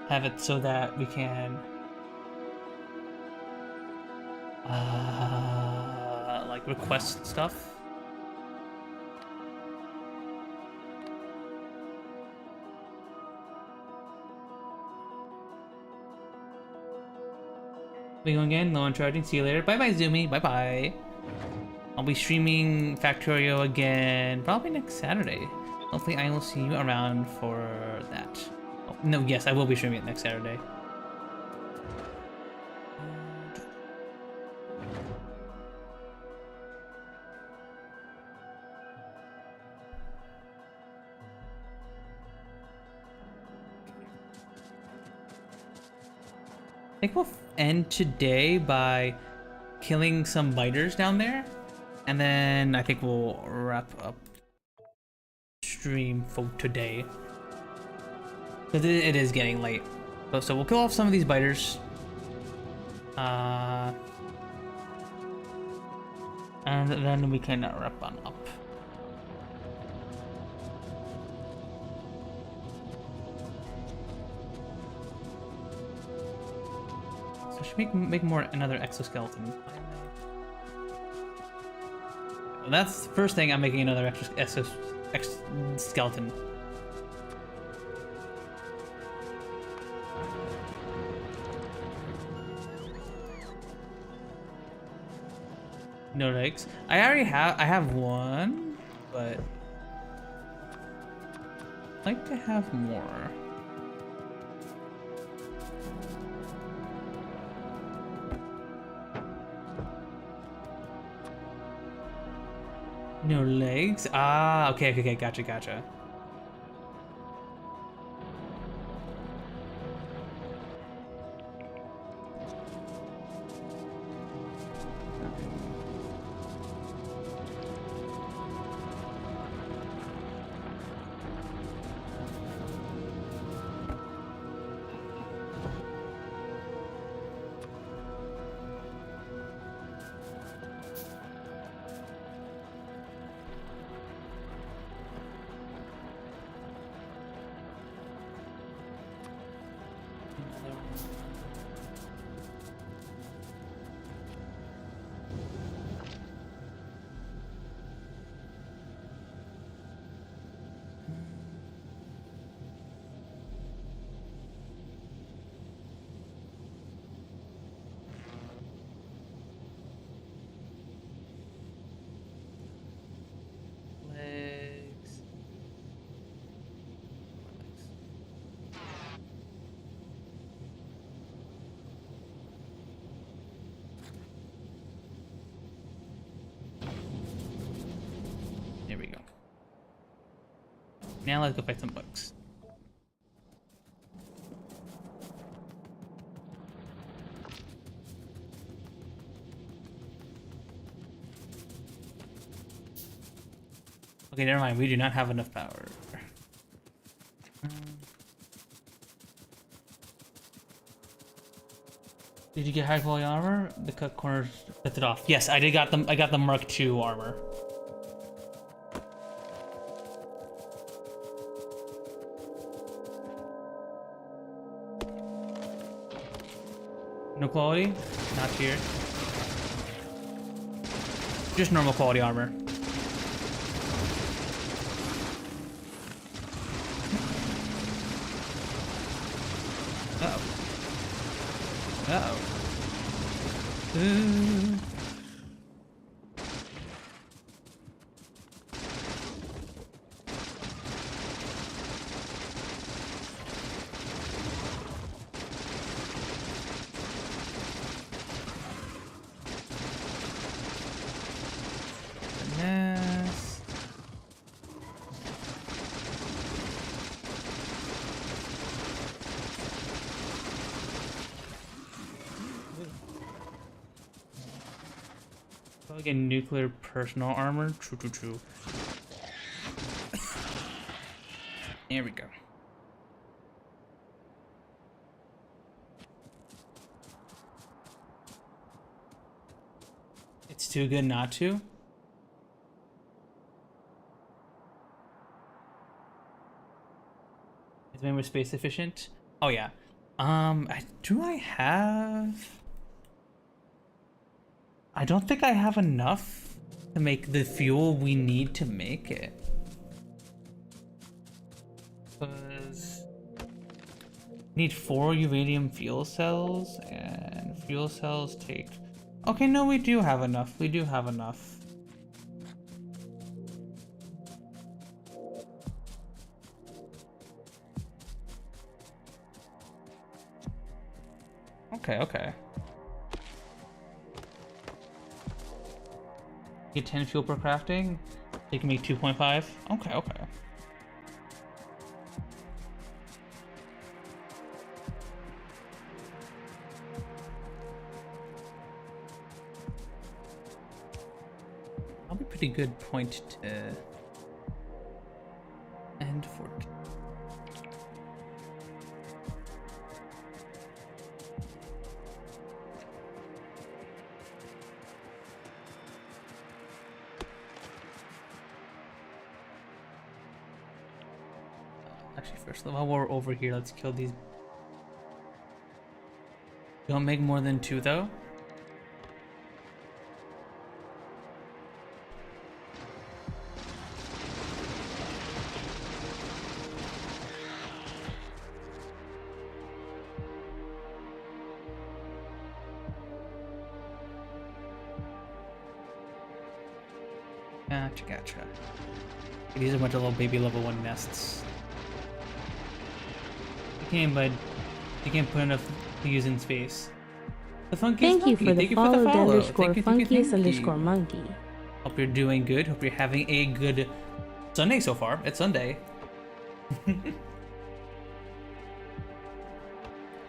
[SPEAKER 1] have it so that we can like request stuff. We go again, low on charging, see you later. Bye bye Zoomy, bye bye. I'll be streaming Factorio again probably next Saturday. Hopefully I will see you around for that. Oh, no, yes, I will be streaming it next Saturday. I think we'll end today by killing some biters down there, and then I think we'll wrap up stream for today. Because it is getting late. So we'll kill off some of these biters. And then we can wrap on up. So I should make another exoskeleton. That's the first thing. I'm making another exoskeleton. No legs. I have one, but I'd like to have more. No legs? Ah, okay, gotcha. There we go. Now let's go fight some bugs. Okay, never mind. We do not have enough power. Did you get high quality armor? The cut corners cut it off. Yes, I did got them. I got the Mark II armor. No quality? Not here. Just normal quality armor. Uh-oh. Uh-oh. Finesse. Get nuclear personal armor. True, true, true. There we go. It's too good not to. Is memory space efficient? Oh yeah. Do I have? I don't think I have enough to make the fuel we need to make it. Because need 4 uranium fuel cells, and fuel cells take... Okay, no, we do have enough. We do have enough. Okay, okay. Get 10 fuel per crafting. They can make 2.5. Okay, okay. Probably pretty good point to end for. Actually, first, while we're over here, let's kill these. Don't make more than 2 though. Gotcha, gotcha. These are a bunch of little baby level 1 nests. But you can't put enough to use in space. The funky
[SPEAKER 2] Thank you for the follow, _funkies_monkey.
[SPEAKER 1] Hope you're doing good. Hope you're having a good Sunday so far. It's Sunday.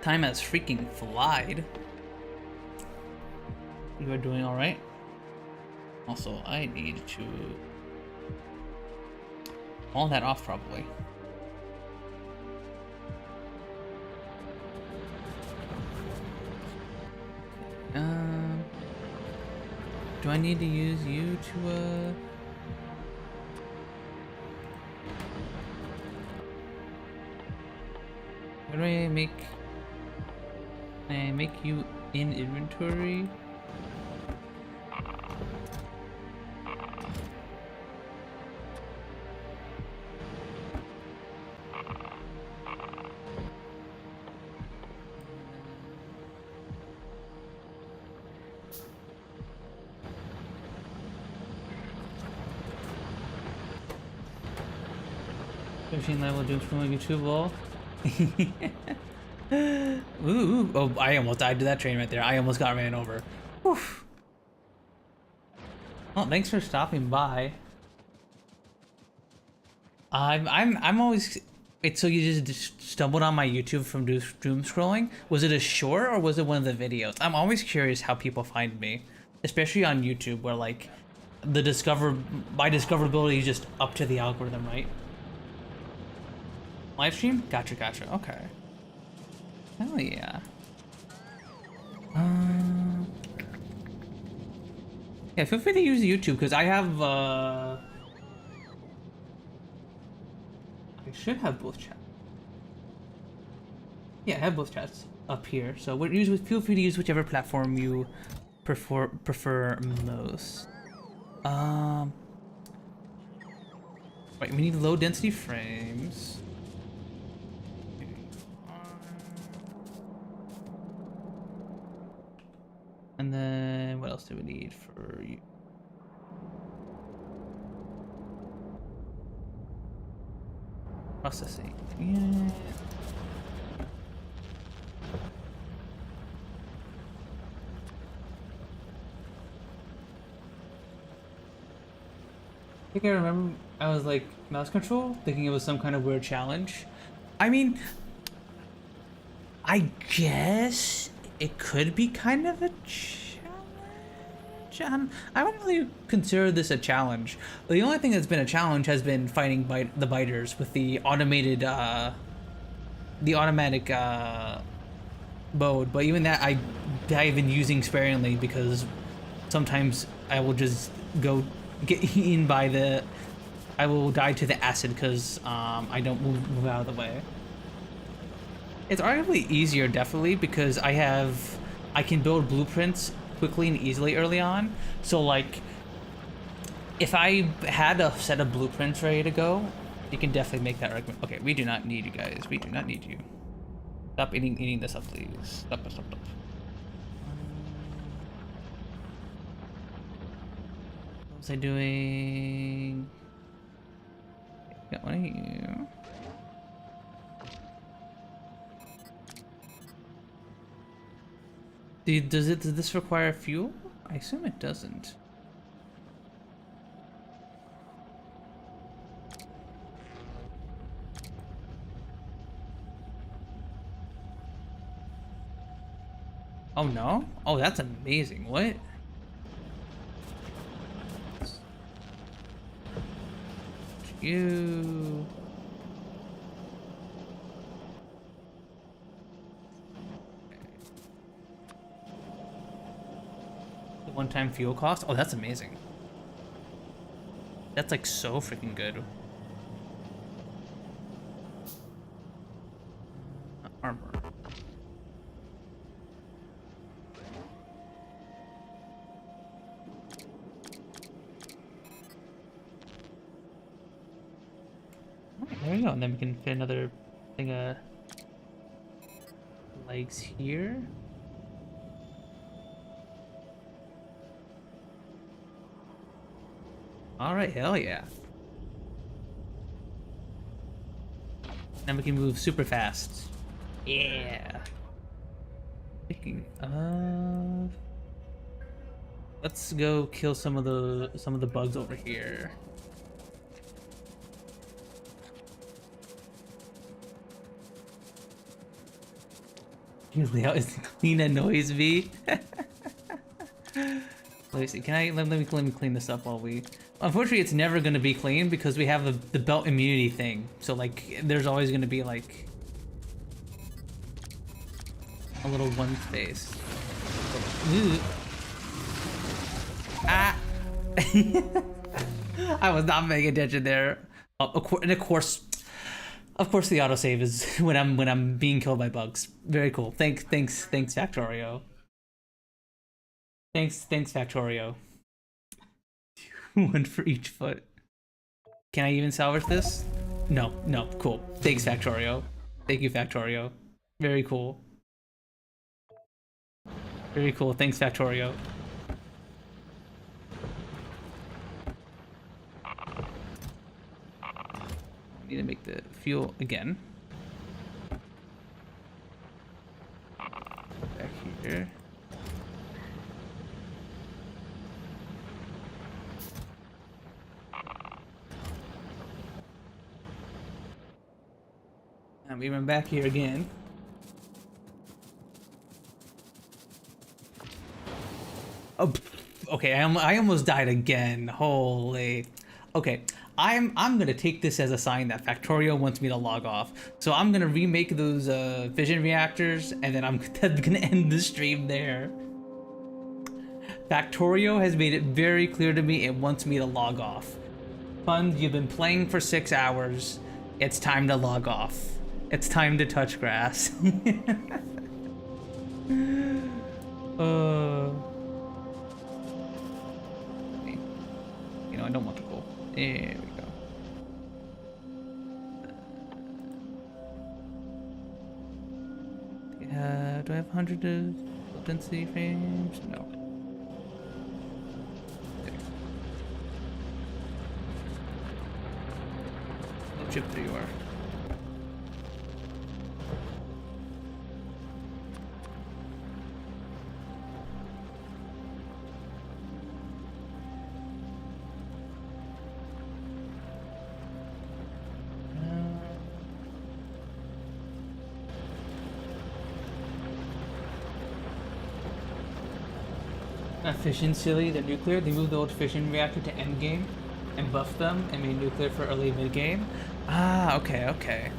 [SPEAKER 1] Time has freaking flied. You are doing alright. Also, I need to all that off probably. Do I need to use you to, How do I make... Can I make you in inventory? Level jumps from a YouTube wall. Ooh, oh, I almost died to that train right there. I almost got ran over. Oof. Well, thanks for stopping by. I'm always. Wait, so you just stumbled on my YouTube from doom scrolling? Was it a short or was it one of the videos? I'm always curious how people find me, especially on YouTube, where like the discoverability is just up to the algorithm, right? Live stream? Gotcha, gotcha. Okay. Hell yeah. Yeah, feel free to use YouTube because I have I should have both chats. Yeah, I have both chats up here. So feel free to use whichever platform you prefer most. Right, we need low density frames. And then what else do we need for you? Processing. Yeah. I think I remember I was like mouse control, thinking it was some kind of weird challenge. I mean, I guess it could be kind of a challenge. I wouldn't really consider this a challenge. The only thing that's been a challenge has been fighting the biters with the automated, the automatic mode. But even that, I've been using sparingly because sometimes I will just go get eaten by the. I will die to the acid because I don't move out of the way. It's arguably easier, definitely, because I can build blueprints quickly and easily early on. So like, if I had a set of blueprints ready to go, you can definitely make that argument. Okay, we do not need you guys. We do not need you. Stop eating this up, please. Stop. What was I doing? Got one of you. Does this require fuel? I assume it doesn't. Oh no? Oh, that's amazing. What? You. One-time fuel cost? Oh, that's amazing. That's like so freaking good. Armor. Alright, there we go. And then we can fit another thing of legs here. Alright, hell yeah. Then we can move super fast. Yeah. Speaking of, let's go kill some of the bugs over here. Usually how is clean annoys me. Let me see. Let me clean this up while we. Unfortunately, it's never going to be clean because we have the belt immunity thing. So like, there's always going to be like a little one space. Ooh. Ah! I was not paying attention there. And of course, the autosave is when I'm being killed by bugs. Very cool. Thanks, Factorio. Thanks, Factorio. One for each foot. Can I even salvage this? No, cool. Thanks, Factorio. Thank you, Factorio. Very cool. Very cool. Thanks, Factorio. I need to make the fuel again. Back here. And we run back here again. Oh, okay, I almost died again. Holy. Okay, I'm gonna take this as a sign that Factorio wants me to log off. So I'm gonna remake those fission reactors, and then I'm gonna end the stream there. Factorio has made it very clear to me it wants me to log off. Fun, you've been playing for 6 hours. It's time to log off. It's time to touch grass. You know, I don't want to go. There we go. Do I have 100 density frames? No. Oh, chip, there you are. Not fission silly, they're nuclear. They moved the old fission reactor to endgame and buffed them and made nuclear for early mid-game. Ah, okay, okay.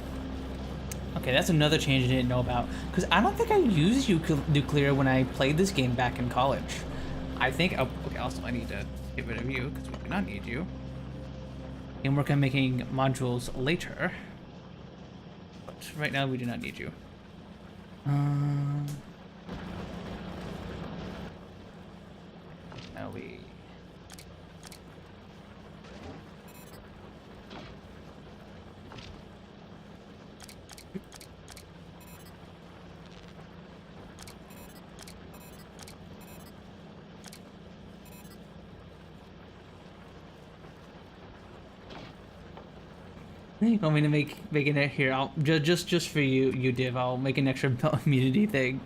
[SPEAKER 1] Okay, that's another change I didn't know about. Because I don't think I used nuclear when I played this game back in college. I think, oh, okay, also I need to get rid of you because we do not need you. And work on making modules later. But right now we do not need you. Now we... You want me to make it here? I'll just for you, Div. I'll make an extra immunity thing,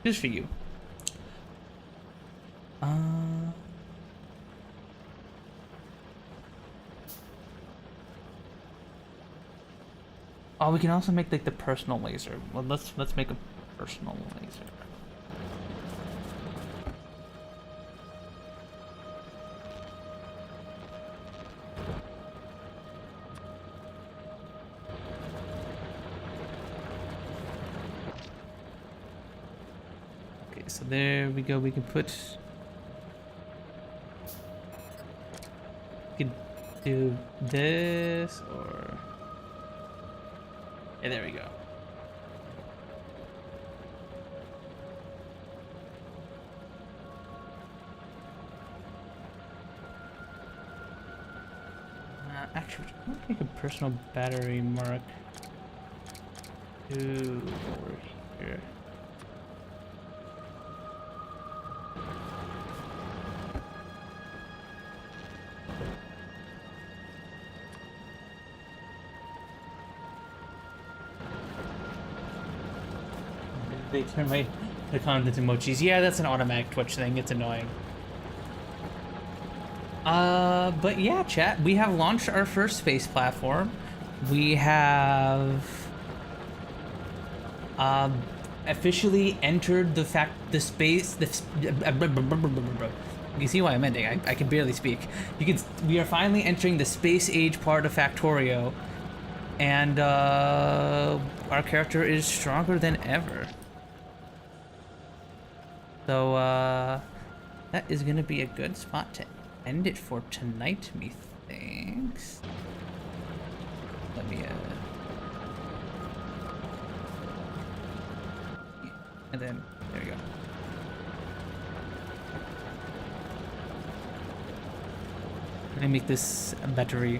[SPEAKER 1] just for you. Oh, we can also make like the personal laser. Well, let's make a personal laser. So there we go. We can put. We could do this or. Yeah, there we go. Actually, I'm gonna make a personal battery mark. Over here. They turn the content emojis. Yeah, that's an automatic Twitch thing. It's annoying. But yeah, chat. We have launched our first space platform. We have officially entered the space. You see why I'm ending. I can barely speak. We are finally entering the space age part of Factorio, and our character is stronger than ever. So, that is gonna be a good spot to end it for tonight, methinks. Let me, and then, there we go. Let me make this a battery.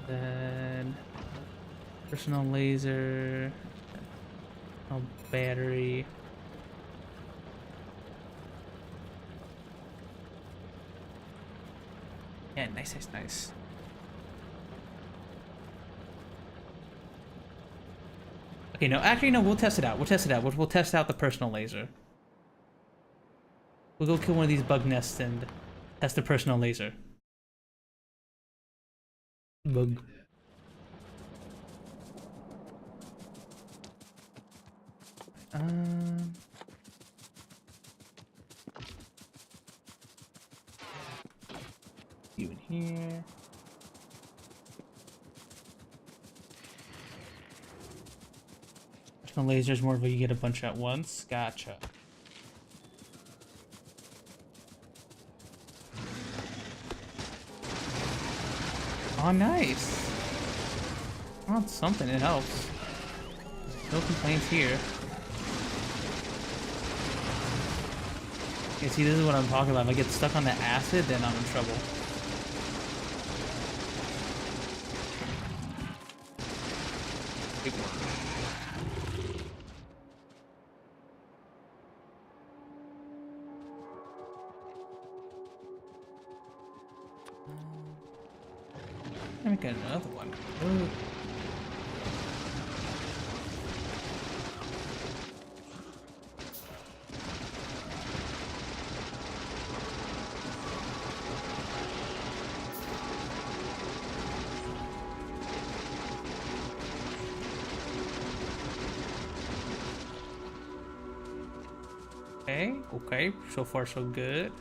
[SPEAKER 1] Then, personal laser. Battery. Yeah, nice. Okay, no, actually, no, we'll test it out. We'll test out the personal laser. We'll go kill one of these bug nests and test the personal laser. Bug. You in here. The laser's more of a you get a bunch at once. Gotcha. Oh, nice. Oh, it's something. It helps. No complaints here. Okay, see, this is what I'm talking about. If I get stuck on the acid, then I'm in trouble. Big one. Let me get another one. Ooh. Okay, so far so good.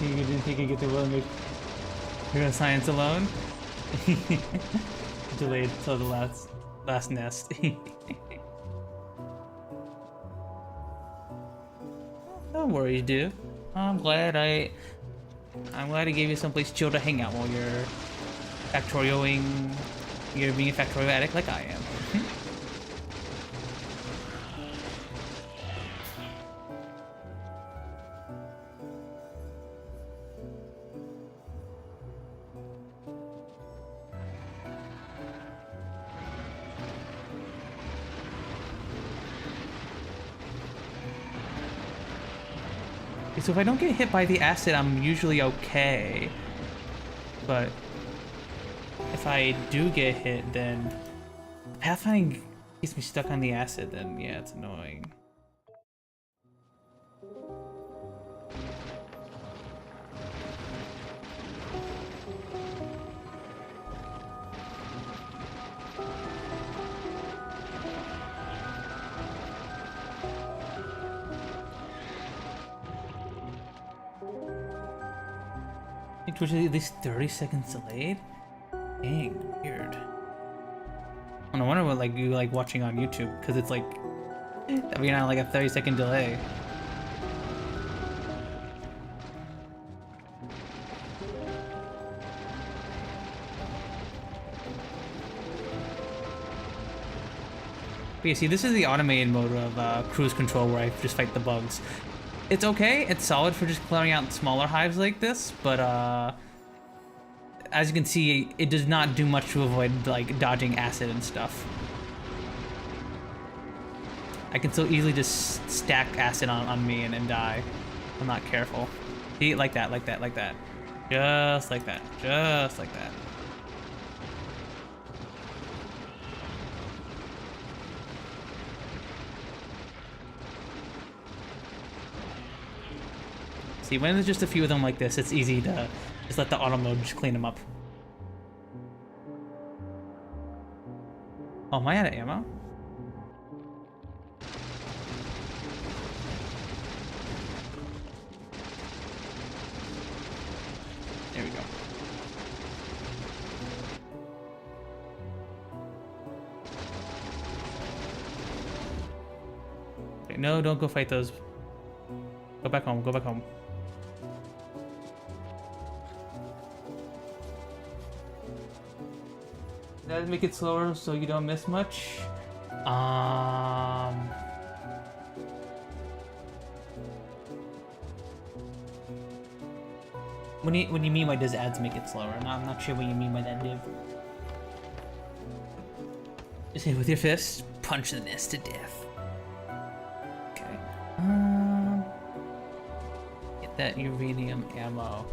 [SPEAKER 1] You didn't think you get the will make your science alone? Delayed till the last nest. No worries, dude. I'm glad I gave you someplace chill to hang out while you're factorioing. You're being a Factorio addict like I am. So if I don't get hit by the acid, I'm usually okay. But if I do get hit, then pathfinding gets me stuck on the acid, then yeah, it's annoying. Which is at least 30 seconds delayed? Dang, weird. I wonder what like you like watching on YouTube, because it's like I mean on like a 30-second delay. But yeah, see, this is the automated mode of Kruse Kontrol where I just fight the bugs. It's okay, it's solid for just clearing out smaller hives like this, but as you can see, it does not do much to avoid like dodging acid and stuff. I can so easily just stack acid on me and die. I'm not careful. See, like that, like that, like that. Just like that, just like that. See, when there's just a few of them like this, it's easy to just let the auto mode just clean them up. Oh, am I out of ammo? There we go. Okay, no, don't go fight those. Go back home, go back home. Does that make it slower so you don't miss much? What do you mean by does ads make it slower? I'm not sure what you mean by that, Div. Just hit with your fist, punch the nest to death. Okay. Get that uranium ammo.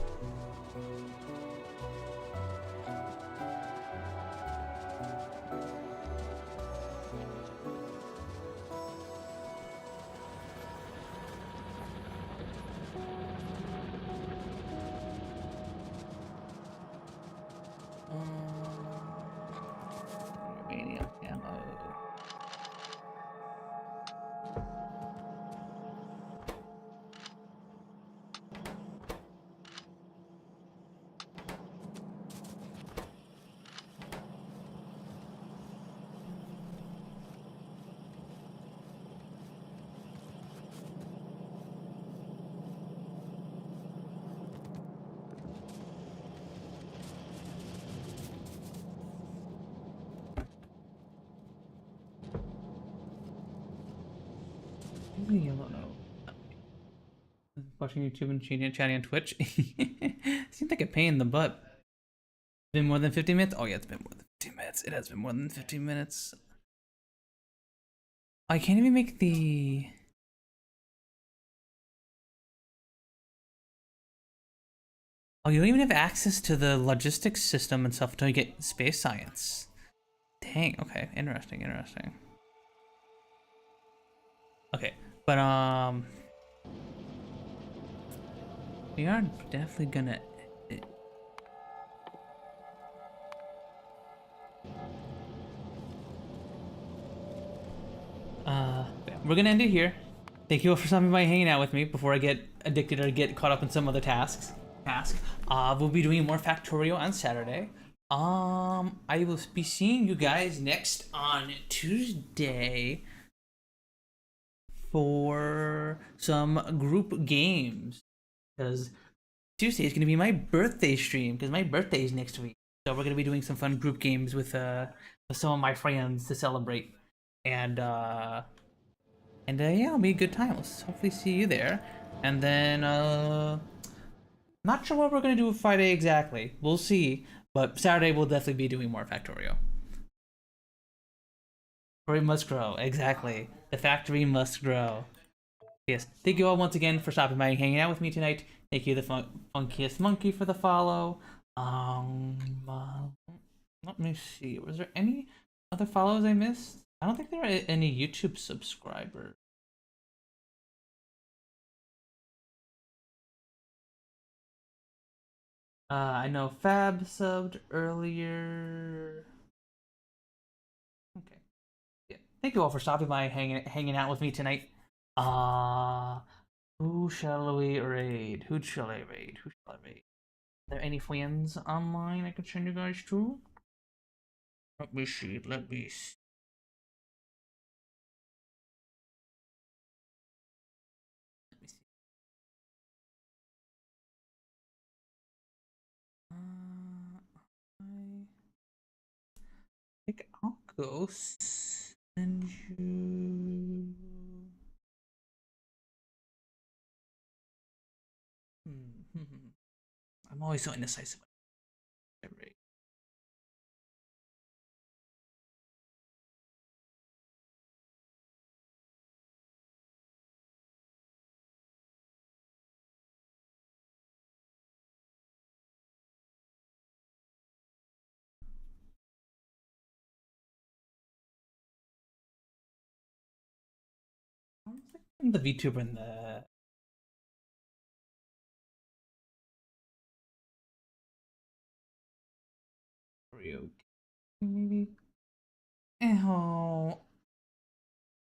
[SPEAKER 1] Yellow. Watching YouTube and chatting on Twitch. Seems like a pain in the butt. Been more than 50 minutes? Oh yeah, it's been more than 15 minutes. It has been more than 15 minutes. I can't even make the... Oh, you don't even have access to the logistics system and stuff until you get space science. Dang, okay. Interesting, interesting. Okay, but we are definitely gonna... we're gonna end it here. Thank you all for stopping by and hanging out with me before I get addicted or get caught up in some other task. We'll be doing more Factorio on Saturday. I will be seeing you guys next on Tuesday for some group games, because Tuesday is gonna be my birthday stream, because my birthday is next week. So we're gonna be doing some fun group games with some of my friends to celebrate, and yeah, it'll be a good time. Let's hopefully see you there. And then not sure what we're gonna do Friday exactly. We'll see. But Saturday we'll definitely be doing more Factorio. Factory must grow. Exactly. The factory must grow. Yes. Thank you all once again for stopping by and hanging out with me tonight. Thank you, the funkiest monkey, for the follow. Let me see. Was there any other follows I missed? I don't think there are any YouTube subscribers. I know Fab subbed earlier. Okay. Yeah. Thank you all for stopping by and hanging out with me tonight. Who shall we raid? Who shall I raid? Who shall I raid? Are there any friends online I can send you guys to? Let me see. Let me see. I think I'll go send you. I'm always so indecisive. Right. I'm the VTuber in the maybe. Oh,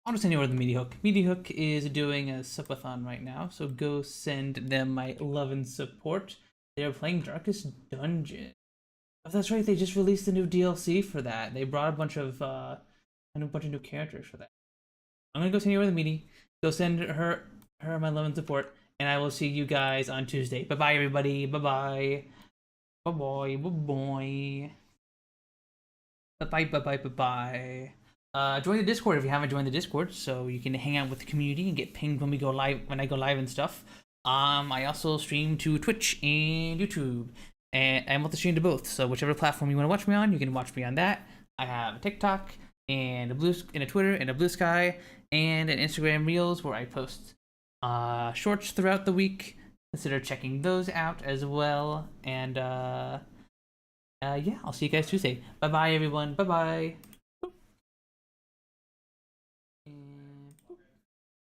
[SPEAKER 1] I'll just send you over to the Media Hook. Media Hook is doing a subathon right now, so go send them my love and support. They're playing Darkest Dungeon. Oh, that's right. They just released a new DLC for that. They brought a bunch of new characters for that. I'm gonna go send you over the Media. Go send her my love and support, and I will see you guys on Tuesday. Bye bye, everybody. Bye bye. Bye bye. Bye bye. Bye bye bye bye bye. Join the Discord if you haven't joined the Discord, so you can hang out with the community and get pinged when we go live, when I go live and stuff. I also stream to Twitch and YouTube, and I'm able to stream to both. So whichever platform you want to watch me on, you can watch me on that. I have a TikTok and a Twitter and a Blue Sky and an Instagram Reels where I post shorts throughout the week. Consider checking those out as well. And yeah, I'll see you guys Tuesday. Bye bye, everyone. Bye bye.